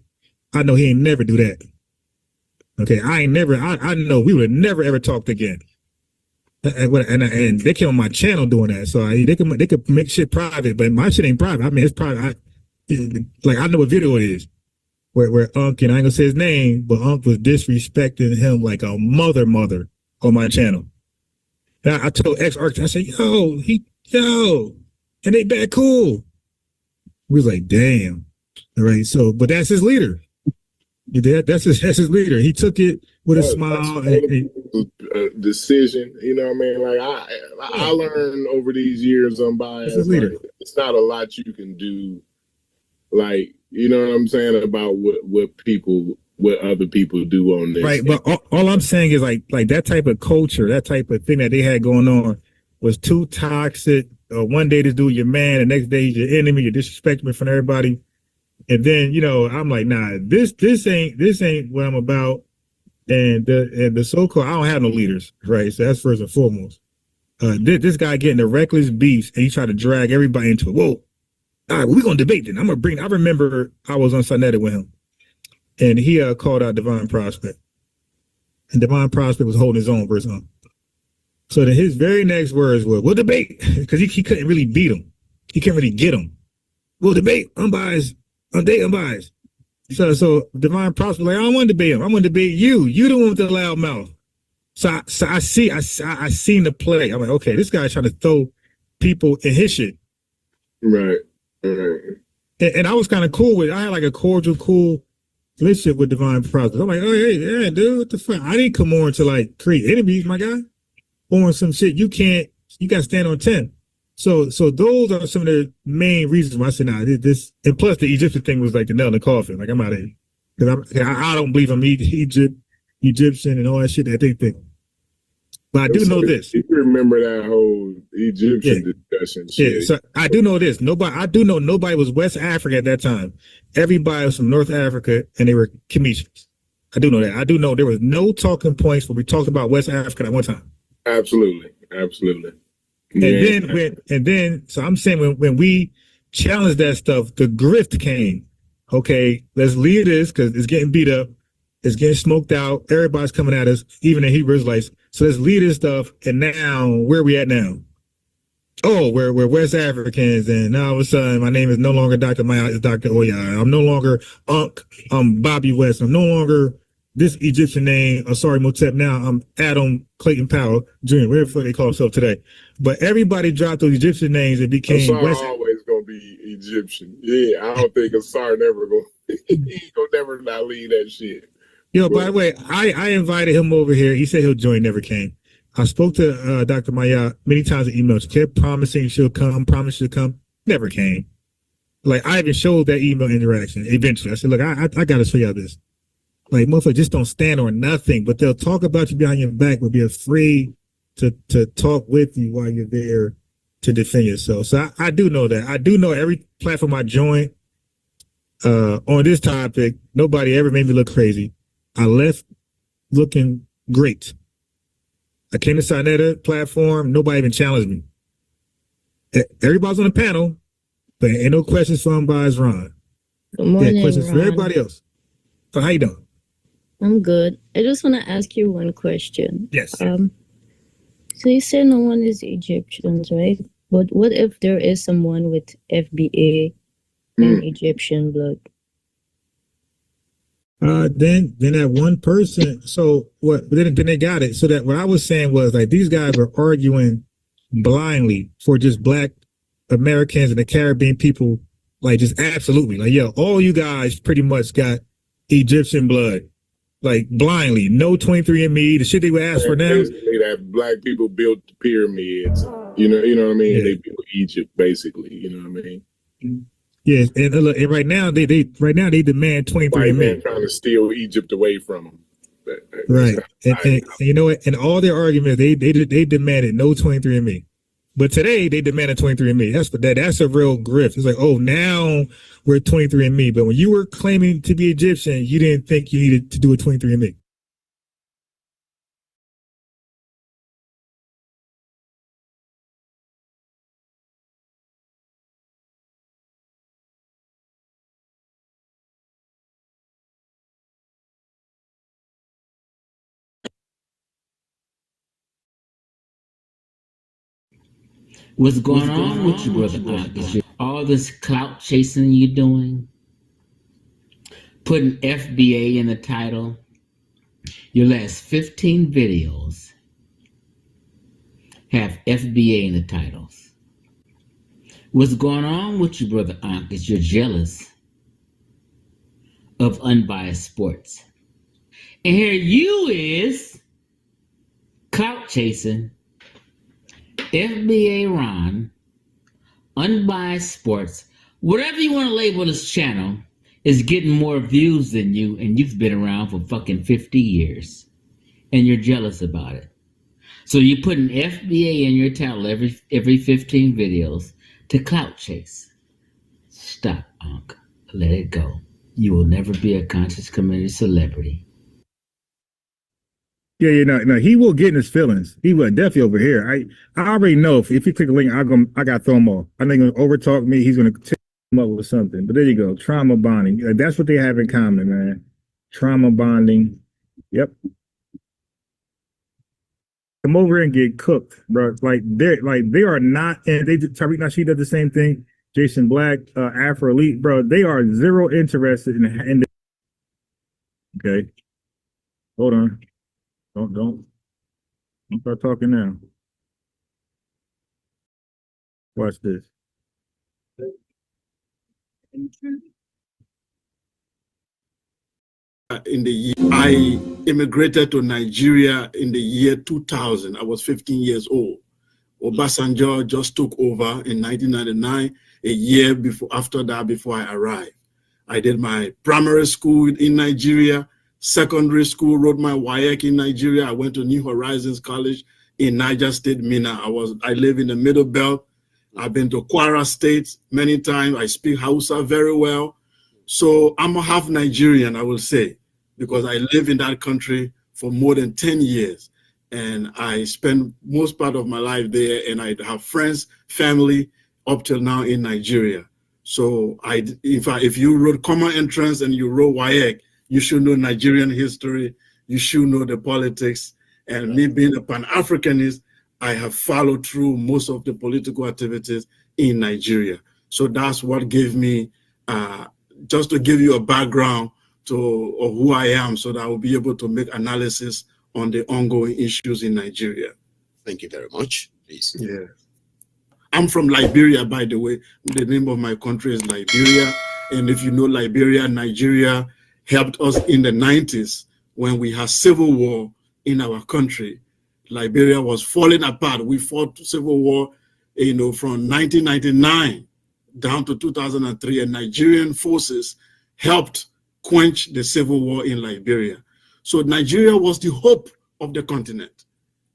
I know he ain't never do that. Okay, I know we would have never ever talked again. And they came on my channel doing that, so they could make shit private, but my shit ain't private. I mean, it's private. I know what video it is where Unc, and I ain't gonna say his name, but Unc was disrespecting him like a mother on my channel. And I told ex-architect, I said, yo, and they back cool. We was like, damn. All right, so, but that's his leader. That's his leader. He took it with a smile. Decision, you know what I mean? Like I learned over these years unbiased. Like, it's not a lot you can do. Like, you know what I'm saying about what other people do on this. Right, but all I'm saying is like that type of culture, that type of thing that they had going on was too toxic. One day this dude your man, the next day he's your enemy, you're disrespecting from everybody. And then, I'm like, nah, this ain't what I'm about. And the so-called, I don't have no leaders, right? So that's first and foremost. This guy getting the reckless beefs, and he tried to drag everybody into it. Whoa. All right, we're going to debate then. I remember I was on Sunday with him, and he called out Divine Prospect. And Divine Prospect was holding his own versus him. So then his very next words were, we'll debate, because he couldn't really beat him. He couldn't really get him. We'll debate, unbiased, unbiased. So Divine Prospect was like, I don't want to debate him. I'm going to debate you. You the one with the loud mouth. So I seen the play. I'm like, okay, this guy's trying to throw people in his shit. Right. And I was kind of cool with it. I had like a cordial, cool relationship with Divine Prospect. I'm like, oh, hey, yeah, dude, what the fuck? I didn't come on to like create enemies, my guy. Or some shit. You got to stand on 10. So those are some of the main reasons why I said, nah, this, and plus the Egyptian thing was like the nail in the coffin. Like, I'm out of here. Because I don't believe I'm Egyptian and all that shit that they think. But I do know this. You remember that whole Egyptian discussion shit. Yeah, so I do know this. Nobody was West Africa at that time. Everybody was from North Africa, and they were Cometians. I do know that. I do know there was no talking points where we talked about West Africa at one time. Absolutely. So I'm saying when we challenged that stuff, the grift came. Okay, let's leave this because it's getting beat up, it's getting smoked out, everybody's coming at us, even the Hebrew Israelites. So let's leave this stuff. And now, where are we at now? Oh, we're West Africans, and now all of a sudden my name is no longer Dr. Maya, it's Dr. Oya. I'm no longer Unc, I'm Bobby West. I'm no longer this Egyptian name. I'm sorry, Motep. Now I'm Adam Clayton Powell Jr., whatever the fuck they call themselves today. But everybody dropped those Egyptian names and became Asar West. always gonna be Egyptian. Yeah, I don't think Asar never gonna he gonna never not leave that shit. Yo, by the way, I invited him over here. He said he'll join, never came. I spoke to Dr. Maya many times in emails. She kept promising she'll come, promised she'll come, never came. Like, I even showed that email interaction eventually. I said, look, I got to show y'all this. Like, motherfuckers just don't stand on nothing, but they'll talk about you behind your back, but be afraid to talk with you while you're there to defend yourself. So I do know that. I do know every platform I join on this topic, nobody ever made me look crazy. I left looking great. I came to Sinetta platform, nobody even challenged me. Everybody's on the panel, but ain't no questions from by Ron. Good morning, questions Ron. for everybody else. So how you doing? I'm good. I just want to ask you one question. Yes. So you say no one is Egyptians, right? But what if there is someone with FBA and Egyptian blood? Then that one person. So what? Then they got it. So that what I was saying was like these guys were arguing blindly for just Black Americans and the Caribbean people, like just absolutely like yo, all you guys pretty much got Egyptian blood, like blindly. No 23andMe, the shit they would ask for now. Basically, that Black people built the pyramids. You know what I mean? Yeah. They built Egypt, basically. You know what I mean? Yes, and look, and right now they demand 23andMe. White man trying to steal Egypt away from them. Right, and you know what? And all their arguments, they demanded no 23andMe, but today they demanded 23andMe. That's a real grift. It's like, oh, now we're 23andMe, but when you were claiming to be Egyptian, you didn't think you needed to do a 23andMe. What's going on with you, brother? All this clout chasing you doing, putting FBA in the title. Your last 15 videos have FBA in the titles. What's going on with you, brother? Is you're jealous of unbiased sports, and here you is clout chasing. FBA Ron, unbiased sports, whatever you want to label this channel, is getting more views than you, and you've been around for fucking 50 years, and you're jealous about it. So you put an FBA in your title every 15 videos to clout chase. Stop, Unc. Let it go. You will never be a conscious community celebrity. Yeah, he will get in his feelings. He will definitely over here. I already know if he click the link, I got to throw him off. I think he's gonna overtalk me. He's gonna tip him up with something. But there you go, trauma bonding. That's what they have in common, man. Trauma bonding. Yep. Come over and get cooked, bro. They are not, and Tariq Nasheed does the same thing. Jason Black, Afro Elite, bro. They are zero interested in okay. Hold on. Don't start talking now. Watch this. I immigrated to Nigeria in the year 2000. I was 15 years old. Obasanjo just took over in 1999, a year before I arrived. I did my primary school in Nigeria, secondary school, wrote my WAEC in Nigeria. I went to New Horizons College in Niger State, Minna. I live in the Middle Belt. I've been to Kwara State many times. I speak Hausa very well. So I'm a half Nigerian, I will say, because I live in that country for more than 10 years. and I spent most part of my life there, and I have friends, family up till now in Nigeria. So if you wrote common entrance and you wrote WAEC, you should know Nigerian history, you should know the politics. And me being a Pan-Africanist, I have followed through most of the political activities in Nigeria. So that's what gave me, just to give you a background to of who I am, so that I will be able to make analysis on the ongoing issues in Nigeria. Thank you very much. Please. Yeah. I'm from Liberia, by the way. The name of my country is Liberia. And if you know Liberia, Nigeria helped us in the 90s when we had civil war in our country. Liberia was falling apart. We fought civil war, from 1999 down to 2003, and Nigerian forces helped quench the civil war in Liberia. So Nigeria was the hope of the continent,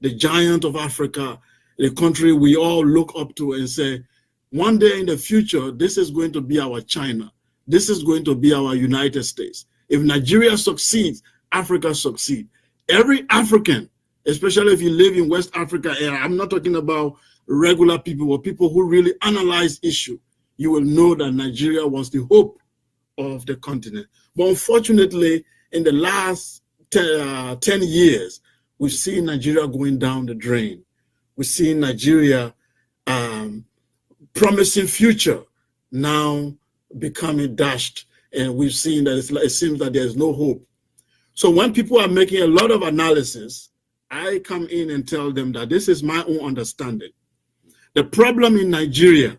the giant of Africa, the country we all look up to and say, one day in the future, this is going to be our China. This is going to be our United States. If Nigeria succeeds, Africa succeeds. Every African, especially if you live in West Africa area, I'm not talking about regular people or people who really analyze issue, you will know that Nigeria was the hope of the continent. But unfortunately, in the last 10 years, we've seen Nigeria going down the drain. We've seen Nigeria promising future now becoming dashed, and we've seen that it seems that there's no hope. So when people are making a lot of analysis, I come in and tell them that this is my own understanding. The problem in Nigeria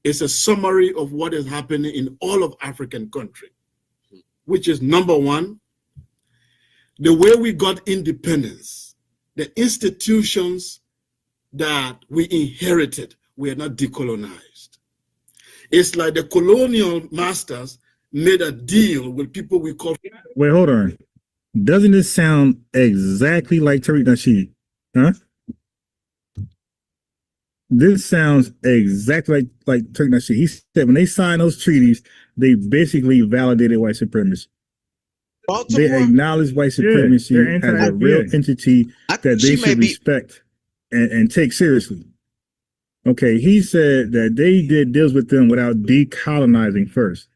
is a summary of what is happening in all of African countries, which is number one, the way we got independence, the institutions that we inherited were not decolonized. It's like the colonial masters made a deal with people we call... Wait, hold on. Doesn't this sound exactly like Tariq Nasheed? Huh? This sounds exactly like Tariq Nasheed. He said when they signed those treaties, they basically validated white supremacy. Baltimore? They acknowledged white supremacy as a real entity that they should respect and take seriously. Okay, he said that they did deals with them without decolonizing first.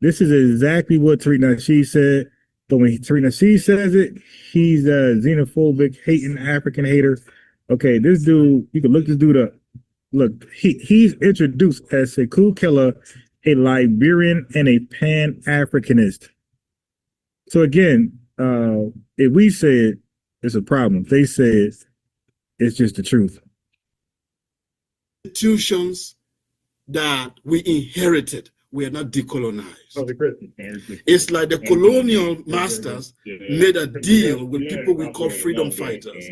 This is exactly what Tariq Nasheed said, but when Tariq Nasheed says it, he's a xenophobic, hating African hater. Okay, this dude, you can look this dude up. Look, he's introduced as Sekou Killer, a Liberian and a Pan-Africanist. So again, if we say it, it's a problem. If they say it, it's just the truth. Institutions that we inherited were not decolonized. It's like the colonial masters made a deal with people we call freedom fighters,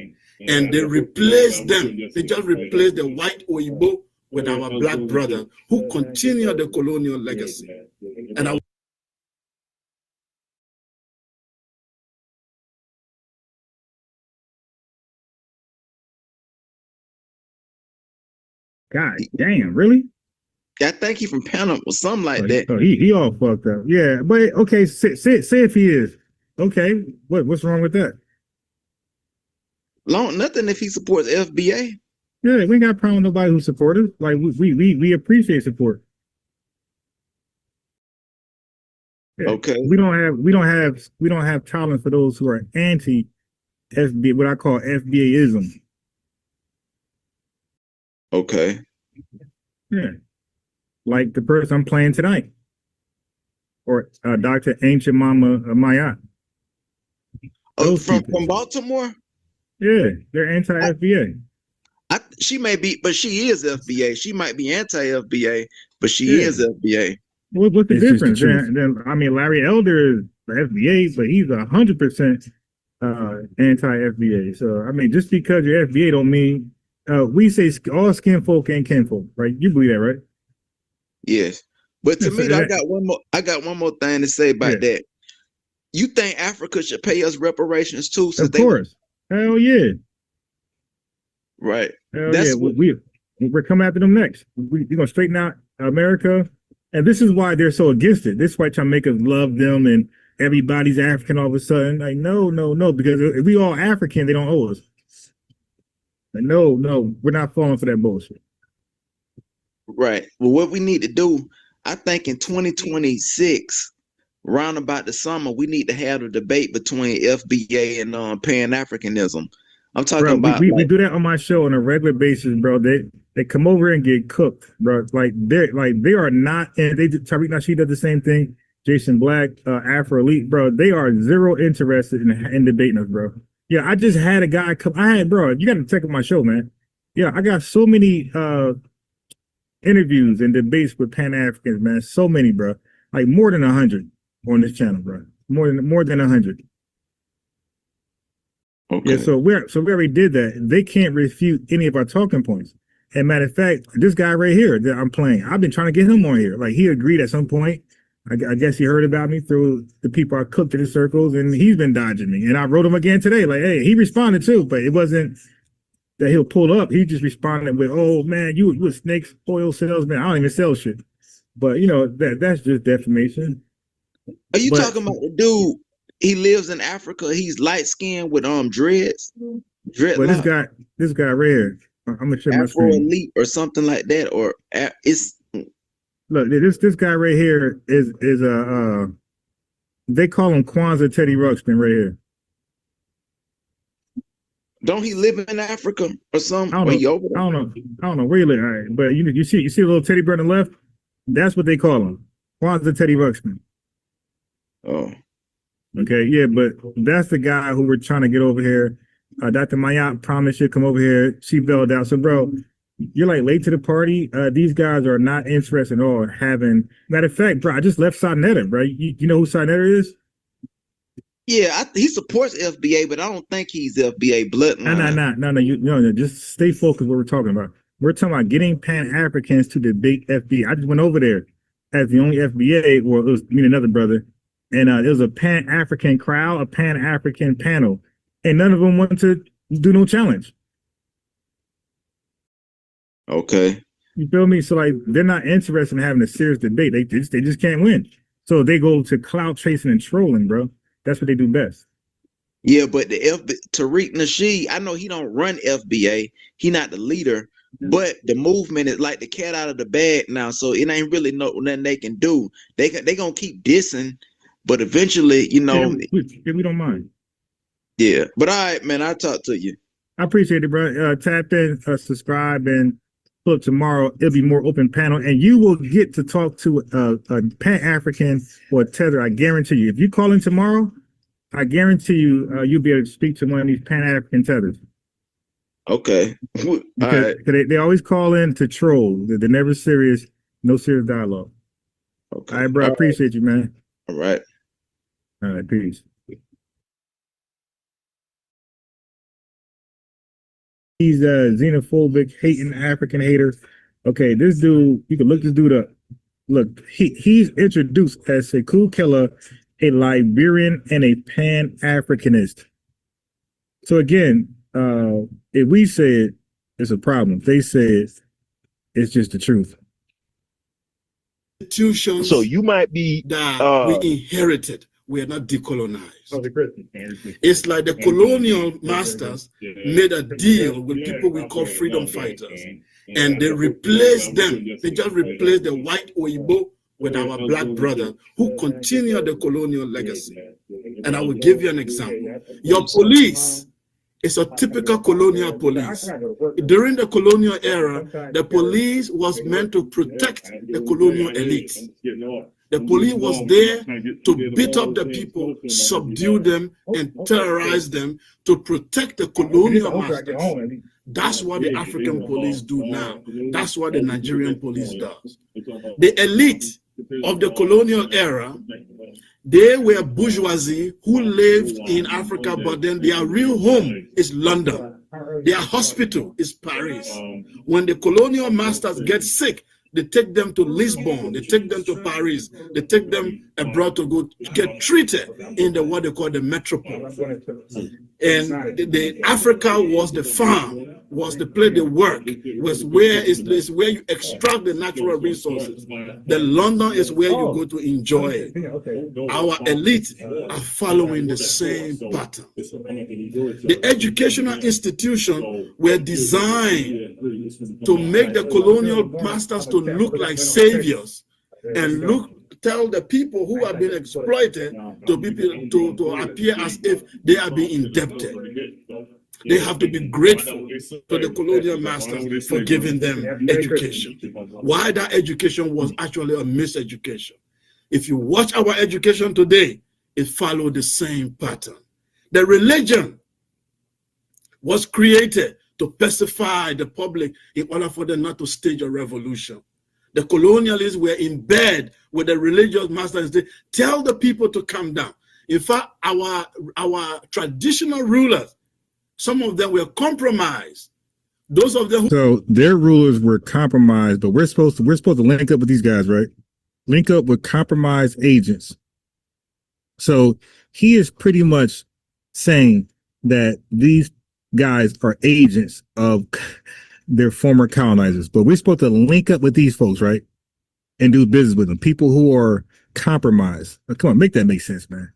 and they replaced them. They just replaced the white Oyibo with our black brothers who continue the colonial legacy. And God damn, really? I think he from Panama or something like that. Oh, he all fucked up. Yeah, but okay, say if he is. Okay, what's wrong with that? Nothing if he supports FBA. Yeah, we ain't got a problem with nobody who supports us. Like we appreciate support. Yeah. Okay. We don't have tolerance for those who are anti FBA, what I call FBAism. Okay. Yeah. Like the person I'm playing tonight. Or Dr. Ancient Mama Maya. From Baltimore? Yeah, they're anti-FBA. She may be, but she is FBA. She might be anti-FBA, but she is FBA. What's the difference? I mean, Larry Elder is the FBA, but he's 100% anti-FBA. So, I mean, just because you're FBA don't mean we say all skin folk ain't kinfolk, right? You believe that, right? Yes. But to me, I got one more thing to say about that. You think Africa should pay us reparations too? Of course. Hell yeah. Right. Hell yeah. We're coming after them next. We're gonna straighten out America. And this is why they're so against it. This is why trying to make us love them and everybody's African all of a sudden. Like, no, because if we all African, they don't owe us. No, we're not falling for that bullshit. Right. Well, what we need to do, I think in 2026, round about the summer, we need to have a debate between FBA and Pan-Africanism. I'm talking about we do that on my show on a regular basis, bro. They come over and get cooked, bro. They are not, and Tariq Nasheed does the same thing. Jason Black, Afro Elite, bro. They are zero interested in debating us, bro. Yeah, I just had a guy come. Bro, you got to check out my show, man. Yeah, I got so many interviews and debates with Pan-Africans, man. So many, bro. Like more than 100 on this channel, bro. More than 100. Okay. Yeah, so we already did that. They can't refute any of our talking points. And matter of fact, this guy right here that I'm playing, I've been trying to get him on here. Like he agreed at some point. I guess he heard about me through the people I cooked in the circles, and he's been dodging me. And I wrote him again today, like, hey, he responded too, but it wasn't that he'll pull up. He just responded with, "Oh man, you a snake oil salesman. I don't even sell shit." But you know that's just defamation. Are you talking about the dude? He lives in Africa. He's light skinned with dreads. But this guy right here, I'm gonna share my screen. Afro-Elite or something like that, or it's. Look, this guy right here is they call him Kwanzaa Teddy Ruxpin right here. Don't he live in Africa or something? I don't know where you live. All right, but you see a little teddy bear on the left? That's what they call him. Kwanzaa Teddy Ruxpin. Oh. Okay, yeah, but that's the guy who we're trying to get over here. Dr. Mayat promised she'd come over here. She bailed out. So, bro, you're like late to the party. These guys are not interested at all in having. Matter of fact, bro, I just left Sinetta, bro. You know who Sinetta is? Yeah, he supports FBA, but I don't think he's FBA bloodline. No. Just stay focused. What we're talking about. We're talking about getting Pan-Africans to debate FBA. I just went over there as the only FBA, or it was me and another brother, and it was a Pan-African crowd, a Pan-African panel, and none of them wanted to do no challenge. Okay. You feel me? So like they're not interested in having a serious debate. They just can't win. So they go to clout chasing and trolling, bro. That's what they do best. Yeah, but Tariq Nasheed, I know he don't run FBA. He not the leader, but the movement is like the cat out of the bag now. So it ain't really nothing they can do. They gonna keep dissing, but eventually, we don't mind. Yeah, but all right, man. I'll talk to you. I appreciate it, bro. Tap in, subscribe, and look, tomorrow it'll be more open panel, and you will get to talk to a Pan-African or a tether. I guarantee you. If you call in tomorrow, I guarantee you you'll be able to speak to one of these Pan-African tethers. Okay. Because they always call in to troll. They're never serious. No serious dialogue. Okay. All right, bro. I appreciate you, man. All right. All right. Peace. He's a xenophobic, hating African hater. Okay, this dude, you can look this dude up. Look, he's introduced as Sekou Kella, a Liberian and a Pan-Africanist. So again, if we say it's a problem, if they say it's just the truth. Institutions. So you might be that we inherited. We are not decolonized. It's like the colonial masters made a deal with people we call freedom fighters, and they replaced them. They just replaced the white Oyibo with our black brother who continue the colonial legacy. And I will give you an example. Your police is a typical colonial police. During the colonial era, the police was meant to protect the colonial elite. The police was there to beat up the people, subdue them, and terrorize them to protect the colonial masters. That's what the African police do now. That's what the Nigerian police does. The elite of the colonial era, they were bourgeoisie who lived in Africa, but then their real home is London. Their hospital is Paris. When the colonial masters get sick, they take them to Lisbon, they take them to Paris, they take them abroad to go get treated in what they call the metropole. And the Africa was the farm, was the place they work, was where is where you extract the natural resources. The London is where you go to enjoy it. Our elite are following the same pattern. The educational institutions were designed to make the colonial masters to look like saviors and tell the people who have been exploited to appear as if they are being indebted. They have to be grateful to the colonial masters for giving them education. Why that education was actually a miseducation. If you watch our education today, it followed the same pattern. The religion was created to pacify the public in order for them not to stage a revolution. The colonialists were in bed with the religious masters. They tell the people to calm down. In fact, our traditional rulers, some of them were compromised. Those of them so their rulers were compromised, but we're supposed to link up with these guys, right? Link up with compromised agents. So he is pretty much saying that these guys are agents of their former colonizers, but we're supposed to link up with these folks, right? And do business with them. People who are compromised. Come on, make that make sense, man.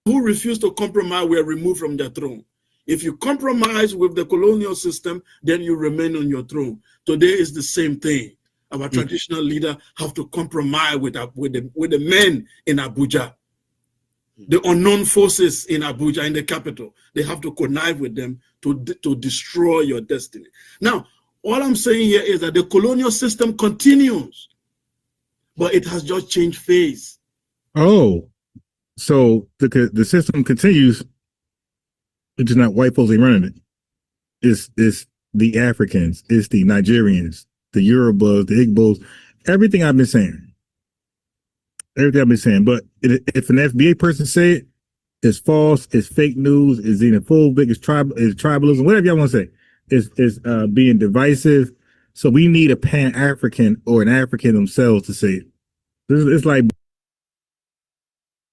who refuse to compromise were removed from their throne. If you compromise with the colonial system, then you remain on your throne. Today is the same thing. Our traditional leader have to compromise with the men in Abuja, the unknown forces in Abuja, in the capital. They have to connive with them to destroy your destiny. Now, all I'm saying here is that the colonial system continues, but it has just changed phase. Oh, so the system continues. It's just not white folks ain't running it. It's the Africans, it's the Nigerians, the Yorubas, the Igbos, everything I've been saying. Everything I've been saying. But if an FBA person say it, it's false, it's fake news, it's xenophobic, it's tribalism, whatever y'all want to say. It's being divisive. So we need a Pan-African or an African themselves to say it. It's like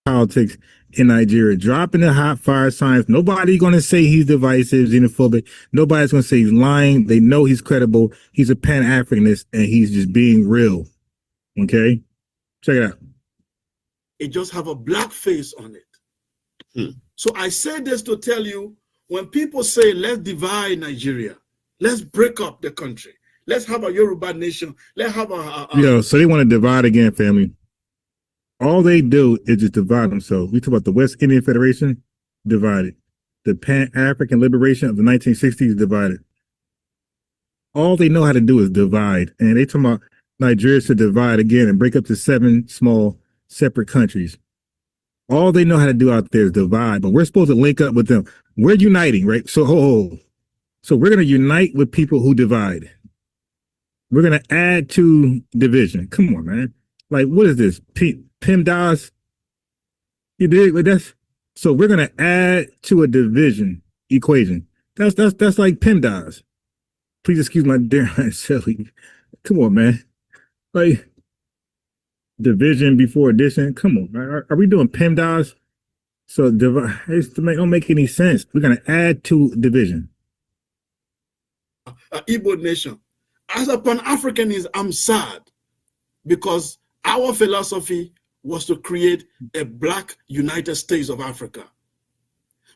politics in Nigeria, dropping the hot fire signs. Nobody going to say he's divisive, xenophobic. Nobody's going to say he's lying. They know he's credible. He's a Pan-Africanist and he's just being real. Okay? Check it out. It just have a black face on it. So I say this to tell you, when people say, let's divide Nigeria, let's break up the country, let's have a Yoruba nation, let's have so they want to divide again, family. All they do is just divide themselves. We talk about the West Indian Federation, divided. The Pan-African liberation of the 1960s, divided. All they know how to do is divide. And they talk about Nigeria should divide again and break up to 7 small separate countries. All they know how to do out there is divide, but we're supposed to link up with them. We're uniting, right? So, so we're going to unite with people who divide. We're going to add to division. Come on, man. Like, what is this? PEMDAS? You dig? Like so we're going to add to a division equation. That's like PEMDAS. Please excuse my dear silly. Come on, man. Like, division before addition. Come on, man. Are we doing PEMDAS? So it don't make any sense. We're going to add to division. Igbo nation. As a Pan-Africanist, I'm sad because our philosophy was to create a black United States of Africa.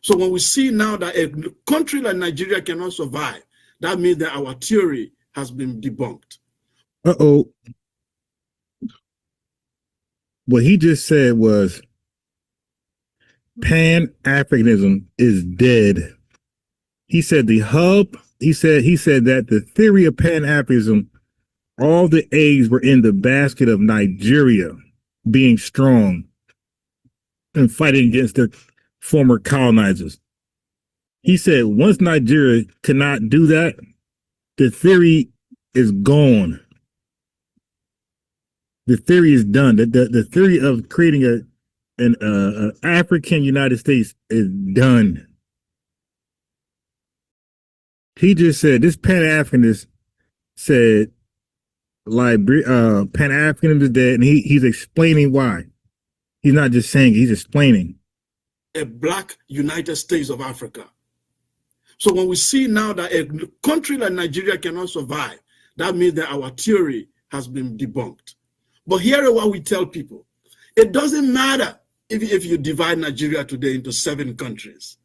So when we see now that a country like Nigeria cannot survive, that means that our theory has been debunked. Uh-oh. What he just said was Pan-Africanism is dead. He said the hub, he said that the theory of Pan-Africanism, all the eggs were in the basket of Nigeria being strong and fighting against their former colonizers. He said once Nigeria cannot do that, the theory is gone. The theory is done. The theory of creating an African United States is done. He just said, this Pan-Africanist said, Pan-Africanism is dead, and he's explaining why. He's not just saying it, he's explaining. a black United States of Africa. So when we see now that a country like Nigeria cannot survive, that means that our theory has been debunked. But here is what we tell people. It doesn't matter if you divide Nigeria today into 7 countries.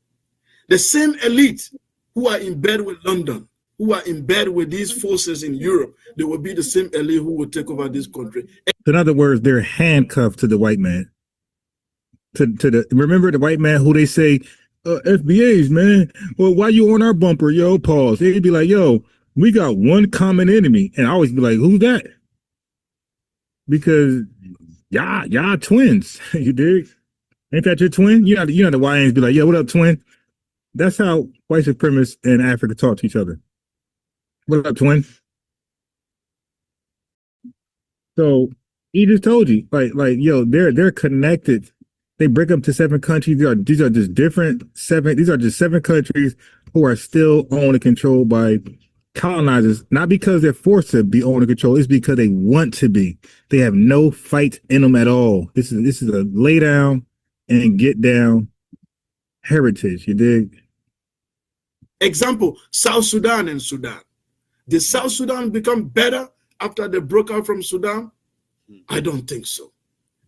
The same elite who are in bed with London, who are in bed with these forces in Europe, they will be the same elite who will take over this country. In other words, they're handcuffed to the white man. Remember the white man who they say, FBAs, man, well, why you on our bumper, yo, pause. They'd be like, yo, we got one common enemy. And I always be like, who's that? Because y'all twins, you dig? Ain't that your twin? You know the YNs be like, yo, what up, twin? That's how white supremacists in Africa talk to each other. What up, twin? So he just told you, like, yo, they're connected. They break up to 7 countries. These are just different 7. These are just 7 countries who are still owned and controlled by colonizers, not because they're forced to be owned and controlled. It's because they want to be. They have no fight in them at all. This is a lay down and get down heritage. You dig? Example, South Sudan and Sudan. Did South Sudan become better after they broke out from Sudan? I don't think so.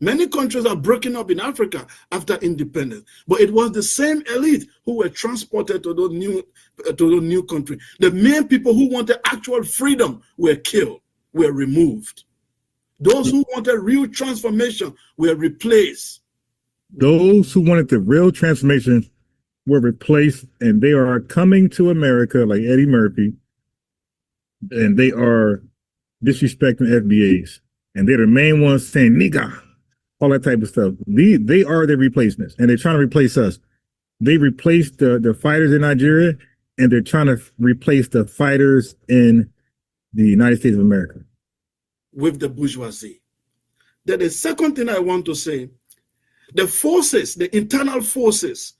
Many countries are breaking up in Africa after independence, but it was the same elite who were transported to those new countries. The main people who wanted actual freedom were killed, were removed. Those who wanted real transformation were replaced. Those who wanted the real transformation were replaced, and they are coming to America like Eddie Murphy, and they are disrespecting FBAs, and they're the main ones saying nigga, all that type of stuff. They are the replacements, and they're trying to replace us. They replaced the fighters in Nigeria, and they're trying to replace the fighters in the United States of America with the bourgeoisie. Then the second thing I want to say, the forces, the internal forces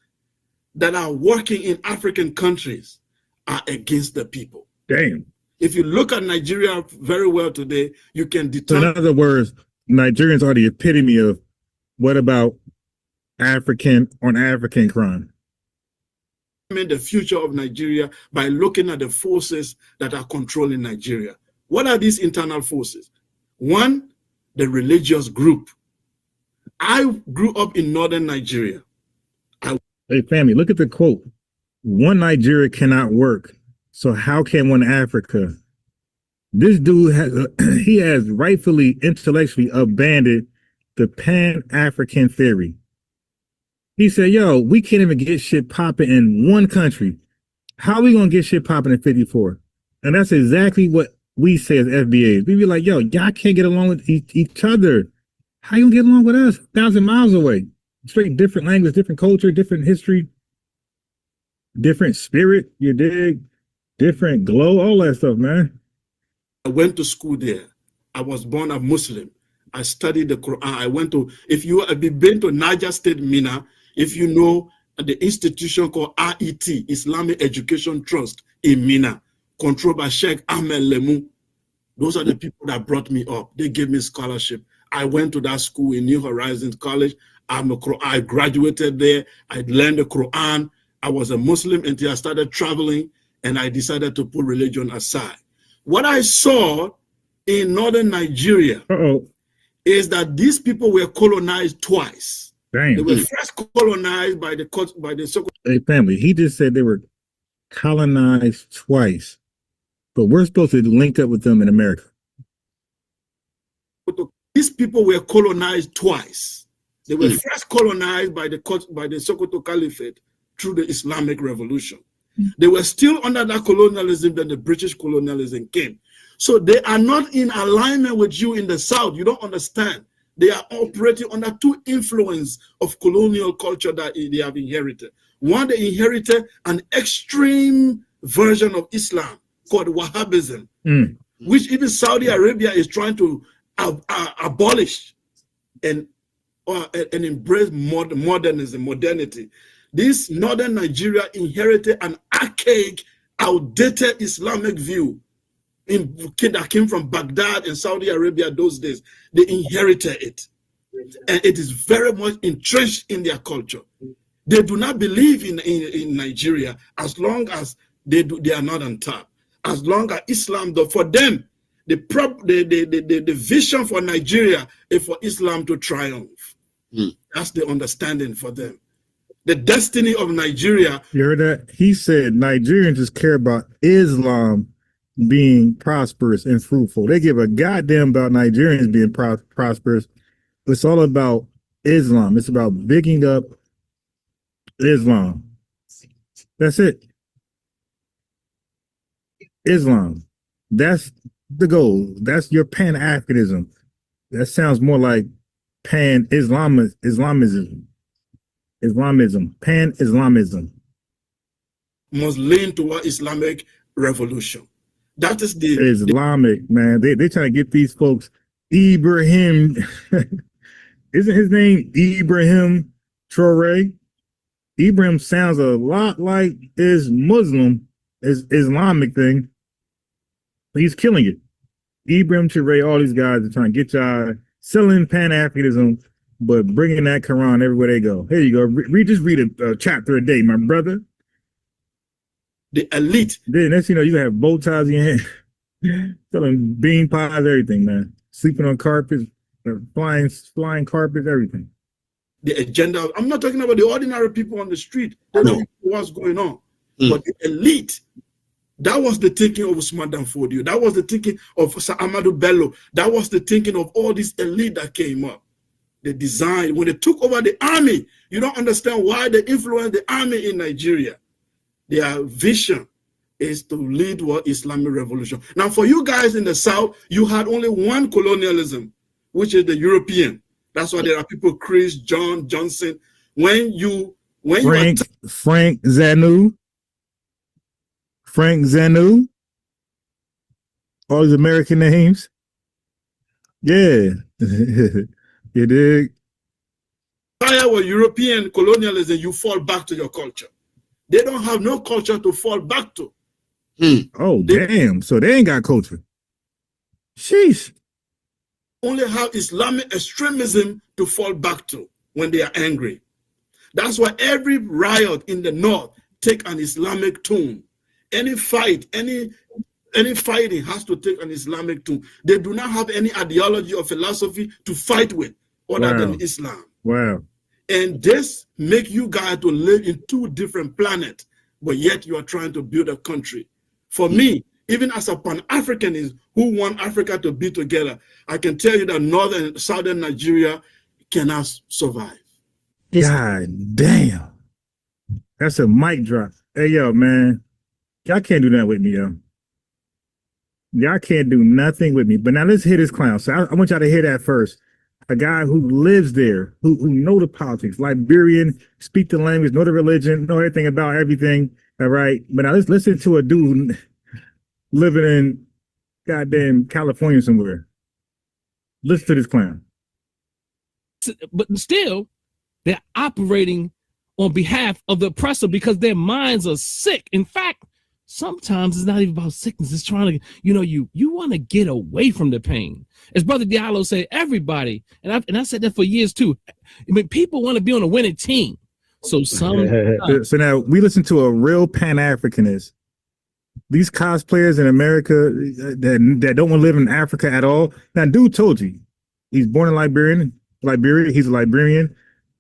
that are working in African countries are against the people. Damn. If you look at Nigeria very well today, you can determine. So in other words, Nigerians are the epitome of what about African on African crime? The future of Nigeria by looking at the forces that are controlling Nigeria. What are these internal forces? One, the religious group. I grew up in northern Nigeria. Hey, family, look at the quote. One Nigeria cannot work, so how can one Africa? This dude has rightfully, intellectually abandoned the Pan-African theory. He said, yo, we can't even get shit popping in one country. How are we going to get shit popping in 54? And that's exactly what we say as FBAs. We be like, yo, y'all can't get along with each other. How you gonna get along with us 1,000 miles away? Straight different language, different culture, different history, different spirit, you dig? Different glow, all that stuff, man. I went to school there. I was born a Muslim. I studied the Quran. I went to, if you have been to Niger State, Mina, if you know the institution called RET, Islamic Education Trust in Mina, controlled by Sheikh Ahmed Lemu. Those are the people that brought me up. They gave me scholarship. I went to that school in New Horizons College. I graduated there. I learned the Quran. I was a Muslim until I started traveling, and I decided to put religion aside. What I saw in northern Nigeria is that these people were colonized twice. Damn. They were first colonized by the Hey, family, he just said they were colonized twice, but we're supposed to link up with them in America. These people were colonized twice. They were first colonized by the Sokoto Caliphate through the Islamic Revolution. They were still under that colonialism, then the British colonialism came. So they are not in alignment with you in the South. You don't understand. They are operating under two influences of colonial culture that they have inherited. One, they inherited an extreme version of Islam called Wahhabism, which even Saudi Arabia is trying to abolish and embrace modernity. This northern Nigeria inherited an archaic, outdated Islamic view that came from Baghdad and Saudi Arabia those days. They inherited it. And it is very much entrenched in their culture. They do not believe in Nigeria as long as they are not on top. As long as Islam, for them, the vision for Nigeria is for Islam to triumph. That's the understanding for them. The destiny of Nigeria. You heard that? He said Nigerians just care about Islam being prosperous and fruitful. They give a goddamn about Nigerians being prosperous. It's all about Islam. It's about bigging up Islam. That's it. Islam. That's the goal. That's your Pan-Africanism. That sounds more like Pan-Islamism. Pan-Islamism. Must lean toward Islamic revolution. That is the Islamic, man. They trying to get these folks. Ibrahim, isn't his name Ibrahim Traore? Ibrahim sounds a lot like his Muslim, his Islamic thing. He's killing it. Ibrahim Traore, all these guys are trying to get y'all selling Pan-Africanism, but bringing that Quran everywhere they go. Here you go. Just read a chapter a day, my brother. The elite. Then next you know, you have bow ties in your hand, selling bean pies, everything, man. Sleeping on carpets, flying carpets, everything. The agenda. I'm not talking about the ordinary people on the street. They don't know what's going on. But the elite, that was the thinking of Usman Dan Fodio. That was the thinking of Sir Amadou Bello. That was the thinking of all these elite that came up. The design, when they took over the army, you don't understand why they influenced the army in Nigeria. Their vision is to lead what Islamic revolution. Now, for you guys in the South, you had only one colonialism, which is the European. That's why there are people, Chris, John, Johnson. Frank Zanou, all these American names. Yeah, you dig? Fire with European colonialism, you fall back to your culture. They don't have no culture to fall back to. Oh, damn. So they ain't got culture. Sheesh. Only have Islamic extremism to fall back to when they are angry. That's why every riot in the North take an Islamic tone. Any fight, any fighting has to take an Islamic tone. They do not have any ideology or philosophy to fight with other than Islam. Wow. And this make you guys to live in two different planets, but yet you are trying to build a country. For me, even as a Pan-Africanist who want Africa to be together, I can tell you that northern and southern Nigeria cannot survive. God damn. That's a mic drop. Hey, yo, man. Y'all can't do that with me, yo. Y'all can't do nothing with me. But now let's hear this clown. So I want y'all to hear that first. A guy who lives there, who know the politics, Liberian, speak the language, know the religion, know everything about everything. All right. But now let's listen to a dude living in goddamn California somewhere. Listen to this clown. But still, they're operating on behalf of the oppressor because their minds are sick. In fact, sometimes it's not even about sickness. It's trying to, you want to get away from the pain. As Brother Diallo said, everybody, and I said that for years too. I mean, people want to be on a winning team. So so now we listen to a real Pan-Africanist. These cosplayers in America that don't want to live in Africa at all. Now, dude told you he's born in Liberia. He's a Liberian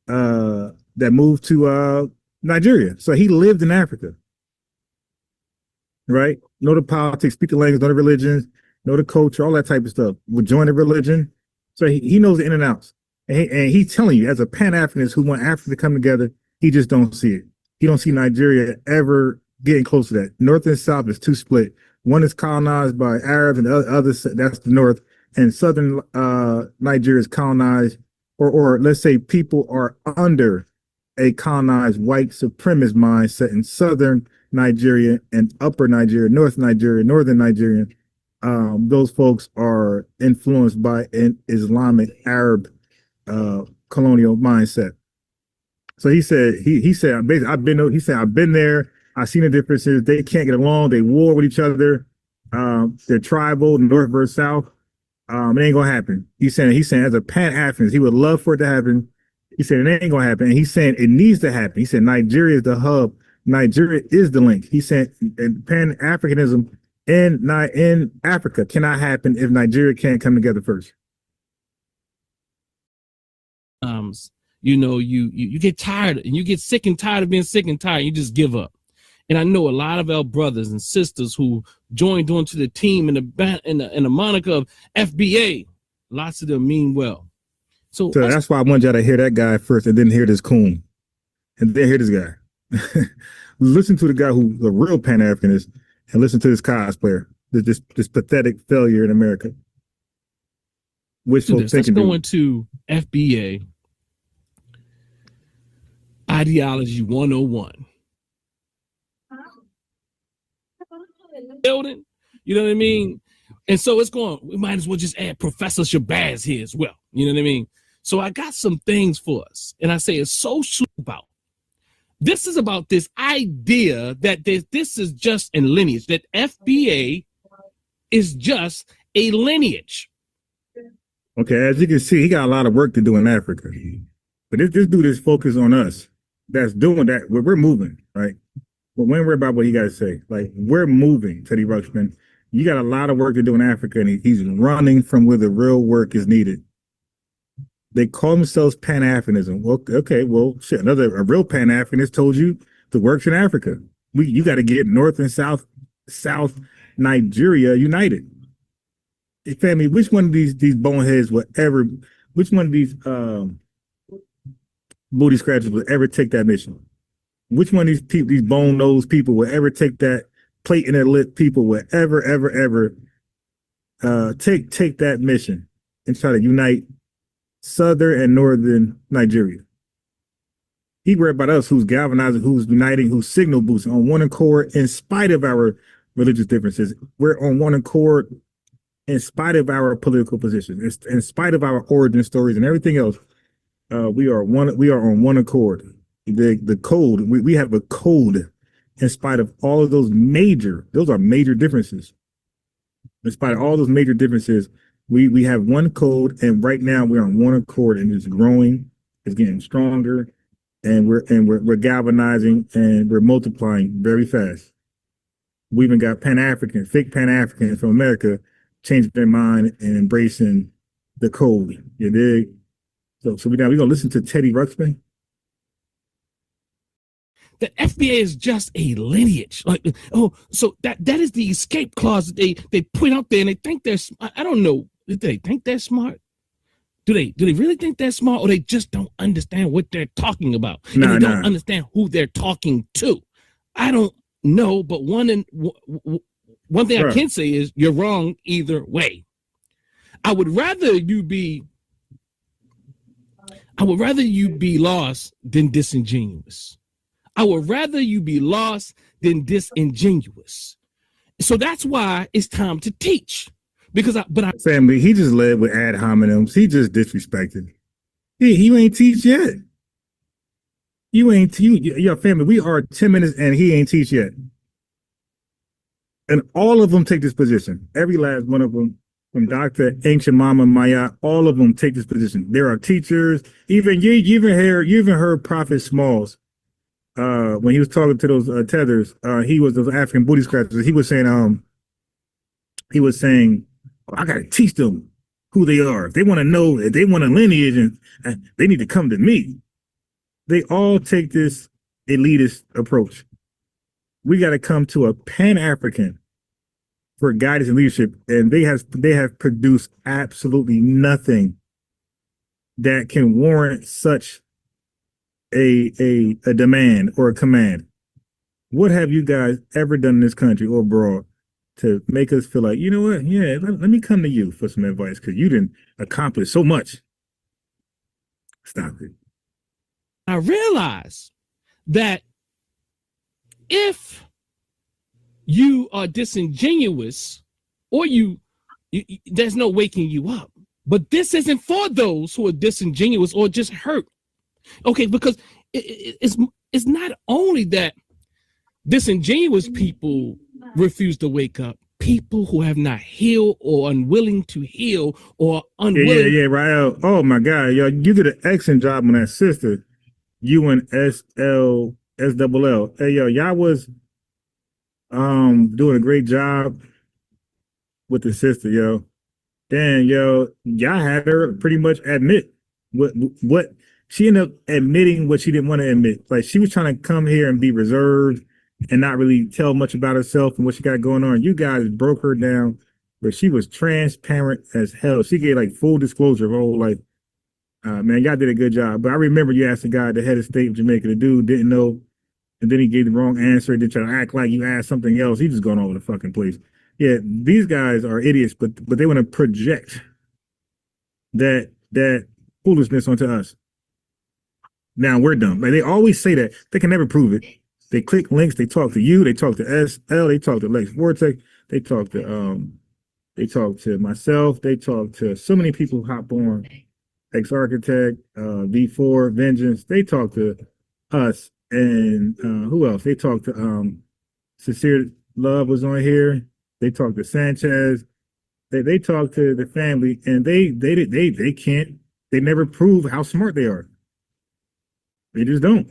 that moved to Nigeria. So he lived in Africa. Right? Know the politics, speak the language, know the religions, know the culture, all that type of stuff. Would join the religion. So he knows the in and outs. And he's telling you, as a Pan-Africanist who want Africa to come together, he just don't see it. He don't see Nigeria ever getting close to that. North and South is too split. One is colonized by Arabs and the other, that's the North. And Southern Nigeria is colonized, or let's say people are under a colonized white supremacist mindset in Southern Nigeria and Upper Nigeria, North Nigeria, Northern Nigeria. Those folks are influenced by an Islamic Arab colonial mindset. So he said, basically, I've been there. I've seen the differences. They can't get along. They war with each other. They're tribal, North versus South. It ain't gonna happen. He's saying as a Pan-Africanist, he would love for it to happen. He said it ain't gonna happen. And he's saying it needs to happen. He said Nigeria is the hub. Nigeria is the link. He said and Pan-Africanism in Africa cannot happen if Nigeria can't come together first. You know, you get tired and you get sick and tired of being sick and tired. You just give up. And I know a lot of our brothers and sisters who joined onto the team in the moniker of FBA. Lots of them mean well. So that's why I wanted y'all to hear that guy first and then hear this coon. And then hear this guy. Listen to the guy who's a real Pan-Africanist and listen to this cosplayer. This pathetic failure in America. Wishful thinking. Let's go into FBA Ideology 101. Building, you know what I mean? And so it's going, we might as well just add Professor Shabazz here as well. You know what I mean? So I got some things for us. And I say it's social about. This is about this idea that this is just a lineage, that FBA is just a lineage. Okay, as you can see, he got a lot of work to do in Africa. But this dude is focused on us. That's doing that. We're moving, right? But when we're about what he got to say, like we're moving, Teddy Ruxpin. You got a lot of work to do in Africa, and he's running from where the real work is needed. They call themselves Pan-Africanism. Well, okay, well, shit. A real Pan-Africanist told you the work's in Africa. You got to get North and South Nigeria united. Hey, family, which one of these boneheads will ever? Which one of these booty scratchers will ever take that mission? Which one of these people, these bone-nosed people, will ever take that plate in their lip? People will ever take that mission and try to unite Southern and Northern Nigeria. He worried about us, who's galvanizing, who's uniting, who's signal boosting on one accord in spite of our religious differences. We're on one accord in spite of our political positions, in spite of our origin stories and everything else. We are on one accord. The code, we have a code in spite of all of those major differences. In spite of all those major differences, we have one code, and right now we're on one accord, and it's growing, it's getting stronger, and we're galvanizing and we're multiplying very fast. We even got fake Pan-Africans from America changing their mind and embracing the code. You dig? So we're gonna listen to Teddy Ruxpin. The FBA is just a lineage. Like, so that is the escape clause that they put out there, and they think they're. I don't know. Do they think they're smart? Do they really think they're smart, or they just don't understand what they're talking about, and they don't understand who they're talking to? I don't know, but one thing I can say is you're wrong either way. I would rather you be lost than disingenuous. I would rather you be lost than disingenuous. So that's why it's time to teach. Family, he just led with ad hominems. He just disrespected. You ain't teach yet. Your family, we are 10 minutes and he ain't teach yet. And all of them take this position. Every last one of them, from Dr. Ancient Mama Maya, all of them take this position. There are teachers, you even heard Prophet Smalls. When he was talking to those tethers, he was those African booty scratchers. He was saying, I gotta teach them who they are. If they want to know, if they want a lineage, and they need to come to me. They all take this elitist approach. We got to come to a Pan-African for guidance and leadership, and they have produced absolutely nothing that can warrant such a demand or a command. What have you guys ever done in this country or abroad to make us feel like, you know what? Yeah, let me come to you for some advice, because you didn't accomplish so much. Stop it. I realize that if you are disingenuous or you there's no waking you up. But this isn't for those who are disingenuous or just hurt. Okay, because it's not only that disingenuous people refuse to wake up. people who have not healed or unwilling to heal or unwilling. Yeah, right. Oh my God, yo, you did an excellent job on that, sister. UNSLSLL. Hey, yo, y'all was doing a great job with the sister, yo. Then, yo, y'all had her pretty much admit what she ended up admitting what she didn't want to admit. Like she was trying to come here and be reserved and not really tell much about herself and what she got going on. You guys broke her down, but she was transparent as hell. She gave like full disclosure of her whole life. Man, y'all did a good job. But I remember you asked the guy, the head of state of Jamaica, the dude didn't know, and then he gave the wrong answer, then try to act like you asked something else. He just going all over the fucking place. Yeah, these guys are idiots, but they want to project that foolishness onto us. Now we're dumb. Like they always say that. They can never prove it. They click links, they talk to you, they talk to SL, they talk to Lex Vortex, they talk to myself, they talk to so many people who hop on, Ex-Architect, V4, Vengeance, they talk to us, and who else? They talk to Sincere Love was on here. They talk to Sanchez. They talk to the family, and they never prove how smart they are. They just don't.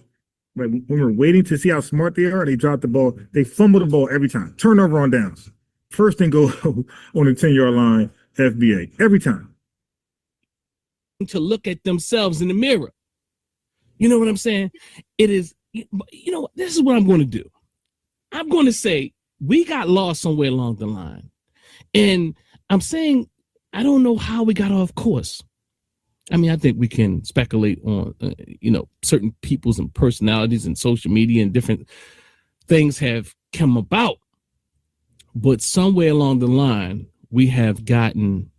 Like when we're waiting to see how smart they are, they drop the ball. They fumble the ball every time. Turnover on downs. First and goal on the 10-yard line, FBA, every time. To look at themselves in the mirror. You know what I'm saying? It is, this is what I'm going to do. I'm going to say, we got lost somewhere along the line. And I'm saying, I don't know how we got off course. I mean, I think we can speculate on, certain people's and personalities and social media and different things have come about. But somewhere along the line, we have gotten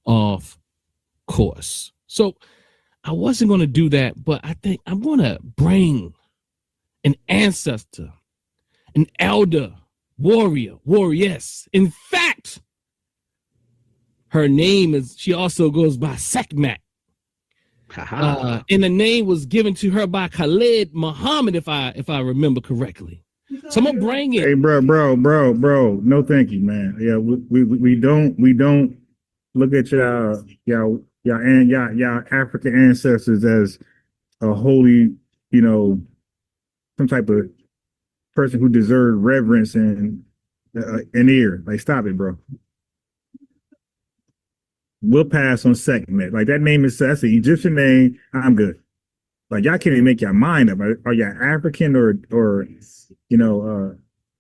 off course. So I wasn't going to do that, but I think I'm going to bring an ancestor, an elder, warriors. In fact, her name she also goes by Sekhmet. And the name was given to her by Khalid Muhammad, if I remember correctly. So I'm gonna bring it. Hey, bro. No, thank you, man. Yeah, we don't look at y'all African ancestors as a holy, some type of person who deserved reverence and an ear. Like, stop it, bro. We'll pass on Sekhmet. Like that name that's an Egyptian name. I'm good. Like y'all can't even make your mind up. Are y'all African or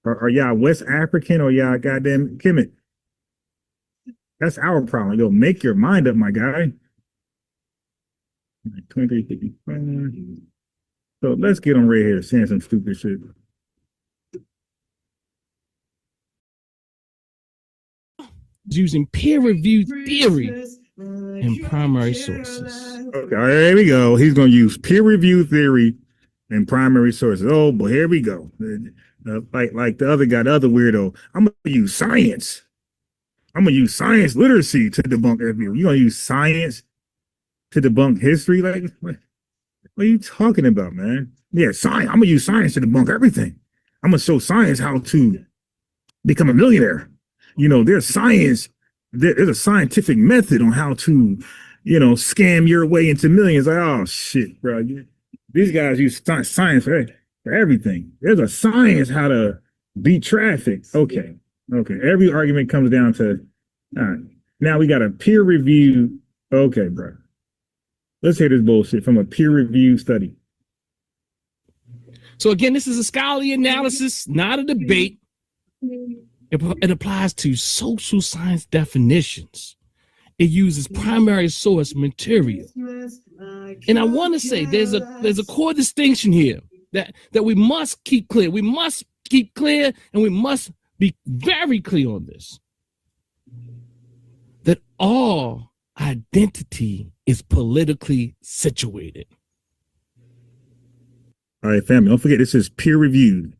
are y'all West African or y'all goddamn Kemet? That's our problem. Yo, make your mind up, my guy. 2355. So let's get on right here saying some stupid shit. Using peer-reviewed theory and primary sources. Okay, there we go. He's going to use peer-reviewed theory and primary sources. Oh, boy, here we go. Like the other guy, the other weirdo. I'm going to use science. I'm going to use science literacy to debunk FBA. You're going to use science to debunk history? Like, what are you talking about, man? Yeah, science. I'm going to use science to debunk everything. I'm going to show science how to become a millionaire. There's science. There's a scientific method on how to, scam your way into millions. Like, oh, shit, bro. These guys use science for everything. There's a science how to beat traffic. Okay. Every argument comes down to, all right, now we got a peer review. Okay, bro. Let's hear this bullshit from a peer review study. So again, this is a scholarly analysis, not a debate. It applies to social science definitions. It uses primary source material. And I want to say there's a core distinction here that we must keep clear. We must keep clear and we must be very clear on this. That all identity is politically situated. All right, family, don't forget this is peer reviewed.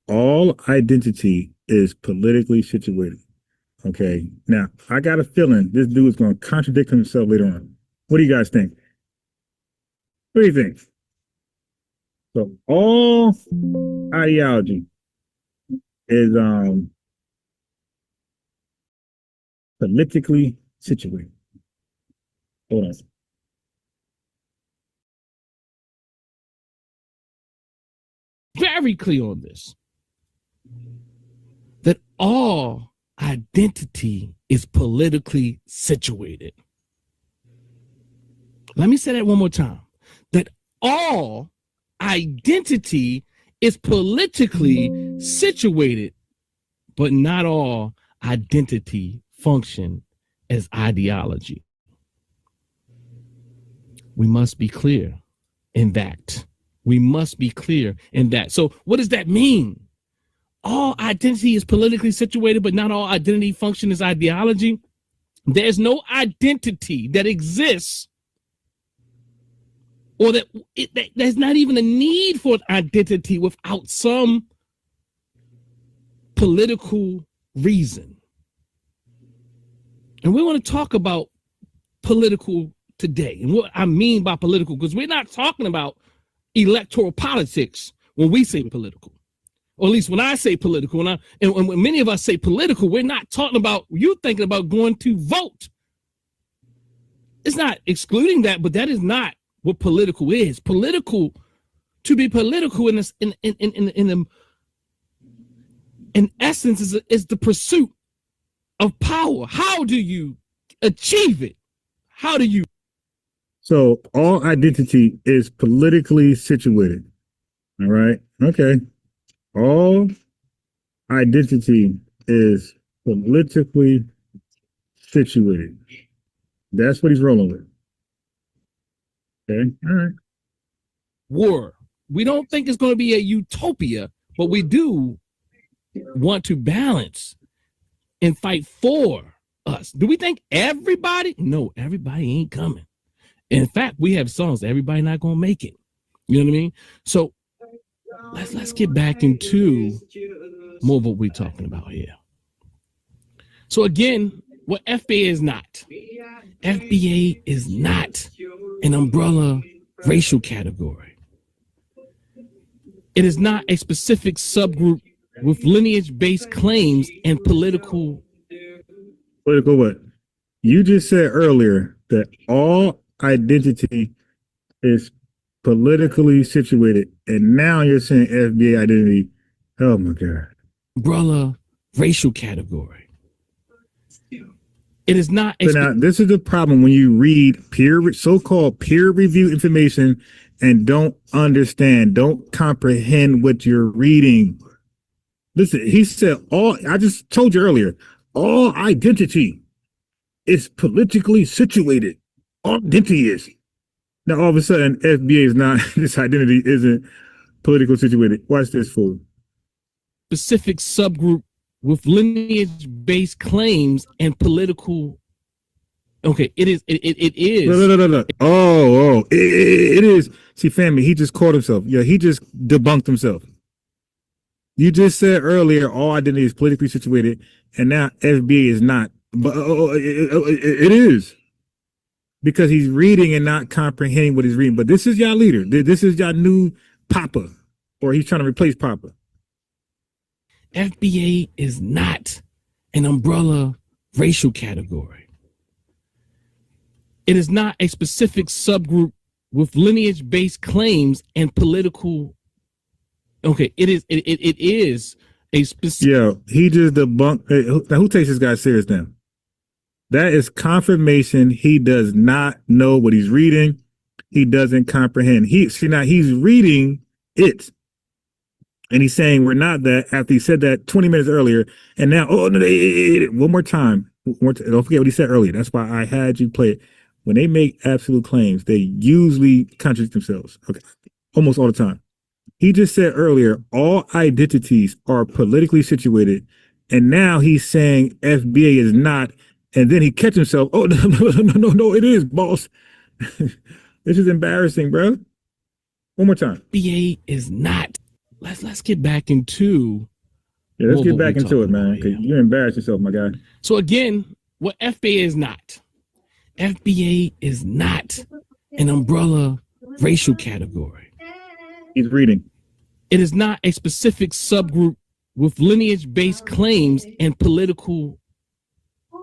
All identity is politically situated. Okay. Now, I got a feeling this dude is going to contradict himself later on. What do you guys think? What do you think? So all ideology is politically situated. Hold on. Very clear on this, that all identity is politically situated. Let me say that one more time, that all identity is politically situated, but not all identity function as ideology. We must be clear in that. We must be clear in that. So what does that mean? All identity is politically situated, but not all identity function as ideology. There's no identity that exists, or that there's not even a need for identity without some political reason. And we want to talk about political today. And what I mean by political, because we're not talking about electoral politics when we say political, or at least when I say political, and when many of us say political, we're not talking about you thinking about going to vote. It's not excluding that, but that is not what political is. Political, to be political in essence, is the pursuit of power. How do you achieve it? How do you? So all identity is politically situated. All right. Okay. All identity is politically situated. That's what he's rolling with. Okay. All right. War. We don't think it's going to be a utopia, but we do want to balance and fight for us. Do we think everybody? No, everybody ain't coming. In fact, we have songs, everybody not gonna make it. You know what I mean? So let's get back into more of what we're talking about here. So again, what FBA is not. FBA is not an umbrella racial category. It is not a specific subgroup with lineage-based claims and political. Political what? You just said earlier that all identity is politically situated, and now you're saying FBA identity. Oh my God. Umbrella racial category. It is not. So now this is the problem when you read so-called peer review information and don't understand, don't comprehend what you're reading. Listen, he said I just told you earlier, all identity is politically situated. All identity is. Now all of a sudden FBA is not, this identity isn't politically situated. Watch this fool. Specific subgroup with lineage-based claims and political. Okay, it is. It is. No. Oh, it is. See, family, he just caught himself. Yeah, he just debunked himself. You just said earlier all identity is politically situated, and now FBA is not. But it is. Because he's reading and not comprehending what he's reading. But this is y'all leader. This is y'all new Papa, or he's trying to replace Papa. FBA is not an umbrella racial category. It is not a specific subgroup with lineage-based claims and political. Okay, it is. It is a specific. Yeah, he just debunked. Now, who takes this guy serious now? That is confirmation he does not know what he's reading. He doesn't comprehend. He's reading it. And he's saying we're not that after he said that 20 minutes earlier. And now, one more time. Don't forget what he said earlier. That's why I had you play it. When they make absolute claims, they usually contradict themselves. Okay. Almost all the time. He just said earlier, all identities are politically situated. And now he's saying FBA is not. And then he catch himself. Oh, no, it is, boss. This is embarrassing, bro. One more time. FBA is not. Let's get back into. Yeah, let's get back into it, man. Because you embarrass yourself, my guy. So again, what FBA is not. FBA is not an umbrella racial category. He's reading. It is not a specific subgroup with lineage-based claims and political.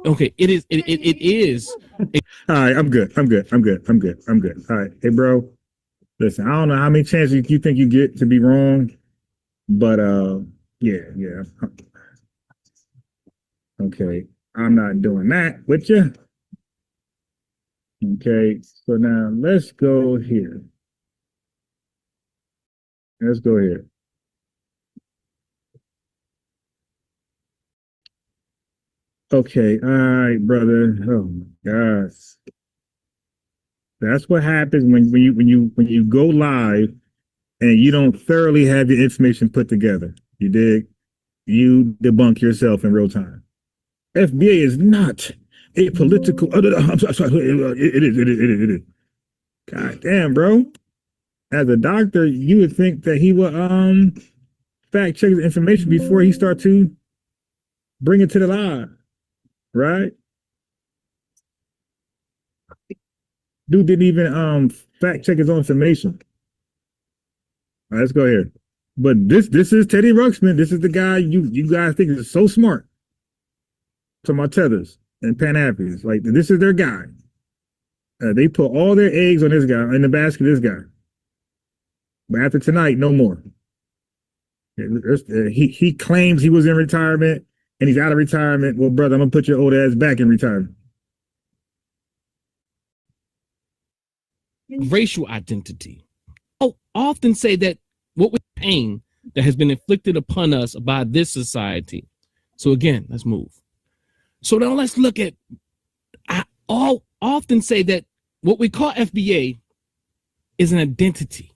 Okay, it is. It is. All right, I'm good. All right, hey, bro. Listen, I don't know how many chances you think you get to be wrong, but yeah. Okay, I'm not doing that with you. Okay, so now let's go here. Okay, all right, brother. Oh my gosh. That's what happens when you go live and you don't thoroughly have your information put together. You dig? You debunk yourself in real time. FBA is not a political. I'm sorry. It is. God damn, bro. As a doctor, you would think that he would fact check his information before he start to bring it to the live, right? Dude didn't even fact check his own information. All right, let's go here. But this is Teddy Ruxpin. This is the guy you guys think is so smart. Talking about tethers and Pan-Africans. Like, this is their guy. They put all their eggs on this guy, in the basket of this guy. But after tonight, no more. He claims he was in retirement and he's out of retirement. Well, brother, I'm gonna put your old ass back in retirement. Racial identity. I often say that what with pain that has been inflicted upon us by this society. So again, let's move. So now let's look at, I often say that what we call FBA is an identity.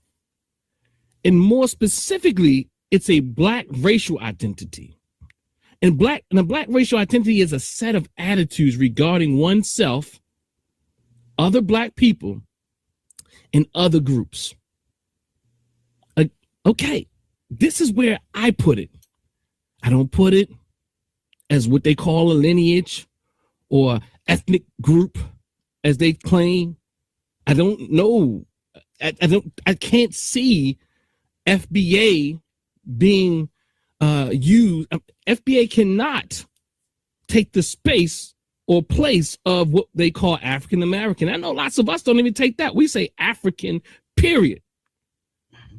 And more specifically, it's a Black racial identity. And a Black racial identity is a set of attitudes regarding oneself, other Black people, and other groups. Okay, this is where I put it. I don't put it as what they call a lineage or ethnic group, as they claim. I don't know. I can't see FBA being used. FBA cannot take the space or place of what they call African American. I know lots of us don't even take that. We say African, period,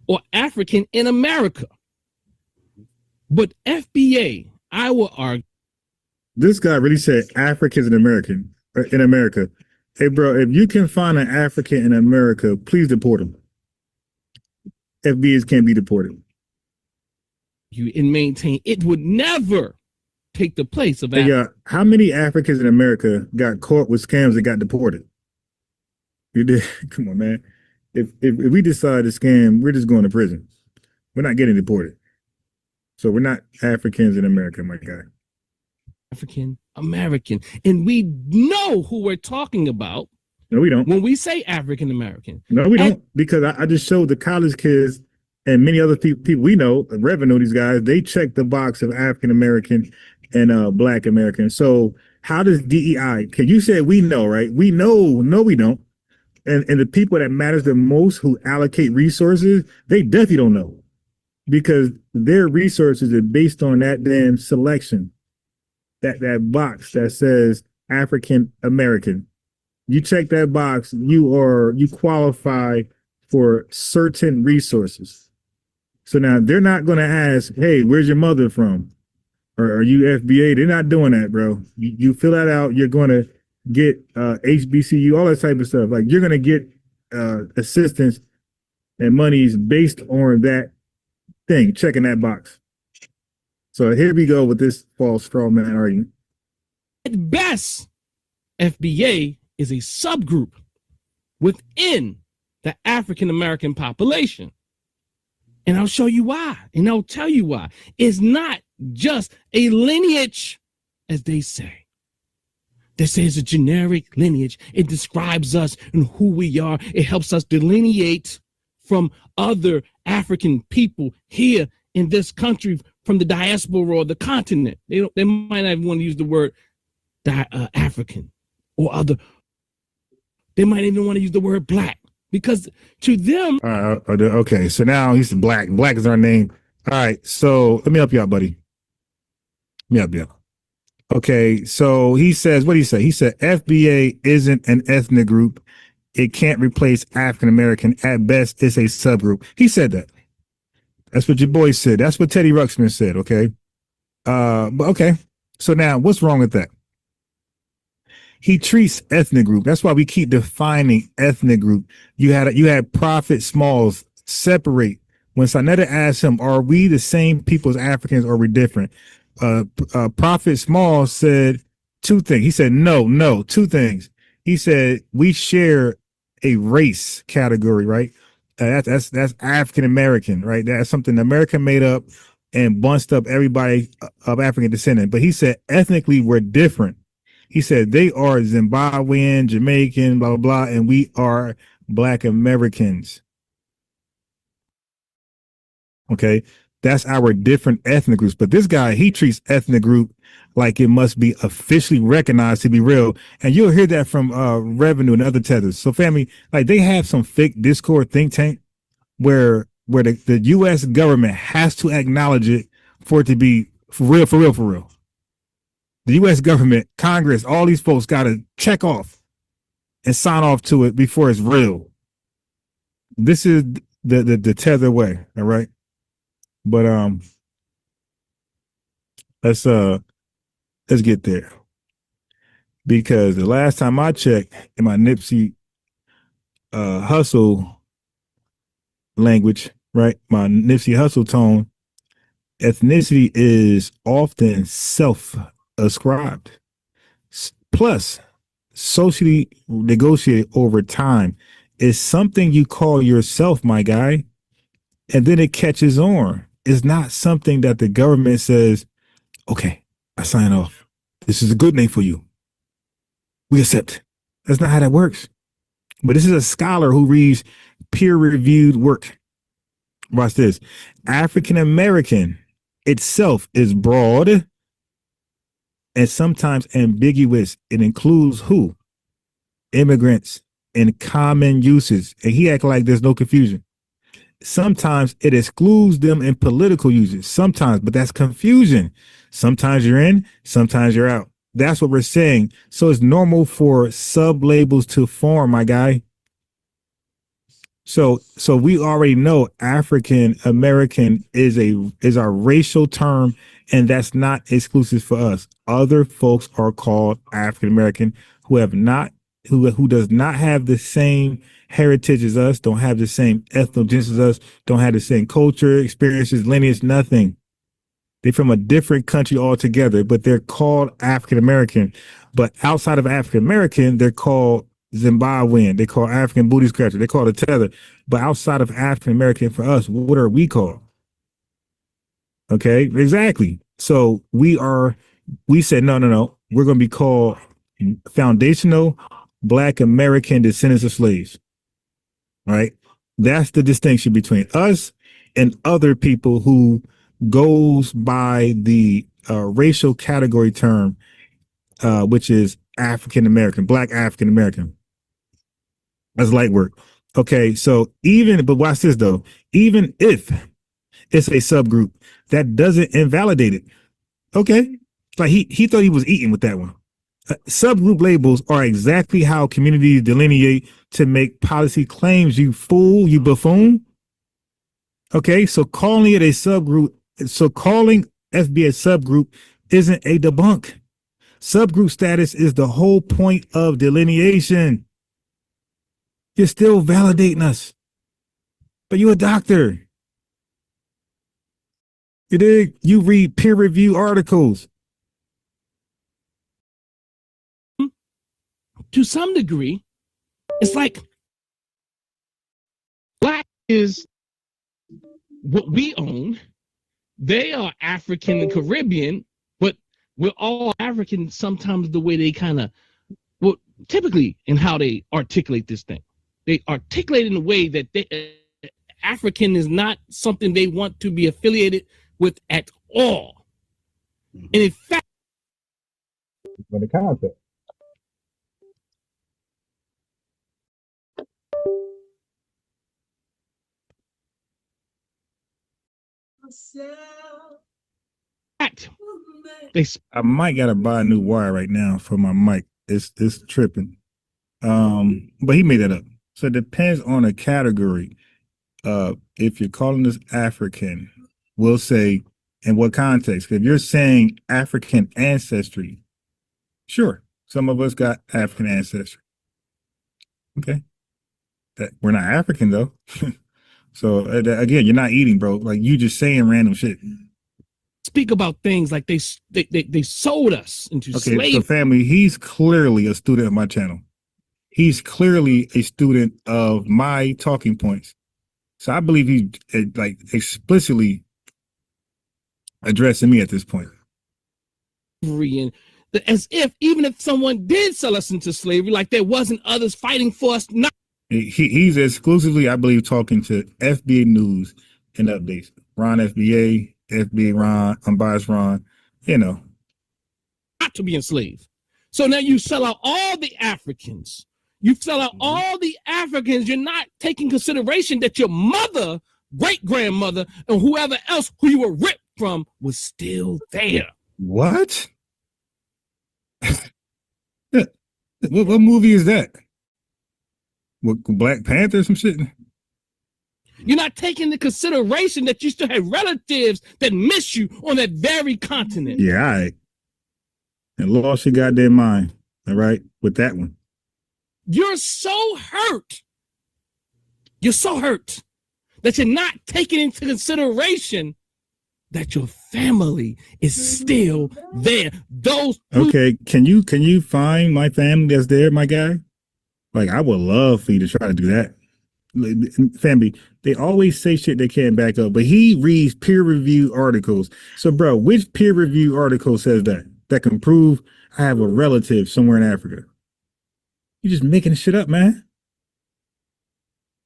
or African in America. But FBA, I will argue. This guy really said Africans in America. Hey, bro, if you can find an African in America, please deport him. FBAs can't be deported. You and maintain it would never take the place of. Hey, how many Africans in America got caught with scams and got deported? You did. Come on, man. If we decide to scam, we're just going to prison. We're not getting deported. So we're not Africans in America, my guy. African American, and we know who we're talking about. No, we don't. When we say African American. No, we don't, because I just showed the college kids and many other people we know, revenue these guys, they check the box of African American and Black American. So how does DEI? Because you said we know, right? We know. No, we don't. And the people that matters the most who allocate resources, they definitely don't know, because their resources are based on that damn selection. That box that says African American. You check that box, you qualify for certain resources. So now they're not going to ask, hey, where's your mother from? Or are you FBA? They're not doing that, bro. You fill that out, you're going to get HBCU, all that type of stuff. Like, you're going to get assistance and monies based on that thing, checking that box. So here we go with this false straw man argument. At best, FBA is a subgroup within the African American population. And I'll show you why. And I'll tell you why. It's not just a lineage, as they say. They say it's a generic lineage. It describes us and who we are. It helps us delineate from other African people here in this country, from the diaspora or the continent. They might not want to use the word African or other. They might even want to use the word Black, because to them. Okay, so now he's Black. Black is our name. All right, so let me help you out, buddy. Let me help you Okay, so he says, what did he say? He said FBA isn't an ethnic group. It can't replace African American. At best, it's a subgroup. He said that. That's what your boy said. That's what Teddy Ruxpin said. Okay. But okay. So now what's wrong with that? He treats ethnic group. That's why we keep defining ethnic group. You had Prophet Smalls separate. When Sanetta asked him, are we the same people as Africans or are we different? Prophet Smalls said two things. He said, no, two things. He said, we share a race category, right? That's African American, right? That's something America made up and bunched up everybody of African descent. But he said, ethnically, we're different. He said they are Zimbabwean, Jamaican, blah, blah, blah, and we are Black Americans. Okay, that's our different ethnic groups. But this guy, he treats ethnic group like it must be officially recognized to be real. And you'll hear that from Revenue and other tethers. So family, like they have some fake Discord think tank where the US government has to acknowledge it for it to be for real, for real, for real. The US government, Congress, all these folks got to check off and sign off to it before it's real. This is the tether way, all right? But let's get there. Because the last time I checked in my Nipsey Hussle language, right? My Nipsey Hussle tone, ethnicity is often self-ascribed. Plus, socially negotiated over time. Is something you call yourself, my guy, and then it catches on. It's not something that the government says, okay, I sign off. This is a good name for you. We accept. That's not how that works. But this is a scholar who reads peer-reviewed work. Watch this. African American itself is broad and sometimes ambiguous. It includes who? Immigrants and common uses. And he act like there's no confusion. Sometimes it excludes them in political uses. Sometimes, but that's confusion. Sometimes you're in, sometimes you're out. That's what we're saying. So it's normal for sub-labels to form, my guy. So we already know African American is our racial term, and that's not exclusive for us. Other folks are called African American who does not have the same heritage as us, don't have the same ethnogenesis as us, don't have the same culture, experiences, lineage, nothing. They're from a different country altogether, but they're called African American. But outside of African American, they're called Zimbabwean. They call African booty scratcher. They call it tether. But outside of African American, for us, what are we called? Okay, exactly. So we said, no. We're going to be called foundational Black American descendants of slaves. All right. That's the distinction between us and other people who goes by the racial category term, which is African American, Black African American. That's light work. Okay. So but watch this though, even if it's a subgroup, that doesn't invalidate it. Okay. Like he thought he was eating with that one. Subgroup labels are exactly how communities delineate to make policy claims, you fool, you buffoon. Okay, so calling it a subgroup, so calling FBA subgroup isn't a debunk. Subgroup status is the whole point of delineation. You're still validating us, but you're a doctor. You dig? You read peer review articles. To some degree, it's like Black is what we own. They are African and Caribbean, but we're all African sometimes the way they kind of, well, typically in how they articulate this thing. They articulate in a way that African is not something they want to be affiliated with at all. And in fact, when the concept. I might gotta buy a new wire right now for my mic. It's tripping. But he made that up. So it depends on a category. If you're calling this African, we'll say in what context. If you're saying African ancestry, sure, some of us got African ancestry. Okay, that we're not African though. So again, you're not eating, bro. Like you just saying random shit. Speak about things like they sold us into slavery. So family, he's clearly a student of my channel. He's clearly a student of my talking points. So I believe he's like explicitly addressing me at this point. And as if even if someone did sell us into slavery, like there wasn't others fighting for us. Not he's exclusively, I believe, talking to FBA News and Updates. Ron FBA, FBA Ron, Unbiased Ron, you know. Not to be enslaved. So now you sell out all the Africans. You sell out all the Africans. You're not taking consideration that your mother, great-grandmother, and whoever else who you were ripped from was still there. What? What movie is that? What, Black Panther or some shit? You're not taking into consideration that you still have relatives that miss you on that very continent. Yeah, all right. And lost your goddamn mind, all right, with that one. You're so hurt. You're so hurt that you're not taking into consideration that your family is still there. Those okay, can you find my family that's there, my guy? Like, I would love for you to try to do that. Family, they always say shit they can't back up, but he reads peer-reviewed articles. So, bro, which peer-reviewed article says that can prove I have a relative somewhere in Africa? You're just making shit up, man.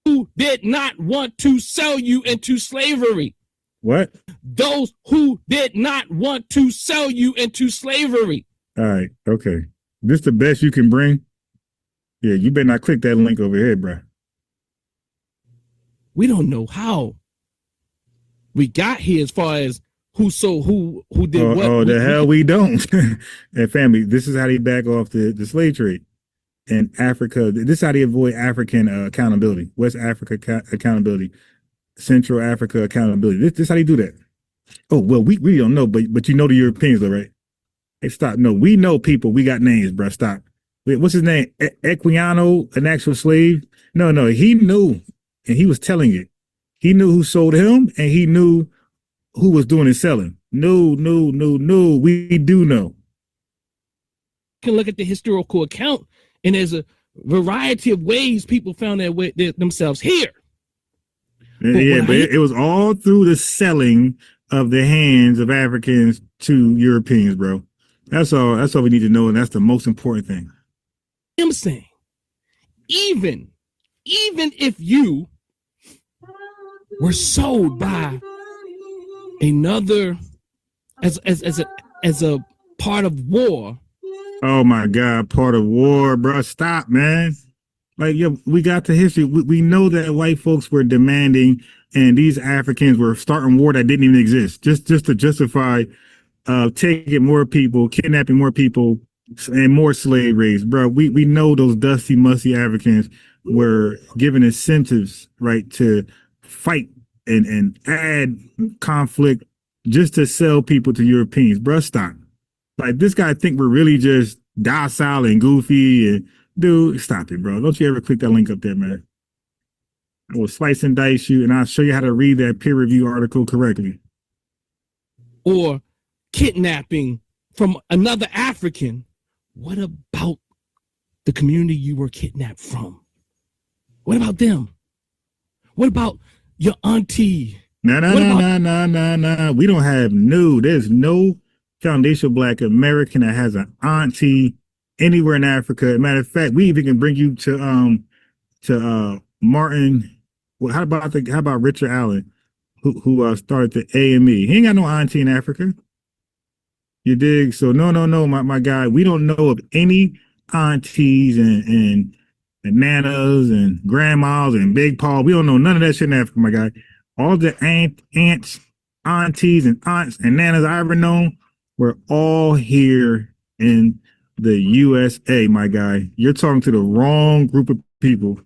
who did not want to sell you into slavery. What? Those who did not want to sell you into slavery. All right, okay. This the best you can bring? Yeah, you better not click that link over here, bro. We don't know how we got here as far as who did what. Oh, the hell we don't. And family, this is how they back off the slave trade in Africa. This is how they avoid African accountability, West Africa accountability, Central Africa accountability. This is how they do that. Oh, well, we don't know, but you know the Europeans, though, right? Hey, stop. No, we know people. We got names, bro. Stop. Wait, what's his name? Equiano, an actual slave? No, he knew, and he was telling it. He knew who sold him, and he knew who was doing the selling. No. We do know. You can look at the historical account, and there's a variety of ways people found their way themselves here. But it was all through the selling of the hands of Africans to Europeans, bro. That's all we need to know, and that's the most important thing. I'm saying, even if you were sold by another as a part of war. Oh my God, part of war, bro. Stop, man. Like, yo, we got the history. We know that white folks were demanding, and these Africans were starting war that didn't even exist, just to justify taking more people, kidnapping more people, and more slave rates, bro. We know those dusty, musty Africans were given incentives, right, to fight and add conflict just to sell people to Europeans, bro. Stop. Like, this guy think we're really just docile and goofy, and dude, stop it, bro. Don't you ever click that link up there, man. I will slice and dice you, and I'll show you how to read that peer review article correctly. Or kidnapping from another African. What about the community you were kidnapped from? What about them? What about your auntie? No. We don't have there's no foundational Black American that has an auntie anywhere in Africa. Matter of fact, we even can bring you to Martin. Well, how about Richard Allen, who started the AME? He ain't got no auntie in Africa. You dig? So no, my guy. We don't know of any aunties and nanas and grandmas and big paw. We don't know none of that shit in Africa, my guy. All the aunts, aunties, and aunts and nanas I ever known We're all here in the USA, my guy. You're talking to the wrong group of people.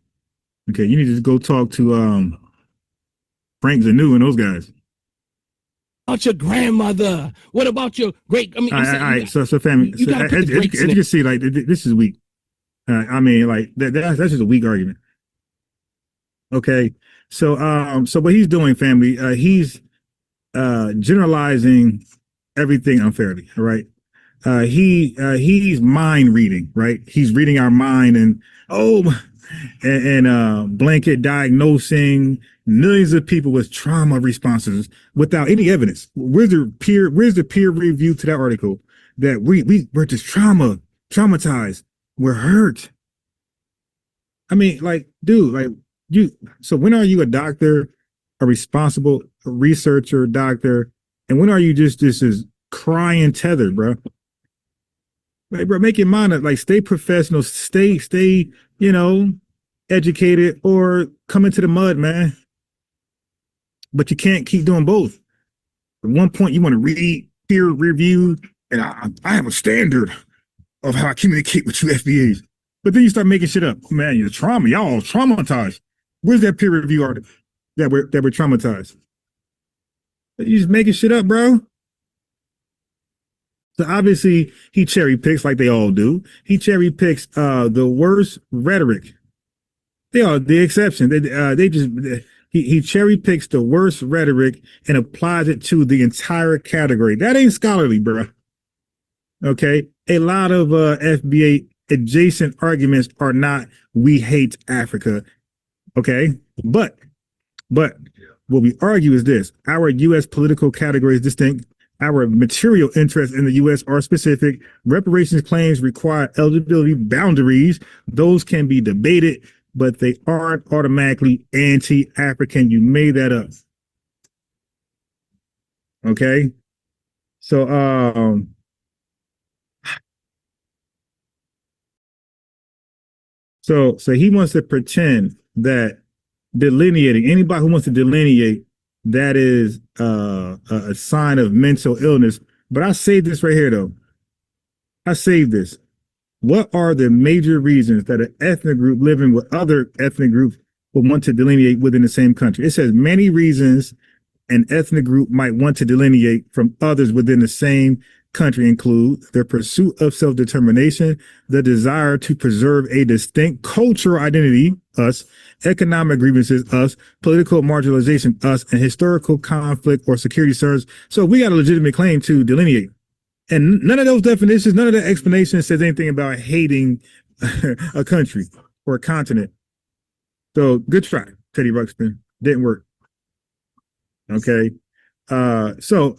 Okay, you need to just go talk to Frank Zanu and those guys. About your grandmother? What about your great? I mean, all right. So family. You gotta put the as you can see, like this is weak. I mean, like that's just a weak argument. Okay, so what he's doing, family, he's generalizing everything unfairly. All right, he's mind reading, right? He's reading our mind and blanket diagnosing millions of people with trauma responses without any evidence. Where's the peer review to that article that we're just traumatized, we're hurt? I mean, like, dude, like so when are you a doctor, a responsible researcher, doctor, and when are you just as crying tethered, bro? Like, bro, make your mind up. Like, stay professional, stay, educated, or come into the mud, man. But you can't keep doing both. At one point, you want to read peer review, and I have a standard of how I communicate with you FBAs. But then you start making shit up. Man, you're y'all traumatized. Where's that peer review article that we're traumatized? You just making shit up, bro. So obviously he cherry picks like they all do. He cherry picks the worst rhetoric. They are the exception. He cherry picks the worst rhetoric and applies it to the entire category. That ain't scholarly, bro. Okay, a lot of FBA adjacent arguments are not "we hate Africa." Okay, but what we argue is this: our U.S. political category is distinct. Our material interests in the U.S. are specific. Reparations claims require eligibility boundaries. Those can be debated, but they aren't automatically anti-African. You made that up. Okay. So he wants to pretend that delineating, anybody who wants to delineate, that is a sign of mental illness. But I saved this right here, though. I saved this. What are the major reasons that an ethnic group living with other ethnic groups would want to delineate within the same country? It says many reasons an ethnic group might want to delineate from others within the same country include their pursuit of self-determination, the desire to preserve a distinct cultural identity, us, economic grievances, us, political marginalization, us, and historical conflict or security concerns. So we got a legitimate claim to delineate. And none of those definitions, none of the explanation says anything about hating a country or a continent. So good try, Teddy Ruxpin. Didn't work. Okay. So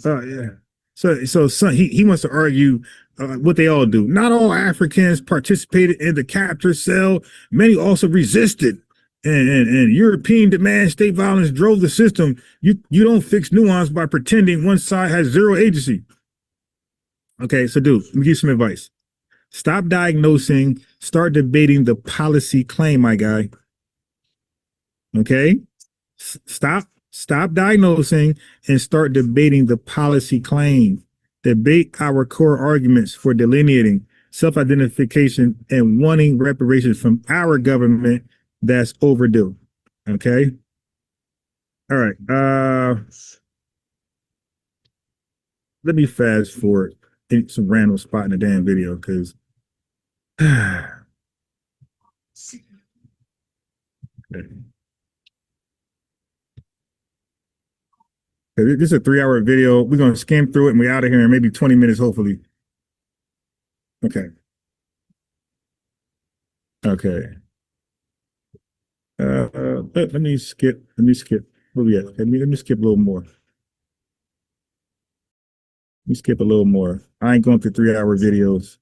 he wants to argue what they all do. Not all Africans participated in the capture cell. Many also resisted. And European demand state violence drove the system. You don't fix nuance by pretending one side has zero agency. Okay, so dude, let me give you some advice. Stop diagnosing, start debating the policy claim, my guy. Okay? Stop diagnosing and start debating the policy claim. Debate our core arguments for delineating, self-identification, and wanting reparations from our government that's overdue. Okay? All right. Let me fast forward in some random spot in the damn video because okay. This is a 3-hour video. We're going to skim through it and we're out of here in maybe 20 minutes, hopefully. Okay. Okay. Let me skip. Where we at? Let me skip a little more. Let me skip a little more. I ain't going through 3-hour videos.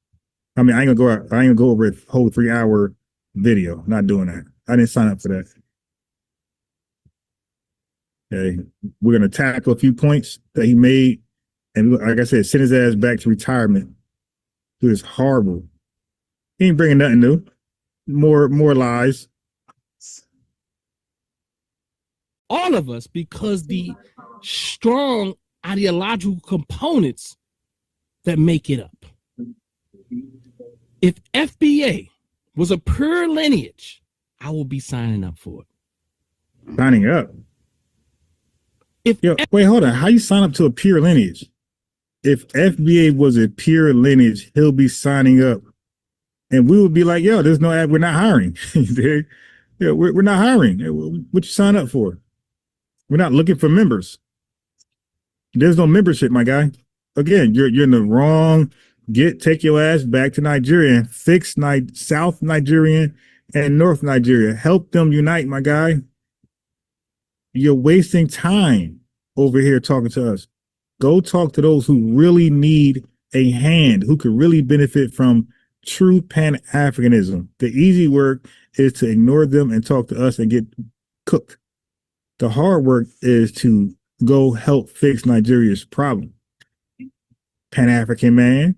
I mean, I ain't gonna go over a whole 3-hour video. Not doing that. I didn't sign up for that. Okay, we're gonna tackle a few points that he made, and like I said, send his ass back to retirement. Dude, it's horrible. He ain't bringing nothing new. More lies. All of us, because the strong ideological components that make it up. If FBA was a pure lineage, I will be signing up for it. Signing up? Wait, hold on. How you sign up to a pure lineage? If FBA was a pure lineage, he'll be signing up. And we would be like, yo, there's no ad, we're not hiring. Yeah, we're not hiring. What you sign up for? We're not looking for members. There's no membership, my guy. Again, you're in the wrong. Take your ass back to Nigeria and fix South Nigerian and North Nigeria. Help them unite, my guy. You're wasting time over here talking to us. Go talk to those who really need a hand, who could really benefit from true Pan-Africanism. The easy work is to ignore them and talk to us and get cooked. The hard work is to go help fix Nigeria's problem. Pan-African man.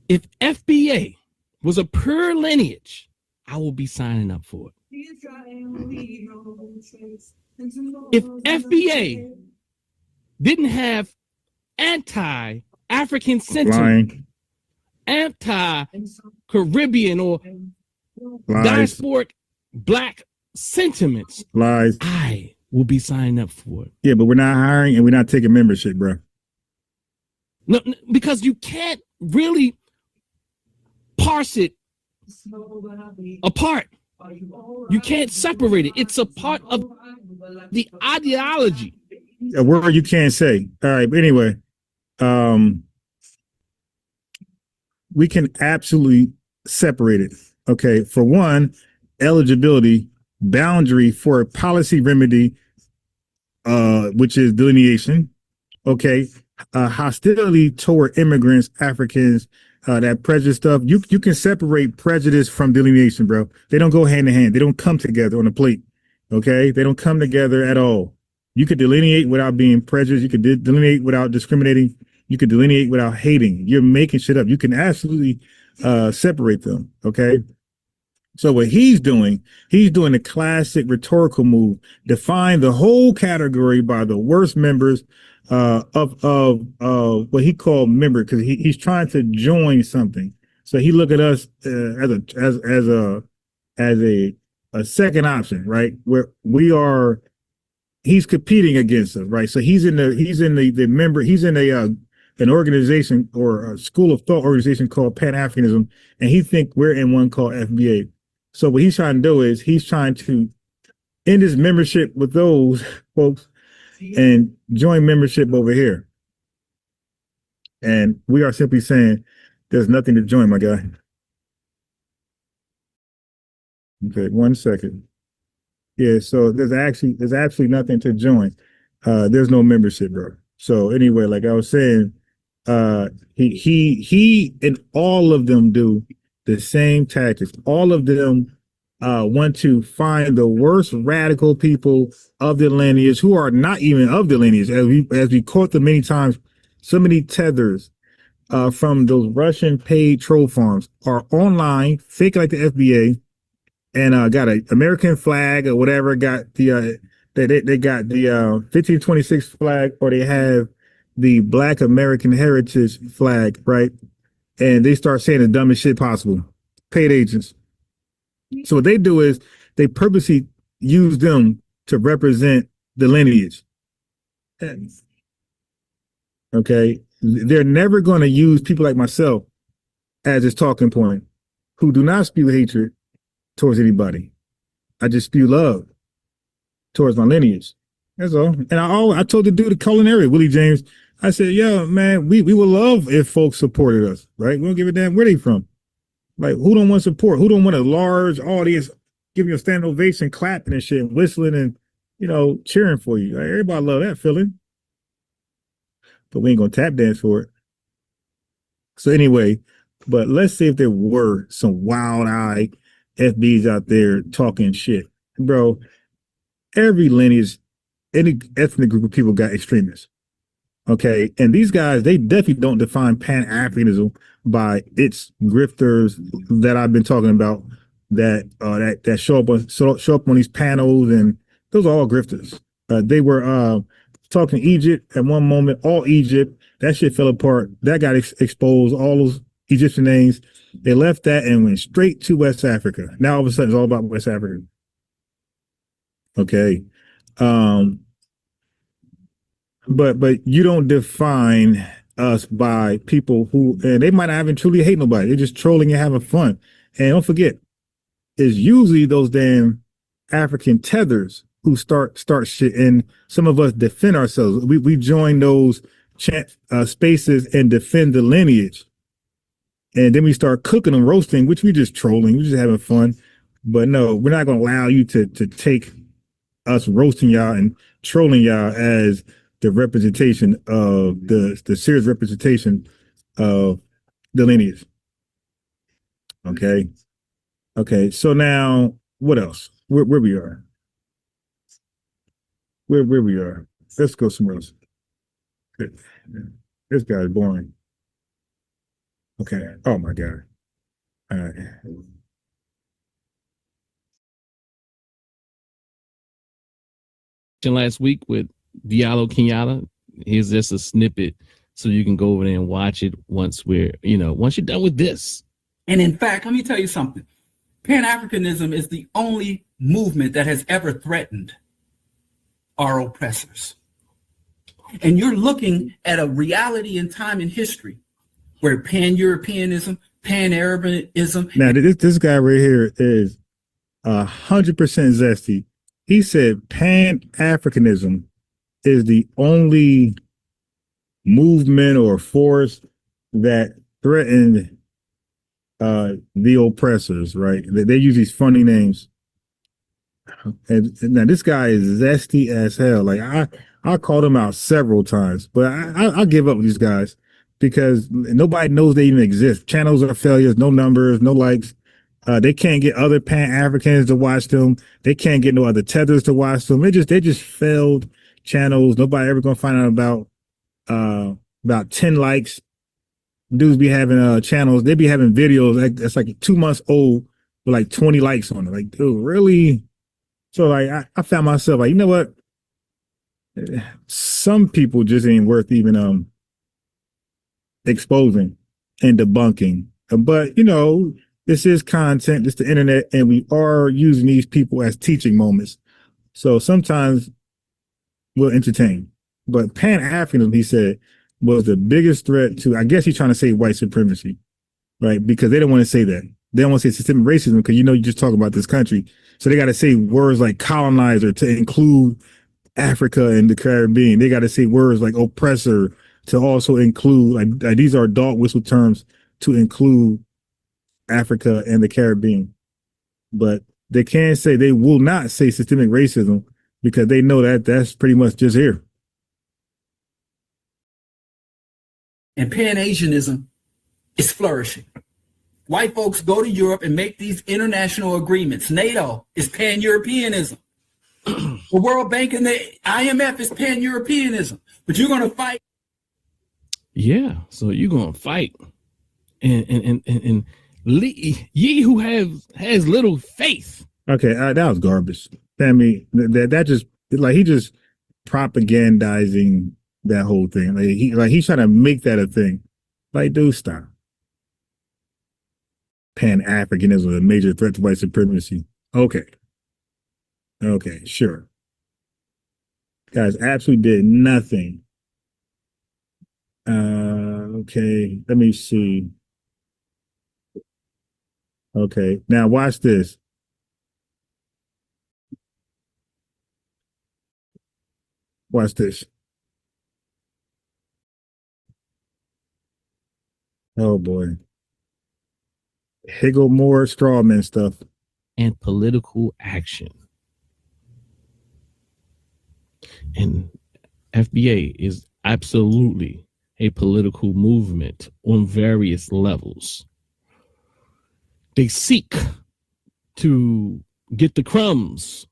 If FBA was a pure lineage, I will be signing up for it. If FBA didn't have anti-African sentiment, anti-Caribbean or diasporic black sentiments, I will be signing up for it. Yeah, but we're not hiring and we're not taking membership, bro. No, because you can't really parse it apart. You can't separate it. It's a part of the ideology. A word you can't say. All right, but anyway, we can absolutely separate it. Okay, for one, eligibility, boundary for a policy remedy, which is delineation. Okay, hostility toward immigrants, Africans, that prejudice stuff. You can separate prejudice from delineation, bro. They don't go hand in hand. They don't come together on a plate. Okay, they don't come together at all. You could delineate without being prejudiced. You could delineate without discriminating. You could delineate without hating. You're making shit up. You can absolutely separate them. Okay. So what he's doing the classic rhetorical move, define the whole category by the worst members of what he called member, because he's trying to join something. So he look at us as a second option, right? Where we are, he's competing against us, right? So he's in an organization or a school of thought organization called Pan-Africanism, and he think we're in one called FBA. So what he's trying to do is he's trying to end his membership with those folks and join membership over here. And we are simply saying there's nothing to join, my guy. Okay, 1 second. Yeah, so there's actually nothing to join. There's no membership, bro. So anyway, like I was saying, he and all of them do the same tactics. All of them want to find the worst radical people of the lineage who are not even of the lineage. As we quote them many times, so many tethers from those Russian paid troll farms are online, fake like the FBA, and got an American flag or whatever. Got the they got the 1526 flag, or they have the Black American Heritage flag, right? And they start saying the dumbest shit possible. Paid agents. So what they do is they purposely use them to represent the lineage. Okay, they're never going to use people like myself as his talking point, who do not spew hatred towards anybody. I just spew love towards my lineage. That's all. And I told the dude at culinary, Willie James, I said, yo, man, we would love if folks supported us, right? We don't give a damn where they from. Like, who don't want support? Who don't want a large audience giving you a standing ovation, clapping and shit, and whistling and, cheering for you? Like, everybody love that feeling. But we ain't gonna tap dance for it. So anyway, but let's say if there were some wild-eyed FBs out there talking shit. Bro, every lineage, any ethnic group of people got extremists. Okay, and these guys, they definitely don't define Pan-Africanism by its grifters that I've been talking about that show up on these panels, and those are all grifters. They were talking Egypt at one moment, all Egypt. That shit fell apart. That got exposed. All those Egyptian names. They left that and went straight to West Africa. Now all of a sudden it's all about West Africa. Okay. But you don't define us by people who, and they might not even truly hate nobody. They're just trolling and having fun. And don't forget, it's usually those damn African tethers who start shit, and some of us defend ourselves. We join those spaces and defend the lineage. And then we start cooking and roasting, which we just trolling, we just having fun. But no, we're not gonna allow you to take us roasting y'all and trolling y'all as the representation of the serious representation of the lineage. Okay. Okay. So now what else? Where we are. Where we are. Let's go somewhere else. Good. This guy's boring. Okay. Oh my God. All right. Last week with Diallo Kenyatta. Here's just a snippet so you can go over there and watch it once you're done with this. And in fact, let me tell you something. Pan-Africanism is the only movement that has ever threatened our oppressors. And you're looking at a reality in time and history where Pan-Europeanism, Pan-Arabianism. Now, this guy right here is 100% zesty. He said Pan-Africanism is the only movement or force that threatened the oppressors, right? They use these funny names. And now this guy is zesty as hell. Like I called him out several times, but I'll give up with these guys because nobody knows they even exist. Channels are failures, no numbers, no likes. They can't get other Pan-Africans to watch them. They can't get no other tethers to watch them. They just failed channels. Nobody ever gonna find out about 10 likes. Dudes be having channels. They be having videos that's like 2 months old with like 20 likes on it. Like, dude, really? So like I found myself like, you know what? Some people just ain't worth even exposing and debunking. But this is content, it's the internet, and we are using these people as teaching moments. So sometimes we'll entertain. But Pan-Africanism, he said, was the biggest threat to, I guess he's trying to say white supremacy, right? Because they don't want to say that. They don't want to say systemic racism because you just talk about this country. So they got to say words like colonizer to include Africa and the Caribbean. They got to say words like oppressor to also include, like these are dog whistle terms to include Africa and the Caribbean. But they can't say, they will not say systemic racism because they know that that's pretty much just here. And Pan-Asianism is flourishing. White folks go to Europe and make these international agreements. NATO is Pan-Europeanism. The World Bank and the IMF is Pan-Europeanism. But you're going to fight. Yeah, so you're going to fight. And ye who has little faith. Okay, that was garbage. I mean, that just, like, he just propagandizing that whole thing. He's trying to make that a thing. Like, dude, stop. Pan-Africanism is a major threat to white supremacy. Okay, sure. Guys absolutely did nothing. Okay, let me see. Okay, now watch this. Watch this. Oh boy. Higgle more strawman stuff. And political action. And FBA is absolutely a political movement on various levels. They seek to get the crumbs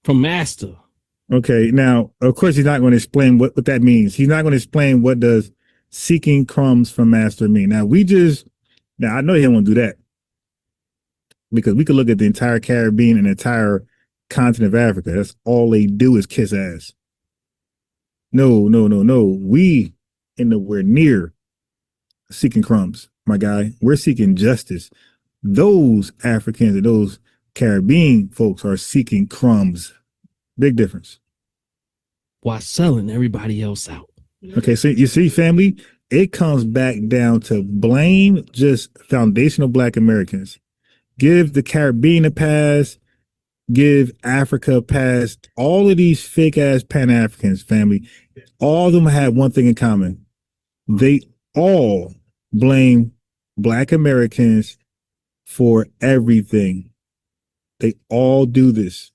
from master. Okay, now, of course, he's not going to explain what that means. He's not going to explain what does seeking crumbs from master mean. Now, I know he won't do that because we could look at the entire Caribbean and the entire continent of Africa. That's all they do is kiss ass. No. We in nowhere near seeking crumbs, my guy. We're seeking justice. Those Africans and those Caribbean folks are seeking crumbs. Big difference. While selling everybody else out. Okay, so you see, family, it comes back down to blame just foundational Black Americans. Give the Caribbean a pass, give Africa a pass. All of these fake ass Pan-Africans, family, all of them have one thing in common. They all blame Black Americans for everything. They all do this.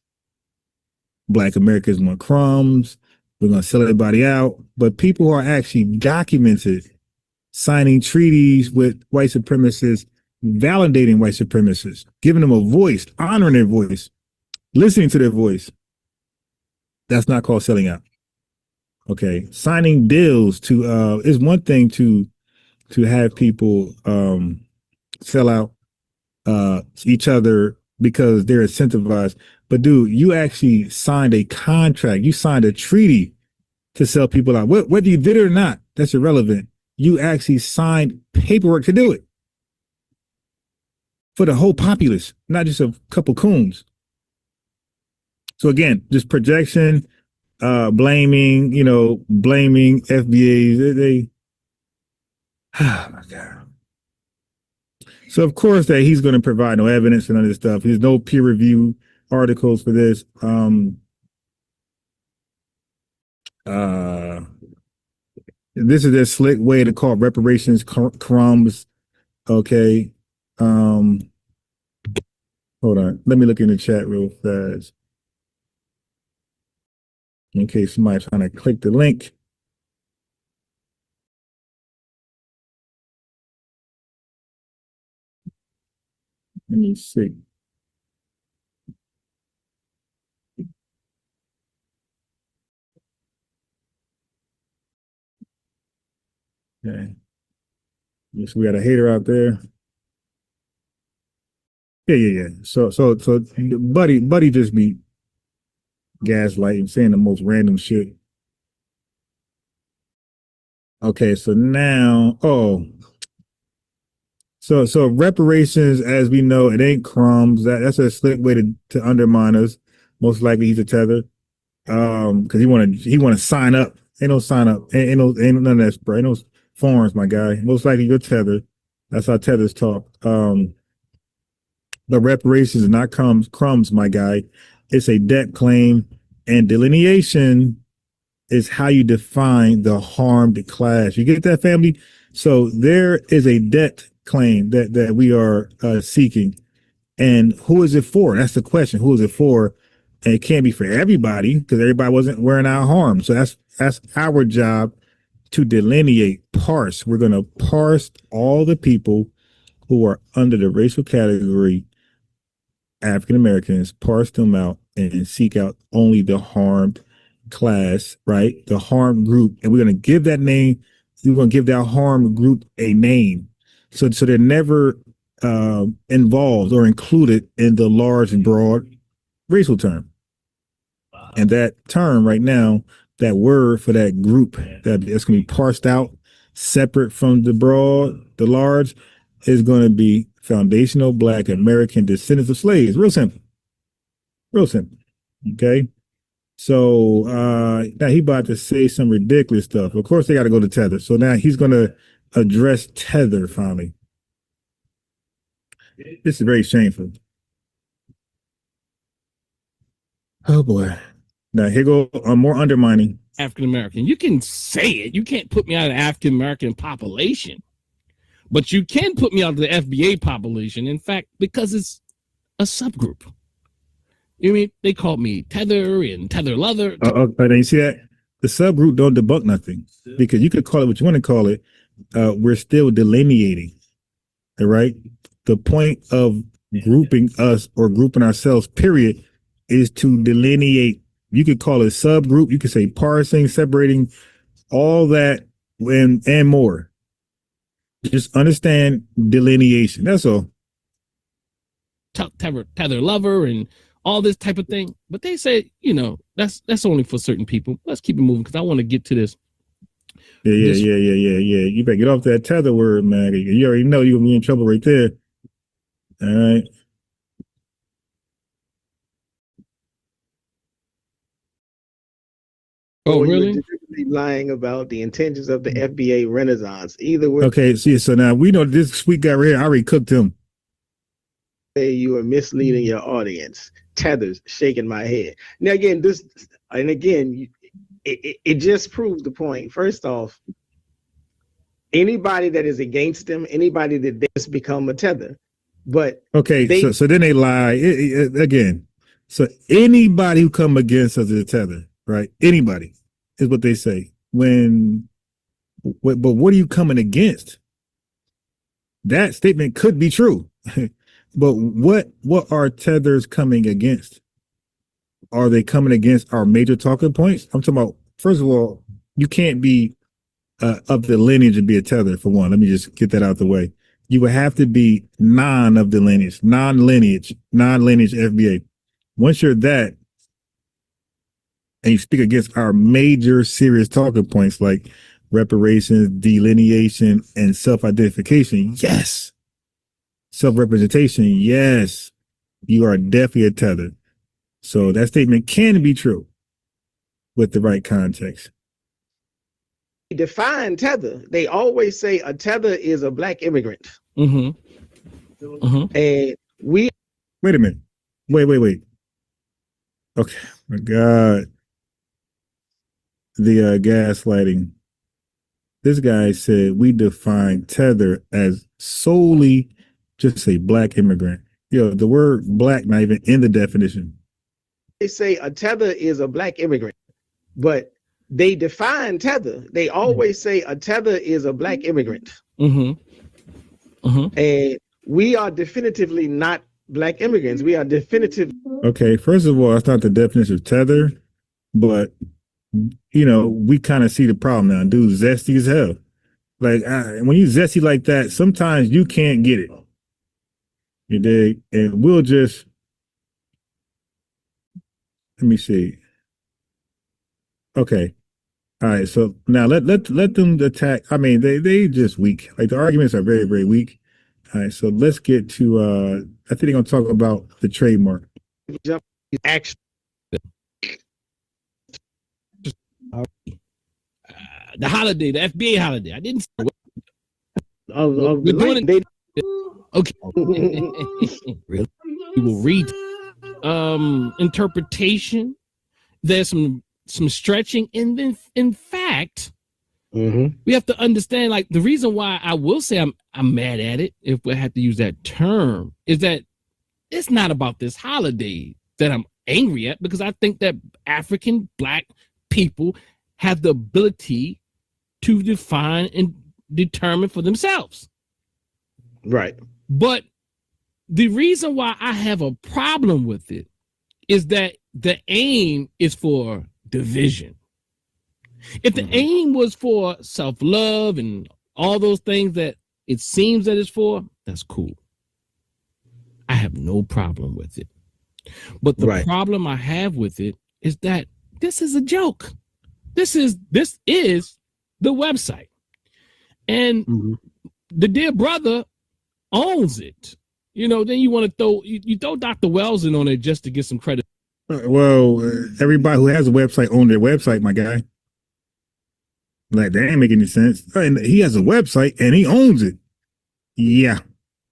Black Americans want crumbs. We're going to sell everybody out. But people who are actually documented signing treaties with white supremacists, validating white supremacists, giving them a voice, honoring their voice, listening to their voice. That's not called selling out. Okay. Signing deals to is one thing to have people sell out each other because they're incentivized. But dude, you actually signed a contract. You signed a treaty to sell people out. Whether you did it or not, that's irrelevant. You actually signed paperwork to do it for the whole populace, not just a couple coons. So again, just projection, blaming FBAs. Oh my God. So of course that he's going to provide no evidence and other stuff. There's no peer review articles for this. This is their slick way to call reparations crumbs. Okay. Hold on. Let me look in the chat real fast. In case somebody's trying to click the link. Let me see. Okay. Yes, we got a hater out there. Yeah. So buddy just be gaslighting, saying the most random shit. Okay, so now, so reparations, as we know, it ain't crumbs. That's a slick way to undermine us. Most likely he's a tether. Because he wanna sign up. Ain't no sign up. Ain't none of that, bro. Ain't no forms, my guy. Most likely you're tether. That's how tethers talk. The reparations is not crumbs, my guy. It's a debt claim, and delineation is how you define the harmed class. You get that, family? So there is a debt claim that we are seeking. And who is it for? That's the question. Who is it for? And it can't be for everybody because everybody wasn't wearing out harm. So that's our job to delineate, parse. We're going to parse all the people who are under the racial category African Americans, parse them out and seek out only the harmed class, right? The harmed group. And we're going to give that name. We're going to give that harmed group a name. So they're never involved or included in the large and broad racial term. And that term right now, that word for that group that's going to be parsed out separate from the broad, the large, is going to be foundational Black American descendants of slaves. Real simple. Okay. So now he about to say some ridiculous stuff. Of course, they got to go to tether. So now he's going to address tether finally. This is very shameful. Oh boy. Now here go more undermining. African American. You can say it. You can't put me out of the African American population, but you can put me out of the FBA population. In fact, because it's a subgroup. You mean they called me tether and tether leather. You see that? The subgroup don't debunk nothing because you could call it what you want to call it. We're still delineating. All right. The point of grouping us or grouping ourselves, period, is to delineate. You could call it subgroup. You could say parsing, separating, all that and more. Just understand delineation. That's all. Tether lover and all this type of thing. But they say, you know, that's only for certain people. Let's keep it moving because I want to get to this. Yeah. You better get off that tether word, man. You already know you're gonna be in trouble right there. All right. Oh, really? You're legitimately lying about the intentions of the FBA Renaissance. Either way, Okay, see, so now we know this sweet guy right here, I already cooked him. you are misleading your audience. Tethers, shaking my head. Now again, it just proves the point. First off, anybody that is against them, anybody that just become a tether. But okay, so then they lie again. So anybody who come against us is a tether, right? Anybody is what they say. But what are you coming against? That statement could be true, but what are tethers coming against? Are they coming against our major talking points? I'm talking about, first of all, you can't be of the lineage and be a tether, for one. Let me just get that out the way. You would have to be non-lineage FBA. Once you're that, and you speak against our major serious talking points like reparations, delineation, and self-identification, yes. Self-representation, yes. You are definitely a tether. So that statement can be true with the right context. Define tether. They always say a tether is a black immigrant. And we wait a minute. Wait. Okay, my God. The gaslighting. This guy said we define tether as solely just a black immigrant. The word black not even in the definition. They say a tether is a black immigrant, but they define tether. They always say a tether is a black immigrant. And we are definitively not black immigrants. We are definitive. Okay, first of all, that's not the definition of tether, but we kind of see the problem now. Dude, zesty as hell. Like when you zesty like that, sometimes you can't get it. You dig? And we'll just let me see. Okay. All right. So now let them attack. I mean, they just weak. Like the arguments are very, very weak. All right. So let's get to I think they're gonna talk about the trademark. Action. The holiday, the FBA holiday. I didn't say we're doing it. Okay. Really? We will read interpretation. There's some stretching, and then in fact, we have to understand, like, the reason why I will say I'm mad at it, if we have to use that term, is that it's not about this holiday that I'm angry at, because I think that African Black people have the ability to define and determine for themselves. Right. But the reason why I have a problem with it is that the aim is for division. If the aim was for self-love and all those things that it seems that it's for, that's cool. I have no problem with it. But the problem I have with it is that this is a joke. This is the website. And the dear brother owns it. Then you want to throw Dr. Wells in on it just to get some credit. Well, everybody who has a website owns their website, my guy. Like, that ain't making any sense. And he has a website and he owns it. Yeah.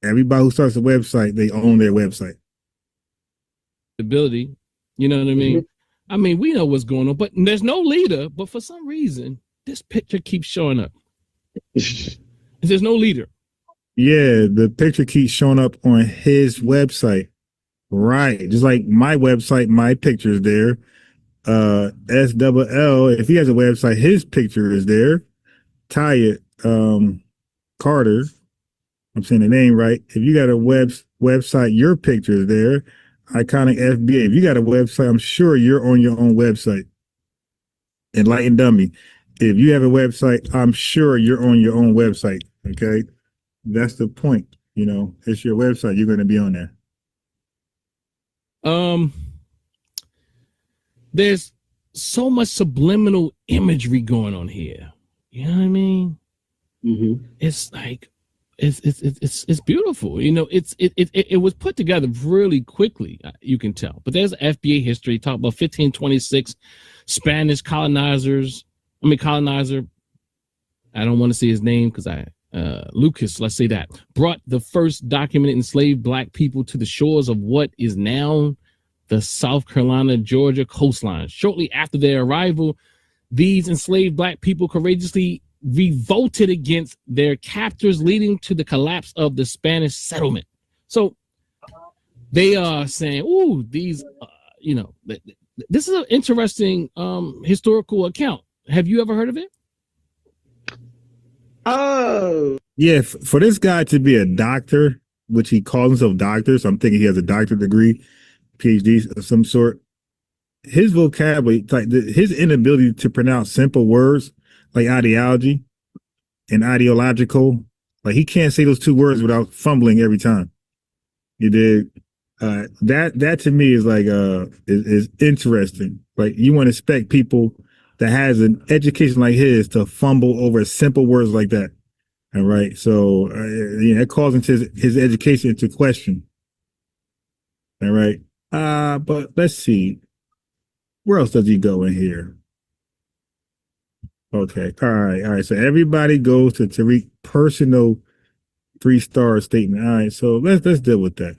Everybody who starts a website, they own their website. Ability. You know what I mean? I mean, we know what's going on, but there's no leader. But for some reason, this picture keeps showing up. There's no leader. Yeah, the picture keeps showing up on his website. Right. Just like my website, my picture is there. SLL, if he has a website, his picture is there. Tyat Carter, I'm saying the name right. If you got a website, your picture is there. Iconic FBA. If you got a website, I'm sure you're on your own website. Enlightened Dummy. If you have a website, I'm sure you're on your own website. Okay. That's the point. It's your website. You're going to be on there. there's so much subliminal imagery going on here. You know what I mean? Mm-hmm. It's like it's beautiful. You know, it was put together really quickly. You can tell. But there's FBA history. Talk about 1526 Spanish colonizer. I don't want to say his name because Lucas, let's say that, brought the first documented enslaved black people to the shores of what is now the South Carolina, Georgia coastline. Shortly after their arrival, these enslaved black people courageously revolted against their captors, leading to the collapse of the Spanish settlement. So they are saying, "Ooh, these, this is an interesting historical account. Have you ever heard of it?" Oh, yeah. For this guy to be a doctor, which he calls himself doctor, so I'm thinking he has a doctorate degree, PhD of some sort. His vocabulary, like his inability to pronounce simple words like ideology and ideological, like he can't say those two words without fumbling every time. You did that to me is like is interesting. Like you wouldn't expect people that has an education like his to fumble over simple words like that. All right, so it calls into his education into question. All right, but let's see. Where else does he go in here? Okay. All right. So everybody goes to Tariq's personal 3-star statement. All right. So let's deal with that.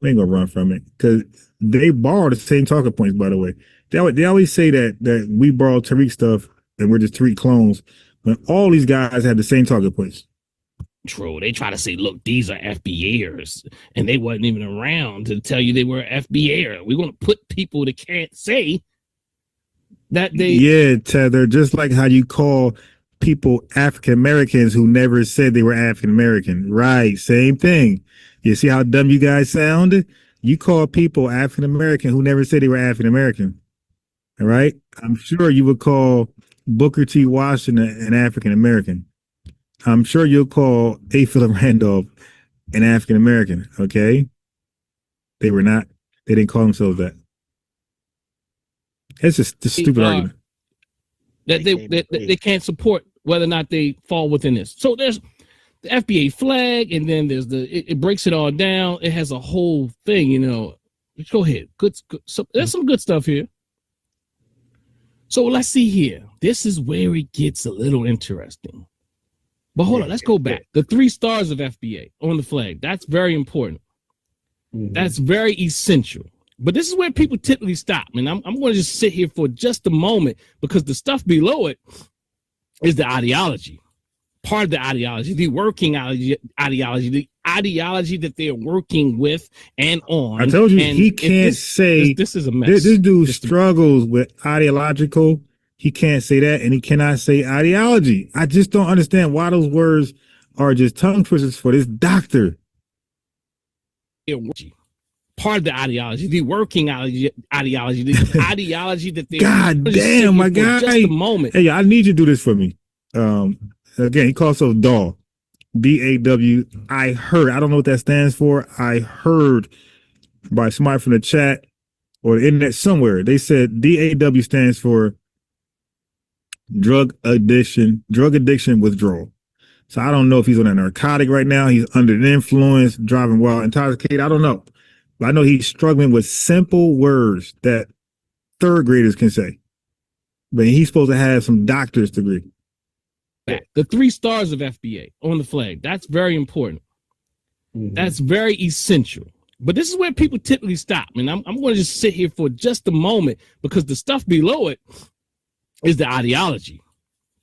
We ain't gonna run from it because they borrow the same talking points. By the way, they always say that we borrow Tariq stuff and we're just Tariq clones. When all these guys have the same talking points. True. They try to say, look, these are FBAers, and they wasn't even around to tell you they were FBAer. We're going to put people that can't say that they. Yeah, Tether, just like how you call people African Americans who never said they were African American. Right. Same thing. You see how dumb you guys sound? You call people African American who never said they were African American. All right. I'm sure you would call Booker T. Washington an African American. I'm sure you'll call A. Philip Randolph an African American. Okay. They were not. They didn't call themselves that. It's just a stupid argument. That they can't support whether or not they fall within this. So there's the FBA flag, and then there's it breaks it all down. It has a whole thing, Go ahead. Good. So there's some good stuff here. So let's see here. This is where it gets a little interesting. But hold on, let's go back. The 3 stars of FBA on the flag. That's very important. Mm-hmm. That's very essential. But this is where people typically stop. And I'm going to just sit here for just a moment because the stuff below it is the ideology. Part of the ideology, the working ideology, the ideology that they're working with and on. I told you, he can't say this is a mess. This dude struggles with ideological. He can't say that, and he cannot say ideology. I just don't understand why those words are just tongue twisters for this doctor. Part of the ideology, the working ideology, the ideology that they. God damn, my guy! Just a moment. Hey, I need you to do this for me. Again, he calls himself DAW, DAW. I heard. I don't know what that stands for. I heard by somebody from the chat or the internet somewhere. They said DAW stands for drug addiction withdrawal. So I don't know if he's on a narcotic right now. He's under the influence, driving while intoxicated. I don't know. But I know he's struggling with simple words that 3rd graders can say. But he's supposed to have some doctor's degree. The 3 stars of FBA on the flag. That's very important. Mm-hmm. That's very essential. But this is where people typically stop. And I'm going to just sit here for just a moment because the stuff below it is the ideology.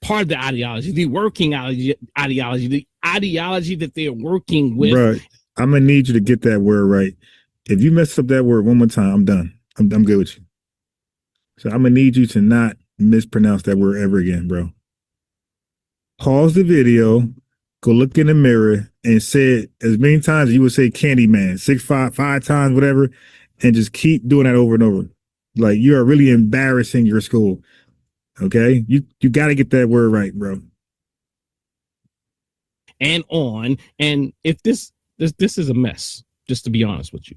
Part of the ideology, the working ideology, the ideology that they're working with. Bro, I'm going to need you to get that word right. If you mess up that word one more time, I'm done. I'm good with you. So I'm going to need you to not mispronounce that word ever again, bro. Pause the video, go look in the mirror and say it as many times as you would say Candyman, 5 times, whatever, and just keep doing that over and over. Like you are really embarrassing your school. Okay? You got to get that word right, bro. And if this is a mess, just to be honest with you.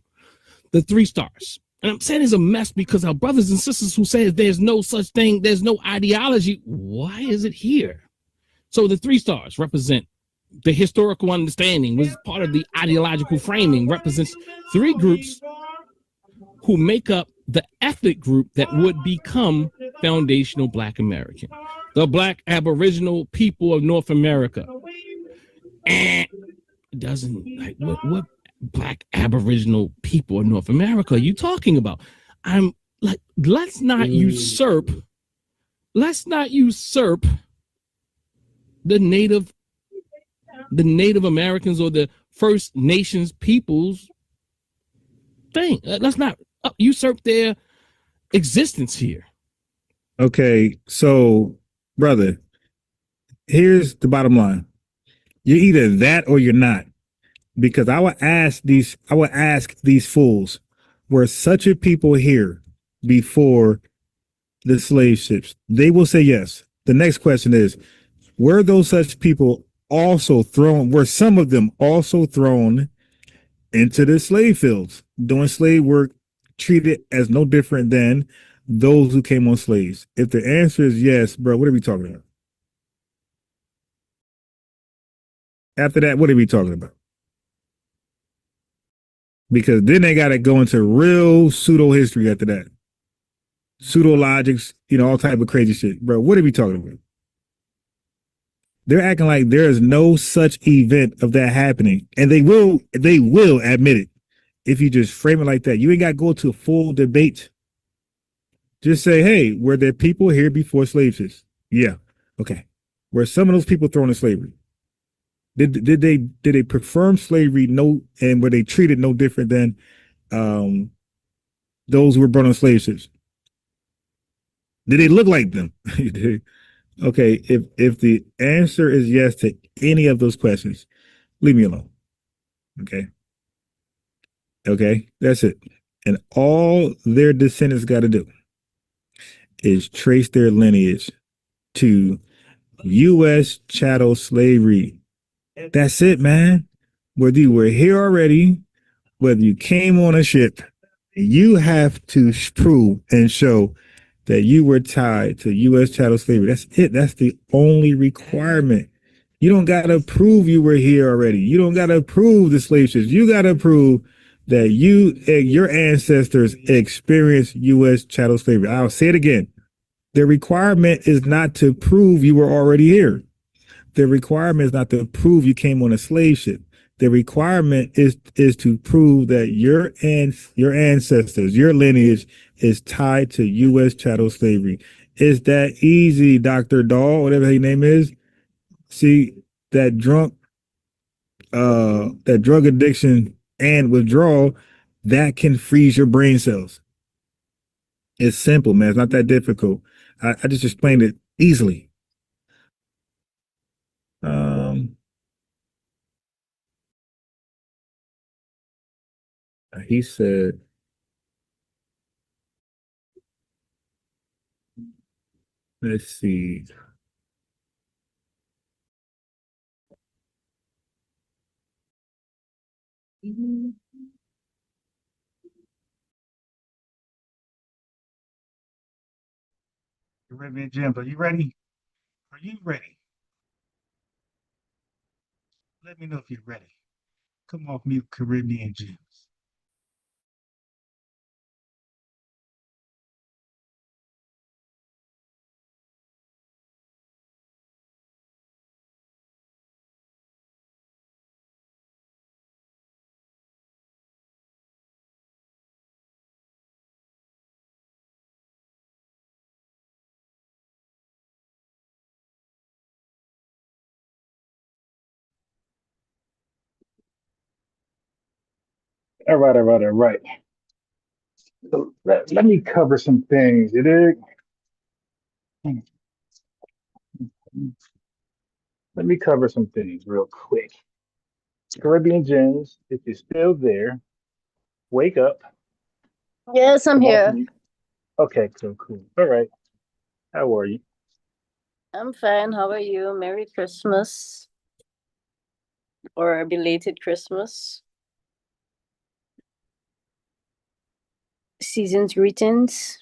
The 3 stars. And I'm saying it's a mess because our brothers and sisters who say there's no such thing, there's no ideology, why is it here? So the 3 stars represent the historical understanding, was part of the ideological framing, represents 3 groups who make up the ethnic group that would become foundational Black American. The Black Aboriginal people of North America. It doesn't, like, what Black Aboriginal people of North America are you talking about? I'm like, let's not usurp the Native Americans or the First Nations peoples thing. Let's not usurp their existence here. Okay, so brother, here's the bottom line. You're either that or you're not. Because I would ask these fools, were such a people here before the slave ships? They will say yes. The next question is, were those such people also thrown, were some of them also thrown into the slave fields, doing slave work, treated as no different than those who came on slaves? If the answer is yes, bro, what are we talking about? After that, what are we talking about? Because then they got to go into real pseudo history after that. Pseudo logics, all type of crazy shit. Bro, what are we talking about? They're acting like there is no such event of that happening. And they will admit it if you just frame it like that. You ain't got to go to a full debate. Just say, hey, were there people here before slave ships? Yeah. Okay. Were some of those people thrown in slavery? Did they perform slavery and were they treated no different than those who were brought on slave ships? Did they look like them? Okay, if the answer is yes to any of those questions, leave me alone. Okay, that's it. And all their descendants got to do is trace their lineage to U.S. chattel slavery. That's it, man. Whether you were here already, whether you came on a ship, you have to prove and show that you were tied to U.S. chattel slavery. That's it. That's the only requirement. You don't got to prove you were here already. You don't got to prove the slave ships. You got to prove that your ancestors experienced U.S. chattel slavery. I'll say it again. The requirement is not to prove you were already here. The requirement is not to prove you came on a slave ship. The requirement is to prove that your ancestors, your lineage is tied to U.S. chattel slavery. It's that easy, Dr. Dahl, whatever his name is. See, that drug addiction and withdrawal, that can freeze your brain cells. It's simple, man. It's not that difficult. I just explained it easily. He said, let's see. Caribbean Gems, are you ready? Are you ready? Let me know if you're ready. Come off mute, Caribbean Gems. All right. So let me cover some things. Let me cover some things real quick. Caribbean Gems, if you're still there, wake up. Yes, I'm here. Okay, cool. All right. How are you? I'm fine. How are you? Merry Christmas or a belated Christmas. Season's greetings.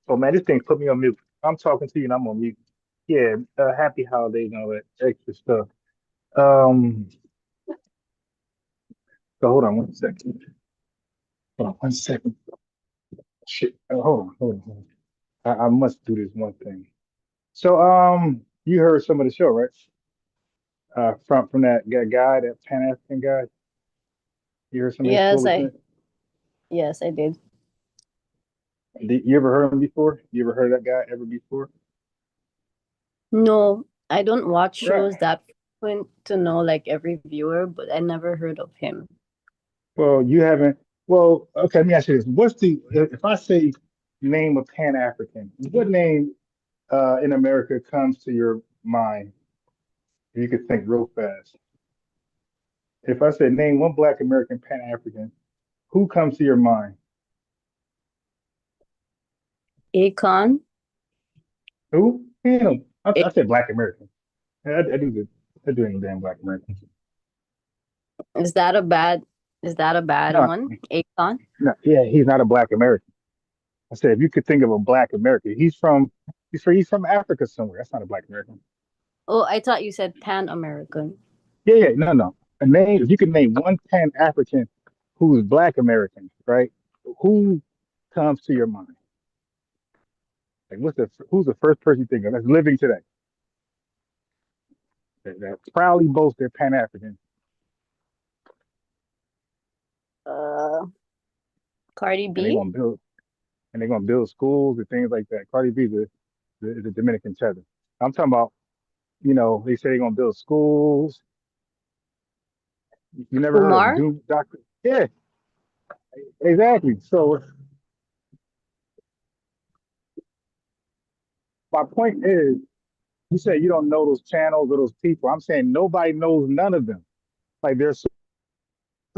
Oh man, this thing put me on mute. I'm talking to you and I'm on mute. Yeah, happy holidays and all that extra stuff. Um, so hold on 1 second. Hold on 1 second. Shit. Hold on. I must do this one thing. So you heard some of the show, right? From that guy, that Pan-African guy. You heard some of his foolishness? Yes, I did. You ever heard him before? You ever heard that guy ever before? No, I don't watch shows Right. that frequent to know like every viewer, but I never heard of him. Well, you haven't. Well, okay. Let me ask you this: if I say name a Pan-African, what name in America comes to your mind? If you could think real fast. If I said name one Black American Pan-African, who comes to your mind? Akon. Who? You know, I said Black American. I do good. I do any damn Black American. Is that a bad No, one? Akon? no, yeah, he's not a Black American. I said if you could think of a Black American, he's from Africa somewhere. That's not a Black American. Oh, I thought you said Pan-American. Yeah, no. A name. If you could name one Pan-African who's Black American, right? Who comes to your mind? Like, who's the first person you think of that's living today that proudly boasts they're Pan-African? Cardi And B? they're gonna build schools and things like that. Cardi B is the Dominican tether. I'm talking about, they say they're gonna build schools. You never heard of Umar? Doom Doctor? Yeah, exactly. So my point is, you say you don't know those channels or those people. I'm saying nobody knows none of them. Like there's a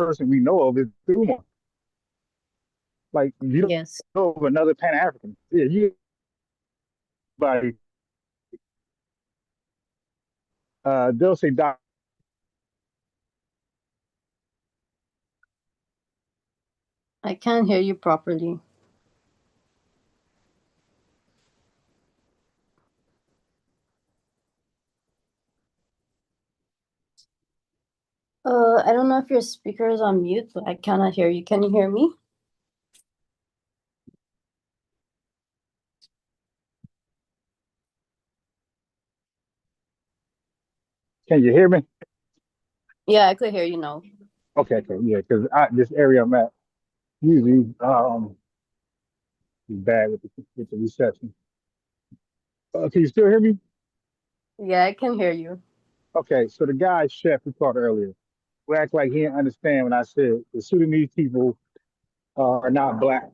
person we know of is Umar. Like you don't Yes. know of another Pan African. Yeah, they'll say Doc. I can't hear you properly. I don't know if your speaker is on mute, but I cannot hear you. Can you hear me? Can you hear me? Yeah, I could hear you now. Okay, yeah, because this area I'm at usually is bad with the reception. Can you still hear me? Yeah, I can hear you. Okay, so the guy chef we called earlier, who act like he didn't understand when I said the Sudanese people are not Black.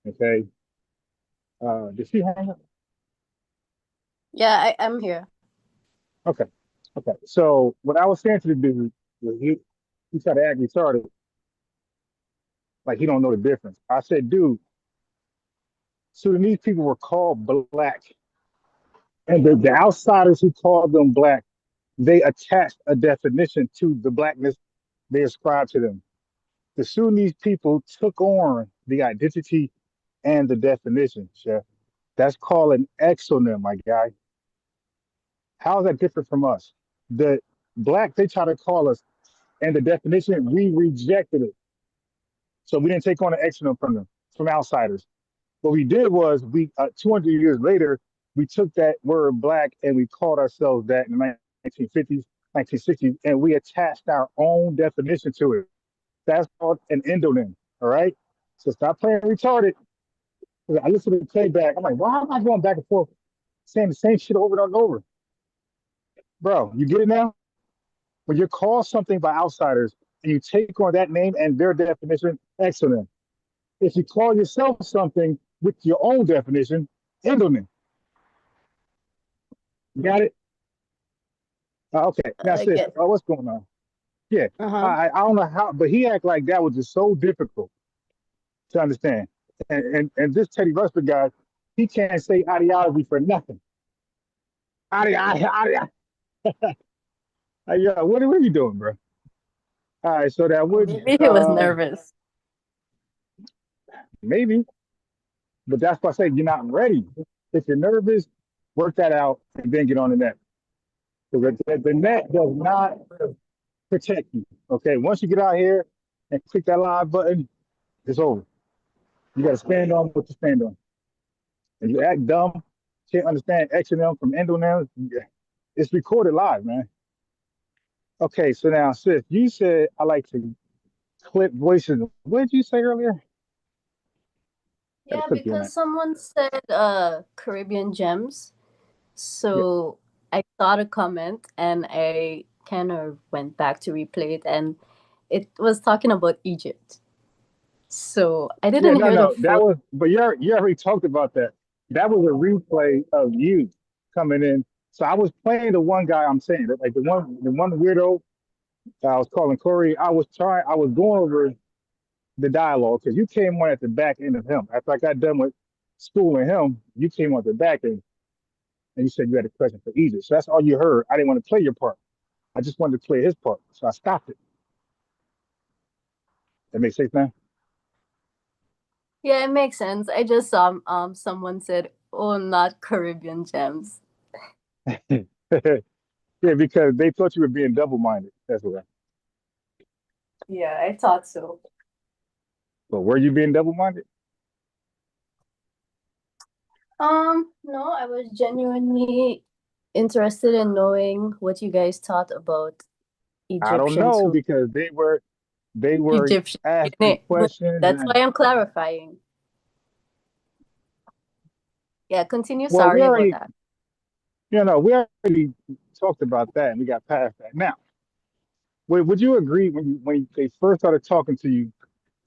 Okay, did she hang up? Yeah, I'm here. Okay. So what I was saying to the dude was he tried to act retarded, like he don't know the difference. I said, dude, Sudanese people were called Black, and the outsiders who called them Black, they attached a definition to the Blackness they ascribed to them. The Sudanese people took on the identity and the definition, Chef. That's called an exonym, my guy. How is that different from us? The Black, they try to call us, and the definition, we rejected it. So we didn't take on an exonym from them, from outsiders. What we did was 200 years later, we took that word Black and we called ourselves that in the 1950s, 1960s, and we attached our own definition to it. That's called an endonym. All right. So stop playing retarded. I listen to the playback. I'm like, why am I going back and forth saying the same shit over and over? Bro, you get it now? When you're called something by outsiders and you take on that name and their definition, exonym. If you call yourself something with your own definition, endonym. You got it? Okay. Now, sis, what's going on? Yeah. I don't know how, but he act like that was just so difficult to understand. And this Teddy Ruxpin guy, he can't say ideology for nothing. Yeah, what are you doing, bro? All right, so that would Maybe he was nervous. maybe, but that's why I say you're not ready. If you're nervous, work that out and then get on the net. The net does not protect you. Okay, once you get out here and click that live button, it's over. You got to stand on what you stand on. And you act dumb, can't understand X and M from end on end. It's recorded live, man. Okay, so now, sis, you said I like to clip voices. What did you say earlier? Yeah, because someone said Caribbean gems. So I saw the comment and I kind of went back to replay it, and it was talking about Egypt. So I didn't hear the That full. was, but you already talked about that. That was a replay of you coming in. So I was playing the one guy I'm saying, like the one weirdo I was calling Corey. I was going over the dialogue because you came on at the back end of him. After I got done with schooling him, you came on at the back end and you said you had a question for Egypt. So that's all you heard. I didn't want to play your part. I just wanted to play his part. So I stopped it. That makes sense now? Yeah, it makes sense. I just saw someone said, "Oh, not Caribbean gems." Yeah, because they thought you were being double-minded. That's what. Yeah, I thought so. But were you being double-minded? No, I was genuinely interested in knowing what you guys thought about I don't Egyptians know who because they were Egyptian. asking questions. That's why I'm clarifying. Yeah, continue. Well, Sorry about that. we already talked about that and we got past that. Now, would you agree when they first started talking to you,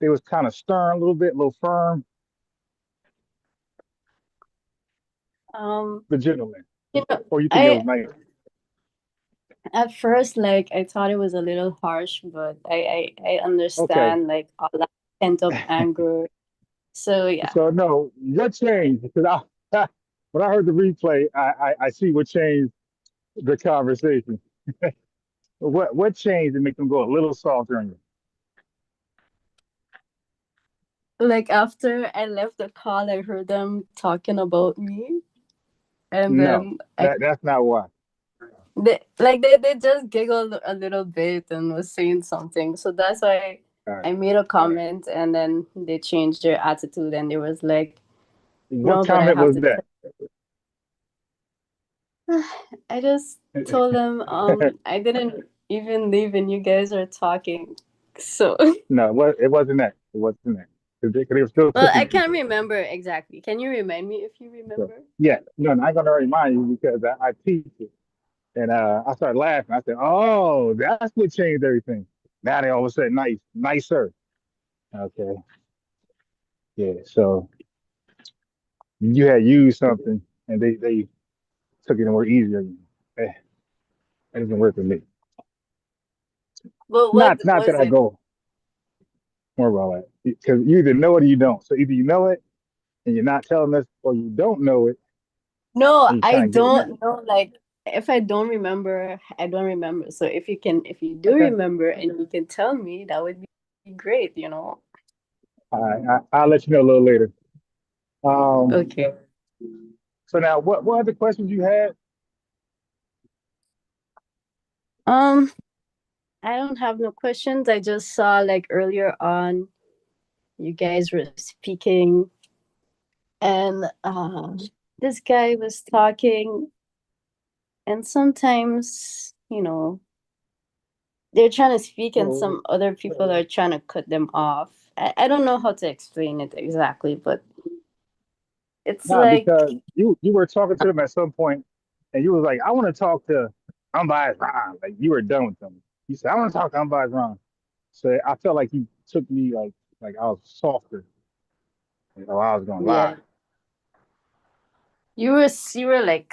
they was kind of stern a little bit, a little firm? The gentleman. Or you think it was nice? At first, like, I thought it was a little harsh, but I understand like all that pent up anger. So yeah. So no, what changed? Because when I heard the replay, I see what changed the conversation. What changed to make them go a little softer on you? Like after I left the call, I heard them talking about me, and No, then that's not why. they just giggled a little bit and was saying something. So that's why I made a comment, and then they changed their attitude, and they was like, What "No, but I comment have was to." that? I just told them I didn't even leave, and you guys are talking. So No, it wasn't that. It wasn't that. Because they were still well, I cooking. can't remember exactly. Can you remind me if you remember? Yeah, no, I'm gonna remind you because I teach it. And I started laughing. I said, "Oh, that's what changed everything." Now they all of a sudden nicer. Okay, yeah. So you had used something, and they took it more easier. Eh, That doesn't work with me. But what Not was that I it? go more about that because you either know it or you don't. So either you know it and you're not telling us, or you don't know it. No, And you're I trying to get don't know. Like, if I don't remember, I don't remember. So if you do okay. remember and you can tell me, that would be great. You know. All right, I'll let you know a little later. Okay. So now, what other questions you had? I don't have no questions. I just saw like earlier on, you guys were speaking, and this guy was talking, and sometimes they're trying to speak and some other people are trying to cut them off. I don't know how to explain it exactly, but it's Nah, like, because you were talking to them at some point, and you was like, "I want to talk to unbiased Ron." Like you were done with them. You said, "I want to talk to unbiased Ron." So I felt like you took me like I was softer. Like, oh, I was gonna lie. yeah, you were like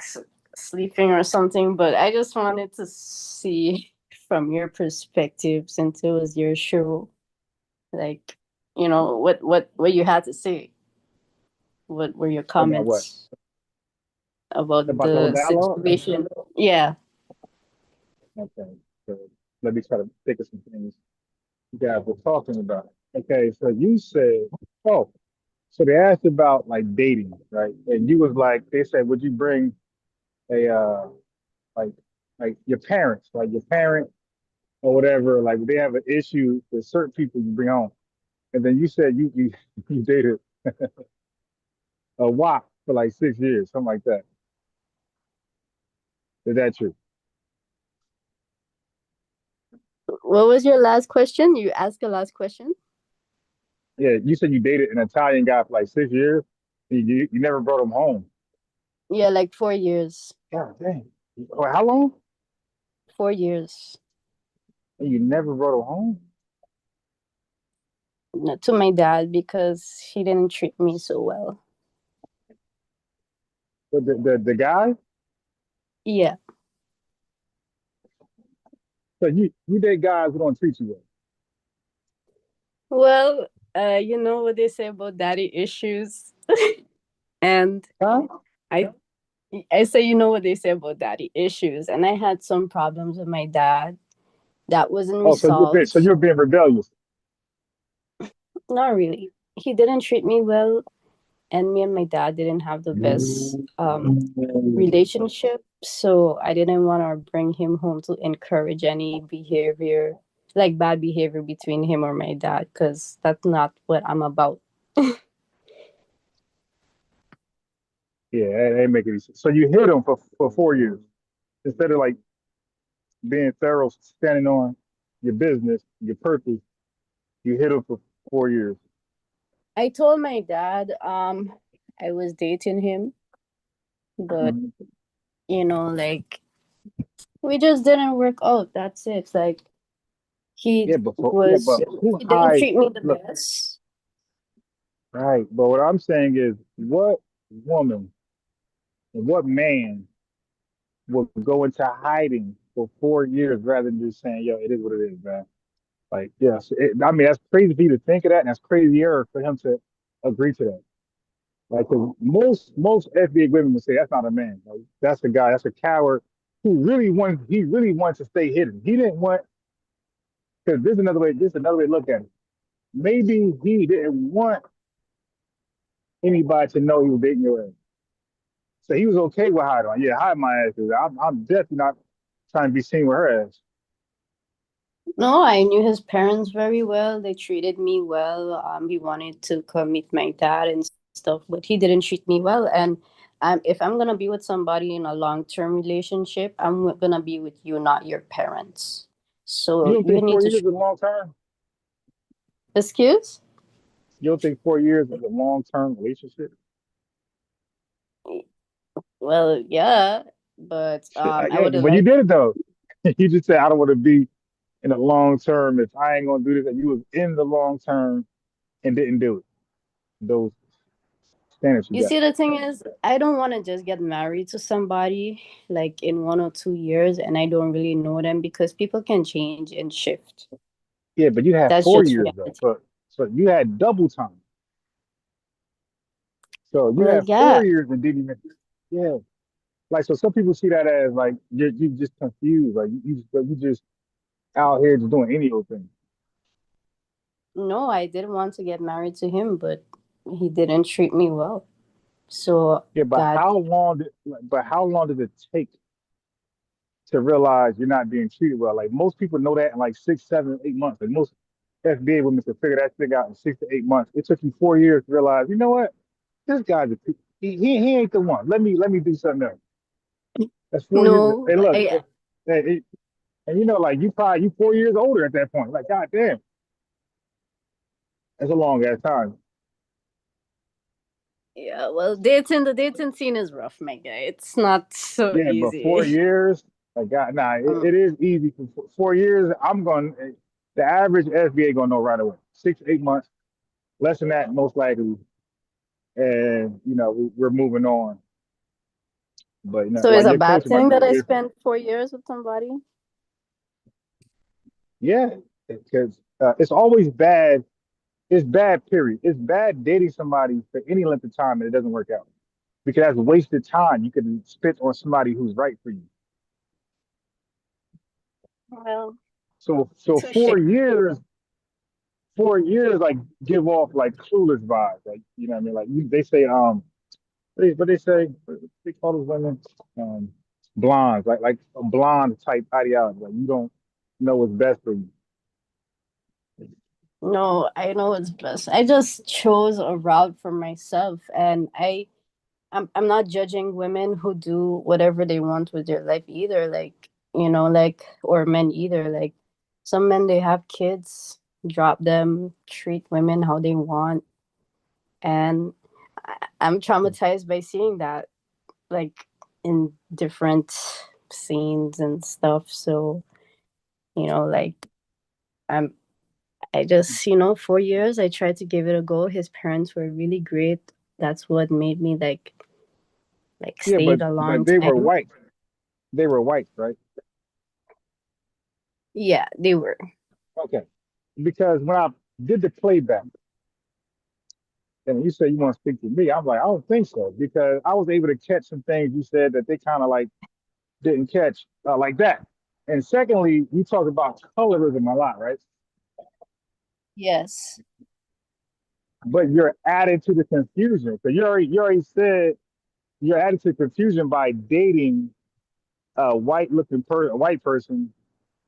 sleeping or something, but I just wanted to see from your perspective, since it was your show, like, what you had to say. What were your About what? comments about About the whole the dialogue? situation? Yeah. Okay. So let me try to think of some things. you guys were talking about. Okay, so you said, oh, so they asked about like dating, right? And you was like, they said, would you bring a like your parents, like your parent or whatever, like they have an issue with certain people you bring home. And then you said you you dated a WAP for like 6 years, something like that. Is that true? What was your last question? You asked the last question? Yeah, you said you dated an Italian guy for like 6 years. You never brought him home. Yeah, like 4 years. God dang. Oh, how long? 4 years. And you never brought him home? No, to my dad because he didn't treat me so well. But the guy? Yeah. So you date guys who don't treat you well. Well, you know what they say about daddy issues. And I say, you know what they say about daddy issues. And I had some problems with my dad that wasn't Oh, resolved. so you're being rebellious. Not really. He didn't treat me well, and me and my dad didn't have the best relationship. So I didn't want to bring him home to encourage any behavior, like bad behavior between him or my dad, because that's not what I'm about. Yeah, that ain't making any sense. So you hit him for 4 years instead of like being thorough, standing on your business, your purpose. You hit him for 4 years. I told my dad I was dating him, but you know, like we just didn't work out. That's it. Like he but who he didn't hides? treat me the Look, best. right. But what I'm saying is, what woman and what man will go into hiding for 4 years rather than just saying, "Yo, it is what it is, man." Like, yes, I mean that's crazy for you to think of that, and that's crazier for him to agree to that. Like, 'cause most FBA women would say that's not a man. Like, that's a guy. That's a coward who really wants. He really wants to stay hidden. He didn't want. Because there's another way. There's another way to look at it. Maybe he didn't want anybody to know he was dating your ass. So he was okay with hiding. Like, yeah, hide my ass. 'Cause I'm definitely not trying to be seen with her ass. No, I knew his parents very well. They treated me well. He wanted to come meet my dad and stuff, but he didn't treat me well. And if I'm gonna be with somebody in a long-term relationship, I'm gonna be with you, not your parents. So You don't you think need 4 years to. is a long time? Excuse? You don't think 4 years is a long term relationship? Well, yeah, but I Yeah, would have but you liked. did it though. You just said I don't want to be in the long term if I ain't gonna do this, and you was in the long term and didn't do it. Those standards you You got. see, the thing is, I don't want to just get married to somebody like in 1 or 2 years, and I don't really know them because people can change and shift. Yeah, but you had That's four just years though. reality. So you had double time. So you Well, had yeah. 4 years and didn't even. Yeah. Like, so some people see that as like you just confused. Like you just out here just doing any old thing. No, I didn't want to get married to him, but he didn't treat me well. So Yeah, but that how long does it take to realize you're not being treated well? Like most people know that in like 6, 7, 8 months. Like most FBA women can figure that thing out in 6 to 8 months. It took you 4 years to realize, you know what? This guy's he ain't the one. Let me do something else. That's 4 years. no, Hey, look, I, and you know, like you 4 years older at that point. Like, god damn, that's a long ass time. yeah. Well, the dating scene is rough, my guy. It's not so Yeah, but easy. 4 years, like, God, nah, it is easy for 4 years. The average SBA gonna know right away. 6, 8 months, less than that, most likely. And, you know, we're moving on. But, you know, So it's like a your coach bad might thing be that I here. spent 4 years with somebody. Yeah, because it's always bad. It's bad, period. It's bad dating somebody for any length of time and it doesn't work out. Because that's wasted time. You could spit on somebody who's right for you. Well, So it's a shame. 4 years 4 years like give off like clueless vibes. Like, you know what I mean? Like they say what they say, what they call those women? Um blondes, like a blonde type ideology. Like you don't know what's best for you. No, I know what's best. I just chose a route for myself, and I'm not judging women who do whatever they want with their life either. Like, like, or men either. Like, some men, they have kids, drop them, treat women how they want. And I'm traumatized by seeing that, like, in different scenes and stuff. So, like, I'm, I just, 4 years, I tried to give it a go. His parents were really great. That's what made me like Yeah, stayed a but long they were time. white. They were white, right? Yeah, they were. Okay. Because when I did the playback, and you said you want to speak to me, I'm like, I don't think so, because I was able to catch some things you said that they kind of like didn't catch like that. And secondly, you talked about colorism a lot, right? Yes. But you're adding to the confusion. So you already said you're adding to the confusion by dating a a white person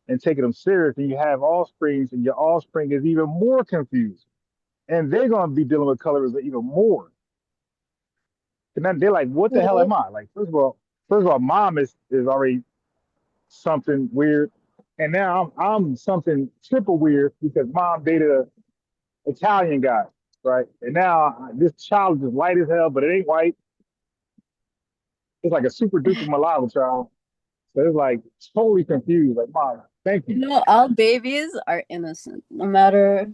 and taking them serious, and you have offsprings, and your offspring is even more confused, and they're going to be dealing with colorism even more. And then they're like, "What the hell am I?" Like, first of all, mom is already something weird, and now I'm something triple weird because mom dated a Italian guy, right? And now this child is white as hell, but it ain't white. It's like a super duper mulatto child. So it's like totally confused. Like, mom, thank you. All babies are innocent, no matter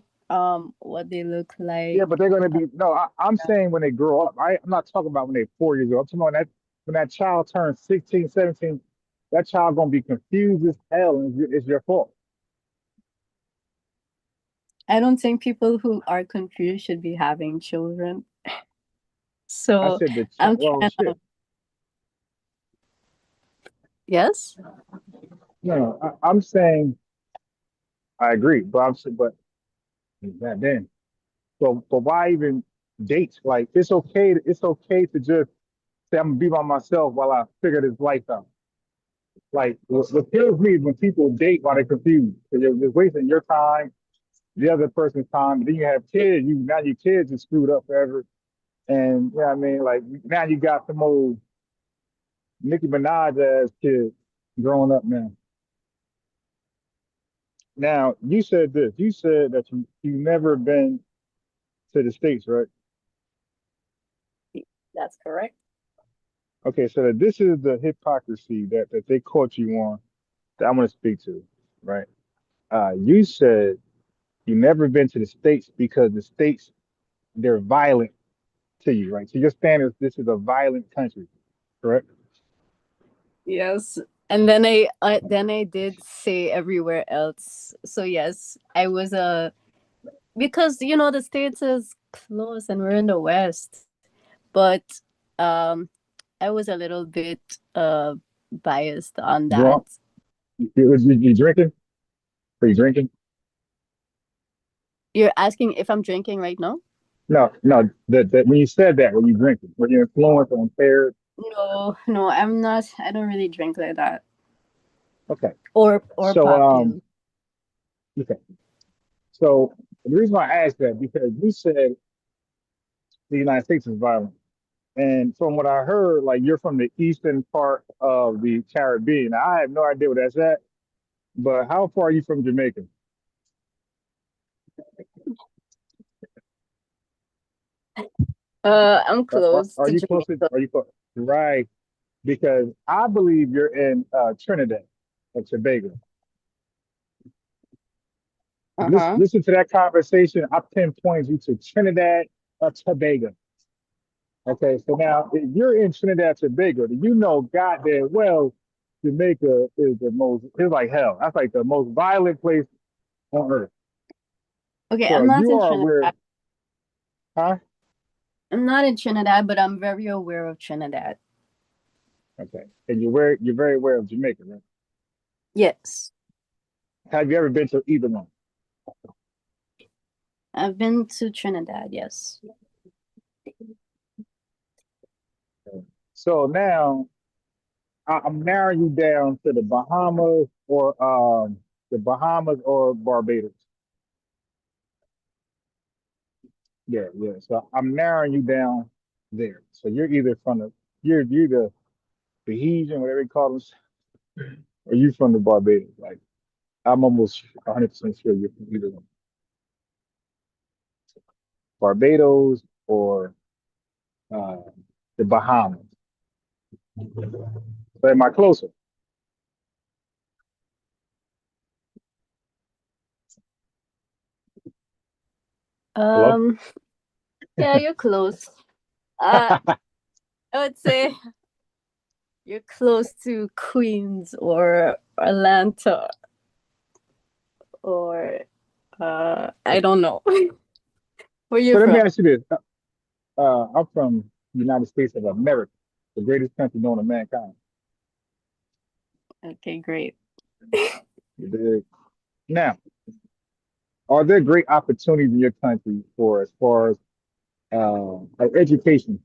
what they look like. Yeah, but they're gonna be no. I'm saying when they grow up. I'm not talking about when they're 4 years old. I'm talking about when that child turns 16, 17. That child gonna be confused as hell, and it's your fault. I don't think people who are confused should be having children. I So said the I'm well, trying to. shit. Yes. No, I'm saying I agree, but I'm saying, but then, but why even date? Like, it's okay to just say I'm gonna be by myself while I figure this life out. Like, what kills me is when people date while they're confused. Because you're just wasting your time, the other person's time. And then you have kids. Now your kids are screwed up forever. And I mean, like now you got some old Nicki Minaj ass kid growing up now. Now you said this. You said that you never been to the States, right? That's correct. Okay, so this is the hypocrisy that they caught you on that I want to speak to, right? You said you never been to the States because the States, they're violent to you, right? So your standards, this is a violent country, correct? Yes. And then I did say everywhere else. So yes, I was because the States is close and we're in the West. But um I was a little bit biased on that. Drunk? You drinking? Are you drinking? You're asking if I'm drinking right now? No. That when you said that, were you drinking? Were you influenced or impaired? No, I'm not. I don't really drink like that. Okay. Or So pop pills. okay. So the reason why I asked that because you said the United States is violent. And from what I heard, like you're from the eastern part of the Caribbean. Now, I have no idea what that's at, but how far are you from Jamaica? I'm close Are to you close to? Jamaica. Are you close? Right, because I believe you're in Trinidad or Tobago. Uh-huh. Listen to that conversation. I pinpoint you to Trinidad or Tobago. Okay, so now if you're in Trinidad Tobago, then you know goddamn well Jamaica is it's like hell. That's like the most violent place on earth. Okay, So I'm not you in are aware, Trinidad. huh? I'm not in Trinidad, but I'm very aware of Trinidad. Okay. And you're very aware of Jamaica, right? Yes. Have you ever been to either one? I've been to Trinidad, yes. So now I'm narrowing you down to the Bahamas or Barbados. Yeah, yeah. So I'm narrowing you down there. So you're either you're the Bahesian, whatever they call them, or you from the Barbados. Like I'm almost 100% sure you're from either one. Barbados or uh, the Bahamas. So am I closer? Hello? Yeah, you're close. I would say you're close to Queens or Atlanta or I don't know. Where you So let me from? ask you this. I'm from the United States of America, the greatest country known to mankind. Okay, great. Now, are there great opportunities in your country for as far as like education?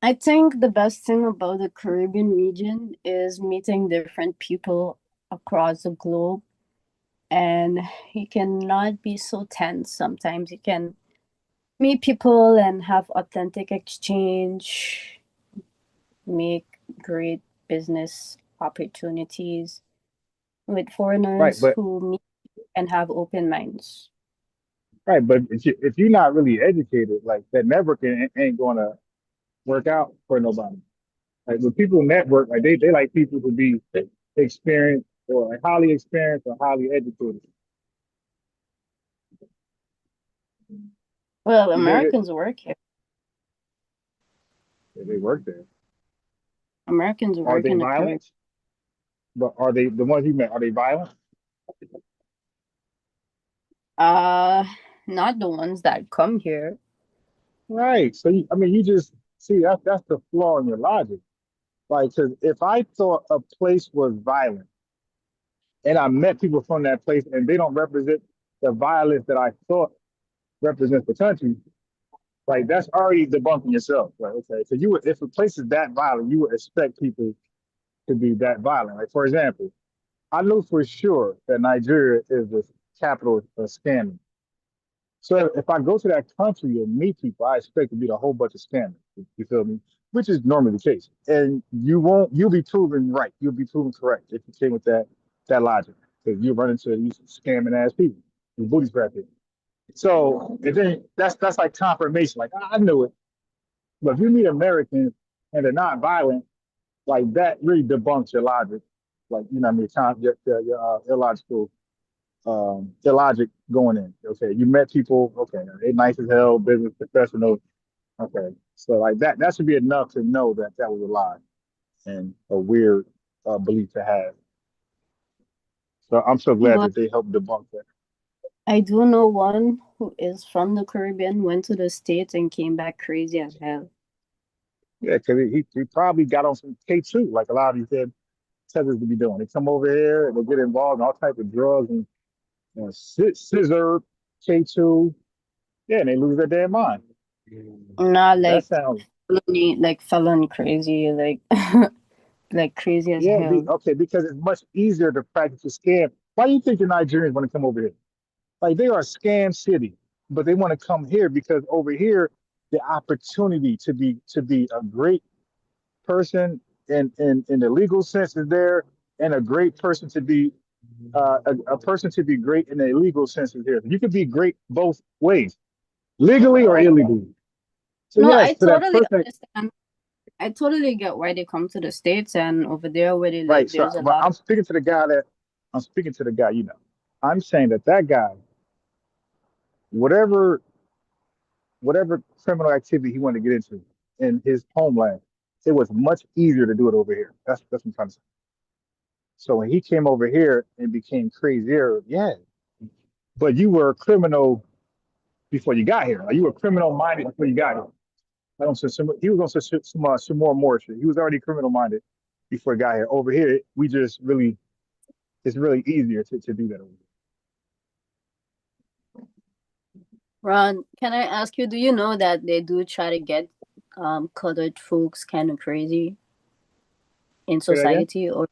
I think the best thing about the Caribbean region is meeting different people across the globe, and you cannot be so tense. Sometimes you can meet people and have authentic exchange, make great business opportunities with Right, foreigners but who meet and have open minds. right, but if you're not really educated, like that networking ain't gonna work out for nobody. Like when people network, like they like people to be experienced or like highly experienced or highly educated. Well, You dig it? Americans work here. Yeah, they work there. Americans Are work they in the Caribbean. violent? But are they the ones you met? Are they violent? Uh, Not the ones that come here. Right. So I mean, you just see that's the flaw in your logic. Like, because if I thought a place was violent and I met people from that place and they don't represent the violence that I thought represents the country, like that's already debunking yourself. Right? Okay. So you would, if a place is that violent, you would expect people to be that violent. Like, for example, I know for sure that Nigeria is the capital of scamming. So if I go to that country and meet people, I expect to meet a whole bunch of scammers. You feel me? Which is normally the case. And you'll be proven right. You'll be proven correct if you came with that logic. Because you run into these scamming ass people, these booty scratchers. So and then that's like confirmation. Like I knew it. But if you meet Americans and they're not violent, like that really debunks your logic. Like, you know what I mean, your illogical illogic going in. Okay, you met people. Okay, they nice as hell, business professional. Okay, so like that should be enough to know that that was a lie and a weird belief to have. So I'm so glad But that they helped debunk that. I do know one who is from the Caribbean, went to the States and came back crazy as hell. Yeah, because he probably got on some K2 like a lot of these tethers to be doing. They come over here and they get involved in all types of drugs and scissor K2. Yeah, and they lose their damn mind. Not That sounds felony crazy, like like crazy as yeah. hell. Okay, because it's much easier to practice a scam. Why do you think the Nigerians want to come over here? Like they are a scam city, but they want to come here because over here the opportunity to be a great person in the legal sense is there, and a great person to be a person to be great in the illegal sense is here. You could be great both ways, legally or illegally. So No, I yes, to that totally person, understand. I totally get why they come to the States, and over there where they right? live, So, there's a but lot. I'm speaking to the guy. You know, I'm saying that guy, whatever criminal activity he wanted to get into in his homeland, it was much easier to do it over here. That's what I'm trying to say. So when he came over here and became crazier, yeah. But you were a criminal before you got here. Like you were criminal minded before you got here. He was on some more shit. He was already criminal minded before he got here. Over here, we just really it's really easier to do that over there. Ron, can I ask you, do you know that they do try to get colored folks kind of crazy in Say that again? society? Or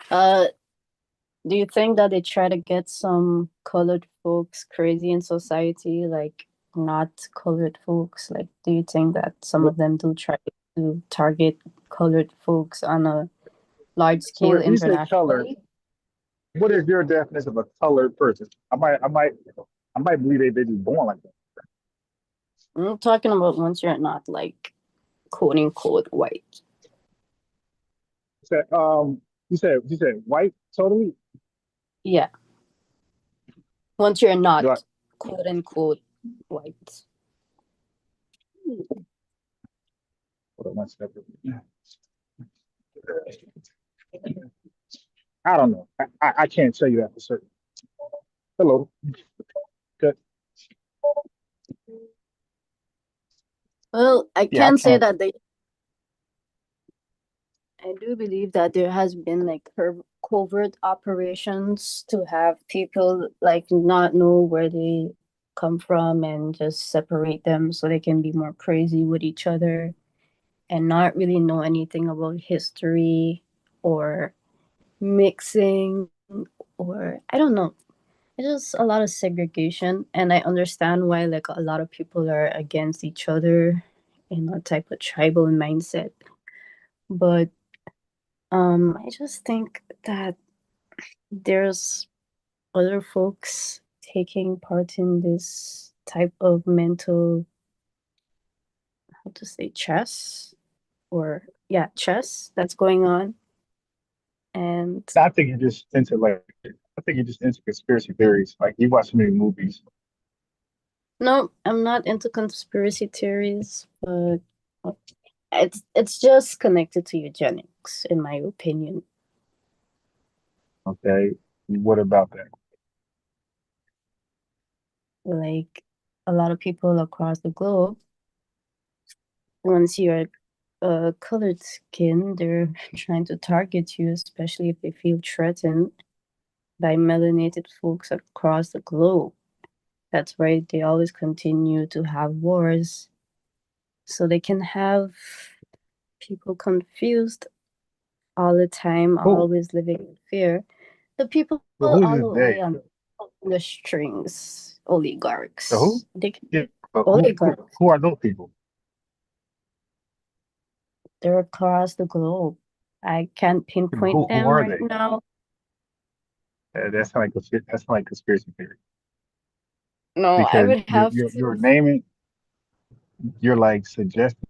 uh do you think that they try to get some colored folks crazy in society, like not colored folks? Like, do you think that some of them do try to target colored folks on a large So scale if you say color, internationally? what is your definition of a colored person? I might believe they just born like that. I'm talking about once you're not like quote unquote white. You said white totally? Yeah. Once you're not Do I, quote unquote white. hold on one second. I don't know. I can't tell you that for certain. Hello. Good. Well, I Yeah, I can say can't. that I do believe that there has been like covert operations to have people like not know where they come from and just separate them so they can be more crazy with each other and not really know anything about history or mixing, or I don't know. It's just a lot of segregation, and I understand why like a lot of people are against each other in a type of tribal mindset. But I just think that there's other folks taking part in this type of mental, how to say, chess, or yeah, chess that's going on. And I think you're just into like, I think you're just into conspiracy theories. Like you watch so many movies. no, I'm not into conspiracy theories, but it's just connected to eugenics, in my opinion. Okay. What about that? Like a lot of people across the globe, once you're colored skin, they're trying to target you, especially if they feel threatened by melanated folks across the globe. That's why they always continue to have wars, so they can have people confused all the time, Who? always living in fear. The people But who's all this the way they? on the strings, The who? oligarchs. They can Yeah. be But oligarchs. who are those people? They're across the globe. I can't pinpoint Who them are right they? now. That's like conspiracy theory No, I because would have you're to. naming, you're like suggesting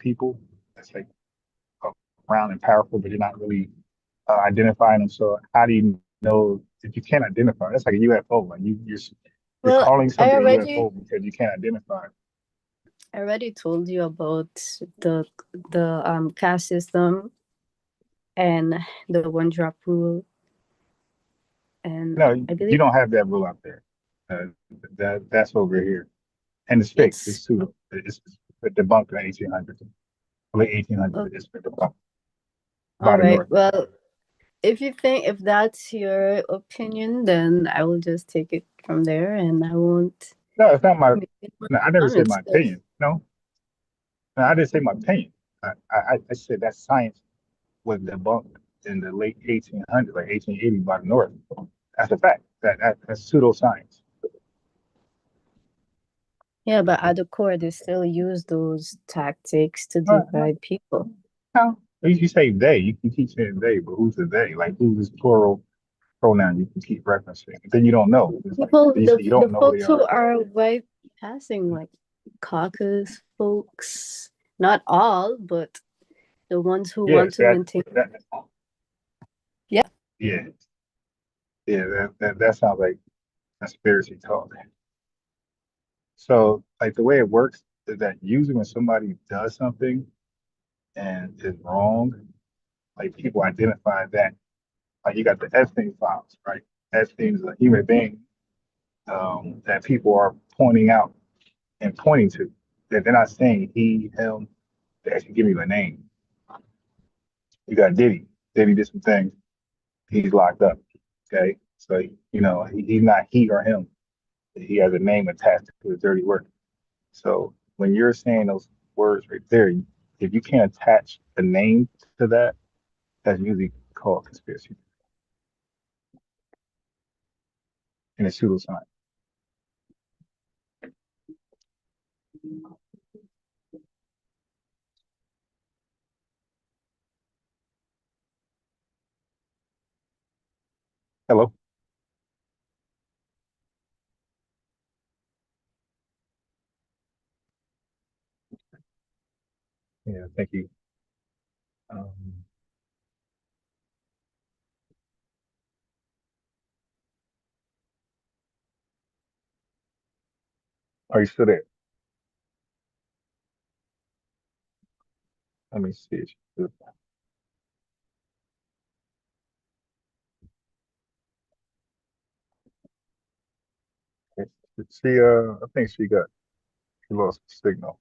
people that's like around and powerful, but you're not really identifying them. So how do you know if you can't identify? That's like a UFO. Like you're Well, calling I something a already UFO because you can't identify it. I already told you about the caste system and the one drop rule, and No, I you believe don't have that rule out there. That's over here, and it's fake. it's It's pseudo. It's debunked in 1800s, late 1800s. oh, It's been debunked by all the right. North. Well, if that's your opinion, then I will just take it from there, and I won't No, it's not my. make any more No, I never said comments. my opinion. No, I didn't say my opinion. I said that science was debunked in the late 1800s, like 1880, by the North. That's a fact. That's pseudoscience. Yeah, but at the core, they still use those tactics to No, divide people. no. You say they. You keep saying they, but who's the they? Like who's this plural pronoun you can keep referencing? Then you don't know. It's like People, you say you the don't know who they folks who are. are white passing, like caucus folks, not all, but the ones who want Yes, to maintain. Yeah. yeah, yeah. That sounds like conspiracy talk. So like the way it works is that usually when somebody does something and is wrong, like people identify that. Like you got the Epstein files, right? Epstein is a human being that people are pointing out and pointing to. That they're not saying he, him. They actually give you a name. You got Diddy. Diddy did some things. he's locked up. Okay, so he's not he or him. He has a name attached to his dirty work. So when you're saying those words right there, if you can't attach a name to that, that's usually called conspiracy and it's pseudoscience. Hello. Yeah, thank you. Are you still there? Let me see. I think she lost the signal.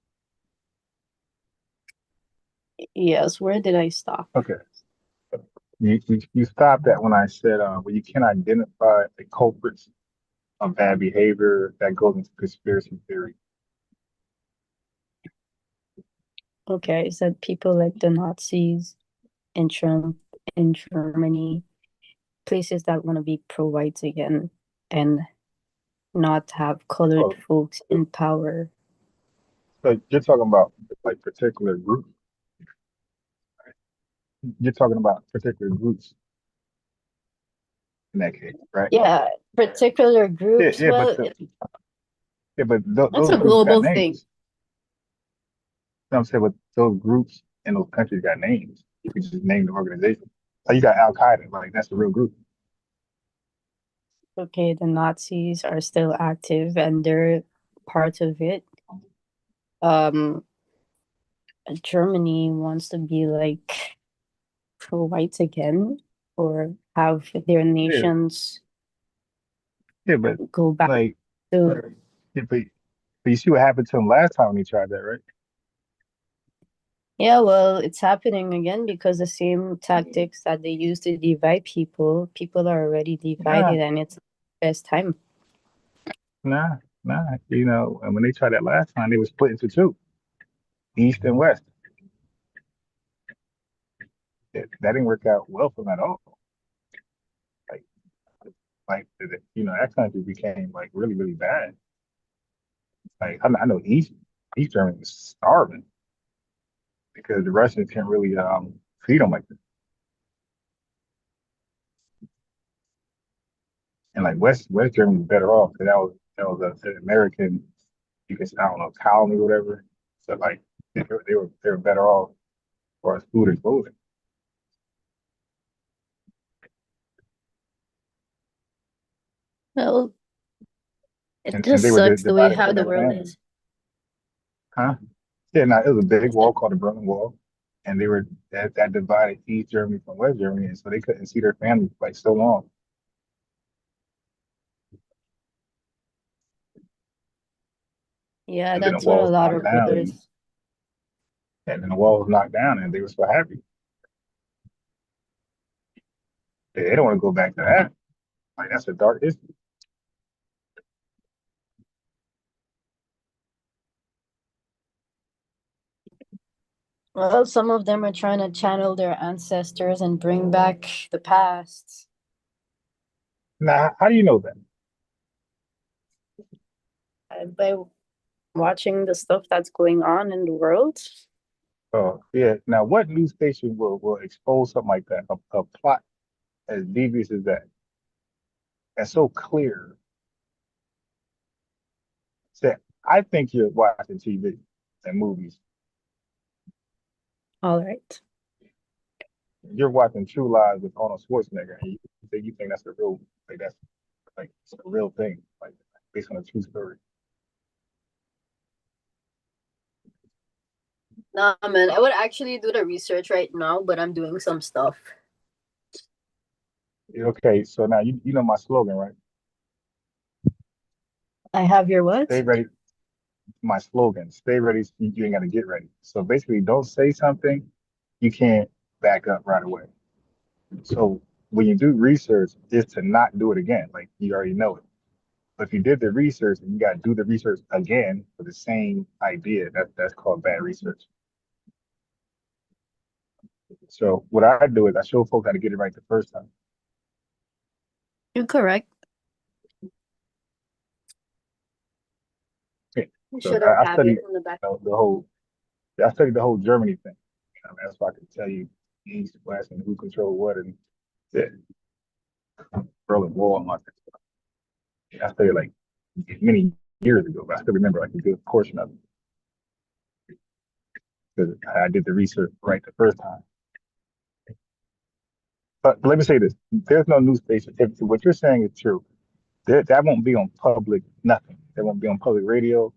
Yes, where did I stop? Okay. You stopped at when I said when you can identify the culprits of bad behavior that goes into conspiracy theory. Okay, I said people like the Nazis in Trump in Germany, places that want to be pro-whites again and not have colored folks in power. So you're talking about like particular groups. You're talking about particular groups in that case, right? Yeah, particular groups. Yeah, well, but that's those a groups got global names. thing. You know what I'm saying? But those groups in those countries got names. You can just name the organization. So you got Al Qaeda, like that's the real group. Okay, the Nazis are still active and they're part of it. Germany wants to be like pro-whites again or have their nations but go back like, to but you see what happened to him last time when he tried that, right? yeah, well, it's happening again because the same tactics that they use to divide people are already divided and it's the best time. Nah. And when they tried that last time, they were split into two, East and West. That didn't work out well for them at all. That country became like really, really bad. Like I know East Germany was starving because the Russians can't really feed them like this. And like West Germany was better off because that was an American, you can say, I don't know, colony or whatever. So like they were better off for us food and clothing. Well, it And just they were sucks the way divided how from the their world family. is. Huh? Yeah, no, it was a big wall called the Berlin Wall, and they were that divided East Germany from West Germany, and so they couldn't see their family for like so long. Yeah, And then the that's what wall a was lot knocked of down, wars. and then the wall was knocked down, and they were so happy. They don't want to go back to that. Like that's a dark history. Well, some of them are trying to channel their ancestors and bring back the past. Now, how do you know that? By watching the stuff that's going on in the world. Oh, yeah. Now, what news station will expose something like that? A plot as devious as that, and so clear. That I think you're watching TV and movies. All right. You're watching True Lies with Arnold Schwarzenegger, and you think that's a real that's like it's a real thing, like based on a true story. Nah, man, I would actually do the research right now, but I'm doing some stuff. Okay, so now you know my slogan, right? I have your what? Stay ready. My slogan: Stay ready. You ain't got to get ready. So basically, don't say something you can't back up right away. So when you do research, is to not do it again. Like you already know it. But if you did the research and you got to do the research again for the same idea, that's called bad research. So what I do is I show folks how to get it right the first time. You're correct. Yeah. You So should I have studied it in the back. I studied the whole Germany thing. That's why I can tell you East, West, and who controlled what, and yeah, Berlin Wall and all that stuff. Yeah, I studied like many years ago, but I still remember like a good portion of it because I did the research right the first time. But let me say this: there's no news station. If what you're saying is true, that won't be on public nothing. That won't be on public radio,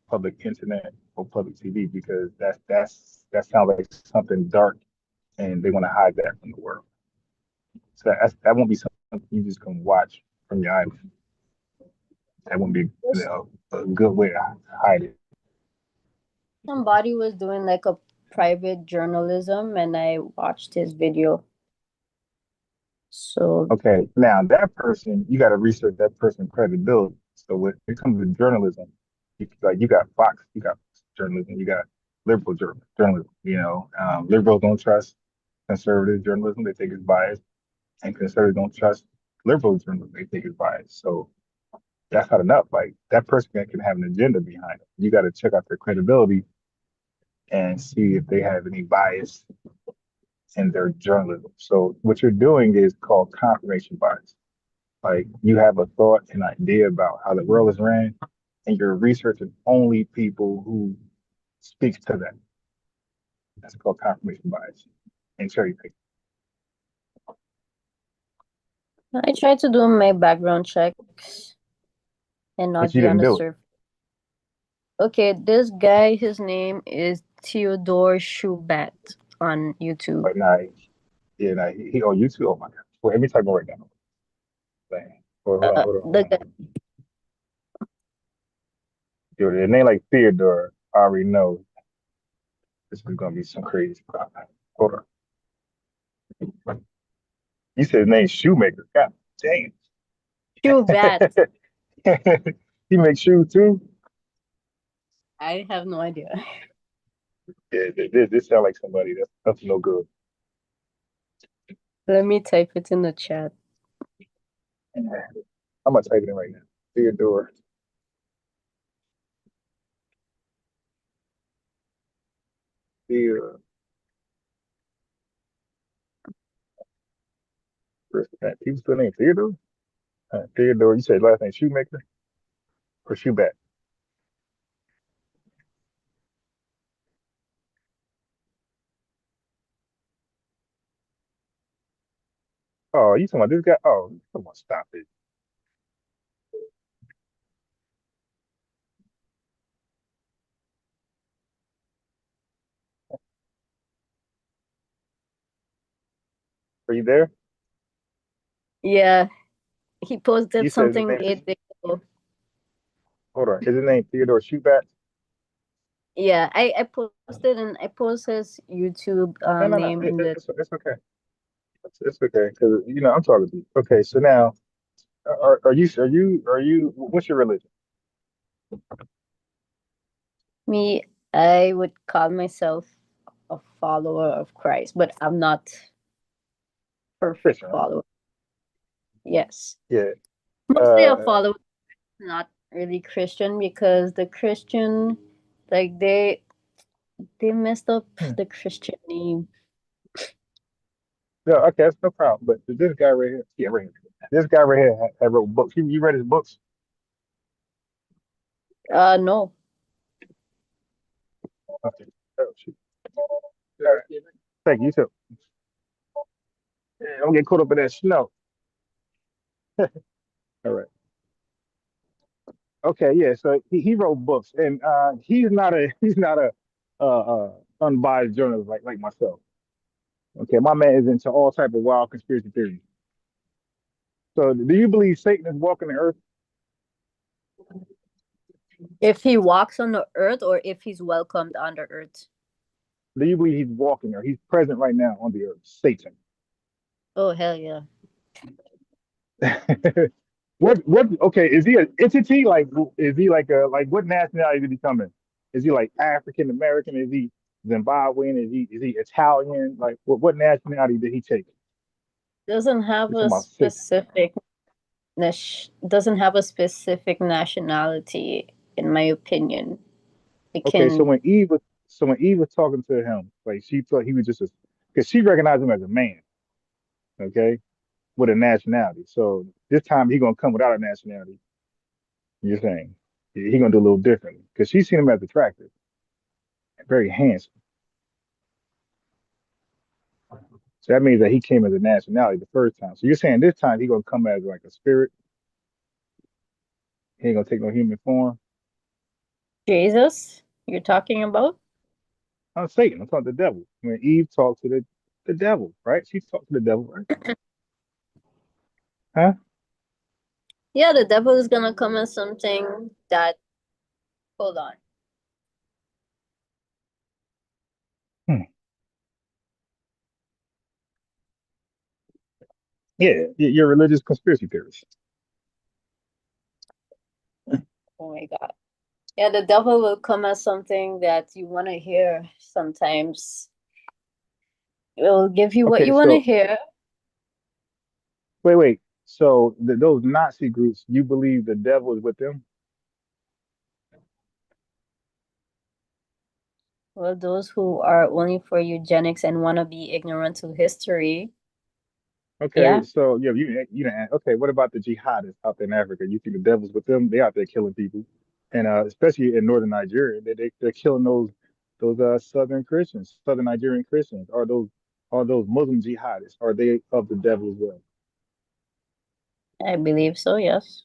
public internet, or public TV because that sounds like something dark, and they want to hide that from the world. So that won't be something you just can watch from your island. That won't be a good way to hide it. Somebody was doing like a private journalism, and I watched his video. So Okay, now that person, you got to research that person's credibility. So when it comes to journalism, you got Fox, you got journalism, you got liberal journalism. Liberals don't trust conservative journalism; they think it's biased, and conservatives don't trust liberal journalism; they think it's biased. So that's not enough. Like that person can have an agenda behind it. You got to check out their credibility and see if they have any bias in their journalism. So what you're doing is called confirmation bias. Like you have a thought, an idea about how the world is ran, and you're researching only people who speaks to that. That's called confirmation bias and cherry picking. I tried to do my background checks and not But you be on didn't the do it. surface. Okay, this guy, his name is Theodore Schubat on YouTube. But now, he on YouTube. Oh my God! Wait, let me type it right now. Hold on. The guy, Dude, a name like Theodore, I already know this is gonna be some crazy crap. Hold on. You said his name's Shoemaker. God damn. Schubat. He makes shoes too. I have no idea. Yeah, this sound like somebody that's no good. Let me type it in the chat. I'm gonna type it in right now. Theodore. Theodore. People still name Theodore? Theodore, you said last name Shoemaker or Shoebat? Oh, you talking about this guy? Oh, come on, stop it. Are you there? Yeah, he posted You said his something name is, 8 days ago. hold on, is his name Theodore Shoebat? Yeah, I posted and I posted his YouTube No. name in the. It's okay. It's okay because I'm talking to you. Okay, so now, are you? What's your religion? Me, I would call myself a follower of Christ, but I'm not perfect Christian, right? follower. Yes, Yeah. mostly a follower, not really Christian because the Christian, like they messed up the Christian name. No, okay, that's no problem. But this guy right here, yeah, right here. This guy right here had wrote books. You read his books? No. Okay. Oh, shoot. All right. Thank you too. Yeah, don't get caught up in that snow. All right. Okay, yeah. So he wrote books, and he's not a unbiased journalist like myself. Okay, my man is into all type of wild conspiracy theories. So, do you believe Satan is walking the earth? If he walks on the earth or if he's welcomed on the earth. Do you believe he's walking or he's present right now on the earth? Satan. Oh hell yeah. What okay, is he an entity? Like is he like a like what nationality did he come in? Is he like African American? Is he Zimbabwean? Is he Italian? Like what nationality did he take? Doesn't have We're a talking about six. specific doesn't have a specific nationality, in my opinion. It Okay, can. so when Eve was talking to him, like she thought he was just a because she recognized him as a man, okay, with a nationality. So this time he gonna come without a nationality. You're saying he gonna do a little differently because she's seen him as attractive, very handsome. So that means that he came as a nationality the first time. So you're saying this time he gonna come as like a spirit. He ain't gonna take no human form. Jesus, you're talking about? I'm Satan. I'm talking the devil. When Eve talked to the devil, right? She talked to the devil, right? Huh? Yeah, the devil is gonna come as something that. Hold on. Hmm. Yeah, you're a religious conspiracy theorist. Oh my god. Yeah, the devil will come as something that you want to hear sometimes. It will give you what Okay, you want to so hear. wait. So those Nazi groups, you believe the devil is with them? Well, those who are only for eugenics and want to be ignorant to history. Okay, Yeah, so yeah, you didn't. Okay, what about the jihadists out there in Africa? You think the devil's with them? They out there killing people, and especially in northern Nigeria, they're killing those southern Christians, southern Nigerian Christians. Are those Muslim jihadists? Are they of the devil as well? I believe so, yes.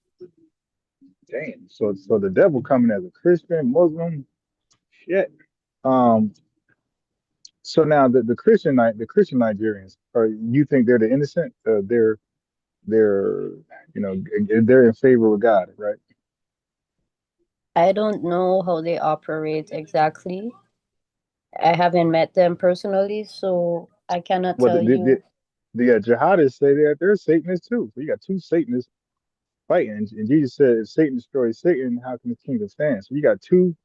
Damn. So the devil coming as a Christian, Muslim, shit. Um. So now the Christian Nigerians, are you think they're the innocent? They're they're in favor with God, right? I don't know how they operate exactly. I haven't met them personally, so I cannot Well, tell you. the jihadists say that they're Satanists too. So you got two Satanists fighting, and Jesus said, "If Satan destroys Satan, how can his kingdom stand?" So you got two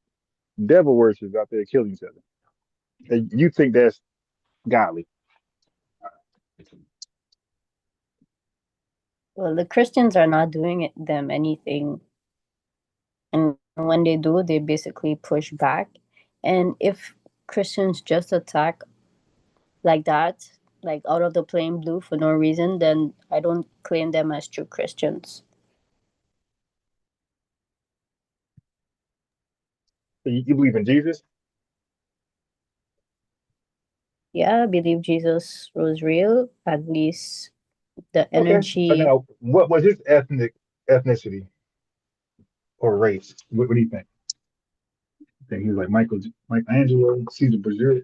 devil worshippers out there killing each other. And you think that's godly? Well, the Christians are not doing them anything. And when they do, they basically push back. And if Christians just attack like that, like out of the plain blue for no reason, then I don't claim them as true Christians. So you believe in Jesus? Yeah, I believe Jesus was real, at least the Okay. So energy. now, what was his ethnicity or race? What do you think? You think he was like Michelangelo, Caesar Borgia,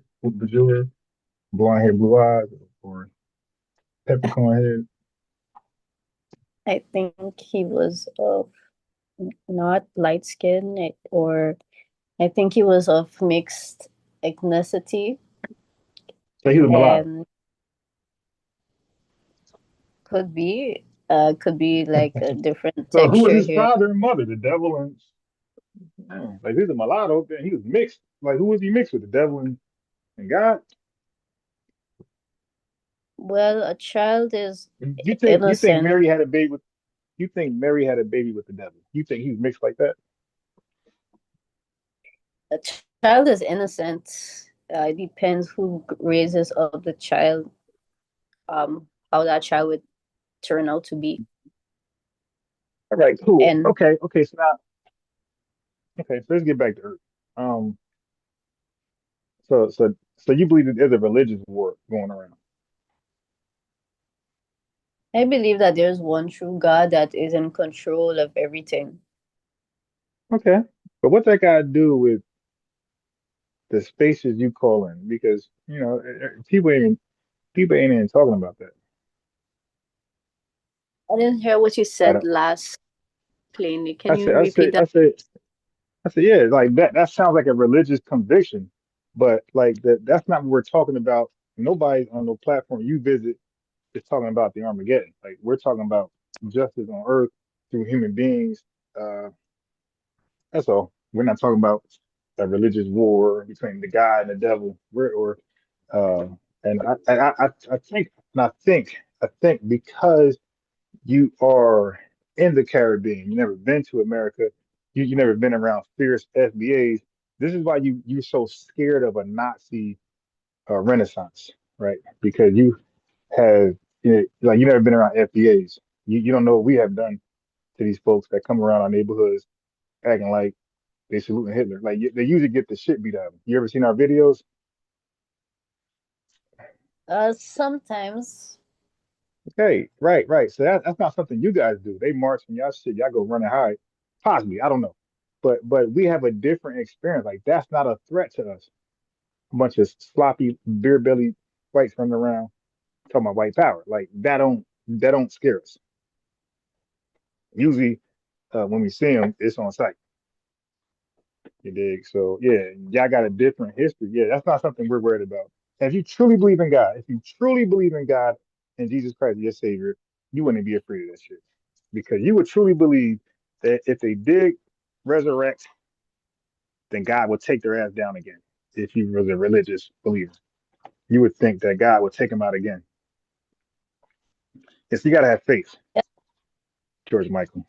blonde hair, blue eyes, or peppercorn head? I think he was not light skinned, or I think he was of mixed ethnicity. So he was mulatto. And could be like a different So who was texture his here. father and mother? The devil and like he's a mulatto, then he was mixed. Like who was he mixed with? The devil and God? Well, a child is You think innocent. Mary had a baby with you think Mary had a baby with the devil? You think he was mixed like that? A child is innocent. It depends who raises up the child, how that child would turn out to be. All right, cool. And Okay, so let's get back to Earth. Um so you believe that there's a religious war going around. I believe that there's one true God that is in control of everything. Okay. But what's that got to do with the spaces you call in? Because, people ain't even talking about that. I didn't hear what you I said don't last plainly. I Can said you I repeat said that? I said I said, yeah, like that sounds like a religious conviction, but like that's not what we're talking about. Nobody on no platform you visit is talking about the Armageddon. Like we're talking about justice on earth through human beings. Uh, that's all. We're not talking about a religious war between the God and the devil. Uh, and I think because you are in the Caribbean, you never been to America, you never been around fierce FBAs. This is why you're so scared of a Nazi renaissance, right? Because you have like you never been around FBAs. You don't know what we have done to these folks that come around our neighborhoods acting like they saluting Hitler. Like they usually get the shit beat out of them. You ever seen our videos? Sometimes. Okay, right. So that's not something you guys do. They march from y'all shit, y'all go run and hide. Possibly, I don't know. But we have a different experience. Like that's not a threat to us. A bunch of sloppy beer belly whites running around talking about white power. Like that don't scare us. Usually when we see them, it's on site. You dig? So yeah, y'all got a different history. Yeah, that's not something we're worried about. And if you truly believe in God, if you truly believe in God and Jesus Christ, your Savior, you wouldn't be afraid of that shit. Because you would truly believe that if they did resurrect, then God would take their ass down again. If you was a religious believer, you would think that God would take them out again. Yes, you gotta have faith, George Michael.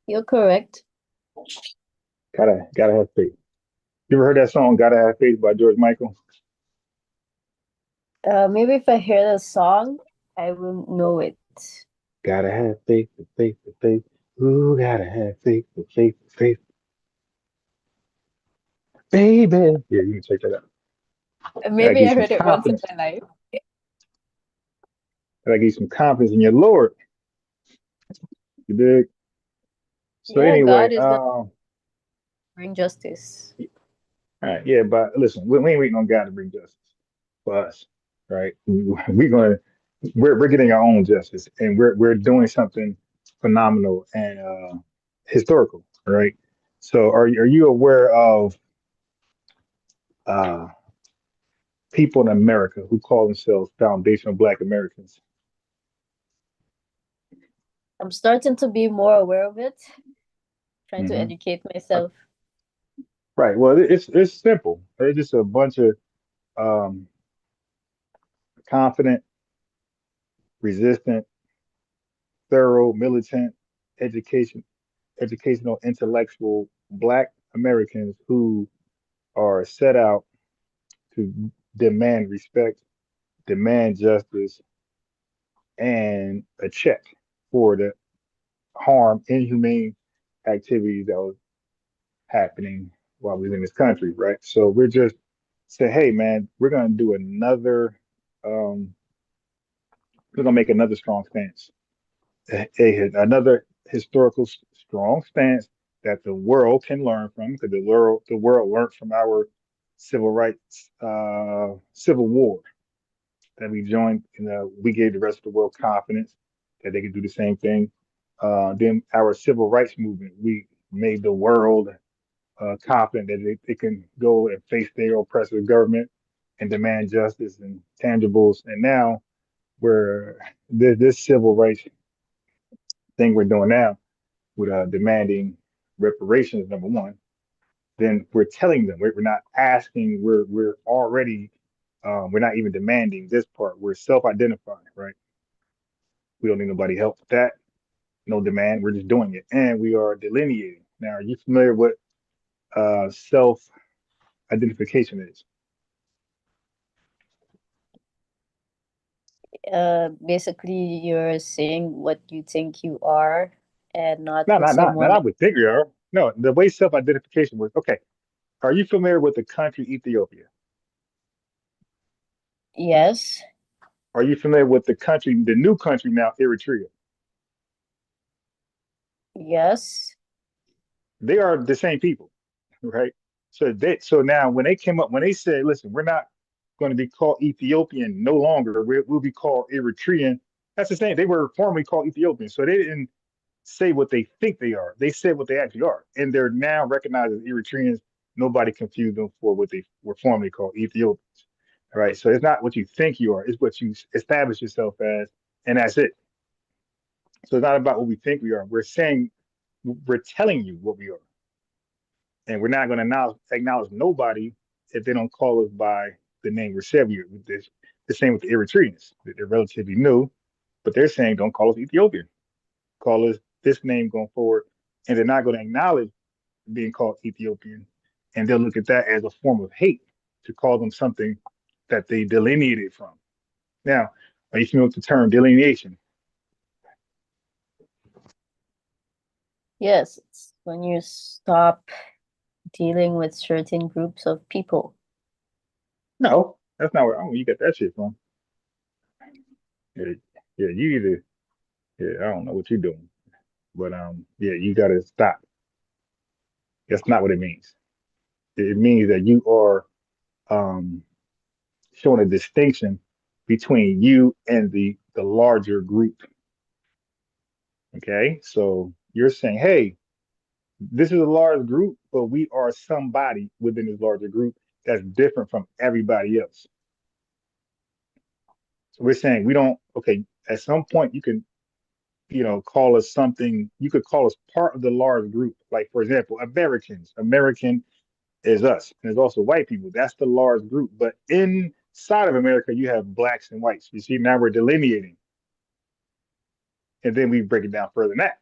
You're correct. Gotta have faith. You ever heard that song "Gotta Have Faith" by George Michael? Maybe if I hear the song, I will know it. Gotta have faith, faith, faith. Ooh, gotta have faith, faith, faith. Baby. Yeah, you can check that out. Gotta Maybe give I some heard it once in confidence. my life. Gotta give some confidence in your Lord. You dig? So Yeah, anyway, God is gonna bring justice. all right, yeah, but listen, we ain't waiting on God to bring justice for us, right? We're getting our own justice, and we're doing something phenomenal and historical, right? So are you aware of uh, people in America who call themselves foundational Black Americans? I'm starting to be more aware of it, trying to Hmm. educate myself. Right. Well, it's simple. It's just a bunch of um, confident, resistant, thorough, militant, education, educational, intellectual Black Americans who are set out to demand respect, demand justice, and a check for the harm, inhumane activities that was happening while we was in this country, right? So we're just say, hey man, um, we're gonna make another strong stance, another historical strong stance that the world can learn from, because the world learned from our civil rights, civil war that we joined. We gave the rest of the world confidence that they could do the same thing. Then our civil rights movement, we made the world confident that they can go and face their oppressive government and demand justice and tangibles. And now we're this civil rights thing we're doing now with demanding reparations, number one. Then we're telling them we're not asking. We're already we're not even demanding this part. We're self-identifying, right? We don't need nobody help with that. No demand. We're just doing it, and we are delineating. Now, are you familiar with self-identification is? Basically, you're saying what you think you are and not No, what not someone. I would think you are. No, the way self-identification works. Okay, are you familiar with the country Ethiopia? Yes. Are you familiar with the new country now, Eritrea? Yes. They are the same people, right? So now when they came up, when they said, listen, we're not going to be called Ethiopian no longer, we'll be called Eritrean. That's the same. They were formerly called Ethiopian. So they didn't say what they think they are. They said what they actually are. And they're now recognized as Eritreans. Nobody confused them for what they were formerly called Ethiopians. All right. So it's not what you think you are, it's what you establish yourself as, and that's it. So it's not about what we think we are. We're telling you what we are. And we're not going to acknowledge nobody if they don't call us by the name we're said we are. The same with the Eritreans. They're relatively new, but they're saying don't call us Ethiopian. Call us this name going forward. And they're not going to acknowledge being called Ethiopian. And they'll look at that as a form of hate to call them something that they delineated from. Now, are you familiar with the term delineation? Yes, it's when you stop dealing with certain groups of people. No, that's not where you get that shit from. Yeah, yeah, you either, yeah, I don't know what you're doing, but yeah, you gotta stop. That's not what it means. It means that you are showing a distinction between you and the larger group. Okay, so you're saying, hey, this is a large group, but we are somebody within this larger group that's different from everybody else. So we're saying we don't, okay, at some point you can, call us something, you could call us part of the large group. Like, for example, Americans. American is us. And there's also white people. That's the large group. But inside of America, you have blacks and whites. You see, now we're delineating. And then we break it down further than that.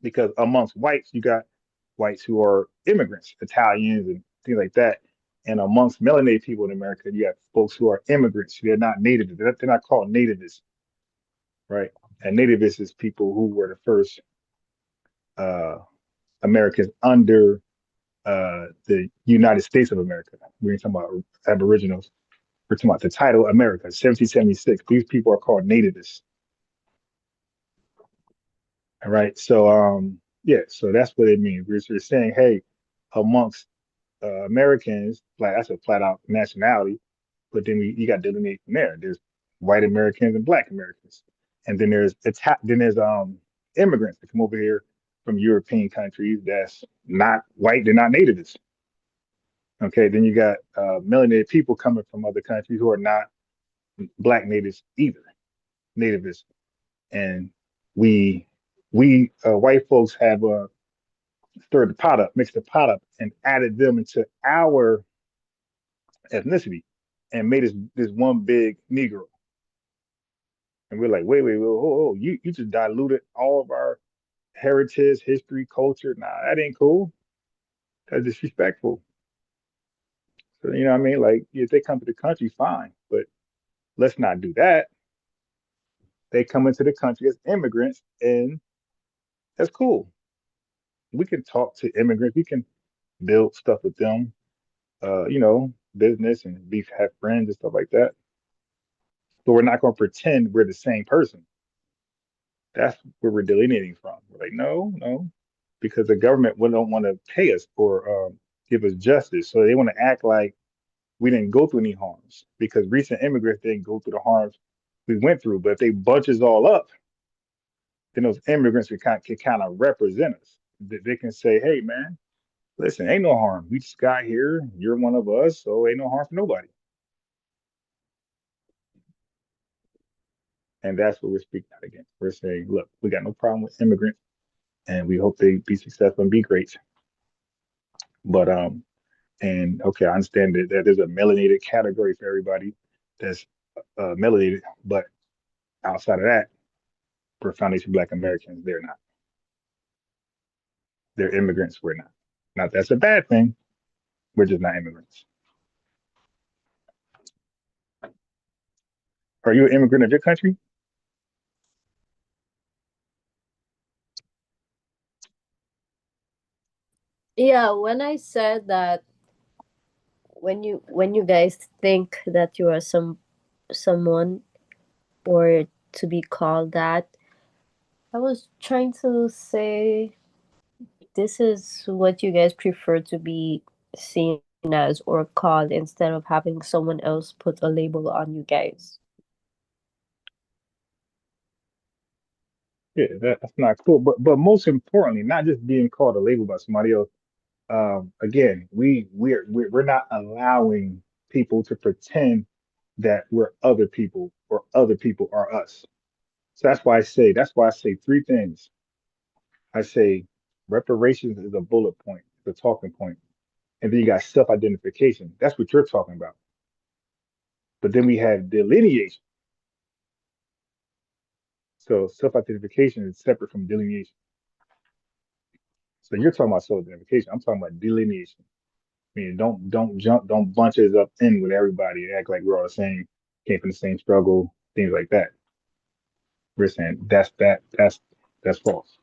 Because amongst whites, you got whites who are immigrants, Italians and things like that. And amongst melanated people in America, you have folks who are immigrants. They're not native. They're not called nativists, right? And nativists is people who were the first Americans under the United States of America. We're talking about Aboriginals. We're talking about the title America, 1776. These people are called nativists. All right. So yeah, so that's what it means. We're saying, hey, amongst Americans, like that's a flat out nationality, but then you got delineate from there. There's white Americans and black Americans. And then there's immigrants that come over here from European countries that's not white, they're not nativists. Okay, then you got melanated people coming from other countries who are not black natives either, nativists. And we white folks have stirred the pot up, mixed the pot up, and added them into our ethnicity and made this one big Negro. And we're like, wait, you just diluted all of our heritage, history, culture. Nah, that ain't cool. That's disrespectful. So you know what I mean? Like, if they come to the country, fine, but let's not do that. They come into the country as immigrants, and that's cool. We can talk to immigrants. We can build stuff with them. Business and have friends and stuff like that. But we're not going to pretend we're the same person. That's where we're delineating from. We're like, no, because the government don't want to pay us or give us justice. So they want to act like we didn't go through any harms because recent immigrants didn't go through the harms we went through. But if they bunch us all up, then those immigrants can kind of represent us. They can say, hey, man, listen, ain't no harm. We just got here. You're one of us, so ain't no harm for nobody. And that's what we're speaking out against. We're saying, look, we got no problem with immigrants, and we hope they be successful and be great. But and okay, I understand that there's a melanated category for everybody that's melanated, but outside of that, for Foundation Black Americans, they're not. They're immigrants. We're not. Not that's a bad thing. We're just not immigrants. Are you an immigrant of your country? Yeah, when I said that when you guys think that you are someone or to be called that, I was trying to say this is what you guys prefer to be seen as or called instead of having someone else put a label on you guys. Yeah, that's not cool. But most importantly, not just being called a label by somebody else. Again, we're not allowing people to pretend that we're other people or other people are us. So that's why I say three things. I say reparations is a bullet point, the talking point. And then you got self-identification. That's what you're talking about. But then we have delineation. So self-identification is separate from delineation. So you're talking about self-identification. I'm talking about delineation. I mean, don't bunch us up in with everybody and act like we're all the same, came from the same struggle, things like that. We're saying that's false.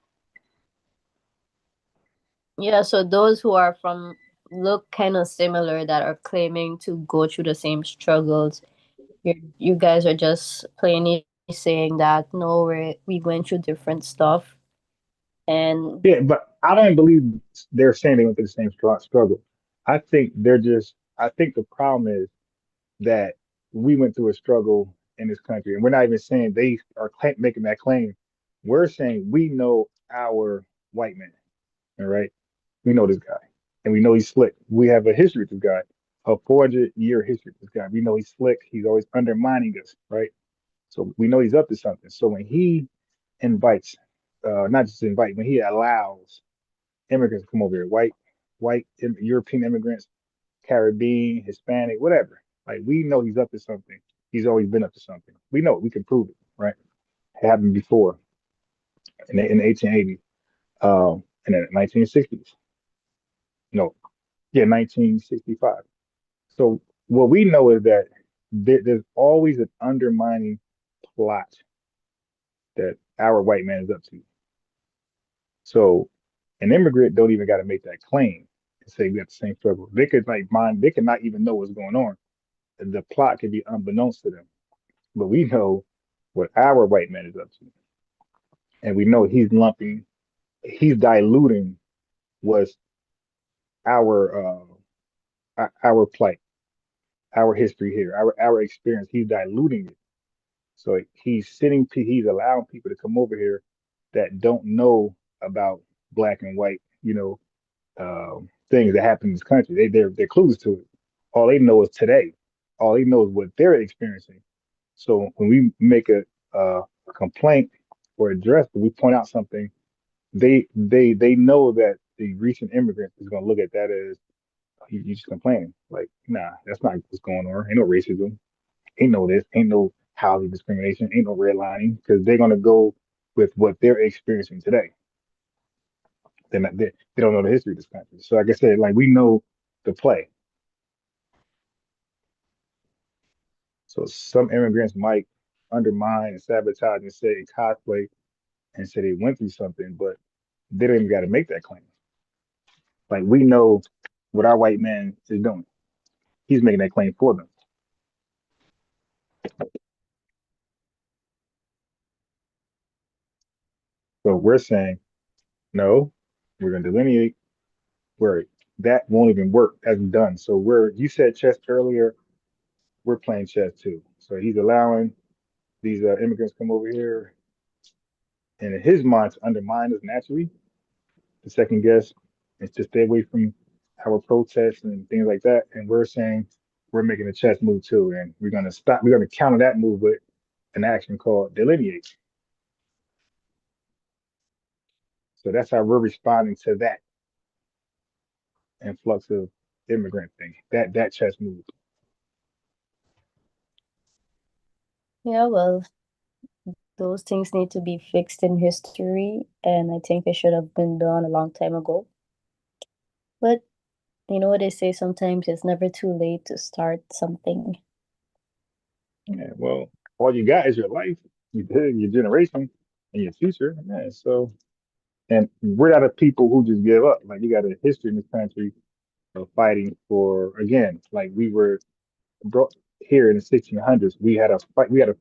Yeah, so those who are from look kind of similar that are claiming to go through the same struggles, you guys are just plainly saying that no, we went through different stuff, and Yeah, but I don't believe they're saying they went through the same struggle. I think the problem is that we went through a struggle in this country, and we're not even saying they are making that claim. We're saying we know our white man, all right? We know this guy, and we know he's slick. We have a history with this guy, a 400-year history with this guy. We know he's slick. He's always undermining us, right? So we know he's up to something. So when he invites, not just invite, when he allows immigrants to come over here, European immigrants, Caribbean, Hispanic, whatever. Like we know he's up to something. He's always been up to something. We know it. We can prove it, right? It happened before in the 1880s, in the 1960s. No, yeah, 1965. So what we know is that there's always an undermining plot that our white man is up to. So an immigrant don't even got to make that claim and say we have the same struggle. They could they could not even know what's going on. The plot could be unbeknownst to them. But we know what our white man is up to. And we know he's diluting what's our plight, our history here, our experience. He's diluting it. So he's allowing people to come over here that don't know about black and white, things that happen in this country. They're clueless to it. All they know is today. All they know is what they're experiencing. So when we make a complaint or address, we point out something, they know that the recent immigrant is going to look at that as you just complaining. Like, nah, that's not what's going on. Ain't no racism. Ain't no this. Ain't no housing discrimination. Ain't no redlining because they're going to go with what they're experiencing today. They don't know the history of this country. So like I said, like we know the play. So some immigrants might undermine and sabotage and say and cosplay and say they went through something, but they don't even got to make that claim. Like we know what our white man is doing. He's making that claim for them. So we're saying, no, we're going to delineate where that won't even work as done. So you said chess earlier, we're playing chess too. So he's allowing these immigrants come over here and in his mind to undermine us naturally, to second guess, and to stay away from our protests and things like that. And we're saying we're making a chess move too. And we're going to counter that move with an action called delineate. So that's how we're responding to that influx of immigrant thing, that chess move. yeah, well, those things need to be fixed in history, and I think it should have been done a long time ago. But you know what they say, sometimes it's never too late to start something. Yeah, well, all you got is your life, your generation, and your future. Yeah, so, and we're not a people who just give up. Like, you got a history in this country of fighting for, again, like we were brought here in the 1600s. We had a fight. We had a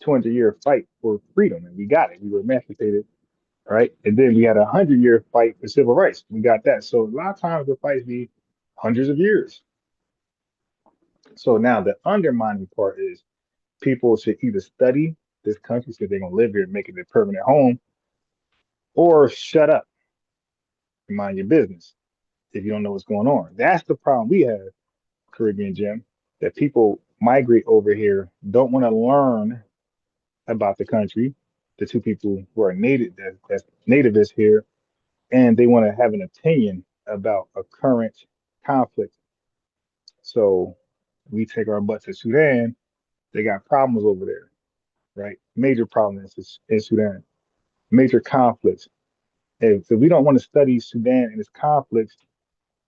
200-year fight for freedom, and we got it. We were emancipated, right? And then we had a 100-year fight for civil rights. We got that. So a lot of times the fights be hundreds of years. So now the undermining part is people should either study this country so they're gonna live here and make it their permanent home, or shut up and mind your business. if you don't know what's going on. That's the problem we have, Caribbean Jim, that people migrate over here, don't want to learn about the country, the two people who are native that's nativists here, and they want to have an opinion about a current conflict. So we take our butt to Sudan, they got problems over there, right? Major problems in Sudan, major conflicts. If we don't want to study Sudan and its conflicts,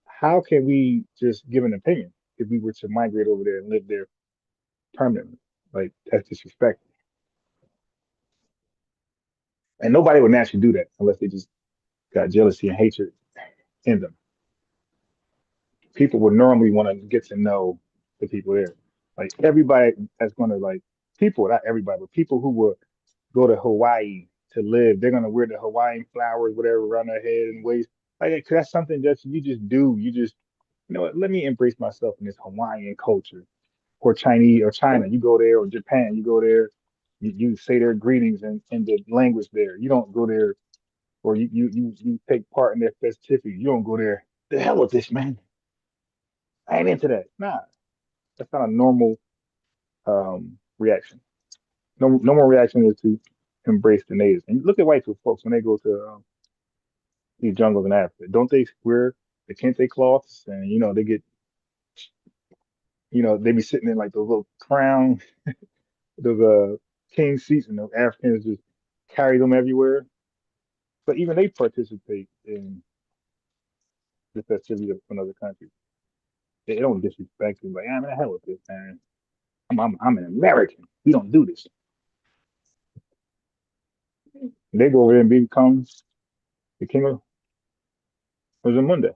how can we just give an opinion if we were to migrate over there and live there permanently? Like, that's disrespectful. And nobody would naturally do that unless they just got jealousy and hatred in them. People would normally want to get to know the people there. Like everybody that's going to like people, not everybody, but people who would go to Hawaii to live, they're going to wear the Hawaiian flowers, whatever, around their head and waist. Like that's something that you just do. You just, you know what? Let me embrace myself in this Hawaiian culture, or Chinese or China. You go there, or Japan, you go there. You say their greetings in the language there. You don't go there, or you take part in their festivities. You don't go there. The hell with this, man. I ain't into that. Nah, that's not a normal reaction. Normal reaction is to embrace the natives. And look at white folks when they go to these jungles in Africa. Don't they wear the kente cloths? And you know they get, you know, they be sitting in like those little crown, those king seats, and the Africans just carry them everywhere. But even they participate in the festivities of another country. They don't disrespect them. Like, I'm in hell with this, man. I'm an American. We don't do this. They go over there and become the king of Zamunda.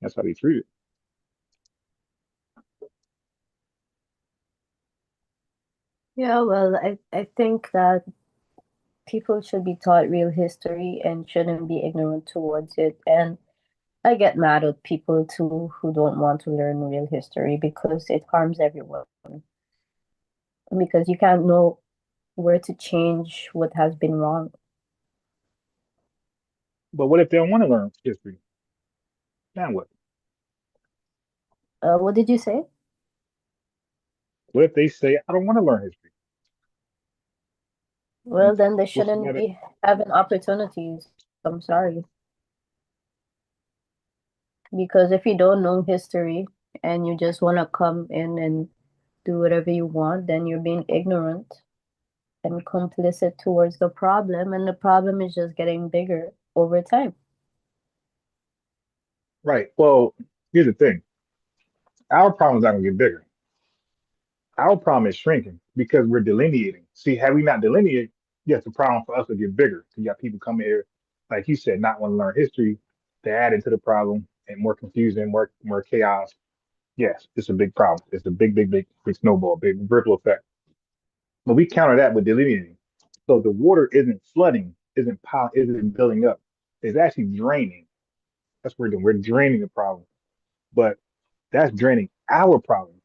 That's how they treat it. Yeah, well, I think that people should be taught real history and shouldn't be ignorant towards it. And I get mad at people too who don't want to learn real history because it harms everyone. Because you can't know where to change what has been wrong. But what if they don't want to learn history? Now what? What did you say? What if they say, I don't want to learn history? Well, then they What's the shouldn't matter? be having opportunities. I'm sorry. Because if you don't know history and you just want to come in and do whatever you want, then you're being ignorant and complicit towards the problem, and the problem is just getting bigger over time. Right. Well, here's the thing. Our problem's not going to get bigger. Our problem is shrinking because we're delineating. See, had we not delineated, yes, the problem for us would get bigger. You got people coming here, like you said, not want to learn history. They add into the problem and more confusion, more chaos. Yes, it's a big problem. It's a big snowball, big ripple effect. But we counter that with delineating. So the water isn't flooding, isn't building up. It's actually draining. That's what we're doing. We're draining the problem. But that's draining our problem.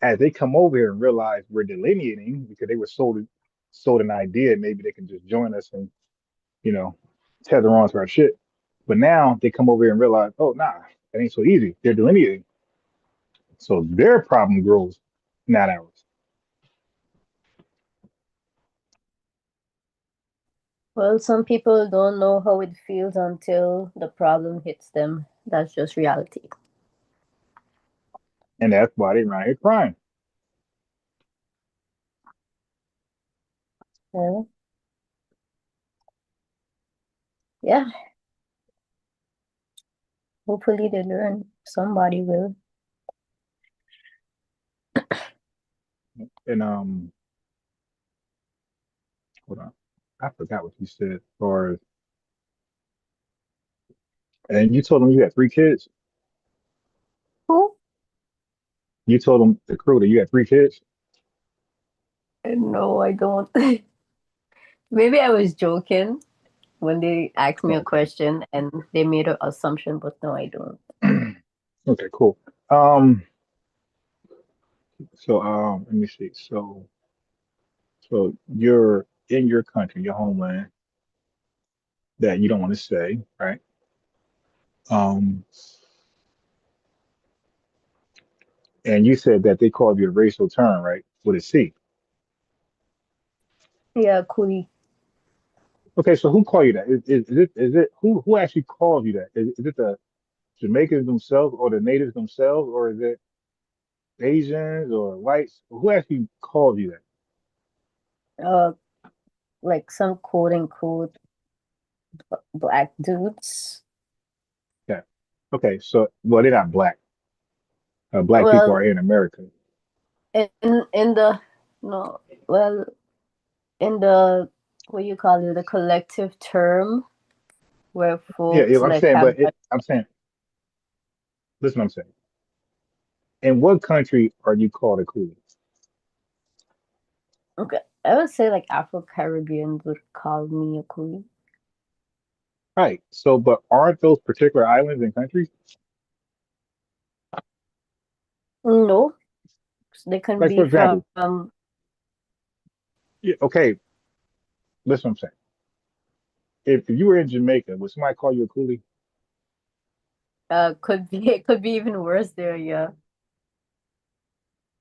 As they come over here and realize we're delineating because they were sold an idea, maybe they can just join us and, you know, tether on to our shit. But now they come over here and realize, oh nah, that ain't so easy. They're delineating. So their problem grows, not ours. Well, some people don't know how it feels until the problem hits them. That's just reality. And that's why they're around here crying. Yeah. Yeah. Hopefully they learn. Somebody will. And hold on. I forgot what you said. Or and you told them you had 3 kids. Who? You told them the crew that you had 3 kids. No, I don't. Maybe I was joking when they asked me a question and they made an assumption, but no, I don't. Okay, cool. Um, let me see. So you're in your country, your homeland, that you don't want to say, right? Um, and you said that they called you a racial term, right? With a C. Yeah, coolie. Okay, so who called you that? Is it who actually called you that? Is it the Jamaicans themselves or the natives themselves, or is it Asians or whites? Who actually called you Uh, like some quote unquote black dudes. that? Yeah. Okay, so well, they're not black. Black people are Well, in America. in the no, well, in the what you call it, the collective term where Yeah, yeah, folks I'm like saying, have but I'm saying, listen, what I'm saying. In what country are you called a coolie? okay, I would say like Afro-Caribbeans would call me a coolie. Right. So, but aren't those particular islands and countries? No, they can Like, for be from example, yeah, okay, listen, what I'm saying. If you were in Jamaica, would somebody call you a coolie? could be it could be even worse there, yeah.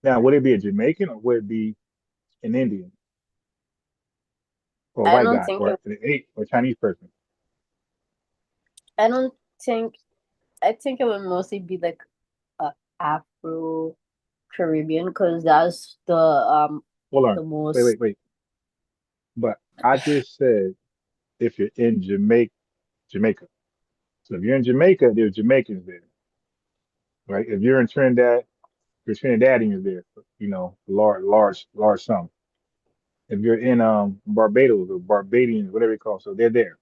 Now, would it be a Jamaican or would it be an Indian or a I white don't guy think or it an eight or Chinese person? I don't think I think it would mostly be like Afro-Caribbean because that's Hold on. the Wait, most. wait, wait. But I just said if you're in Jamaica. So if you're in Jamaica, there's Jamaicans there, right? If you're in Trinidad, there's Trinidadians there, large sum. If you're in Barbados or Barbadians, whatever you call, so they're there.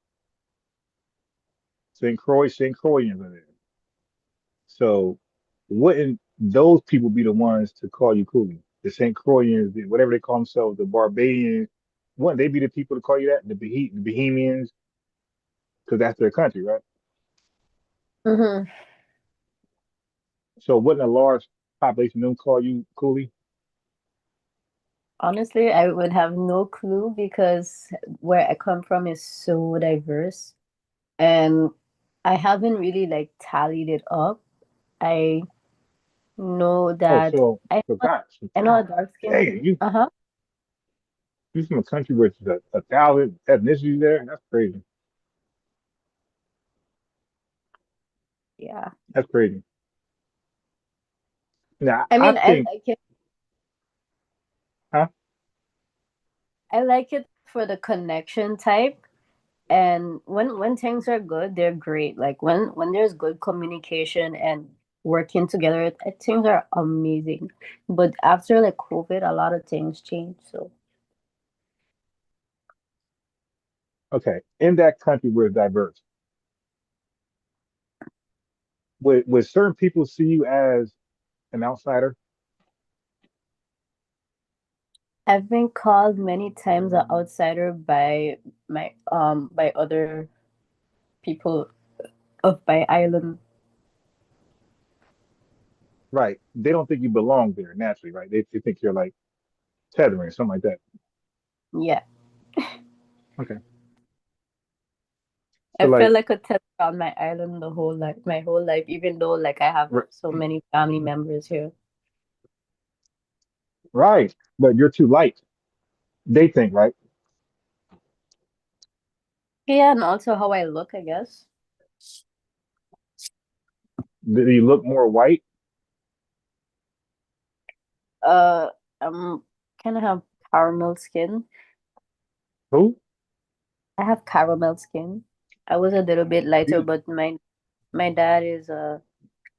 St. Croix are there. So wouldn't those people be the ones to call you coolie? The St. Croix, whatever they call themselves, the Barbadians, wouldn't they be the people to call you that? The Bohemians, because that's their country, right? Hmm. So wouldn't a large population of them call you coolie? Honestly, I would have no clue because where I come from is so diverse, and I haven't really like tallied it up. I know Oh, that so I know a God, dark skin. dang, you Uh-huh. you from a country where there's a thousand ethnicities there? That's crazy. Yeah. That's crazy. Now I I mean, think, huh? I like it for the connection type. And when things are good, they're great. Like when there's good communication and working together, things are amazing. But after like COVID, a lot of things change. So Okay, in that country where it's diverse, would certain people see you as an outsider? I've been called many times an outsider by other people of my island. Right. They don't think you belong there naturally, right? They think you're like tethering, something like that. Yeah. Okay. So I felt like, like a tether on my island my whole life, even though like I have so many family members here. right, but you're too light. They think, right? Yeah, and also how I look, I guess. Do you look more white? Uh, I'm kind of have caramel skin. Who? I have caramel skin. I was a little bit lighter, You, but my dad is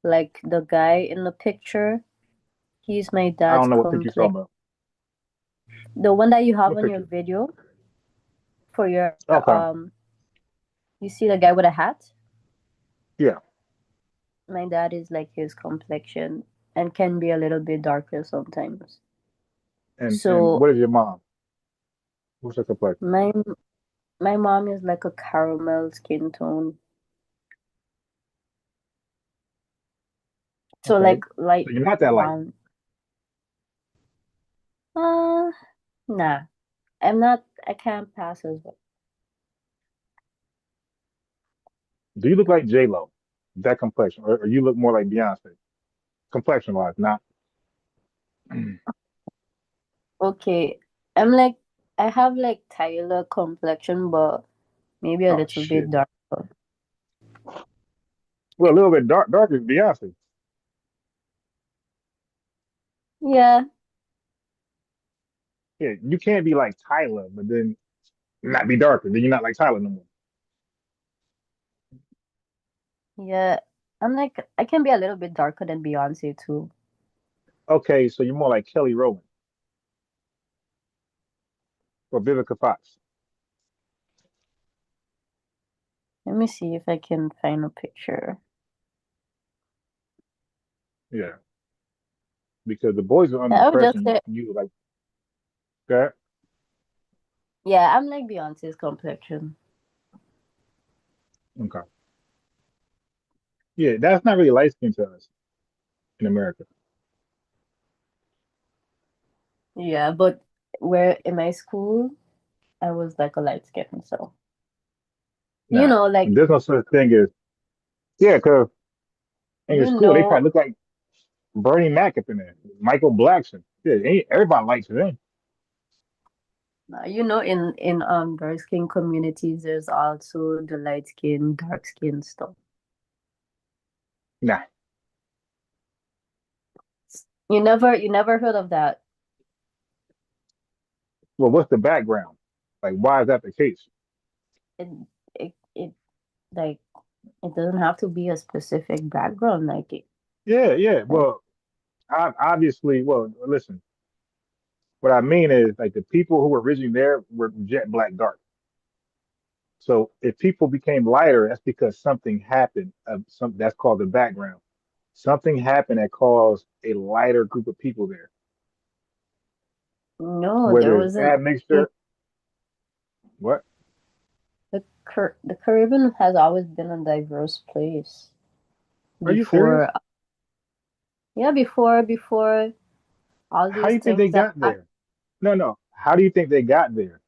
like the guy in the picture. He's my I dad's don't know what picture you're complex. talking about. The one that you have What on your picture? video for your Okay. you see the guy with a hat? Yeah. My dad is like his complexion and can be a little bit darker sometimes. And So what is your mom? What's her complexion? my my mom is like a caramel skin tone. So Okay. like light So you're not that light. brown. Uh nah. I can't pass as well. Do you look like J-Lo? That complexion, or you look more like Beyonce? Complexion-wise, not. Okay, I'm like I have like Tyler complexion, but maybe a Oh little bit shit. darker. Well, a little bit darker than Beyonce. Yeah, Yeah, you can't be like Tyler, but then not be darker. Then you're not like Tyler no more. yeah. I'm like I can be a little bit darker than Beyonce too. Okay, so you're more like Kelly Rowland or Vivica Fox. Let me see if I can find a picture. Yeah, because the boys are under the I would just impression say, you like that. yeah, I'm like Beyonce's complexion. Okay. Yeah, that's not really light skin to us in America. Yeah, but where in my school, I was like a light skin, so you Nah, know, like there's no such thing as yeah. Because in your you school, they know, probably look like Bernie Mac up in there, Michael Blackson. Yeah, everybody likes them. you know, in dark skin communities, there's also the light skin, dark skin stuff. Nah. You never heard of that? Well, what's the background? Like, why is that the case? It it like it doesn't have to be a specific background. Like it, Yeah, yeah. like Well, obviously, well, listen. What I mean is, like, the people who were originally there were jet black dark. So if people became lighter, that's because something happened. That's called the background. Something happened that caused a lighter group of people there. no, there Whether it's wasn't. admixture, what? The Caribbean has always been a diverse place. Are you serious? Before, yeah, before all How do these you think they things that got there? No, no. How do you think they got there?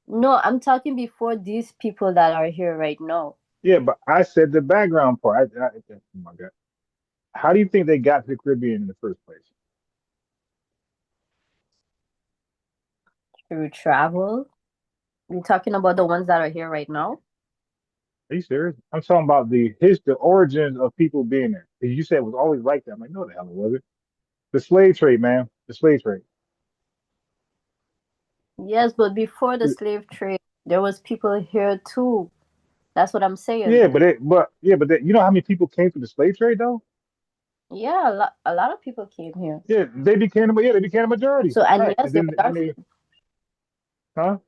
no, I'm talking before these people that are here right now. Yeah, but I said the background part. Oh my God. How do you think they got to the Caribbean in the first place? Through travel. You're talking about the ones that are here right now? Are you serious? I'm talking about the origins of people being there. 'Cause you said it was always like that. I'm like, no, the hell it wasn't. The slave trade, man. The slave trade. Yes, but before the slave trade, there was people here too. That's what I'm saying. Yeah, you know how many people came through the slave trade though? Yeah, a lot of people came here. Yeah, they became a majority. So and Right. yes, And they then were then dark. they huh?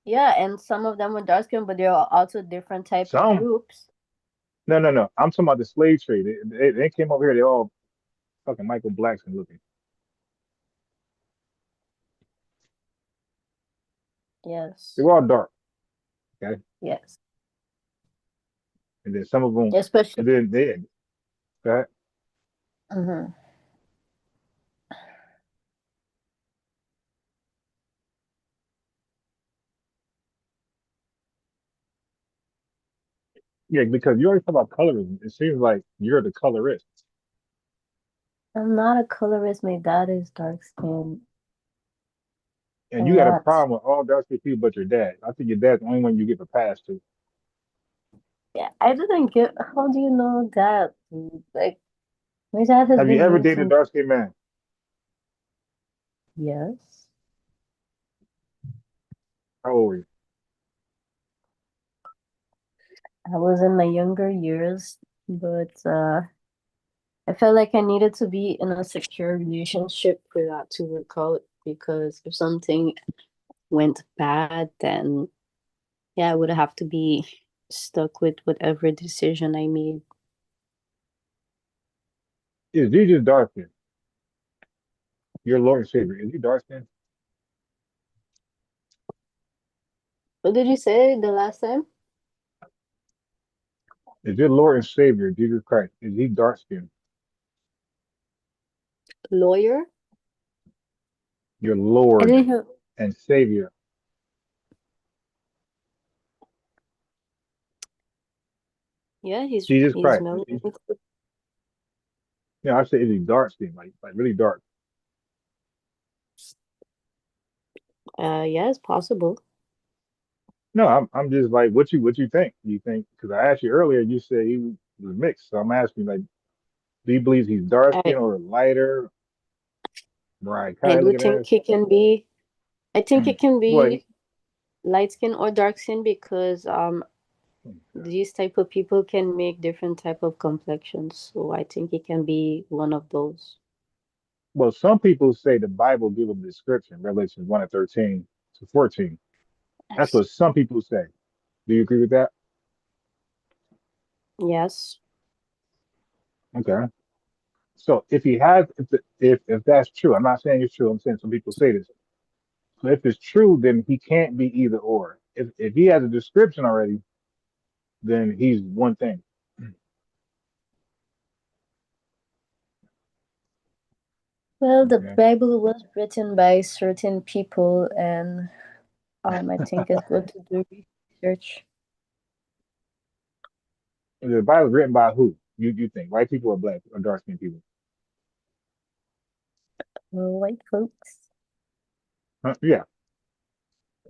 Yeah, and some of them were dark skinned, but there are also different type of Some. groups. No, no, no. I'm talking about the slave trade. They came over here, they all fucking Michael Blackson looking. They Yes. were all dark. Okay. Yes. And then some of them Especially. and then they okay. Mhm. Yeah, because you always talk about colorism. It seems like you're the colorist. I'm not a colorist. My dad is dark skinned. And you I'm got a not. problem with all dark skinned people but your dad. I think your dad's the only one you give a pass to. Yeah, I didn't get. How do you know that? Like, my dad has Have you been ever here dated a since. dark skinned man? Yes. How old were you? I was in my younger years, but I felt like I needed to be in a secure relationship for that to work out because if something went bad, then yeah, I would have to be stuck with whatever decision I made. Is Jesus dark skinned? Your Lord and Savior. Is he dark skinned? What did you say the last time? Is your Lord and Savior, Jesus Christ, is he dark skinned? Lawyer? Your I didn't Lord hear. and Savior. Yeah, Jesus he's Christ. melanated. Yeah, I say is he dark skin, like really dark. Yeah, it's possible. No, I'm just like, what you think? You think, because I asked you earlier, you said he was mixed. So I'm asking, like, do you believe he's dark I skin or lighter? Right? How I you do looking at think us? he can be. I think it can Well, be light skin or dark skin because these type of people can make different type of complexions. So I think it can be one of those. well, some people say the Bible give a description, Revelation 1 and 13 to 14. That's what some people say. Do you agree with that? Yes. Okay. So if he has, if that's true, I'm not saying it's true. I'm saying some people say this. So if it's true, then he can't be either or. If he has a description already, then he's one thing. Well, the Okay. Bible was written by certain people, and I think it's good to do research. The Bible is written by who? You think white people or black or dark skinned people? White folks. Yeah.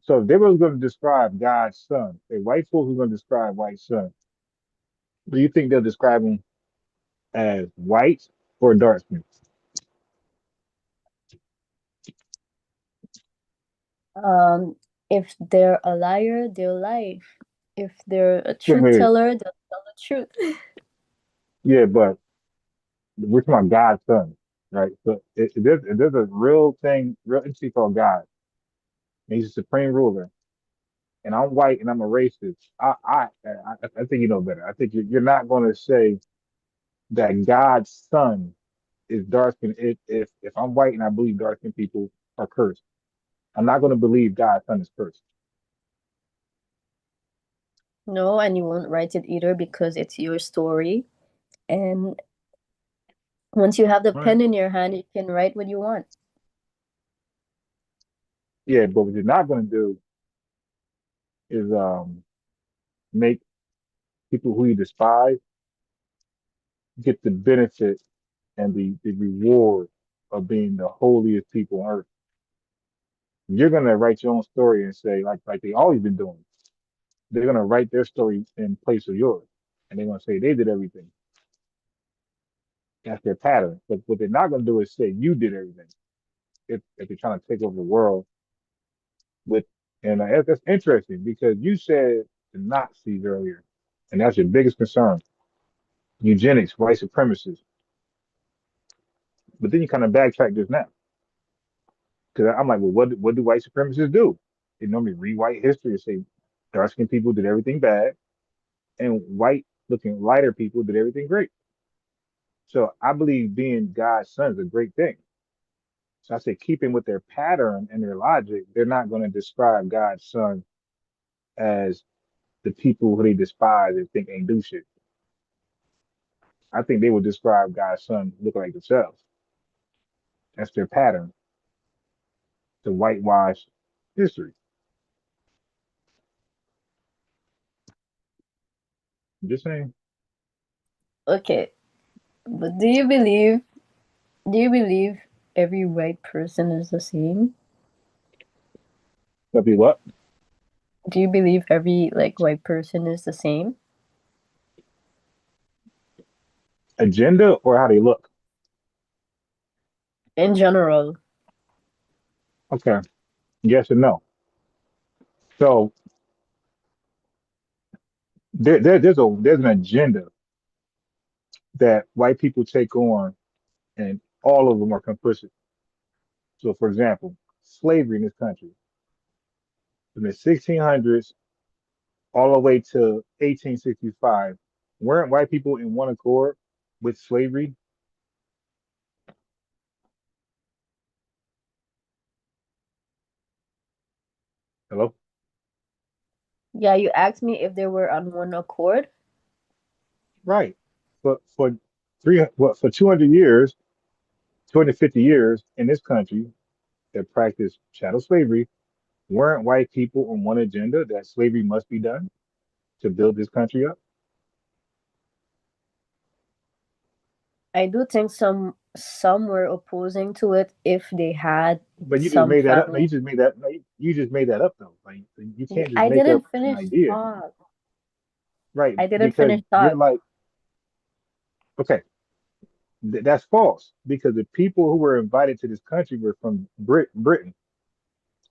So if they were going to describe God's son, a white folks were going to describe white son. Do you think they'll describe him as white or dark skinned? If they're a liar, they'll lie. If they're a Wait, truth wait. teller, they'll tell the truth. Yeah, but we're talking about God's son, right? So if there's a real thing, real entity called God, and he's a supreme ruler, and I'm white and I'm a racist, I think you know better. I think you're not going to say that God's son is dark skinned if I'm white and I believe dark skinned people are cursed. I'm not going to believe God's son is cursed. No, and you won't write it either because it's your story. And once you have the Right. pen in your hand, you can write what you want. Yeah, but what you're not going to do is make people who you despise get the benefit and the reward of being the holiest people on earth. You're gonna write your own story and say, like they always been doing. They're gonna write their story in place of yours, and they're gonna say they did everything. That's their pattern. But what they're not gonna do is say you did everything. If they're trying to take over the world with, and that's interesting because you said the Nazis earlier, and that's your biggest concern: eugenics, white supremacists. But then you kind of backtrack just now. Because I'm like, well, what do white supremacists do? They normally rewrite history and say dark skinned people did everything bad, and white looking lighter people did everything great. So I believe being God's son is a great thing. So I say, keeping with their pattern and their logic, they're not going to describe God's son as the people who they despise and think ain't do shit. I think they would describe God's son looking like themselves. That's their pattern to whitewash history. I'm just saying. Okay, but do you believe every white person is the same? That'd be what? Do you believe every white person is the same? Agenda or how they look? In general. Okay. Yes and no. So there's an agenda that white people take on, and all of them are complicit. So, for example, slavery in this country from the 1600s all the way to 1865, weren't white people in one accord with slavery? Hello, Yeah, you asked me if they were on one accord. right? But for 200 years, 250 years in this country that practiced chattel slavery, weren't white people on one agenda that slavery must be done to build this country up? I do think some were opposing to it if they had But you just some made that up. No, family. you just made that. No, you just made that up though. Like you Yeah, can't just I make up didn't an finish idea, talk. right? I didn't Because finish you're talk. like, okay, that's false. Because the people who were invited to this country were from Britain,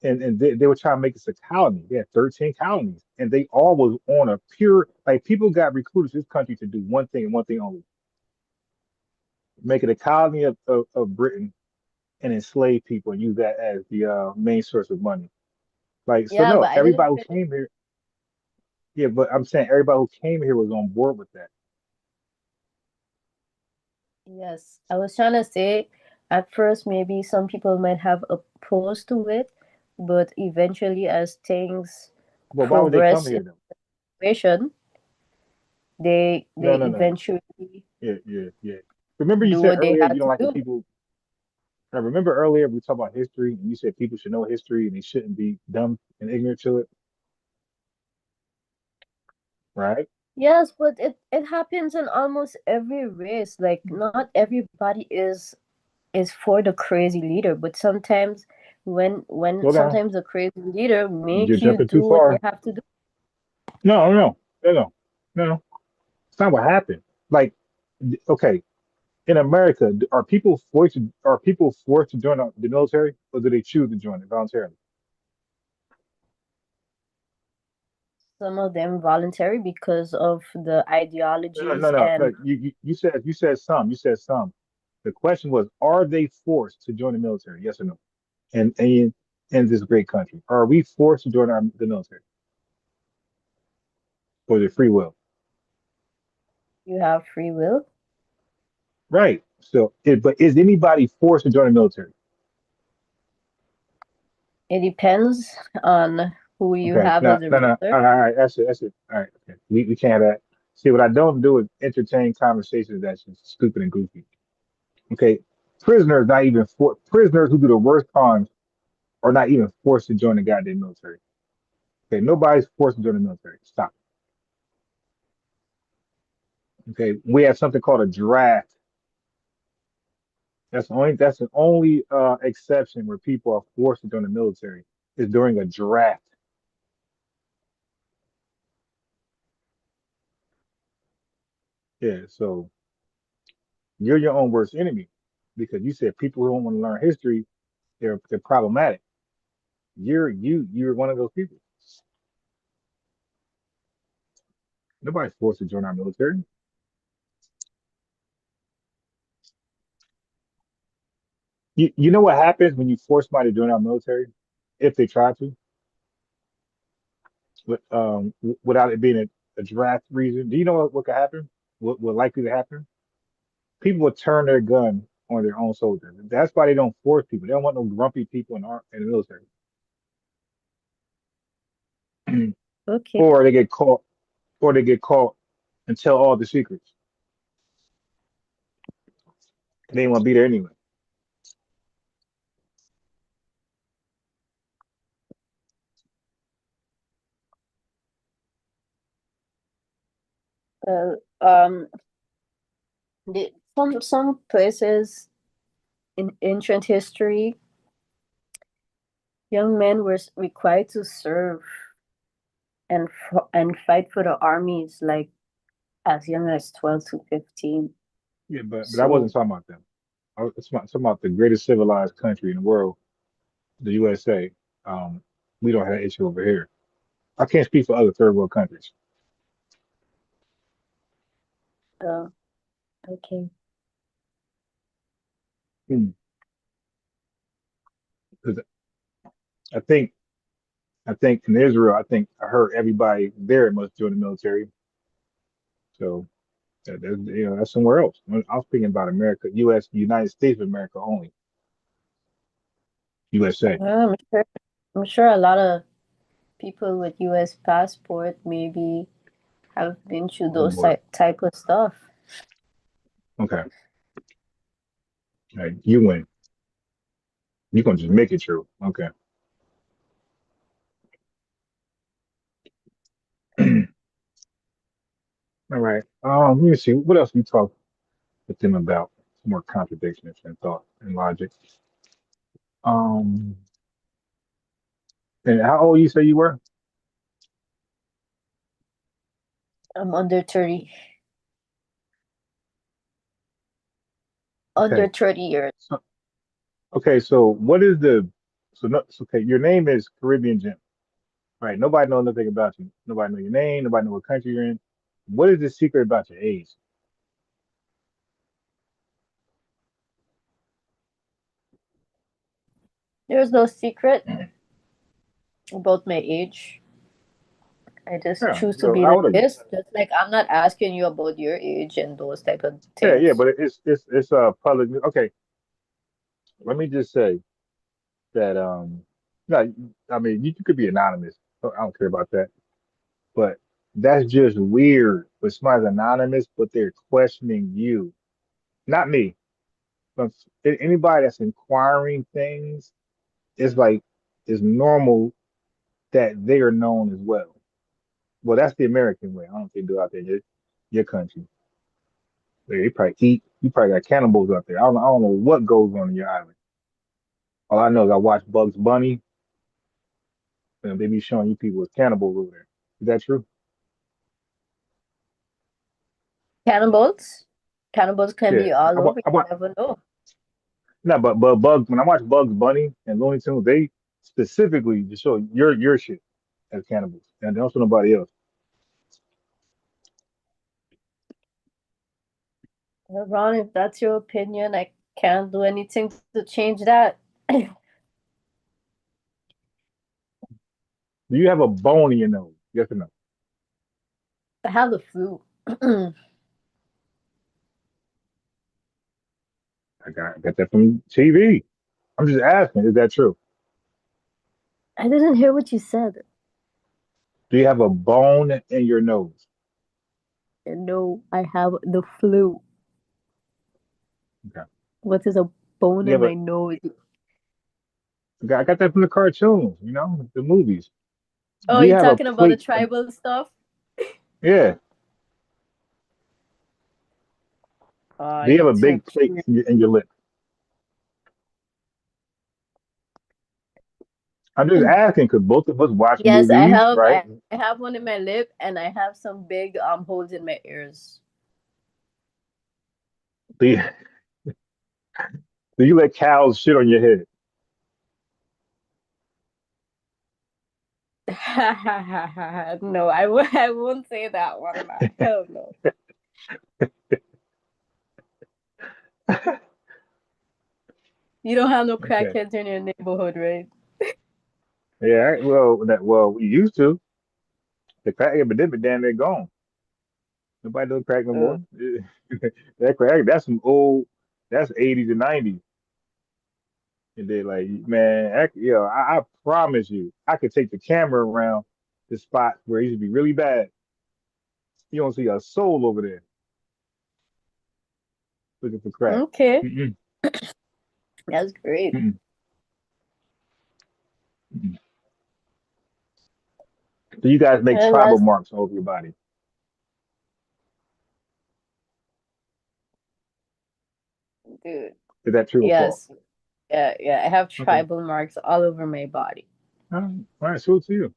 and they were trying to make us a colony. They had 13 colonies, and they all was on a pure like people got recruited to this country to do one thing and one thing only: make it a colony of Britain and enslave people and use that as the main source of money. Like so, Yeah, no, but I didn't everybody who finish. came here, yeah, but I'm saying everybody who came here was on board with that. Yes, I was trying to say at first maybe some people might have opposed to it, but eventually as things Well, why would they come progress in here though? the situation, they No. eventually Yeah. Remember you do said what they earlier you had don't to like the do. people. I remember earlier we talked about history and you said people should know history and they shouldn't be dumb and ignorant to it, right? Yes, but it happens in almost every race. Like not everybody is for the crazy leader, but sometimes when Slow down. sometimes the crazy leader You're make you jumping do too what you far. have to do. No. It's not what happened. Like, okay, in America, are people forced to join the military, or do they choose to join it voluntarily? Some of them voluntary because of the ideologies No. and You said some. The question was, are they forced to join the military? Yes or no? And in this great country, are we forced to join the military, or is it free will? you have free will. Right. So, but is anybody forced to join the military? It depends on who you Okay. have No, as a no, no. ruler. All right. That's it. All right. Okay. We can't have that. See, what I don't do is entertain conversations that's just stupid and goofy. Okay. Prisoners who do the worst crimes are not even forced to join the goddamn military. Okay. Nobody's forced to join the military. Stop. Okay. We have something called a draft. That's the only exception where people are forced to join the military is during a draft. Yeah. So you're your own worst enemy because you said people who don't want to learn history, they're problematic. You're one of those people. Nobody's forced to join our military. You know what happens when you force somebody to join our military, if they try to, without it being a draft reason. Do you know what could happen? What likely to happen? People will turn their gun on their own soldiers. That's why they don't force people. They don't want no grumpy people in the military. Okay. Or they get caught and tell all the secrets. They didn't want to be there anyway. Uh, um, some places in ancient history, young men were required to serve and fight for the armies like as young as 12 to 15. Yeah, but I wasn't So, talking about them. I was talking about the greatest civilized country in the world, the USA. Um, we don't have that issue over here. I can't speak for other third world countries. uh, okay. Hmm. 'Cause I think I think in Israel, I heard everybody there must join the military. So that's somewhere else. I'm speaking about America, U.S., United States of America only, USA. I'm sure a lot of people with US passport maybe have been through Oh those boy. type of stuff. Okay. All right, you win. You gonna just make it true. Okay. All right. Let me see. What else we talk? with them about more contradictions in thought and logic. Um, and how old you say you were? I'm under 30. Okay. Under 30 years. Okay, so what is the so no so, okay, your name is Caribbean Jim, right? Nobody knows nothing about you. Nobody know your name, nobody know what country you're in. What is the secret about your age? There's no secret about my age. I just Yeah, choose to so be how like old are you? this. Just like I'm not asking you about your age and those type of Yeah, things. but it's public. Okay, let me just say that no, I mean you could be anonymous. I don't care about that. But that's just weird. But somebody's anonymous, but they're questioning you, not me. But anybody that's inquiring things, it's like it's normal that they are known as well. Well, that's the American way. I don't think they do out there in your country. They probably eat. You probably got cannibals out there. I don't know what goes on in your island. All I know is I watch Bugs Bunny, and they be showing you people as cannibals over there. Is that true? Cannibals? Cannibals can Yeah. be all over. I You watch. never know. No, but Bugs. When I watch Bugs Bunny and Looney Tunes, they specifically just show your shit as cannibals, and they don't show nobody else. Well, Ron, if that's your opinion, I can't do anything to change that. I Do you have a bone in your nose? Yes or no? have the flu. I I got that from TV. I'm just asking, is that true? didn't hear what you said. Do you have a bone in your nose? No, I have the flu. Okay. What is a bone Do you in have my a? nose? I got that from the cartoons. The movies. Oh, Do you you're have a talking about the plate? tribal stuff? Yeah. Do you have You a big touch plate me. in your lip? I'm just asking because both of us watch Yes, I movies, have. right? I have one in my lip, and I have some big holes in my ears. Do you, do you let cows shit on your head? No, I won't say that one. Nah. Hell no. You don't have no Okay. crackheads in your neighborhood, right? Yeah. We used to. The crack epidemic, damn, they're gone. Nobody does crack no more. That crack, that's some old. That's 80s and 90s. And they're like, man, I promise you, I could take the camera around the spot where it used to be really bad. You don't see a soul over there looking for crack. Okay, Mm-mm, that's great. mm-mm, mm-mm. So you guys make And tribal that's marks all over your body. good. Is that true or false? Yes. Yeah, yeah. I have Okay. tribal marks all over my body. All right, so to you.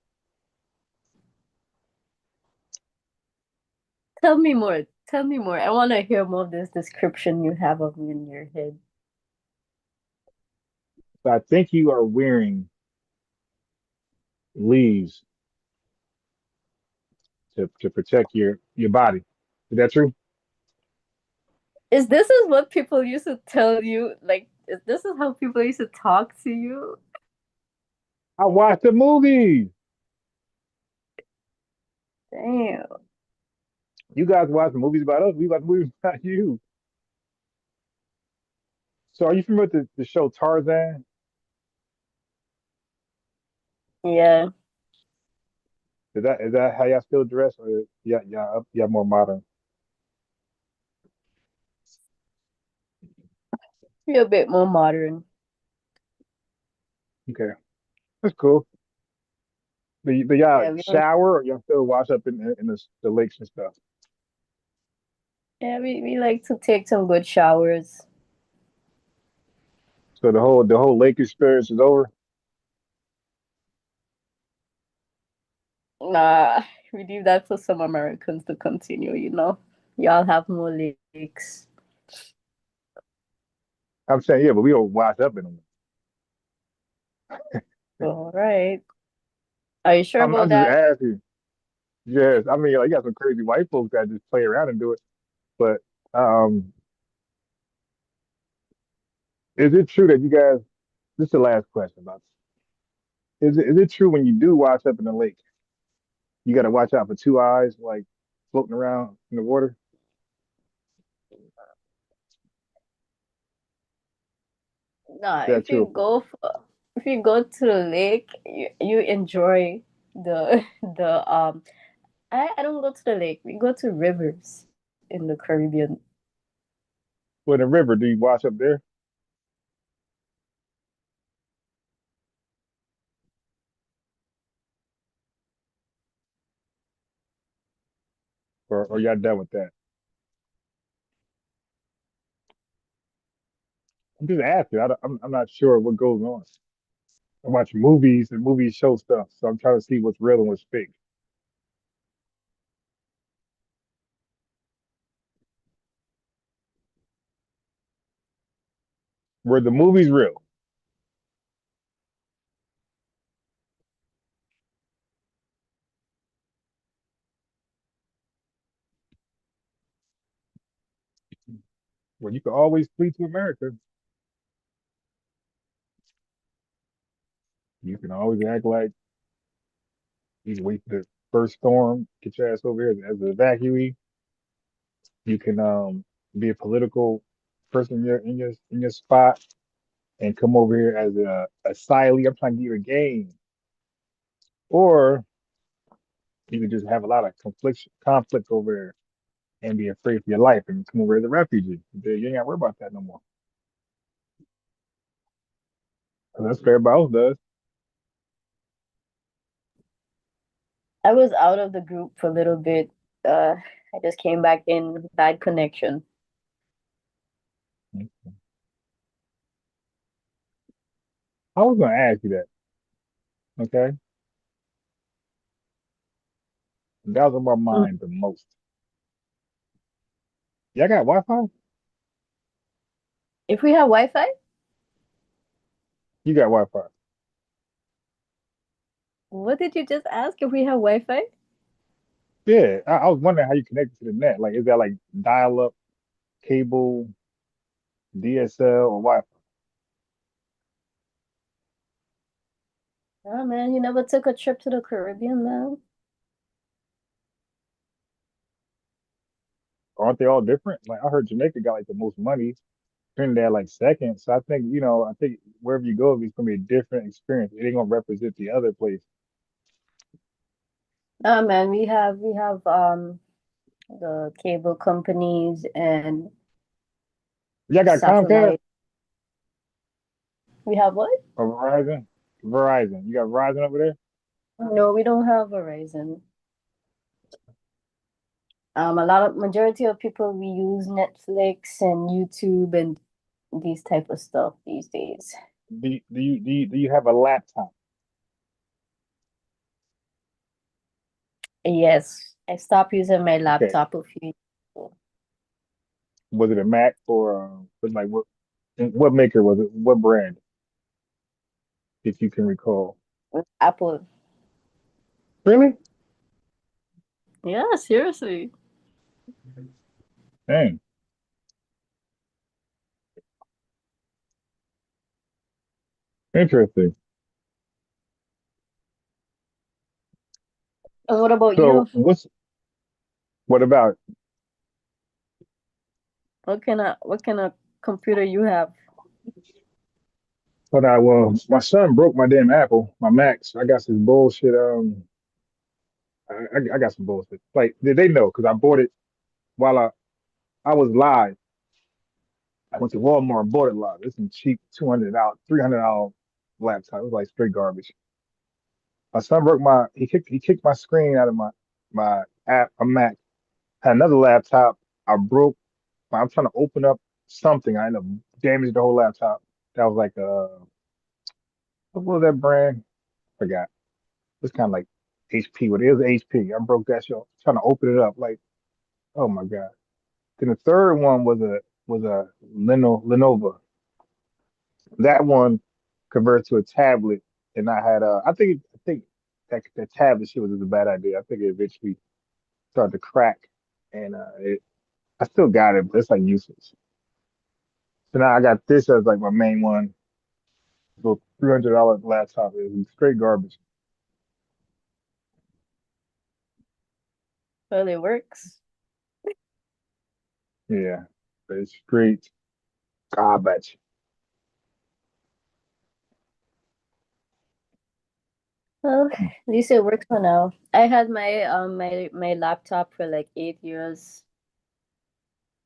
Tell me more. Tell me more. I want to hear more of this description you have of me in your head. So I think you are wearing leaves to protect your body. Is that true? Is what people used to tell you? Like, this is how people used to talk to you? I watched the movies. Damn. You guys watch the movies about us. We watch movies about you. So are you familiar with the show Tarzan? Yeah. Is that how y'all still dress, or yeah more modern? You're a bit more modern. Okay, that's cool. But y'all Yeah, we don't. shower, or y'all still wash up in the lakes and stuff? Yeah, we like to take some good showers. So the whole lake experience is over. Nah, we leave that for some Americans to continue, you know. Y'all have more lakes. I'm saying, yeah, but we don't wash up in them. All right. Are you sure I'm about just that? asking. Yes, I mean, like, you got some crazy white folks that just play around and do it. But um, is it true that you guys? This is the last question about this. Is it true when you do wash up in the lake, you got to watch out for two eyes like floating around in the water? Nah, Is that true? if you go to the lake, you enjoy the the. I don't go to the lake. We go to rivers in the Caribbean. Well, in the river, do you wash up there, or y'all done with that? I'm just asking. I'm not sure what goes on. I watch movies and movies show stuff, so I'm trying to see what's real and what's fake. Were the movies real? Well, you can always flee to America. You can always act like you can wait for the first storm, get your ass over here as an evacuee. You can be a political person in your spot and come over here as a asylee. I'm trying to give you a game. Or you could just have a lot of conflict over there and be afraid for your life and come over as a refugee. You ain't got to worry about that no more. 'Cause that's what everybody else does. I was out of the group for a little bit. I just came back in, bad connection. I was gonna ask you that. Okay, that was on my Mm. mind the most. Y'all got Wi-Fi? If we have Wi-Fi, You got Wi-Fi? what did you just ask? If we have Wi-Fi? Yeah, I was wondering how you connected to the net. Like, is that like dial-up, cable, DSL, or Wi-Fi? Oh man, you never took a trip to the Caribbean, man. Aren't they all different? Like, I heard Jamaica got like the most money, Trinidad like second. So I think wherever you go, it's gonna be a different experience. It ain't gonna represent the other place. Oh man, we have the cable companies and Y'all got Comcast satellite. We have what? or Verizon? Verizon. You got Verizon over there? No, we don't have Verizon. A lot of majority of people we use Netflix and YouTube and these type of stuff these days. Do you have a laptop? Yes, I stopped using my Okay. laptop a few years ago. Was it a Mac or like what maker was it? What brand, if you can recall? Apple. Really? Yeah, seriously. Dang. Interesting. And what about you? So what about What kind of computer you have? But my son broke my damn Apple, my Mac. So I got some bullshit. I got some bullshit. Like they know because I bought it while I was live. I went to Walmart and bought it live. It's some cheap $200, $300 laptop. It was like straight garbage. My son broke he kicked my screen out of my app, a Mac. Had another laptop. I broke. I'm trying to open up something. I ended up damaged the whole laptop. That was like what was that brand? Forgot. It's kind of like HP. What it is HP. I broke that shit. Trying to open it up. Like, oh my god. Then the third one was a Lenovo. That one converted to a tablet, and I had I think that the tablet shit was a bad idea. I think it eventually started to crack, and I still got it, but it's like useless. So now I got this as like my main one. So $300 laptop is straight garbage. Well, it works. Yeah, but it's straight garbage. Well, at least it works for now. I had my laptop for like 8 years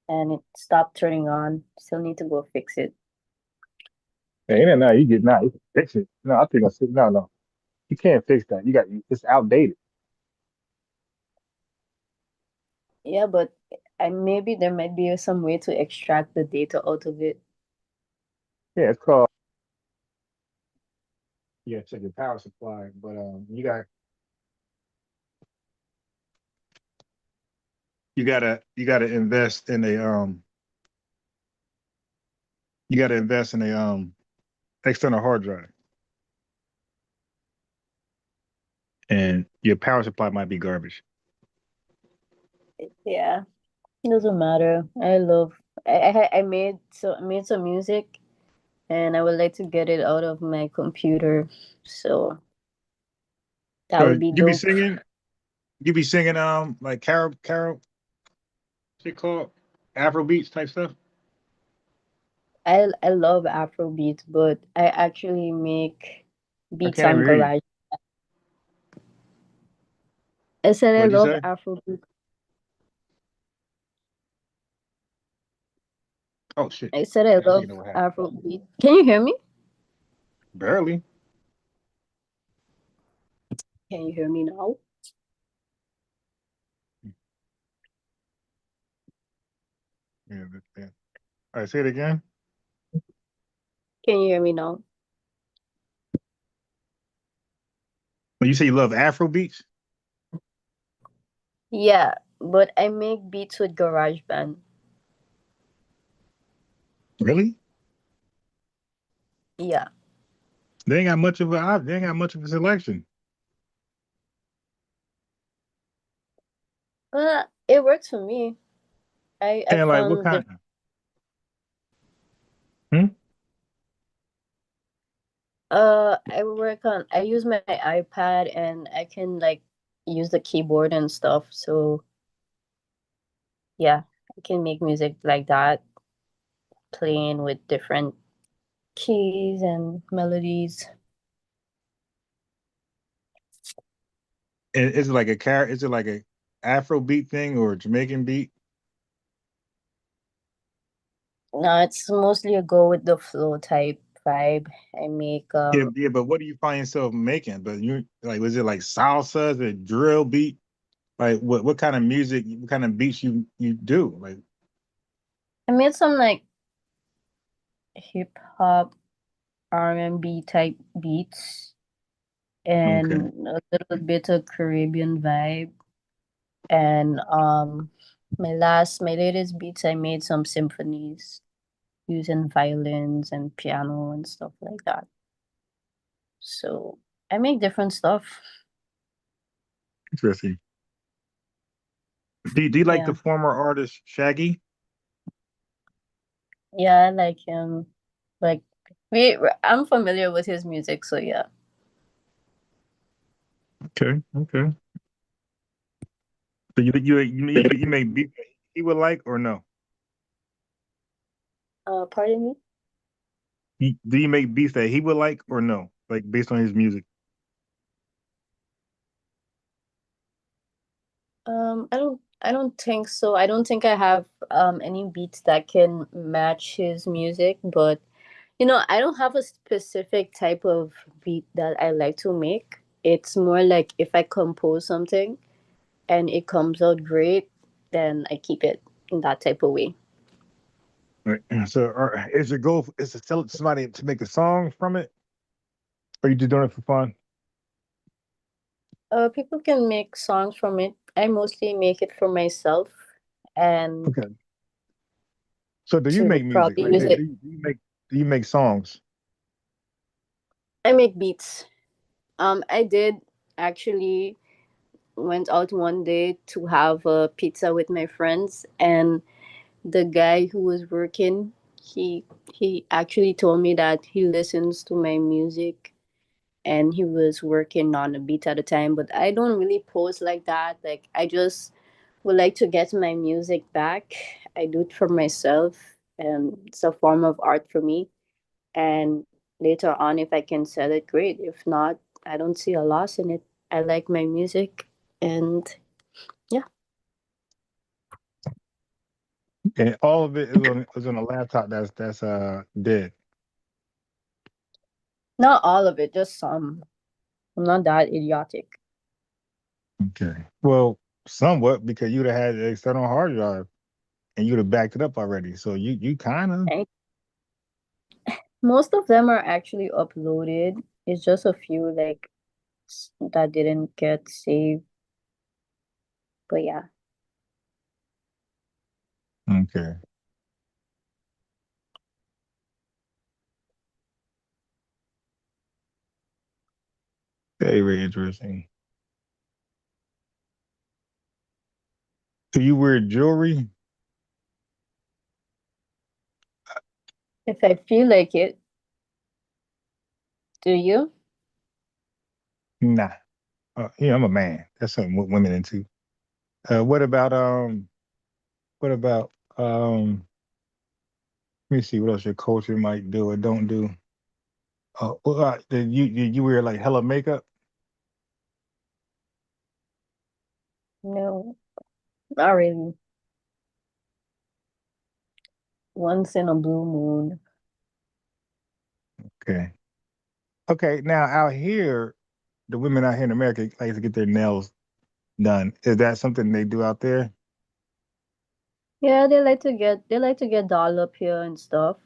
and it stopped turning on. Still need to go fix it. Hey, ain't that now? You can fix it. No, I think I said no. You can't fix that. It's outdated. Yeah, but maybe there might be some way to extract the data out of it. Yeah, it's called. Yeah, check your power supply, but you gotta invest in a external hard drive, and your power supply might be garbage. Yeah, it doesn't matter. I made some music and I would like to get it out of my computer. So that So would be you be dope. singing, like Carol, shit called Afro beats type stuff. I love Afrobeat, but I actually make I beats can't on even hear you. Garage. I said I What'd you love say? Afrobeat. Oh shit! I said I I think love I know what happened. Afrobeat. Can you hear me? Barely. Can you hear me now? Yeah, yeah. All right, say it again. Can you hear me now? When you say you love Afro beats, Yeah, but I make beats with GarageBand. really? Yeah. They ain't got much of a selection. It works for me. I And like what found kind? Hmm? I use my iPad and I can like use the keyboard and stuff. So yeah, I can make music like that, playing with different keys and melodies. And is it like is it like a Afro beat thing or a Jamaican beat? No, it's mostly a go with the flow type vibe. I make Yeah, but what do you find yourself making? But you like, was it like salsa, is it drill beat? Like what kind of music, what kind of beats you do? Like, I made some like hip hop R&B type beats okay. and a little bit of Caribbean vibe. And my latest beats I made some symphonies using violins and piano and stuff like that. So I make different stuff. Interesting. Do you like Yeah. the former artist Shaggy? Yeah, I like him. Like I'm familiar with his music, so yeah. Okay, okay. So you make beats that he would like or no? Pardon me? Do you make beats that he would like or no? Like based on his music? I don't think so. I don't think I have any beats that can match his music, but I don't have a specific type of beat that I like to make. It's more like if I compose something and it comes out great, then I keep it. in that type of way. Right. So, is your goal is to tell somebody to make a song from it, or are you just doing it for fun? People can make songs from it. I mostly make it for myself, and Okay. So, do you to make music? probably Like, use it. do you make songs? I make beats. I did actually went out one day to have a pizza with my friends, and the guy who was working, he actually told me that he listens to my music, and he was working on a beat at a time. But I don't really post like that. Like, I just would like to get my music back. I do it for myself, and it's a form of art for me. And later on, if I can sell it, great. If not, I don't see a loss in it. I like my music, and yeah. And all of it is on a laptop that's dead. Not all of it, just some. I'm not that idiotic. Okay. Well, somewhat, because you'd have had an external hard drive and you'd have backed it up already. So you kind of. Most of them are actually uploaded. It's just a few like that didn't get saved. But yeah. Okay. Very, very interesting. Do you wear jewelry? If I feel like it. Do you? Nah. Yeah, I'm a man. That's something women into. What about What about let me see what else your culture might do or don't do. Did you wear like hella makeup? No, not really. Once in a blue moon. Okay. Okay. Now out here, the women out here in America like to get their nails done. Is that something they do out there? Yeah, they like to get doll up here and stuff.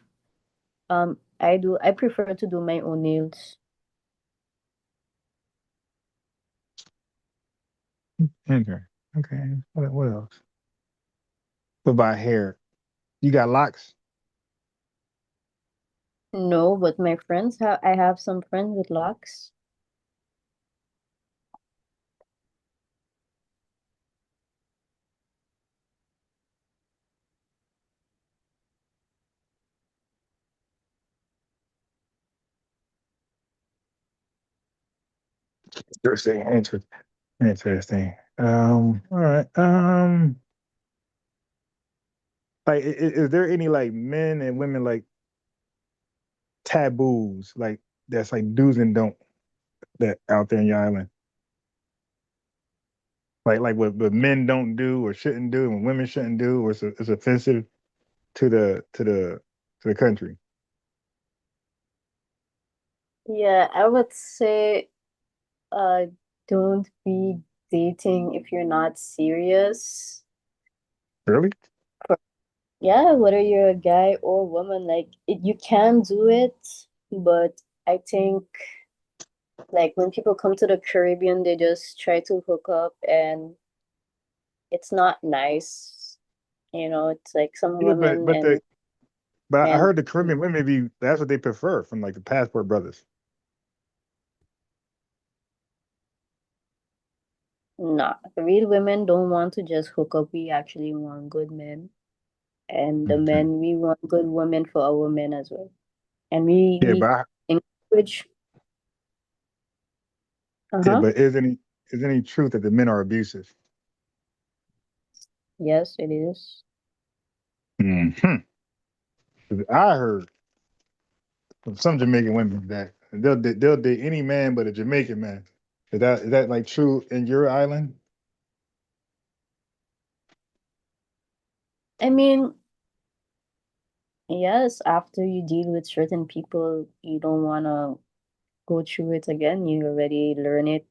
I prefer to do my own nails. Okay. Okay. What else? What about hair? You got locks? No, but my friends have I have some friends with locks. Interesting. Interesting. All right. Like, is there any like men and women like taboos like that's like do's and don't that out there in your island? Like what men don't do or shouldn't do, and women shouldn't do, or it's offensive to the country. Yeah, I would say uh don't be dating if you're not serious. Really? Yeah, whether you're a guy or woman, like you can do it, but I think like when people come to the Caribbean, they just try to hook up, and it's not nice. It's like some Yeah, women and but I men. heard the Caribbean women that's what they prefer from like the passport brothers. Nah, real women don't want to just hook up. We actually want good men. And the Okay. men, we want good women for our men as well. And we encourage. Uh-huh. But is any truth that the men are abusive? Yes, it is. Hmm. I heard from some Jamaican women that they'll date any man but a Jamaican man. Is that like true in your island? I mean, yes, after you deal with certain people, you don't want to go through it again. You already learn it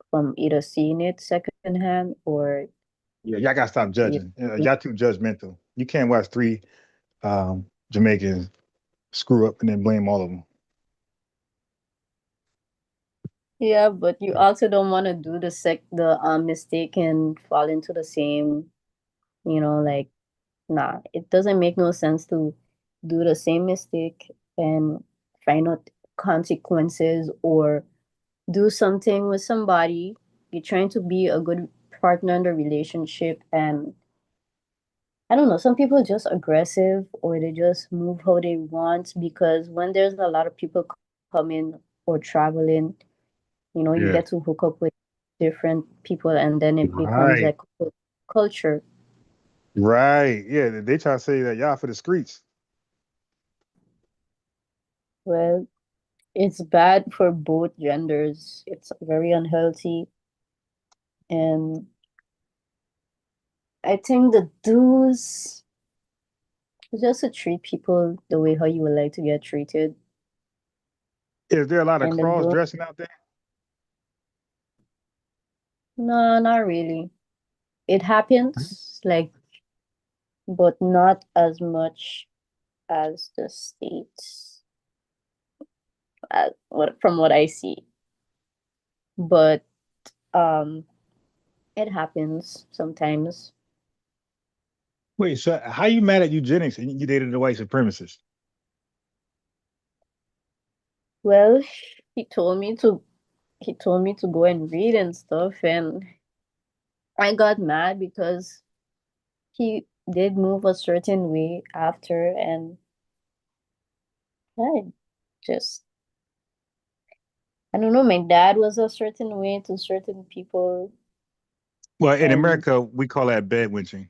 from either seeing it secondhand or Yeah, y'all gotta stop judging. Y'all too judgmental. You can't watch three Jamaicans screw up and then blame all of them. Yeah, but you also don't want to do the mistake and fall into the same, like, nah, it doesn't make no sense to do the same mistake and find out consequences, or do something with somebody. You're trying to be a good partner in the relationship, and I don't know, some people are just aggressive, or they just move how they want, because when there's a lot of people coming or traveling, you Yeah. get to hook up with different people, and then it becomes Right. like a culture. Right. Yeah. They try to say that y'all for the streets. Well, it's bad for both genders. It's very unhealthy. And I think the do's is just to treat people the way how you would like to get treated. Is there a lot of And the cross don't, dressing out there? no, not really. It happens, like, but not as much as the States, from what I see. But it happens sometimes. Wait, so how you mad at eugenics and you dated a white supremacist? Well, he told me to go and read and stuff, and I got mad because he did move a certain way after, and I just, I don't know, my dad was a certain way to certain people, Well, in and America, we call that bed winching.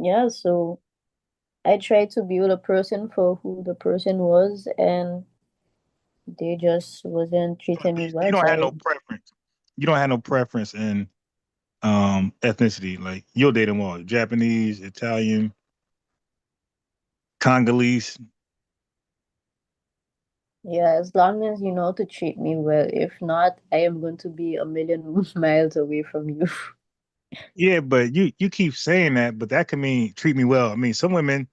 yeah, so I tried to be with a person for who the person was, and they just wasn't treating me You well, don't so have no preference. You don't have no preference in ethnicity. Like you'll date them all: Japanese, Italian, Congolese. yeah, as long as you know to treat me well. If not, I am going to be a million miles away from you. Yeah, but you keep saying that, but that could mean treat me well. I mean, some women,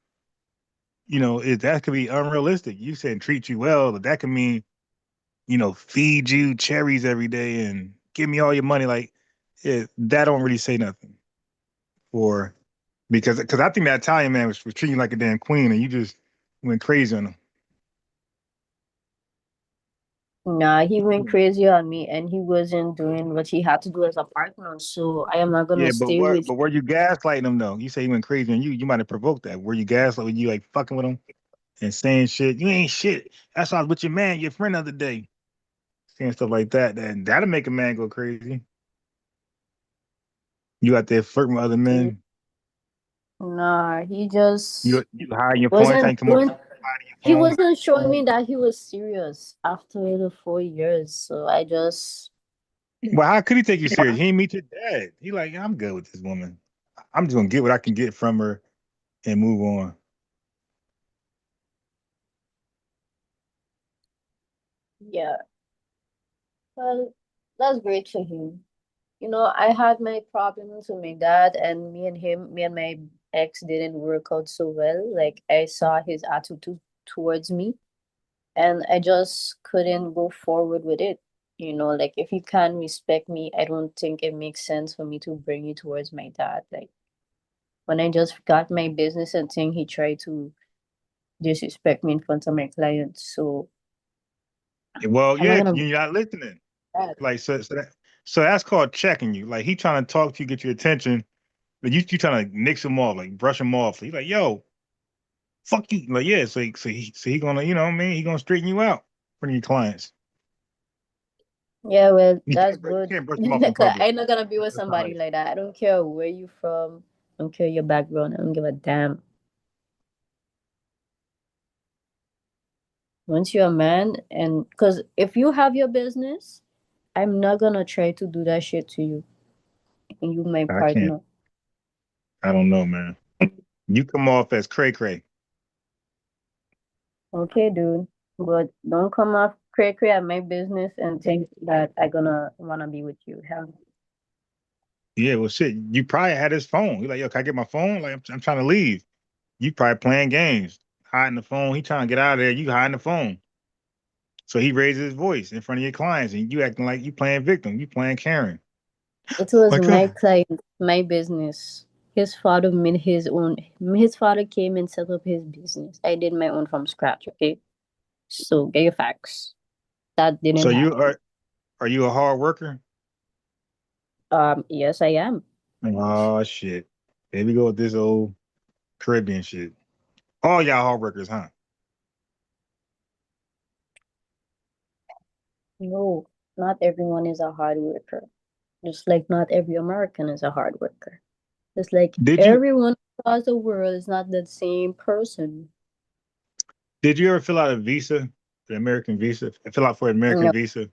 that could be unrealistic. You saying treat you well, but that could mean, feed you cherries every day and give me all your money. Like, that don't really say nothing. Or because I think that Italian man was treating you like a damn queen, and you just went crazy on him. Nah, he went crazy on me, and he wasn't doing what he had to do as a partner. So I am not gonna Yeah, but stay with. were you gaslighting him though? You say he went crazy on you. You might have provoked that. Were you gaslighting you, like fucking with him and saying shit? You ain't shit. That's why I was with your man, your friend the other day. Saying stuff like that. Then that'll make a man go crazy. You out there flirting with other men. Nah, he just You hide your phone every time you wasn't come over. doing. Your He phone. wasn't showing me that he was serious after the 4 years. So I just, Well, how could he take you serious? He ain't meet your dad. He like, I'm good with this woman. I'm just gonna get what I can get from her and move on. yeah. Well, that's great for him. I had my problems with my dad, and me and my ex didn't work out so well. Like, I saw his attitude towards me, and I just couldn't go forward with it. Like, if you can't respect me, I don't think it makes sense for me to bring you towards my dad. Like, when I just got my business and thing, he tried to disrespect me in front of my clients. So Well, I'm not yeah, gonna you're not listening. that. Like so that's called checking you. Like he trying to talk to you, get your attention, but you trying to nix him off, like brush him off. He's like, yo, fuck you. Like, yeah, so he gonna, what I mean, he gonna straighten you out for your clients. Yeah, well, You that's you good. can't brush them off in 'Cause public. I'm not gonna be with That's not somebody right. like that. I don't care where you from. I don't care your background. I don't give a damn. Once you're a man, and because if you have your business, I'm not gonna try to do that shit to you. And you my I can't. partner. I don't know, man. You come off as cray cray. Okay, dude. But don't come off cray at my business and think that I gonna wanna be with you. Hell, Yeah, well, shit, you probably had his phone. You're like, yo, can I get my phone? Like, I'm trying to leave. You probably playing games, hiding the phone. He trying to get out of there. You hiding the phone. So he raises his voice in front of your clients, and you acting like you playing victim. You playing Karen. It was Like, my client, my business. His father made his own. His father came and set up his business. I did my own from scratch. Okay, so get your facts. That so didn't you happen. are you a hard worker? Yes, I am. Oh shit. There we go with this old Caribbean shit. All y'all hard workers, huh? No, not everyone is a hard worker. Just like not every American is a hard worker. Just like Did you everyone across the world is not the same person. did you ever fill out a visa, the American visa? Fill out for an American No, visa?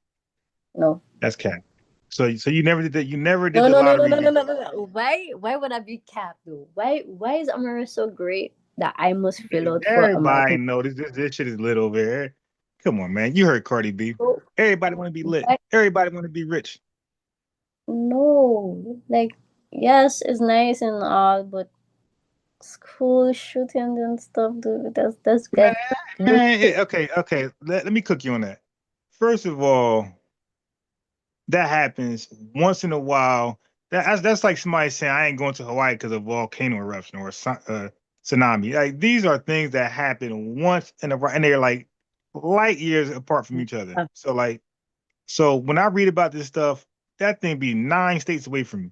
no. That's cap. So you never did that. You never did No, the no, no, no, lottery. no, no, no, no, no. Why would I be capped though? Why is America so great that I must fill out for Everybody American? know this shit is lit over here. Come on, man. You heard Cardi B. No, Everybody want to be lit. why- Everybody want to be rich. no, like yes, it's nice and all, but school shootings and stuff, dude. That's like no shit. Okay. Let me cook you on that. First of all, that happens once in a while. That's like somebody saying I ain't going to Hawaii because of volcano eruption or tsunami. Like these are things that happen once in a while, and they're like light years apart from each other. So when I read about this stuff, that thing be 9 states away from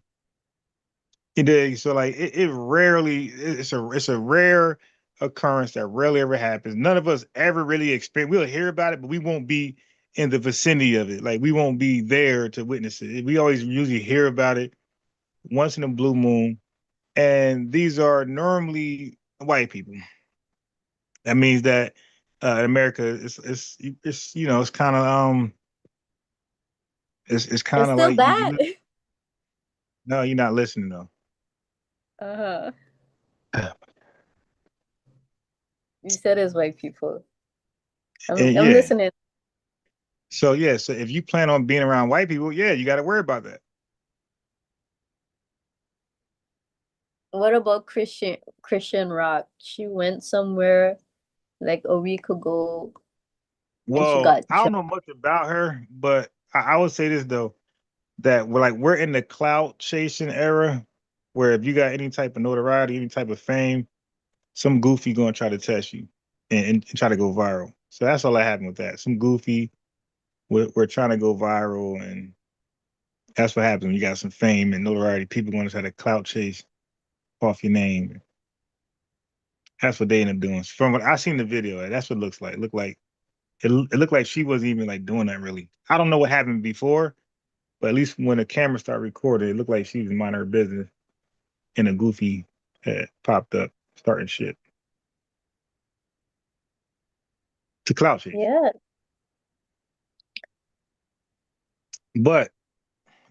me. So like it rarely it's a rare occurrence that rarely ever happens. None of us ever really experience. We'll hear about it, but we won't be in the vicinity of it. Like we won't be there to witness it. We always usually hear about it once in a blue moon, and these are normally white people. That means that America it's it's kind of it's It's kind of still like bad. no, you're not listening though. Uh-huh. You said it's white people. And I'm yeah. listening. So yeah, so if you plan on being around white people, yeah, you got to worry about that. What about Christian Rock? She went somewhere like a week ago and she Well, got I don't shot. know much about her, but I would say this though, that we're in the clout chasing era, where if you got any type of notoriety, any type of fame, some goofy gonna try to test you and try to go viral. So that's all that happened with that. Some goofy, we're trying to go viral, and that's what happens when you got some fame and notoriety. People gonna try to clout chase off your name. That's what they end up doing. From what I seen the video, that's what it looks like. It looked like she wasn't even like doing that really. I don't know what happened before, but at least when the camera started recording, it looked like she was minding her business, and a goofy had popped up starting shit to clout chase. Yeah. But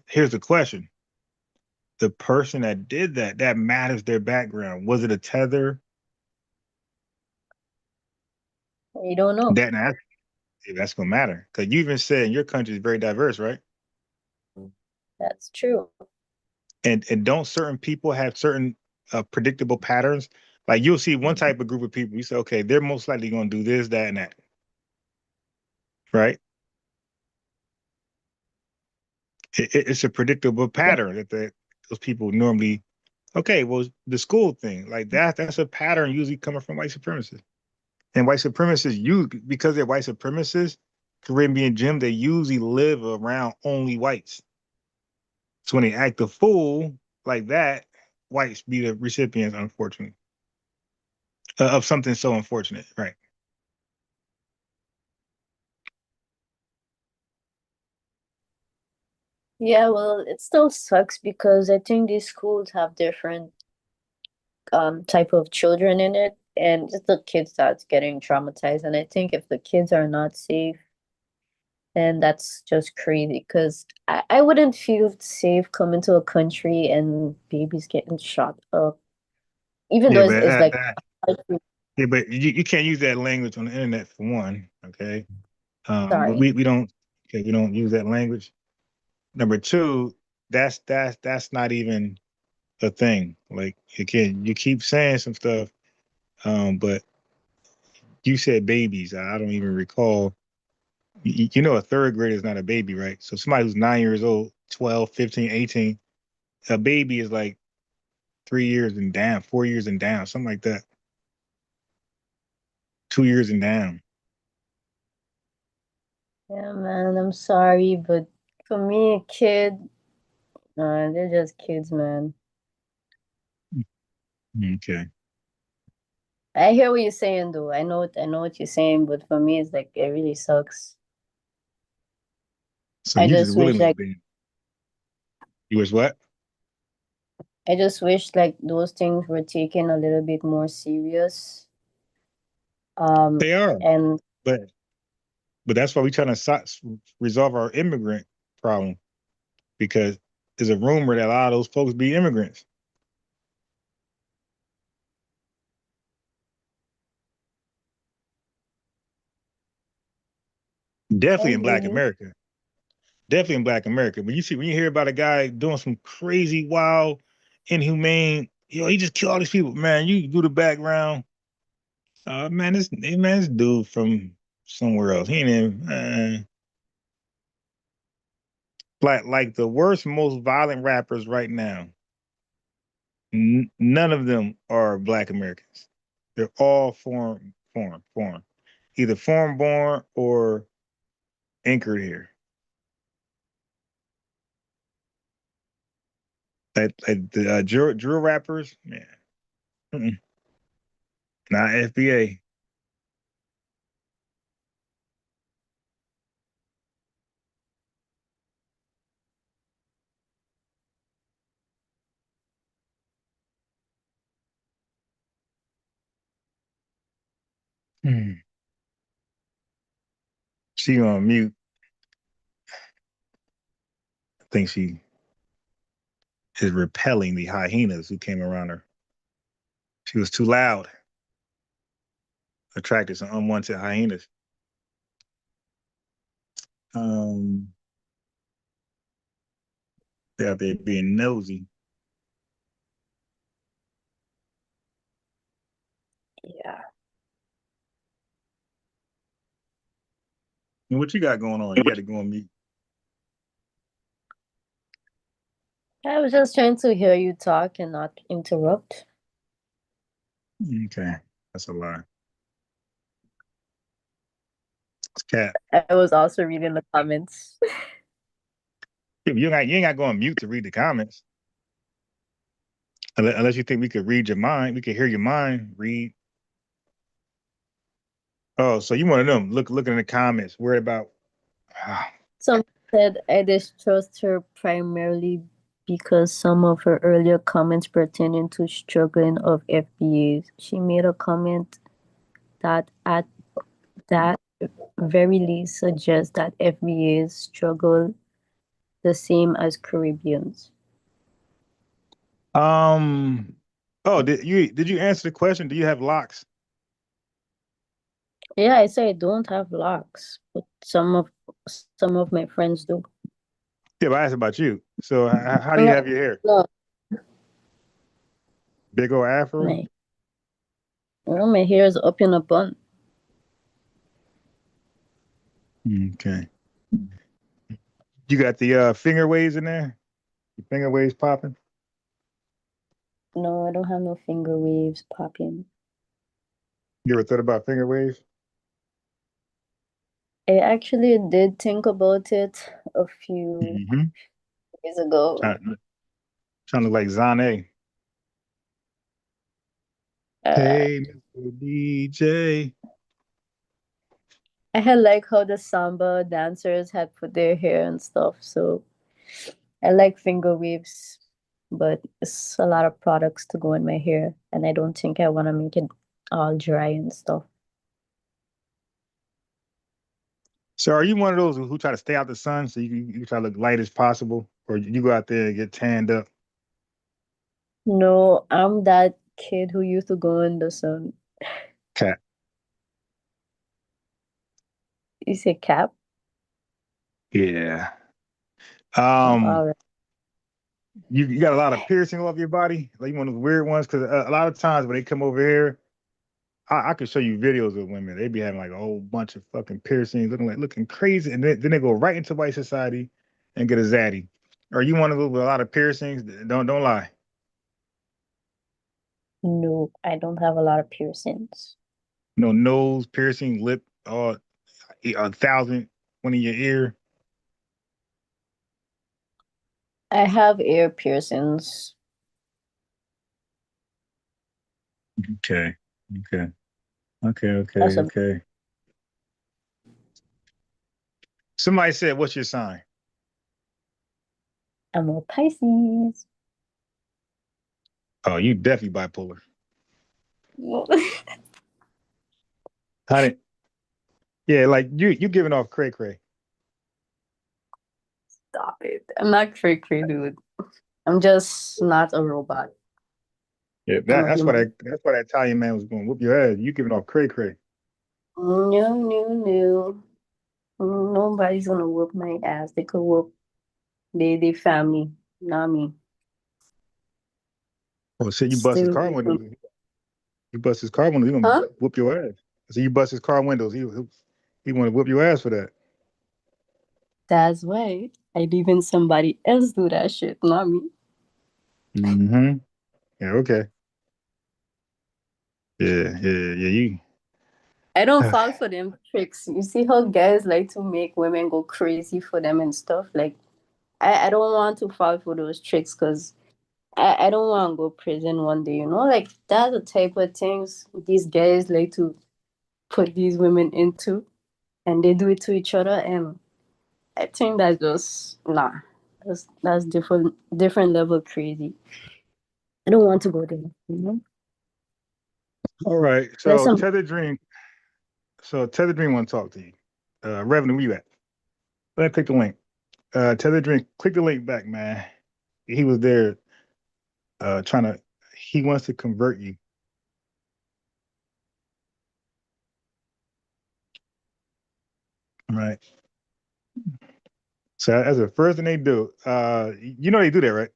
here's the question: the person that did that matters their background. Was it a tether? You don't know. That's gonna matter because you even said your country is very diverse, right? That's true. And don't certain people have certain predictable patterns? Like you'll see one type of group of people, you say, okay, they're most likely going to do this, that, and that, right? It's a predictable pattern that those people normally. Okay, well, the school thing, like that's a pattern usually coming from white supremacists. And white supremacists, because they're white supremacists, Caribbean Jim, they usually live around only whites. So when they act a fool like that, whites be the recipients, unfortunately, of something so unfortunate, right? Yeah, well, it still sucks because I think these schools have different type of children in it, and it's the kids that's getting traumatized. And I think if the kids are not safe, then that's just crazy because I wouldn't feel safe coming to a country and babies getting shot up, even though Yeah, but it's like yeah, but you can't use that language on the internet for one. Okay, sorry. we don't use that language. Number two, that's not even a thing. Like, again, you keep saying some stuff, but you said babies. I don't even recall. You know, a third grader is not a baby, right? So somebody who's 9 years old, 12, 15, 18, a baby is like 3 years and down, 4 years and down, something like that. 2 years and down. Yeah, man, I'm sorry, but for me, a kid, they're just kids, man. Okay. I hear what you're saying, though. I know what you're saying, but for me, it's like it really sucks. So I you just just wish, willingly like, been. You was what? I just wish like those things were taken a little bit more serious. They are, And but that's why we trying to resolve our immigrant problem, because there's a rumor that a lot of those folks be immigrants. Definitely I in hear Black you. America. Definitely in Black America. When you hear about a guy doing some crazy, wild, inhumane, he just killed all these people. Man, you do the background. This dude from somewhere else. He ain't even like the worst, most violent rappers right now. None of them are Black Americans. They're all foreign, either foreign born or anchored here. Like the drill rappers, man. Not FBA. She on mute. I think she is repelling the hyenas who came around her. She was too loud. Attracted some unwanted hyenas. They're out there being nosy. Yeah. And what you got going on? You got to go on mute. I was just trying to hear you talk and not interrupt. Okay, that's a lie. It's cat. I was also reading the comments. You ain't got to go on mute to read the comments. Unless you think we could read your mind, we could hear your mind read. Oh, so you one of them looking in the comments, worried about. Some said I distrust her primarily because some of her earlier comments pertaining to struggling of FBAs. She made a comment that at that very least suggests that FBAs struggle the same as Caribbeans. Oh, did you answer the question? Do you have locks? Yeah, I say I don't have locks, but some of my friends do. Yeah, but I asked about you. So how do you have your hair? No, Big old afro? my hair is up in a bun. Okay. You got the finger waves in there? The finger waves popping? No, I don't have no finger waves popping. You ever thought about finger waves? I actually did think about it a few days ago. Trying to look like Zane. Hey, Mr. DJ. I had like how the samba dancers had put their hair and stuff, so I like finger waves, but it's a lot of products to go in my hair, and I don't think I want to make it all dry and stuff. So are you one of those who try to stay out the sun so you try to look light as possible, or you go out there and get tanned up? No, I'm that kid who used to go in the sun. Cat. You say cap? Yeah. All right. You got a lot of piercing off your body, like one of those weird ones. Because a lot of times when they come over here, I could show you videos of women. They be having like a whole bunch of fucking piercings, looking crazy, and then they go right into white society and get a zaddy. Are you one of those with a lot of piercings? Don't lie. No, I don't have a lot of piercings. No nose piercing, lip, 1,000, one in your ear. I have ear piercings. Okay. Okay. That's a, Okay. Somebody said, "What's your sign?" I'm a Pisces. Oh, you definitely bipolar. Honey, yeah, like you giving off cray cray. Stop it. I'm not cray, dude. I'm just not a robot. Yeah, I'm a that's why human. that Italian man was going to whoop your ass. You giving off cray cray. No. Nobody's gonna whoop my ass. They could whoop they family, not me. Oh, shit, you bust his Still car windows. You bust his car windows, he gonna huh? whoop your ass. So you bust his car windows, he want to whoop your ass for that. That's why I leaving somebody else do that shit, not me. Mm-hmm. Yeah, okay. Yeah. You. I don't fall for them tricks. You see how guys like to make women go crazy for them and stuff? Like, I don't want to fall for those tricks because I don't want to go prison one day, you know? Like, that's the type of things these guys like to put these women into, and they do it to each other. And I think that's just, nah, that's different level crazy. I don't want to go there, you know? All right. There's So some, Tether Dream. So Tether Dream want to talk to you. Revenue, where you at? Let me click the link. Tether Dream, click the link back, man. He was there trying to, he wants to convert you. All right. So as the first thing they do, you know they do that, right?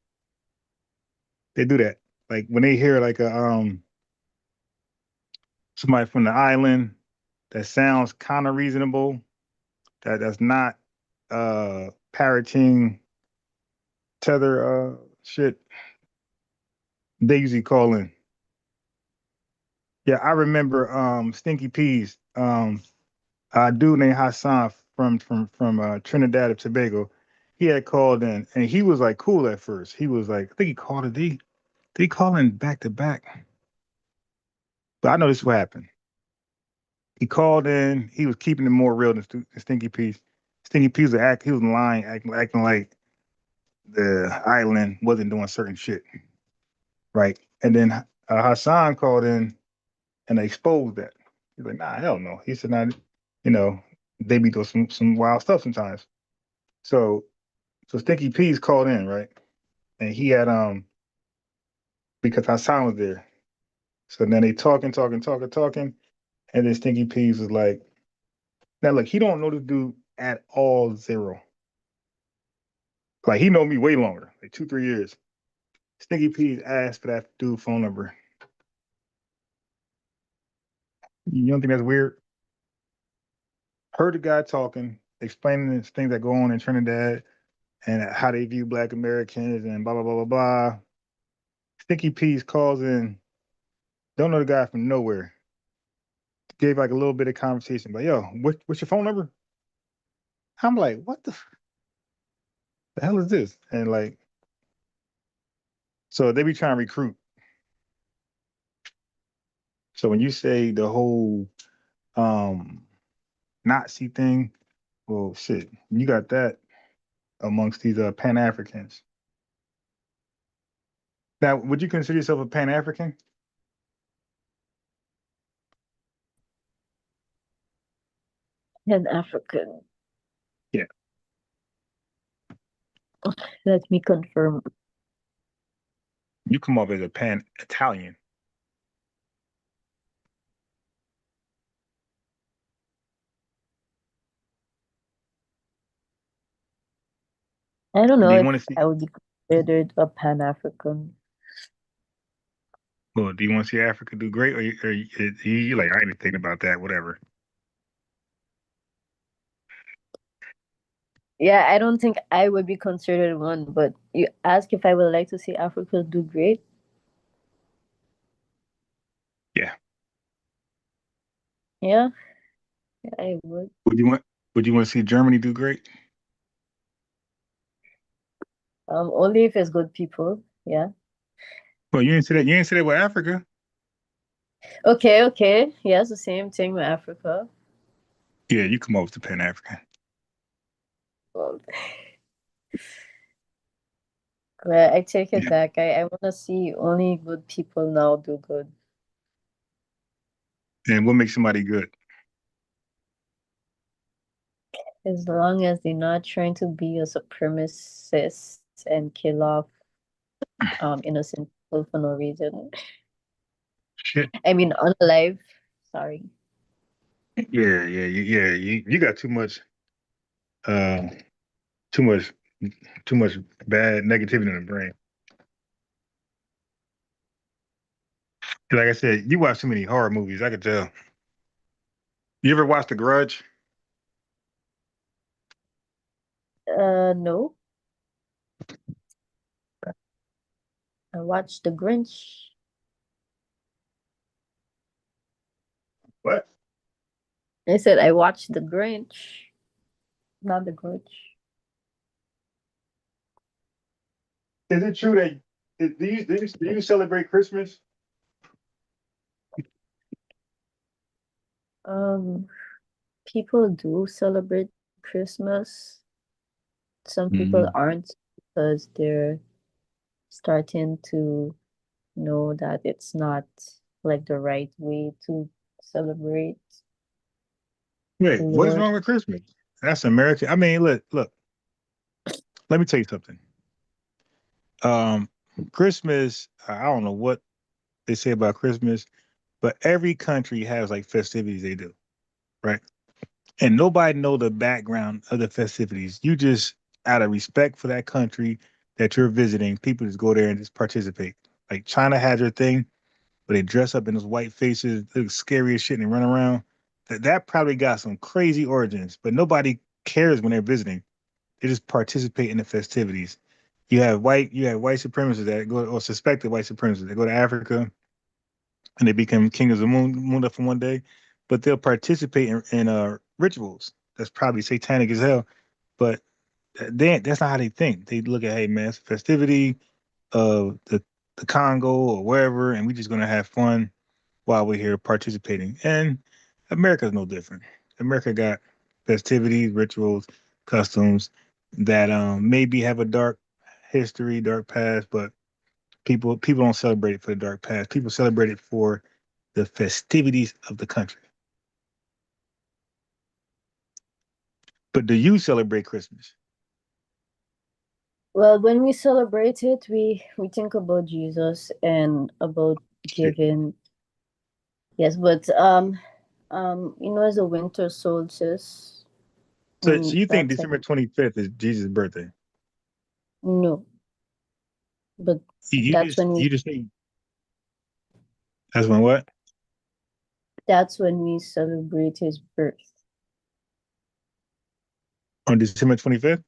They do that. Like when they hear like somebody from the island that sounds kind of reasonable, that's not parroting Tether shit, they usually call in. Yeah, I remember Stinky Peas, a dude named Hassan from Trinidad and Tobago. He had called in and he was like cool at first. He was like, I think he called it. Did he call in back to back? But I know this is what happened. He called in. He was keeping it more real than Stinky Peas. Stinky Peas he was lying, acting like the island wasn't doing certain shit, right? And then Hassan called in and exposed that. He's like, nah, hell no. He said, nah, you know, they be doing some wild stuff sometimes. So Stinky Peas called in, right? And he had because Hassan was there. So then they talking, and then Stinky Peas was like, now look, he don't know this dude at all, zero. Like he know me way longer, like 2, 3 years. Stinky Peas asked for that dude phone number. You don't think that's weird? Heard the guy talking, explaining the things that go on in Trinidad and how they view Black Americans and blah blah blah blah blah. Stinky Peas calls in, don't know the guy from nowhere. Gave like a little bit of conversation, but yo, what's your phone number? I'm like, what the hell is this? And like, so they be trying to recruit. So when you say the whole um Nazi thing, well, shit, you got that amongst these Pan-Africans. Now, would you consider yourself a Pan-African? an African. Yeah. Let me confirm. You come off as a Pan-Italian. I don't know Do you if want to see? I would be. considered a Pan-African. Well, do you want to see Africa do great, or you like, I ain't even thinking about that, whatever. Yeah, I don't think I would be considered one, but you ask if I would like to see Africa do great. Yeah. Yeah, I would. Would you want to see Germany do great? Only if it's good people. Yeah. Well, you didn't say that. You didn't say that with Africa. Okay, okay. Yes, the same thing with Africa. Yeah, you come up with the Pan African. Well, I take it back. I want to see only good people now do good. And what makes somebody good? As long as they're not trying to be a supremacist and kill off innocent people for no reason. Shit. I mean, unalive. Sorry. Yeah. You got too much, uh, too much bad negativity in the brain. Like I said, you watch too many horror movies. I could tell. You ever watch The Grudge? No. I watched The Grinch. What? I said I watched The Grinch, not The Grudge. Is it true that do you celebrate Christmas? People do celebrate Christmas. Some people Mhm. aren't because they're starting to know that it's not like the right way to celebrate Wait, the what is Lord. wrong with Christmas? That's American. I mean, look. Let me tell you something. Um, Christmas. I don't know what they say about Christmas, but every country has like festivities they do, right? And nobody know the background of the festivities. You just, out of respect for that country that you're visiting, people just go there and just participate. Like China has their thing, where they dress up in those white faces, look scary as shit, and they run around. That probably got some crazy origins, but nobody cares when they're visiting. They just participate in the festivities. You have white supremacists that go, or suspected white supremacists that go to Africa and they become kings of the moon up for one day, but they'll participate in rituals that's probably satanic as hell. But that's not how they think. They look at, hey man, it's a festivity of the Congo or wherever, and we're just gonna have fun while we're here participating. And America's no different. America got festivities, rituals, customs that maybe have a dark history, dark past, but people don't celebrate it for the dark past. People celebrate it for the festivities of the country. But do you celebrate Christmas? Well, when we celebrate it, we think about Jesus and about giving. Yes, but it's a winter solstice, So and you think that's December 25th is Jesus' birthday? no, but You that's just when we you just think that's when what? that's when we celebrate his birth. On December 25th?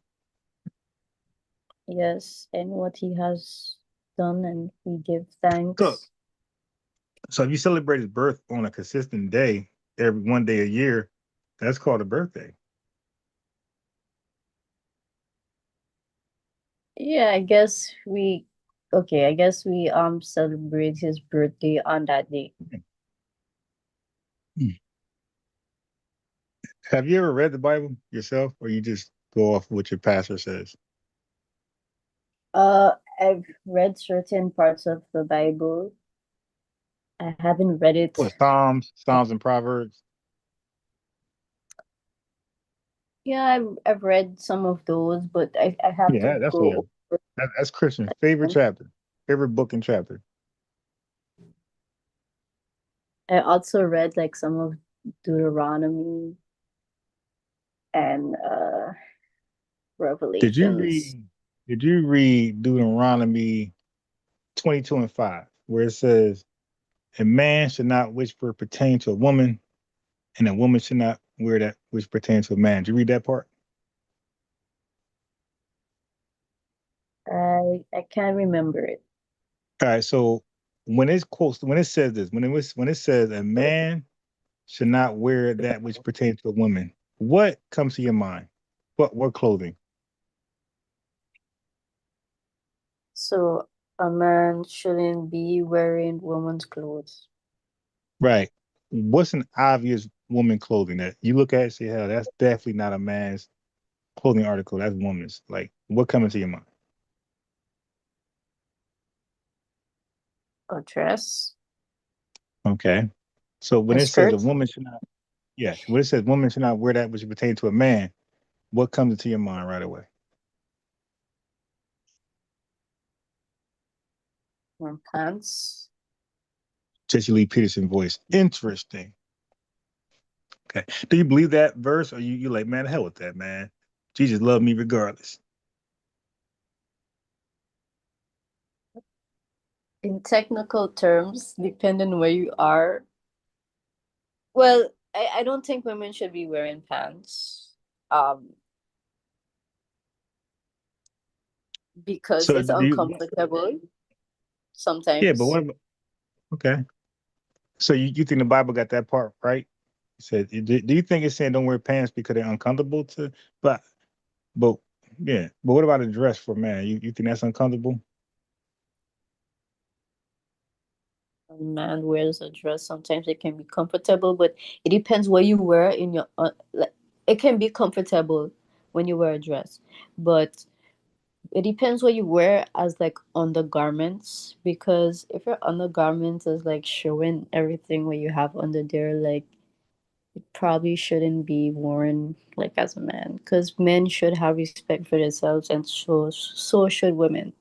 Yes, and what he has done, and we give So thanks. so if you celebrate his birth on a consistent day, every one day a year, that's called a birthday. Yeah, I guess we celebrate his birthday on that day. Have you ever read the Bible yourself, or you just go off what your pastor says? I've read certain parts of the Bible. I haven't read it. What, Psalms and Proverbs? Yeah, I've read some of those, but I have Yeah, to go over that's Christian's favorite them. chapter, favorite book and chapter. I also read like some of Deuteronomy and Did you Revelations. read? did you read Deuteronomy 22:5, where it says, "A man should not whisper pertaining to a woman, and a woman should not wear that which pertains to a man." Did you read that part? I can't remember it. All right. So when when it says this, when it says a man should not wear that which pertains to a woman, what comes to your mind? What clothing? So a man shouldn't be wearing woman's clothes. Right. What's an obvious woman clothing that you look at and say, hell, that's definitely not a man's clothing article. That's woman's. Like, what comes to your mind? A dress, Okay. So when a it says a skirt, woman should not, yeah, when it says woman should not wear that which pertains to a man, what comes to your mind right away? and pants. Jesse Lee Peterson voice. Interesting. Okay. Do you believe that verse, or you like, man, the hell with that, man? Jesus loved me regardless. In technical terms, depending where you are, well, I don't think women should be wearing pants. Because So it's do you? uncomfortable Yeah, but sometimes. what? Okay. So you think the Bible got that part right? It said, do you think it's saying don't wear pants because they're uncomfortable to? But but yeah. But what about a dress for a man? You think that's uncomfortable? A man wears a dress, sometimes it can be comfortable, but it depends where you wear in your like, it can be comfortable when you wear a dress, but it depends what you wear as like undergarments, because if your undergarments is like showing everything what you have under there, like it probably shouldn't be worn like as a man, because men should have respect for themselves, and so should women.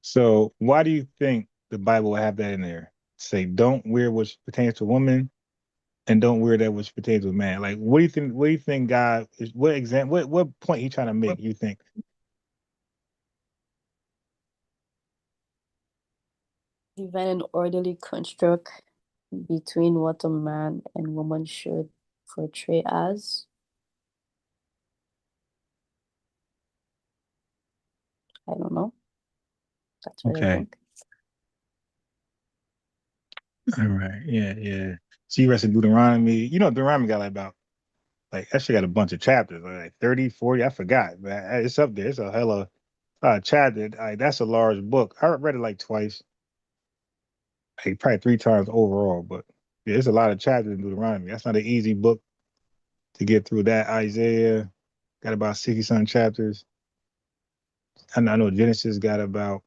So why do you think the Bible will have that in there? Say don't wear what pertains to a woman and don't wear that which pertains to a man. Like what do you think? What do you think God is? What point he trying to make? You think? Divine and orderly construct between what a man and woman should portray as. I don't know. That's what I Okay. think. All right. Yeah. Yeah. So you rested Deuteronomy. You know, Deuteronomy got like that shit got a bunch of chapters, like 30, 40. I forgot, man. It's up there. It's a hella chapter. That's a large book. I read it like twice, like probably three times overall. But yeah, it's a lot of chapters in Deuteronomy. That's not an easy book to get through. That Isaiah got about 60 something chapters. I know Genesis got about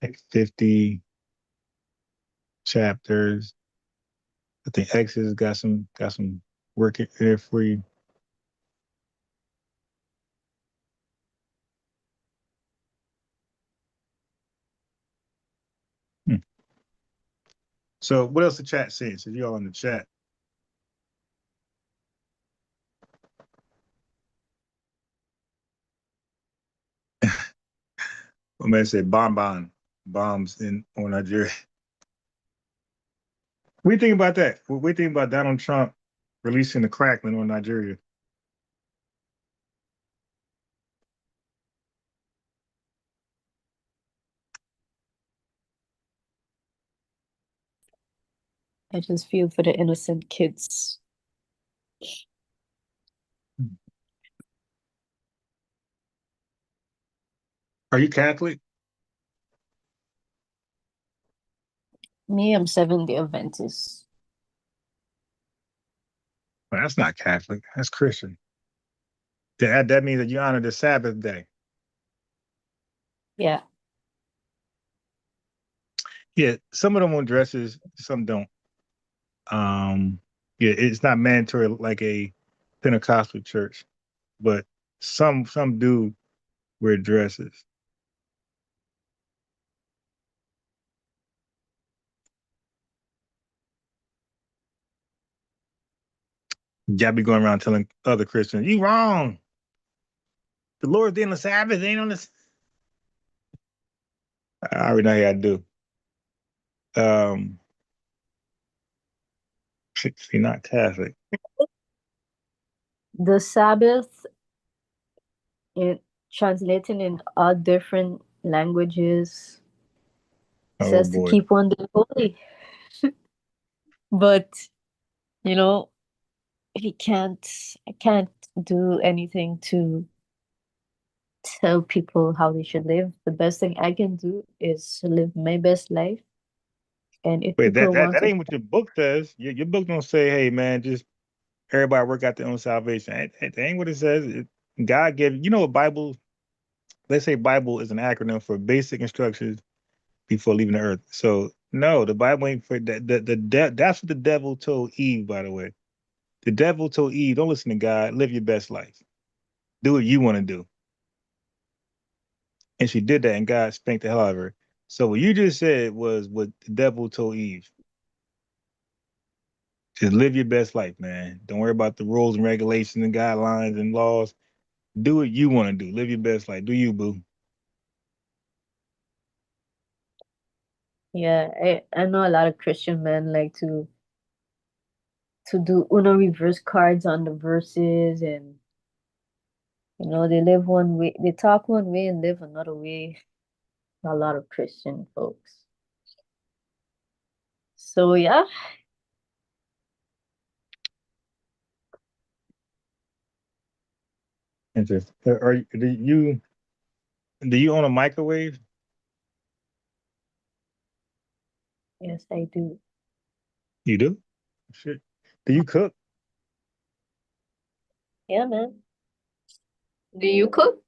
like 50 chapters. I think Exodus got some work in there for you. Hmm. So what else the chat saying? So you all in the chat. My man said bombs in on Nigeria. What do you think about that? What do you think about Donald Trump releasing the crackling on Nigeria? I just feel for the innocent kids. Are you Catholic? Me, I'm Seventh-day Adventist. Well, that's not Catholic. That's Christian. That means that you honor the Sabbath day. Yeah. Yeah, some of them want dresses, some don't. Yeah, it's not mandatory like a Pentecostal church, but some do wear dresses. Y'all be going around telling other Christians, you wrong. The Lord's day on the Sabbath ain't on this. I already know how I do. You're not Catholic. The Sabbath, it translating in all different languages, Oh says to boy. keep one day holy. But you know, I can't do anything to tell people how they should live. The best thing I can do is live my best life. And if Wait, people want that to, ain't what your book says. Your book don't say, "Hey, man, just everybody work out their own salvation." That ain't what it says. God gave you know what Bible. Let's say Bible is an acronym for basic instructions before leaving the earth. So no, the Bible ain't for that. That's what the devil told Eve. By the way, the devil told Eve, "Don't listen to God. Live your best life. Do what you want to do." And she did that, and God spanked the hell out of her. So what you just said was what the devil told Eve. Just live your best life, man. Don't worry about the rules and regulations and guidelines and laws. Do what you want to do. Live your best life. Do you, boo? yeah, I know a lot of Christian men like to do Uno reverse cards on the verses, and they live one way, they talk one way and live another way. A lot of Christian folks. So yeah. Interesting. Do you own a microwave? Yes, I do. You do? Shit. Do you cook? Yeah, man. Do you cook?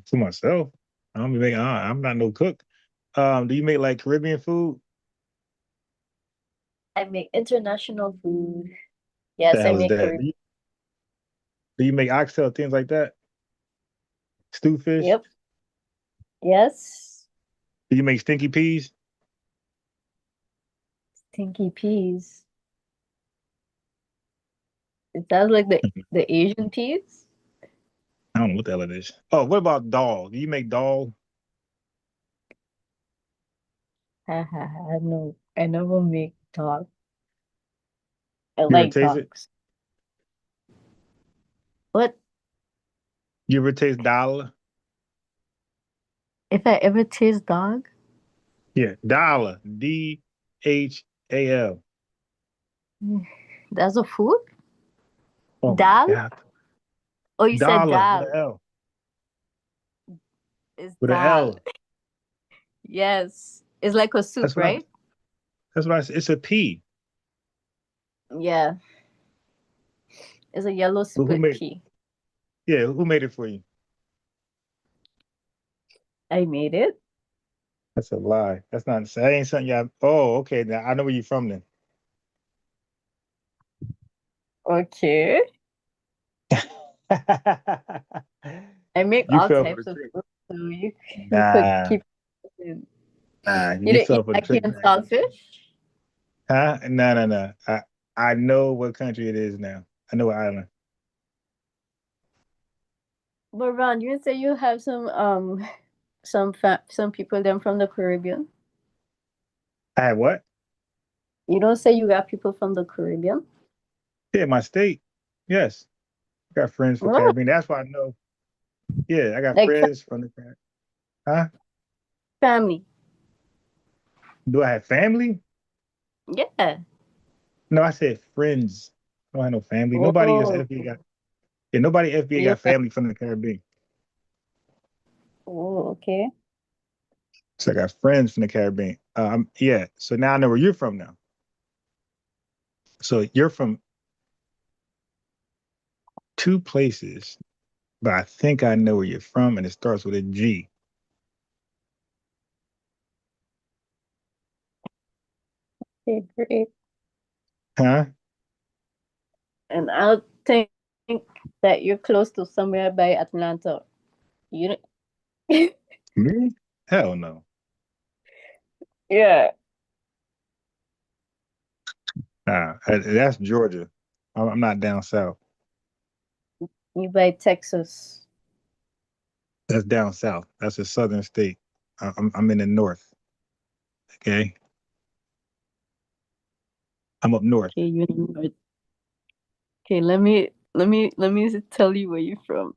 For myself. I don't be making. I'm not no cook. Do you make like Caribbean food? I make international food. The Yes, I hell is make that? Korean. Do you make oxtail things like that? Stew fish? Yep. Yes. Do you make stinky peas? Stinky peas. It sounds like the Asian peas. I don't know what the hell it is. Oh, what about dal? Do you make dal? No, I never make dog. I You ever like taste it? dogs. But You ever taste dal? if I ever taste dog, Yeah, dal. DHAL. that's a food? Oh my Dal? God. Oh, you said Dollar with dal. an L. It's With an dal. L. Yes. It's like a soup, That's what I right? that's what I said. It's a P. Yeah. It's a yellow But who split made pea. who made it for you? I made it. That's a lie. That ain't something y'all. Oh, okay. Now I know where you're from then. Okay. I make You all fell for the types of trick. food, so you could Nah, keep it. nah, You you don't eat fell for the ackee trick, and man. saltfish? Huh? No, no, no. I know what country it is now. I know what island. But Ron, you say you have some people them from the Caribbean? I had what? You don't say you got people from the Caribbean? Yeah, my state. Yes. I got friends from Oh, Caribbean. That's why I know. Yeah, I got like friends from the Caribbean. Huh? family. Do I have family? Yeah. No, I said friends. I don't have no family. Nobody is Oh, FBA got nobody FBA you got family from the Caribbean. oh, okay. So I got friends from the Caribbean. Yeah. So now I know where you're from now. So you're from two places, but I think I know where you're from, and it starts with a G. Okay, great. Huh? And I'll think that you're close to somewhere by Atlanta. You don't... Me? Hell no. Yeah. Nah, that's Georgia. I'm not down south. You by Texas. That's down south. That's a southern state. I'm in the north. Okay. I'm up north. Okay, you're in the north. Okay, let me tell you where you're from.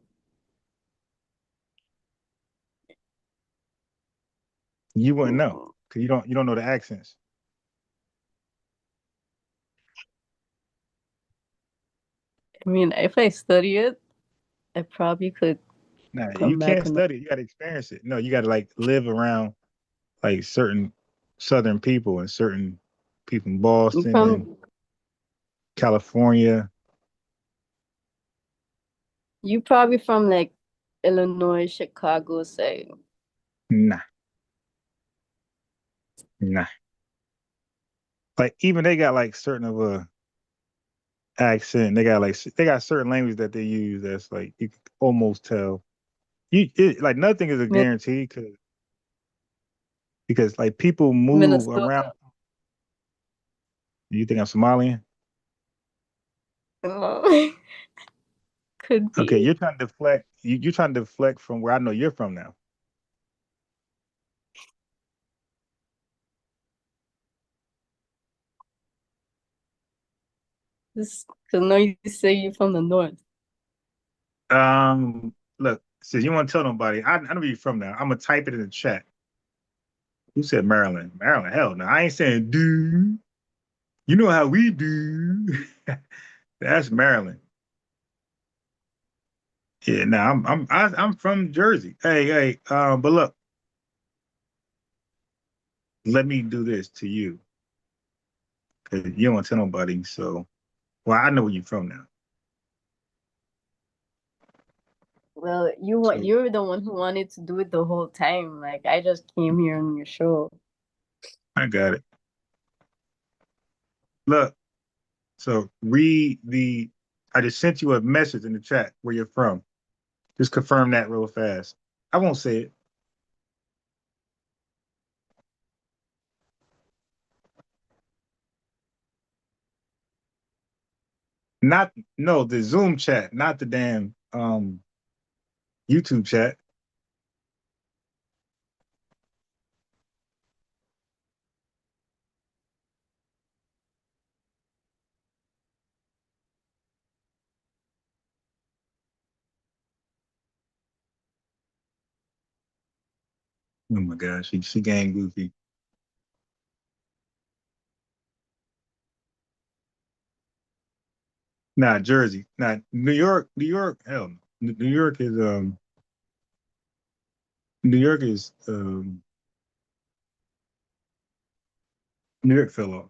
You wouldn't know because you don't know the accents. I mean, if I study it, I probably could Nah, you come back can't and study it. You got to experience it. No, you got to like live around like certain southern people and certain people in I'm Boston and from California. you probably from like Illinois, Chicago, say. Nah, nah. Like even they got like certain of a accent. They got certain language that they use that's like you can almost tell. Like nothing is a guarantee because like people move around. Minnesota. You think I'm Somalian? No. Could Okay, be. you're trying to deflect. You're trying to deflect from where I know you're from now. Just because now you say you're from the north. Look, since you want to tell nobody, I know where you're from now. I'm gonna type it in the chat. Who said Maryland? Maryland, hell no. I ain't saying do. You know how we do. That's Maryland. Yeah, now I'm from Jersey. Hey, but look, let me do this to you. Cause you don't want to tell nobody. So, well, I know where you're from now. Well, So you're the one who wanted to do it the whole time. Like I just came here on your show. I got it. Look, so read the. I just sent you a message in the chat where you're from. Just confirm that real fast. I won't say it. Not no, the Zoom chat, not the damn YouTube chat. Oh my gosh, she gang goofy. Nah, Jersey. Nah, New York, hell no. New York is New York fell off.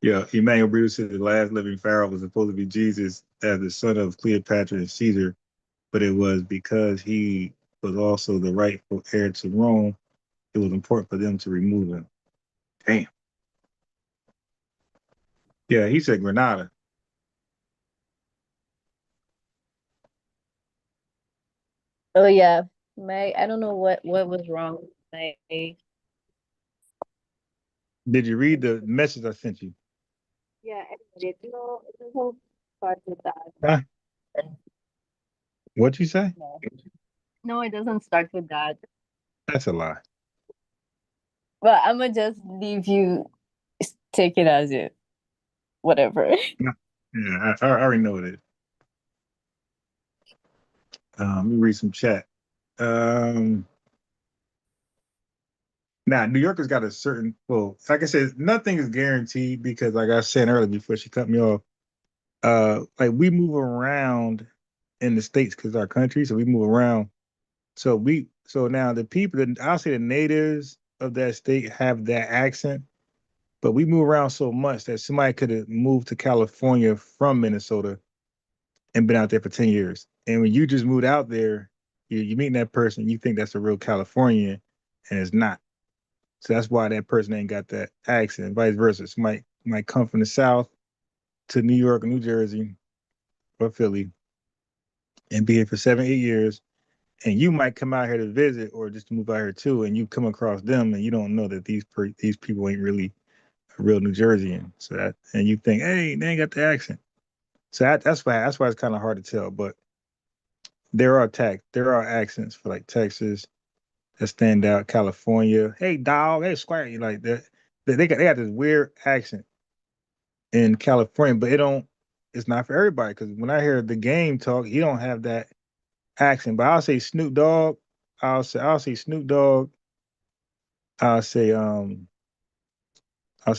Yeah, Emmanuel Bruce said the last living pharaoh was supposed to be Jesus as the son of Cleopatra and Caesar, but it was because he was also the rightful heir to Rome. It was important for them to remove him. Damn. Yeah, he said Granada. Oh yeah, I don't know what was wrong with my. Did you read the message I sent you? Yeah, it doesn't start with that. Huh? What'd you say? No, it doesn't start with that. That's a lie. But I'm gonna just leave you take it as it, whatever. No. Yeah, I already know it is. Let me read some chat. Now, New York has got a certain, well, like I said, nothing is guaranteed because, like I said earlier before she cut me off, like we move around in the states because our country, so we move around. So now the people, I'll say the natives of that state have that accent, but we move around so much that somebody could have moved to California from Minnesota and been out there for 10 years. And when you just moved out there, you meet that person, you think that's a real Californian, and it's not. So that's why that person ain't got that accent. Vice versa. Somebody might come from the South to New York or New Jersey or Philly and be here for 7, 8 years. And you might come out here to visit or just to move out here too, and you come across them and you don't know that these people ain't really a real New Jerseyan. So that, and you think, hey, they ain't got the accent. So that's why it's kind of hard to tell. But there are accents for like Texas that stand out. California, hey dog, hey square, you like that. They got this weird accent in California, but it's not for everybody. Because when I hear the game talk, you don't have that accent. But I'll say Snoop Dogg. I'll say Snoop Dogg. I'll say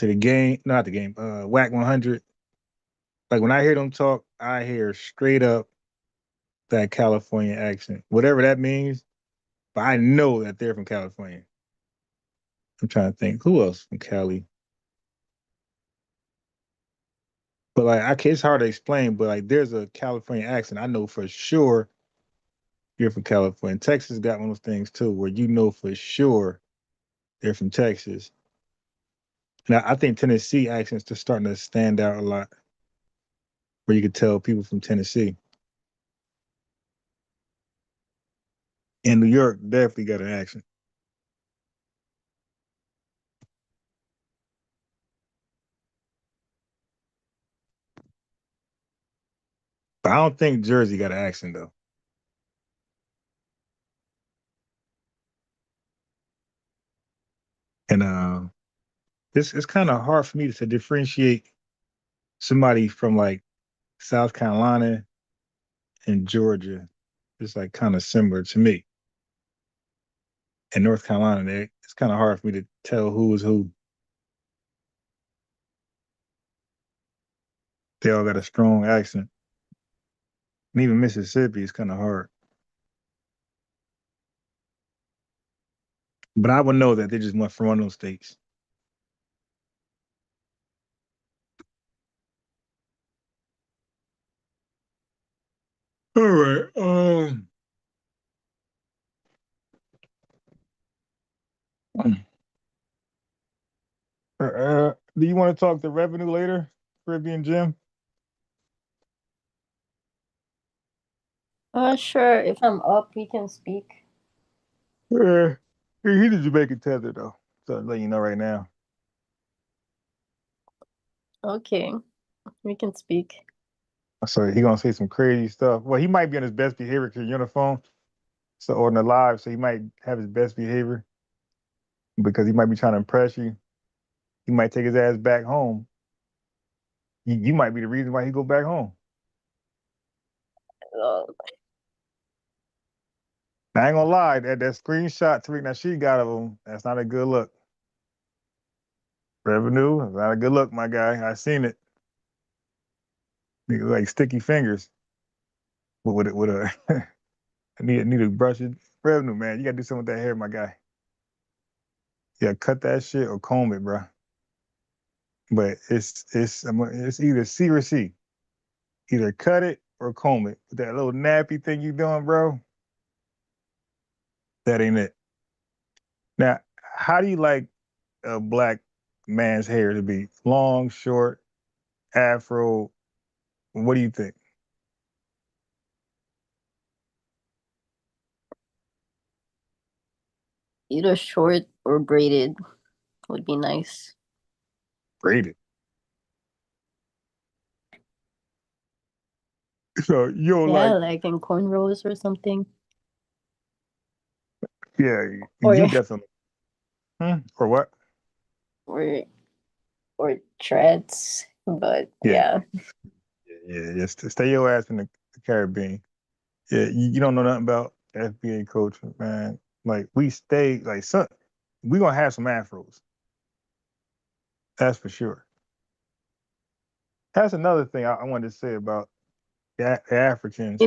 the game, not the game. Whack 100. Like when I hear them talk, I hear straight up that California accent, whatever that means. But I know that they're from California. I'm trying to think who else from Cali. But like, it's hard to explain. But like, there's a California accent. I know for sure you're from California. Texas got one of those things too, where you know for sure they're from Texas. Now I think Tennessee accents are starting to stand out a lot, where you could tell people from Tennessee. And New York definitely got an accent. But I don't think Jersey got an accent though. And it's kind of hard for me to differentiate somebody from like South Carolina and Georgia. It's like kind of similar to me. In North Carolina, it's kind of hard for me to tell who is who. They all got a strong accent. And even Mississippi is kind of hard. But I would know that they just went from one of those states. All right. Do you want to talk the revenue later, Caribbean Jim? Sure. If I'm up, we can speak. Yeah. He the Jamaican tether though. So I'll let you know right now. Okay, we can speak. So he gonna say some crazy stuff. Well, he might be on his best behavior because you're on the phone. So on the live, so he might have his best behavior because he might be trying to impress you. He might take his ass back home. You might be the reason why he go back home. Uh, I ain't gonna lie, that screenshot Tariq Nasheed got of him, that's not a good look. Revenue, that's not a good look, my guy. I seen it. Nigga like sticky fingers. With a I need to brush it. Revenue, man. You gotta do something with that hair, my guy. Yeah, cut that shit or comb it, bro. But it's either C or C. Either cut it or comb it. With that little nappy thing you doing, bro, that ain't it. Now, how do you like a black man's hair to be? Long, short, afro? What do you think? either short or braided would be nice. Braided. So you don't Yeah, like, like in cornrows or something. yeah, Or you definitely. Or what? or treads, but Yeah, yeah. yeah. Just stay your ass in the Caribbean. Yeah, you don't know nothing about FBA culture, man. Like we stay like we gonna have some afros. That's for sure. That's another thing I wanted to say about the Africans.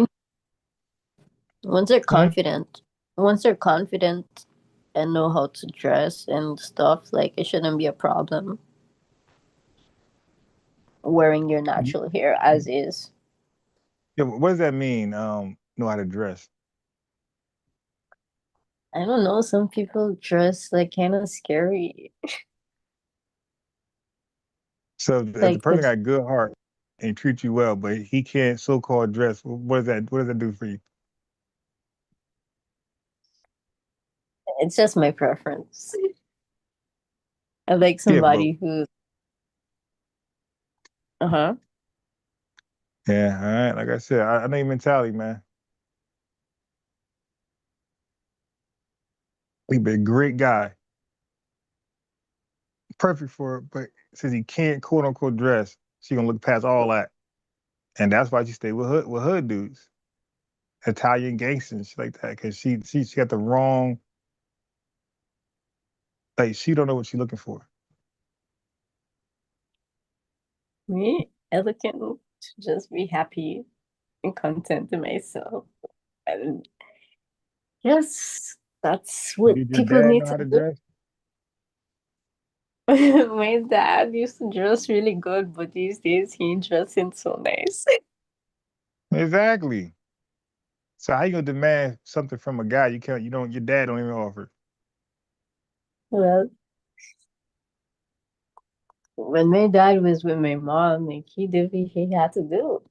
Once they're confident, once they're confident and know how to dress and stuff, like it shouldn't be a problem wearing your natural hair as is. Yeah, what does that mean? Know how to dress. I don't know, some people dress like kind of scary. So if the Like person the, got a good heart and treat you well, but he can't so-called dress, what does that do for you? it's just my preference. I like Yeah, but somebody who Uh-huh. Yeah, all right. Like I said, I know your mentality, man. He been a great guy. Perfect for it, but since he can't quote unquote dress, she gonna look past all that. And that's why she stay with hood dudes. Italian gangsters and shit like that. Cause she got the wrong, like she don't know what she's looking for. Me, I looking to just be happy and content to myself. And yes, that's what Did your people dad need know to how to do. dress? My dad used to dress really good, but these days he ain't dressing so nice. Exactly. So how you gonna demand something from a guy your dad don't even offer? Well, when my dad was with my mom, like he did what he had to do.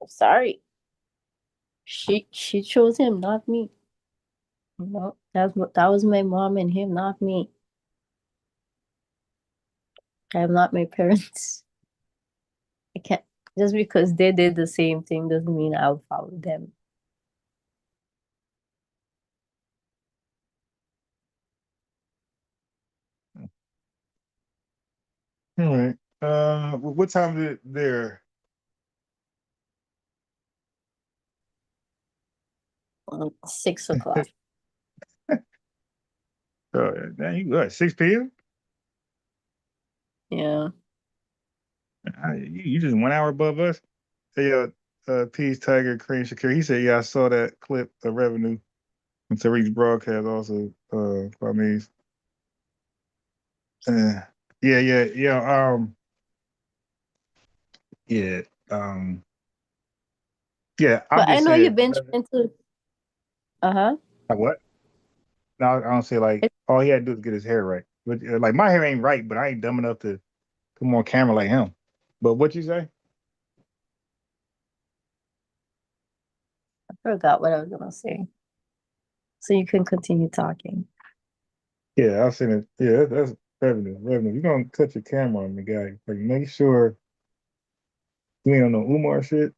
I'm sorry. She chose him, not me. You know, that was my mom and him, not me. I'm not my parents. I can't just because they did the same thing doesn't mean I'll follow them. All right. What time is it there? 6 o'clock. Dang, you good? 6 p.m. Yeah. You just 1 hour above us. Hey, Peace Tiger Cream Shakir. He said, "Yeah, I saw that clip of revenue from Tariq's broadcast." Also, by me. Yeah. Yeah. Yeah. I'm But I just know saying. you've been trying to uh-huh. What? No, I don't say like all he had to do is get his hair right. But like my hair ain't right, but I ain't dumb enough to come on camera like him. But what you say? I forgot what I was gonna say. So you can continue talking. Yeah, I've seen it. Yeah, that's revenue. Revenue. You're gonna cut your camera on the guy. Like make sure you ain't on no Umar shit,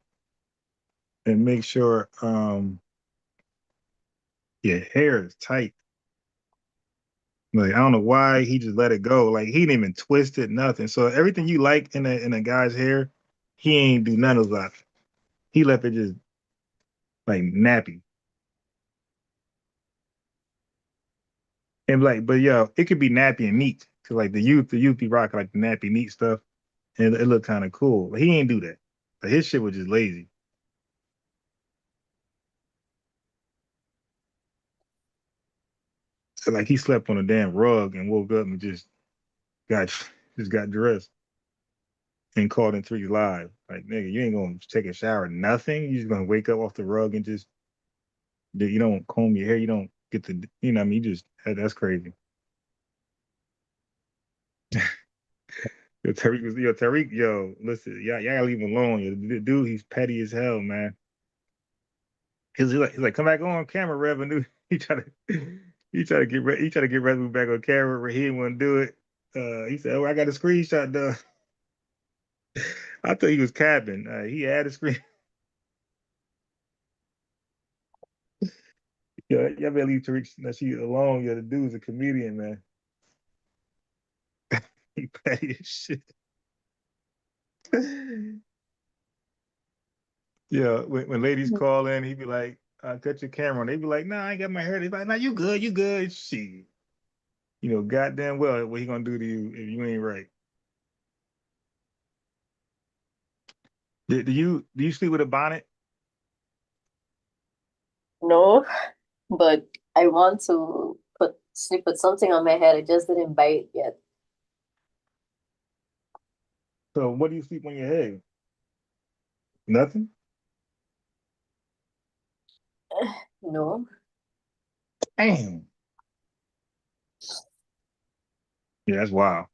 and make sure your hair is tight. Like I don't know why he just let it go. Like he didn't even twist it, nothing. So everything you like in a guy's hair, he ain't do none of that. He left it just like nappy. And like, but yo, it could be nappy and neat. Cause like the youth be rocking like the nappy neat stuff, and it looked kind of cool. But he ain't do that. But his shit was just lazy. So like he slept on a damn rug and woke up and got got dressed and called in 3 live. Like nigga, you ain't gonna take a shower, nothing. You just gonna wake up off the rug and just you don't comb your hair. You don't get the what I mean. You just that's crazy. Tariq, listen, y'all gotta leave him alone. Yo, the dude, he's petty as hell, man. Cause he's like, come back on camera, revenue. He try to get revenue back on camera, but he didn't want to do it. He said, "Oh, I got a screenshot done." I thought he was capping. He had a screen. Y'all better leave Tariq she alone. The dude's a comedian, man. He petty as shit. Yeah, when ladies call in, he be like, cut your camera on. They be like, nah, I ain't got my hair. They be like, nah, you good, you good. Shit. Goddamn well what he gonna do to you if you ain't right. Do you sleep with a bonnet? No, but I want to put something on my head. I just didn't buy it yet. So what do you sleep on your head? Nothing? No. Damn. Yeah, that's wild.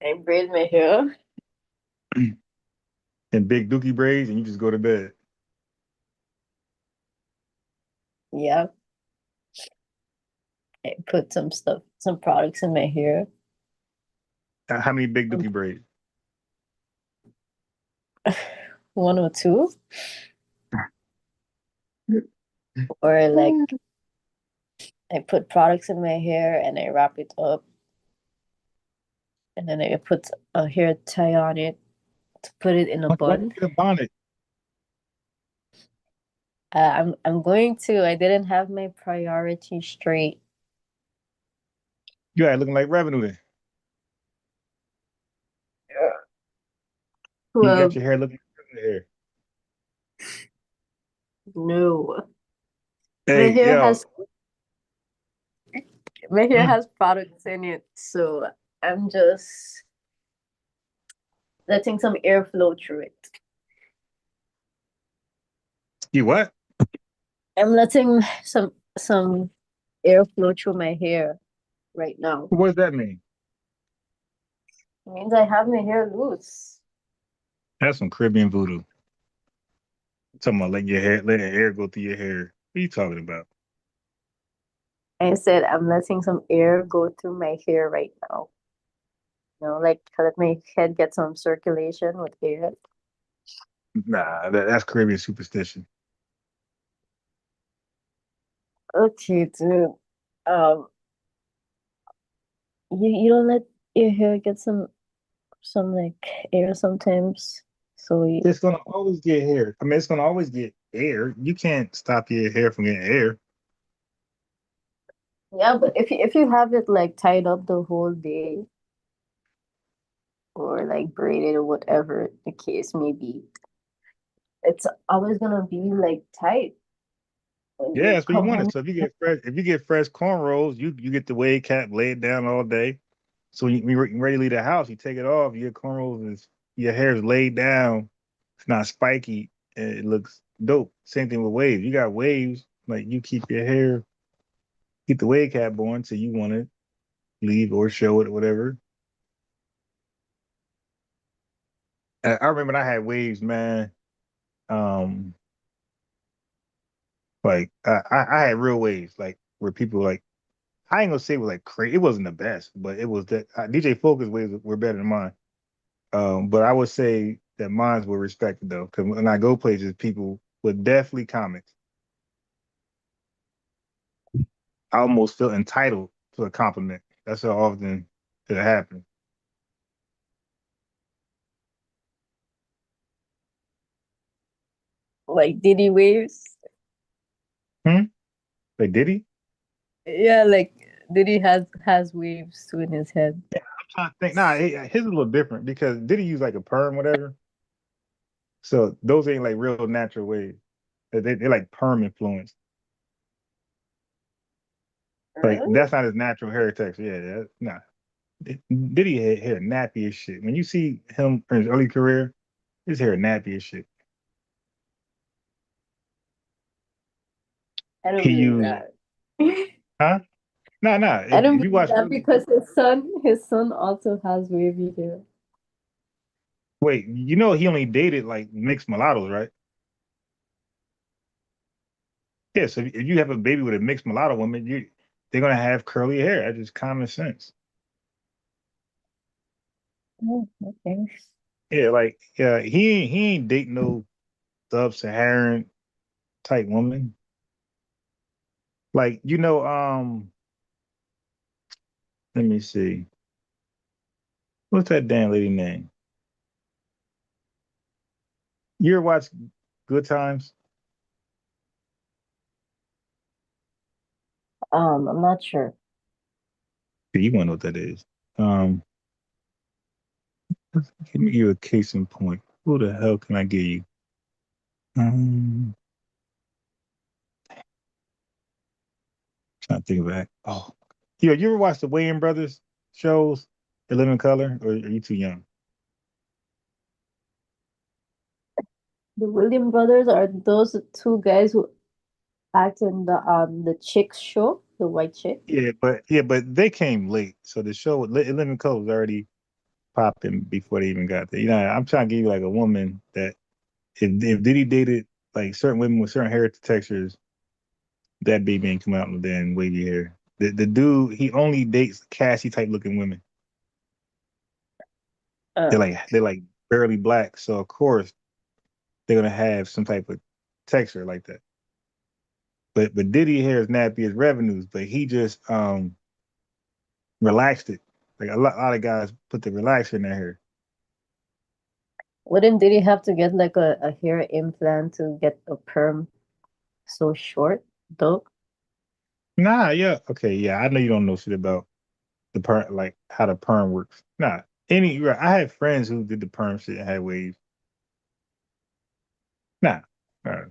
I braid my hair. And big dookie braids, and you just go to bed. Yeah. I put some products in my hair. How many big dookie braids? 102, or like I put products in my hair and I wrap it up, and then I put a hair tie on it to put it in a Why bun. you get a bonnet? I'm going to. I didn't have my priorities straight. You ain't looking like revenue then. You Well, got your hair looking like revenue hair. no. My Hey, hair yo. has products in it, so I'm just letting some air flow through it. You what? I'm letting some air flow through my hair right now. What does that mean? It means I have my hair loose. That's some Caribbean voodoo. Talking about letting air go through your hair. What are you talking about? I said I'm letting some air go through my hair right now. You know, like to let my head get some circulation with air. Nah, that's Caribbean superstition. Okay, dude. You don't let your hair get some like air sometimes. So It's gonna always get hair. I mean, it's gonna always get air. You can't stop your hair from getting air. yeah, but if you have it like tied up the whole day, or like braided or whatever the case may be, it's always gonna be like tight when Yeah, you that's what you come wanted. home. So if you get fresh cornrows, you get the wave cap laid down all day. So when you're ready to leave the house, you take it off. Your cornrows your hair is laid down. It's not spiky, and it looks dope. Same thing with waves. You got waves, like you keep the wave cap on till you want to leave or show it or whatever. I remember when I had waves, man. Um, like I had real waves, like where people like I ain't gonna say it was like crazy. It wasn't the best, but it was that DJ Focus waves were better than mine. But I would say that mines were respected though, because when I go places, people would definitely comment. I almost feel entitled to a compliment. That's how often it happened. Like Diddy waves. Like Diddy? Yeah, like Diddy has waves too in his head. Yeah, I'm trying to think. Nah, his is a little different because Diddy use like a perm, whatever. So those ain't like real natural waves. They're like perm influenced. Like Really? that's not his natural hair texture. Yeah, nah. Diddy hair nappy as shit. When you see him in his early career, his hair nappy as shit. I don't He believe used, that. huh? No, no. I don't If you believe watch that early, because his son also has wavy hair. wait, you know he only dated like mixed mulattoes, right? Yeah. So if you have a baby with a mixed mulatto woman, they're gonna have curly hair. That's just common sense. Oh, okay. Yeah, like he ain't dating no sub-Saharan type woman. Like let me see. What's that damn lady name? You ever watch Good Times? I'm not sure. You want to know what that is? Um, Give me you a case in point. Who the hell can I give you? Um, Trying to think of that. Oh, yeah. You ever watch the Wayans Brothers shows, The Living Color, or are you too young? The William brothers are those two guys who act in the Chicks show, the white chick. Yeah, but they came late, so the show Living Color was already popping before they even got there. You know, I'm trying to give you like a woman that if Diddy dated like certain women with certain hair textures, that baby ain't come out with then wavy hair. The dude, he only dates Cassie type looking women. Uh, They're like barely black, so of course they're gonna have some type of texture like that. But Diddy hair is nappy as revenues, but he just relaxed it. Like a lot of guys put the relaxer in their hair. Wouldn't Diddy have to get like a hair implant to get a perm so short though? Nah, yeah, okay, yeah. I know you don't know shit about the perm, like how the perm works. Nah, right, I had friends who did the perm shit and had waves. Nah, uh,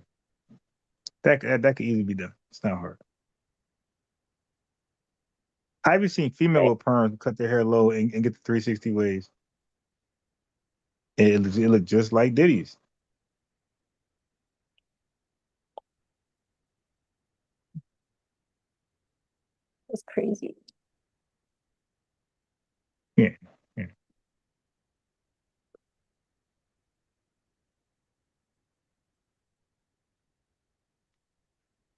that could easily be done. It's not hard. I even seen female with perms cut their hair low and get the 360 waves. And it looked just like Diddy's. It's crazy. Yeah, yeah.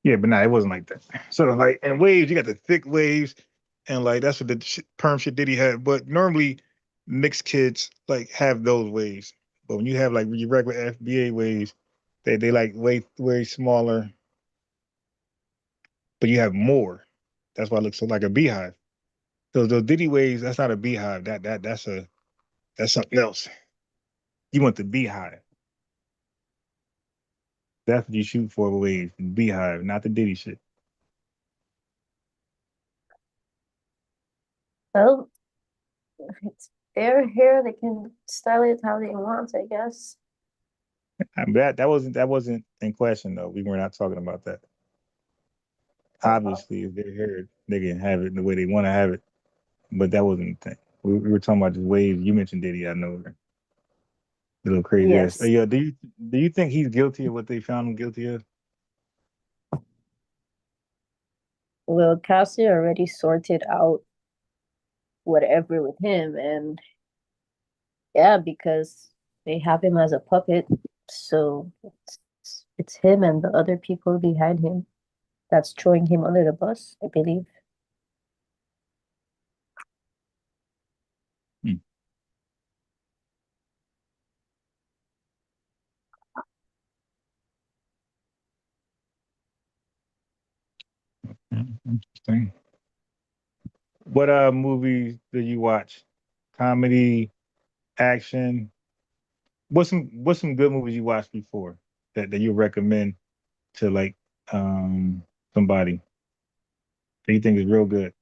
Yeah, but nah, it wasn't like that. So like, and waves, you got the thick waves, and like that's what the perm shit Diddy had. But normally, mixed kids like have those waves. But when you have like your regular FBA waves, they like way smaller, but you have more. That's why it looks so like a beehive. Those Diddy waves, that's not a beehive. That's something else. You want the beehive. That's what you shoot for with waves, the beehive, not the Diddy shit. Well, if it's their hair, they can style it how they want, I guess. That wasn't in question though. We were not talking about that. Obviously, if they're here, they can have it the way they want to have it. But that wasn't the thing. We were talking about just waves. You mentioned Diddy, I know. A little crazy ass. Yes. Yeah, do you think he's guilty of what they found him guilty of? Well, Cassie already sorted out whatever with him, and yeah, because they have him as a puppet, so it's him and the other people behind him that's throwing him under the bus, I believe. Interesting. What movies do you watch? Comedy, action? What's some good movies you watched before that you recommend to like somebody that you think is real good?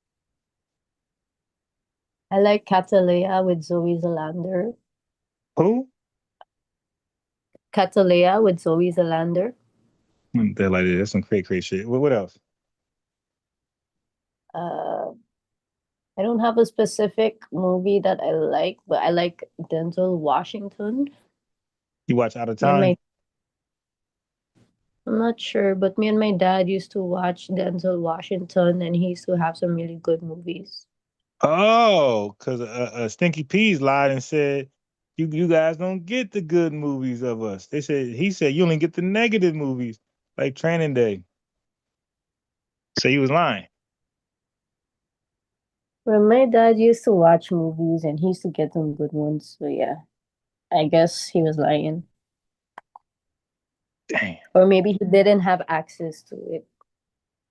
I like Catalea with Zoe Zalander. Who? Catalea with Zoe Zalander. They're like that's some crazy shit. What else? Uh, I don't have a specific movie that I like, but I like Denzel Washington. You watch Out of Me and Time? I'm not sure, but me and my dad used to watch Denzel Washington, and he used to have some really good movies. Oh, because Stinky Peas lied and said you guys don't get the good movies of us. He said you only get the negative movies like Training Day. So he was lying. Well, my dad used to watch movies, and he used to get some good ones. So yeah, I guess he was lying. Damn. Or maybe he didn't have access to it.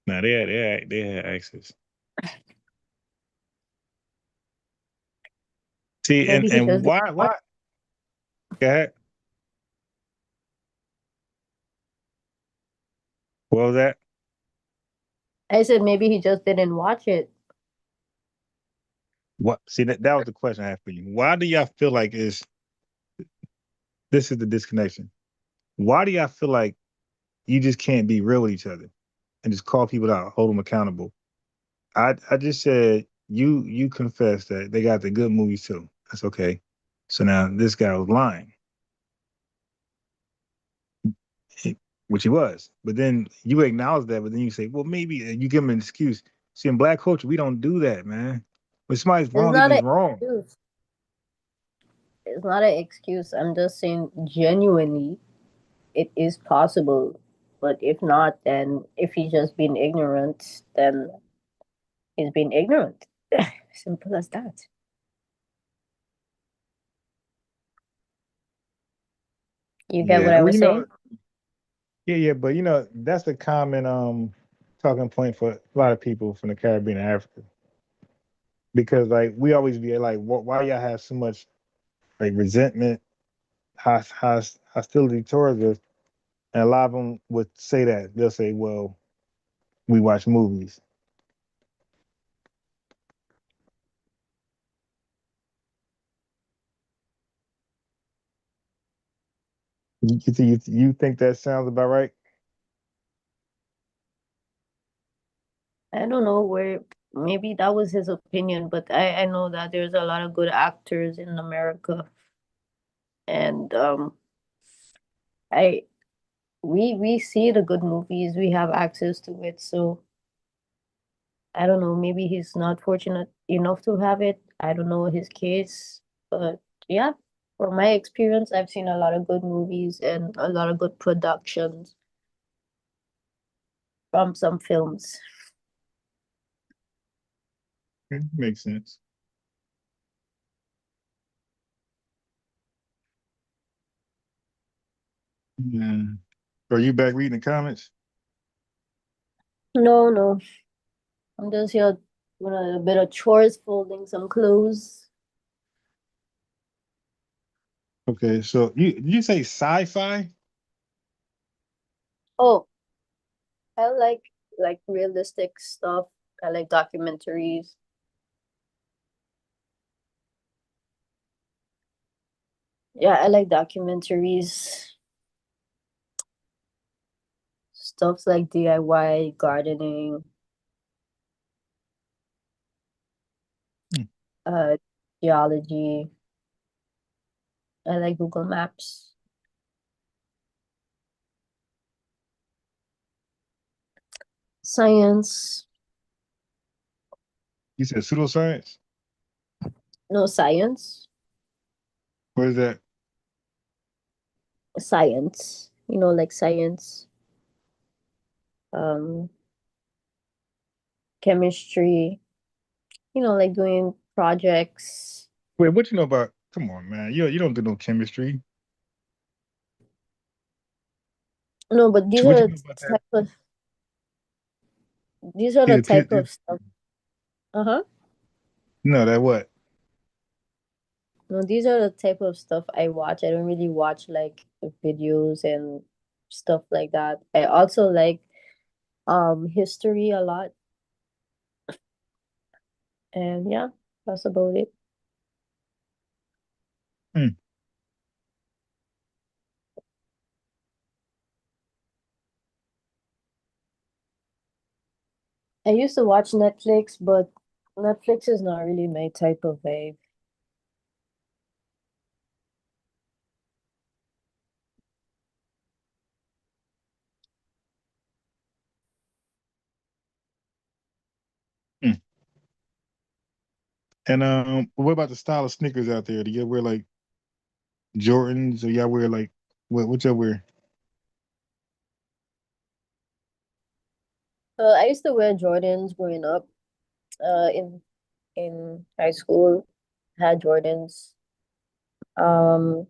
No, they had access. See, Maybe he and just why didn't watch. Go ahead. What was that? I said maybe he just didn't watch it. What? See, that was the question I had for you. Why do y'all feel like this is the disconnection? Why do y'all feel like you just can't be real with each other and just call people out, hold them accountable? I just said you confessed that they got the good movies too. That's okay. So now this guy was lying, which he was. But then you acknowledge that, but then you say, well, maybe you give him an excuse. See, in black culture, we don't do that, man. When somebody's It's wrong, not they're an just wrong. excuse. It's not an excuse. I'm just saying genuinely it is possible. But if not, then if he's just being ignorant, then he's being ignorant. Simple as that. You get what I Well, was saying? yeah, but that's the common talking point for a lot of people from the Caribbean and Africa. Because like we always be like, why y'all have so much like resentment, hostility towards us? And a lot of them would say that. They'll say, well, we watch movies. You think that sounds about right? I don't know where, maybe that was his opinion, but I know that there's a lot of good actors in America. And I we see the good movies, we have access to it, so I don't know, maybe he's not fortunate enough to have it. I don't know his case, but yeah, from my experience, I've seen a lot of good movies and a lot of good productions from some films. Makes sense. Yeah. Are you back reading the comments? No, I'm just here doing a bit of chores, folding some clothes. Okay, so did you say sci-fi? Oh, I like realistic stuff. I like documentaries. Yeah, I like documentaries. Stuff like DIY, gardening, uh, geology. I like Google Maps. Science. You said pseudoscience? No, science. What is that? Science. Like science. Um, chemistry. Like doing projects. Wait, what you know about? Come on, man. You don't do no chemistry. No, but these What you are know the about that? type of these are the type of stuff. Uh-huh. No, that what? No, these are the type of stuff I watch. I don't really watch like videos and stuff like that. I also like history a lot. And yeah, that's about it. Hmm. I used to watch Netflix, but Netflix is not really my type of vibe. Hmm. And what about the style of sneakers out there? Do you wear like Jordans or y'all wear like what y'all wear? I used to wear Jordans growing up. In high school, had Jordans. Um,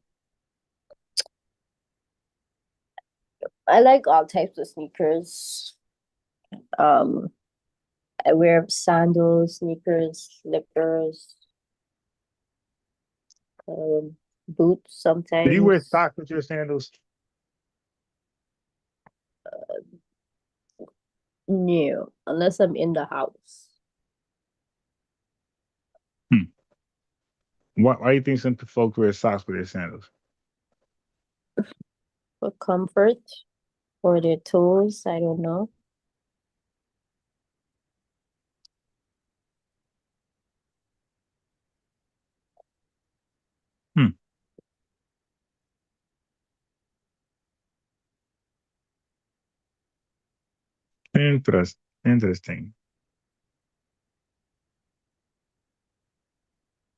I like all types of sneakers. Um, I wear sandals, sneakers, slippers, boots Do you wear sometimes. socks with your sandals? No, unless I'm in the house. Hmm. Why do you think some folks wear socks with their sandals? For comfort, for their toes, I don't know. Hmm. Interesting.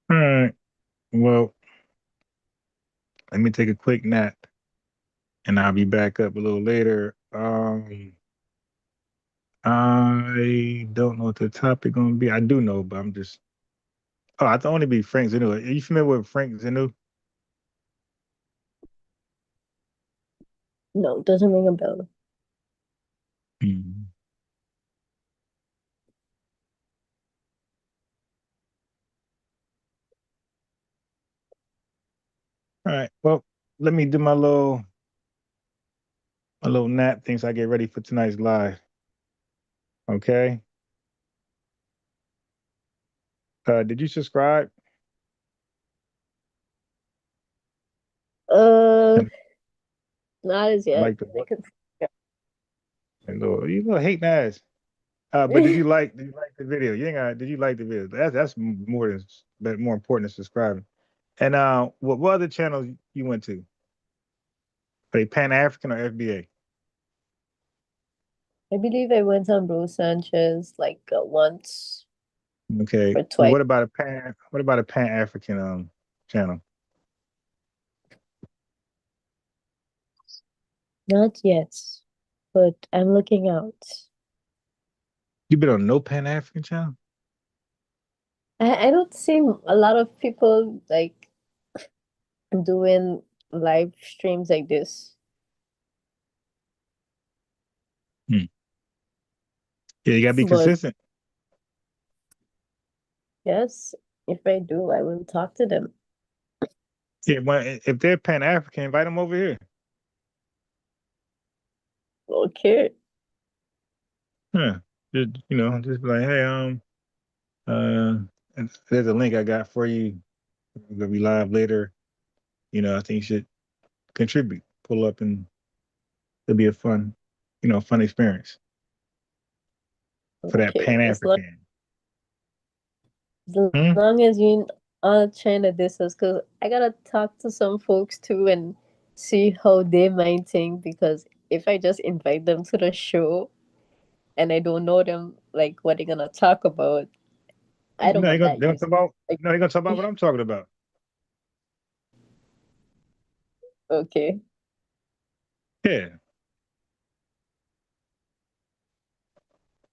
All right. Well, let me take a quick nap and I'll be back up a little later. I don't know what the topic gonna be. I do know, but I'm just I thought only be Frank Zanu. Are you familiar with Frank Zanu? No, doesn't ring a bell. Mhm. All right. Well, let me do my little nap thing so I get ready for tonight's live. Okay. Did you subscribe? Uh, not as yet. Like the I could. you little hating ass. But did you like the video? You ain't got. Did you like the video? That's more important than subscribing. And what other channels you went to? Are they Pan-African or FBA? I believe I went on Bro Sanchez like once Okay. or Well, twice. what about a Pan-African channel? Not yet, but I'm looking out. You been on no Pan-African channel? I don't see a lot of people like doing live streams like this. Hmm. Yeah, you gotta be But consistent. yes, if I do, I will talk to them. Yeah, if they're Pan-African, invite them over here. Okay. Yeah. Just be like, hey, there's a link I got for you. We're gonna be live later. I think you should contribute. Pull up and it'll be a fun experience for that Okay. Pan-African. As long as you aren't trying to diss us, because I gotta talk to some folks too and see how they might think. Because if I just invite them to the show and I don't know them, like what they're gonna talk about, I don't No, want that. they're gonna talk about. No, they're gonna talk about what I'm talking about. Okay. Yeah.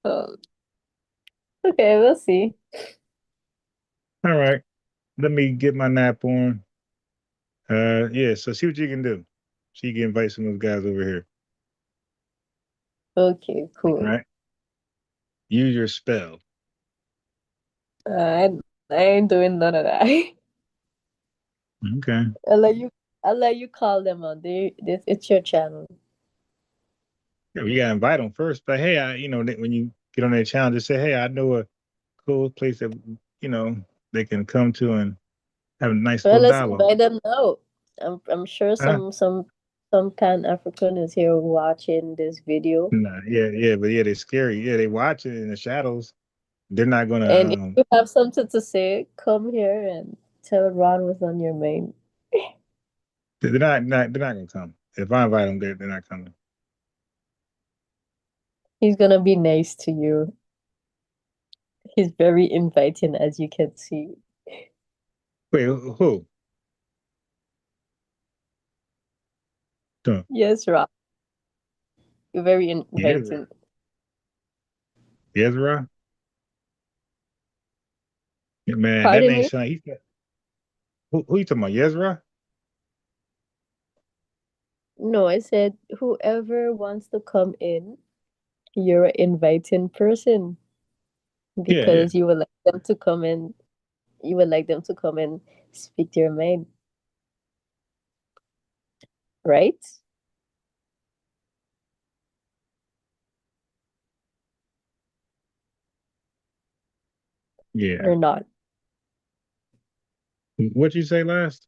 Okay, we'll see. All right. Let me get my nap on. Yeah. So see what you can do. So you can invite some of those guys over here. Okay, All cool. right. Use your spell. I ain't doing none of that. Okay. I'll let you call them on. It's your channel. Yeah, we gotta invite them first. But hey, when you get on their channel, just say, hey, I know a cool place that they can come to and have a nice Well, little let's dialogue. invite them now. I'm sure Huh? some Pan-African is here watching this video. Nah, yeah, but yeah, they're scary. Yeah, they watch it in the shadows. They're not gonna. And if you have something to say, come here and tell Ron what's on your mind. They're not gonna come. If I invite them, they're not coming. He's gonna be nice to you. He's very inviting, as you can see. Wait, who? Don't. Yes, Ron. You're very Yes, inviting. Ezra. Yeah, man, that Pardon name me? sound. Who you talking about? Ezra? No, I said whoever wants to come in, you're an inviting person Yeah. because you would like them to come in. You would like them to come and speak their mind, right? Yeah. Or not? What'd you say last?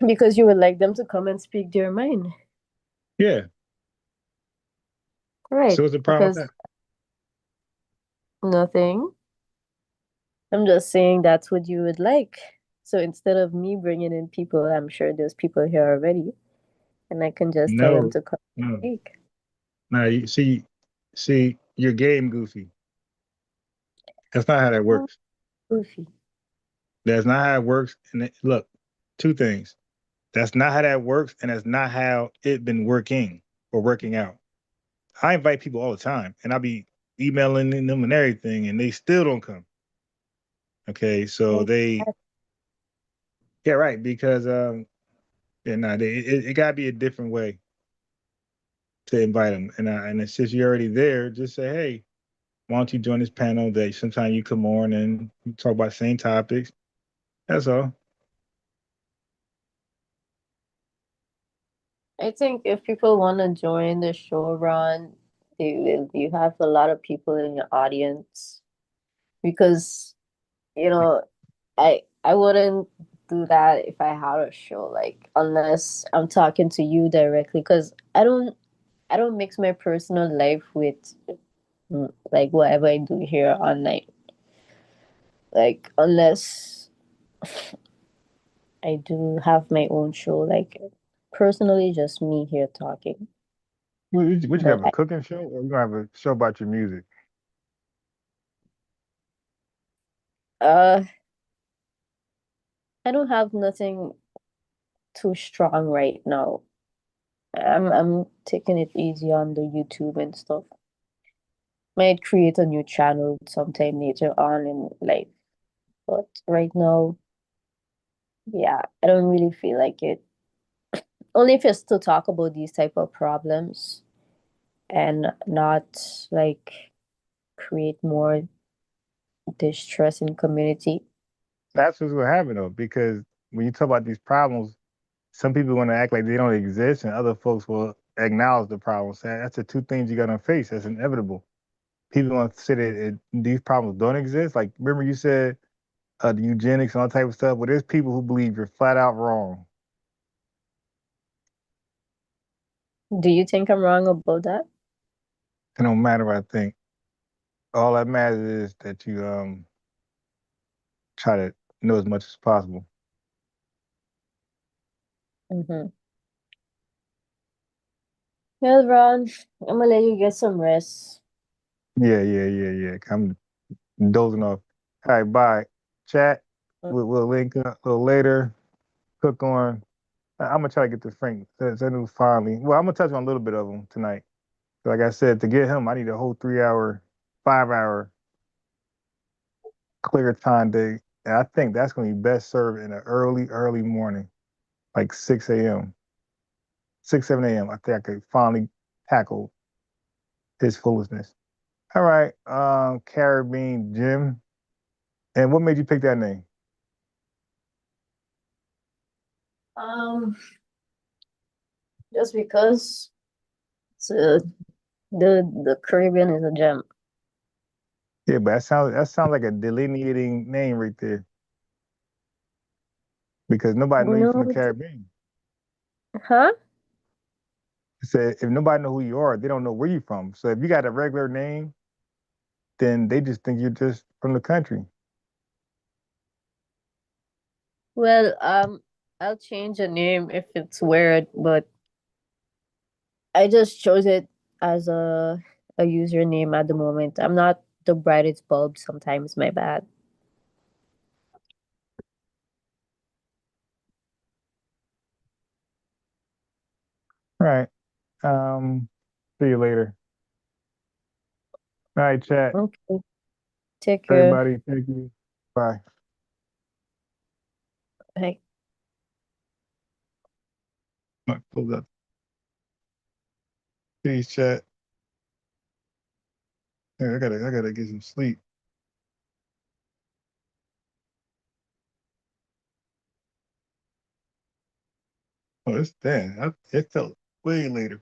Because you would like them to come and speak their mind, Yeah. right? So what's the problem with Because that? nothing. I'm just saying that's what you would like. So instead of me bringing in people, I'm sure there's people here already, and I can just tell them No, to come and no. speak. Now you see, your game goofy. That's not how that Oh, works. goofy. That's not how it works. And look, two things. That's not how that works, and that's not how it been working or working out. I invite people all the time, and I'll be emailing them and everything, and they still don't come. Okay, so yeah, right, because yeah, no, it gotta be a different way. to invite them. And since you're already there, just say, hey, why don't you join this panel that sometime you come on and you talk about same topics. That's all. I think if people want to join the show, Ron, you have a lot of people in your audience because I wouldn't do that if I had a show, like unless I'm talking to you directly, because I don't mix my personal life with like whatever I do here online. Like unless I do have my own show, like personally just me here talking. Would you But have a cooking show or you gonna have a show about your music? I don't have nothing too strong right now. I'm taking it easy on the YouTube and stuff. Might create a new channel sometime later on in life. But right now, yeah, I don't really feel like it. Only if it's to talk about these type of problems and not like create more distress in community. That's what's gonna happen though, because when you talk about these problems, some people want to act like they don't exist, and other folks will acknowledge the problems. That's the two things you're gonna face. That's inevitable. People want to say that these problems don't exist. Like, remember you said the eugenics and all type of stuff. Well, there's people who believe you're flat out wrong. Do you think I'm wrong about that? It don't matter what I think. All that matters is that you try to know as much as possible. Mm-hmm. Well, Ron, I'm gonna let you get some rest. Yeah. I'm dozing off. All right, bye. Chat. We'll link up a little later. Cook on. I'm gonna try to get to Frank. That finally. Well, I'm gonna touch on a little bit of them tonight. Like I said, to get him, I need a whole 3 hour, 5 hour clear time day. And I think that's gonna be best served in the early morning, like 6 a.m., 6, 7 a.m. I think I could finally tackle his foolishness. All right, Caribbean Jim. And what made you pick that name? Um, just because it's, the Caribbean is a gem. Yeah, but that sounds like a delineating name right there. Because nobody knows you from the No, Caribbean. huh? So if nobody know who you are, they don't know where you're from. So if you got a regular name, then they just think you're just from the country. Well, I'll change the name if it's weird, but I just chose it as a username at the moment. I'm not the brightest bulb sometimes, my bad. All right. See you later. All right, chat. Okay. Take care. Everybody, thank you. Bye. Bye. Pulled up. Peace, chat. Yeah, I gotta get some sleep. Oh, it's damn. It felt way later.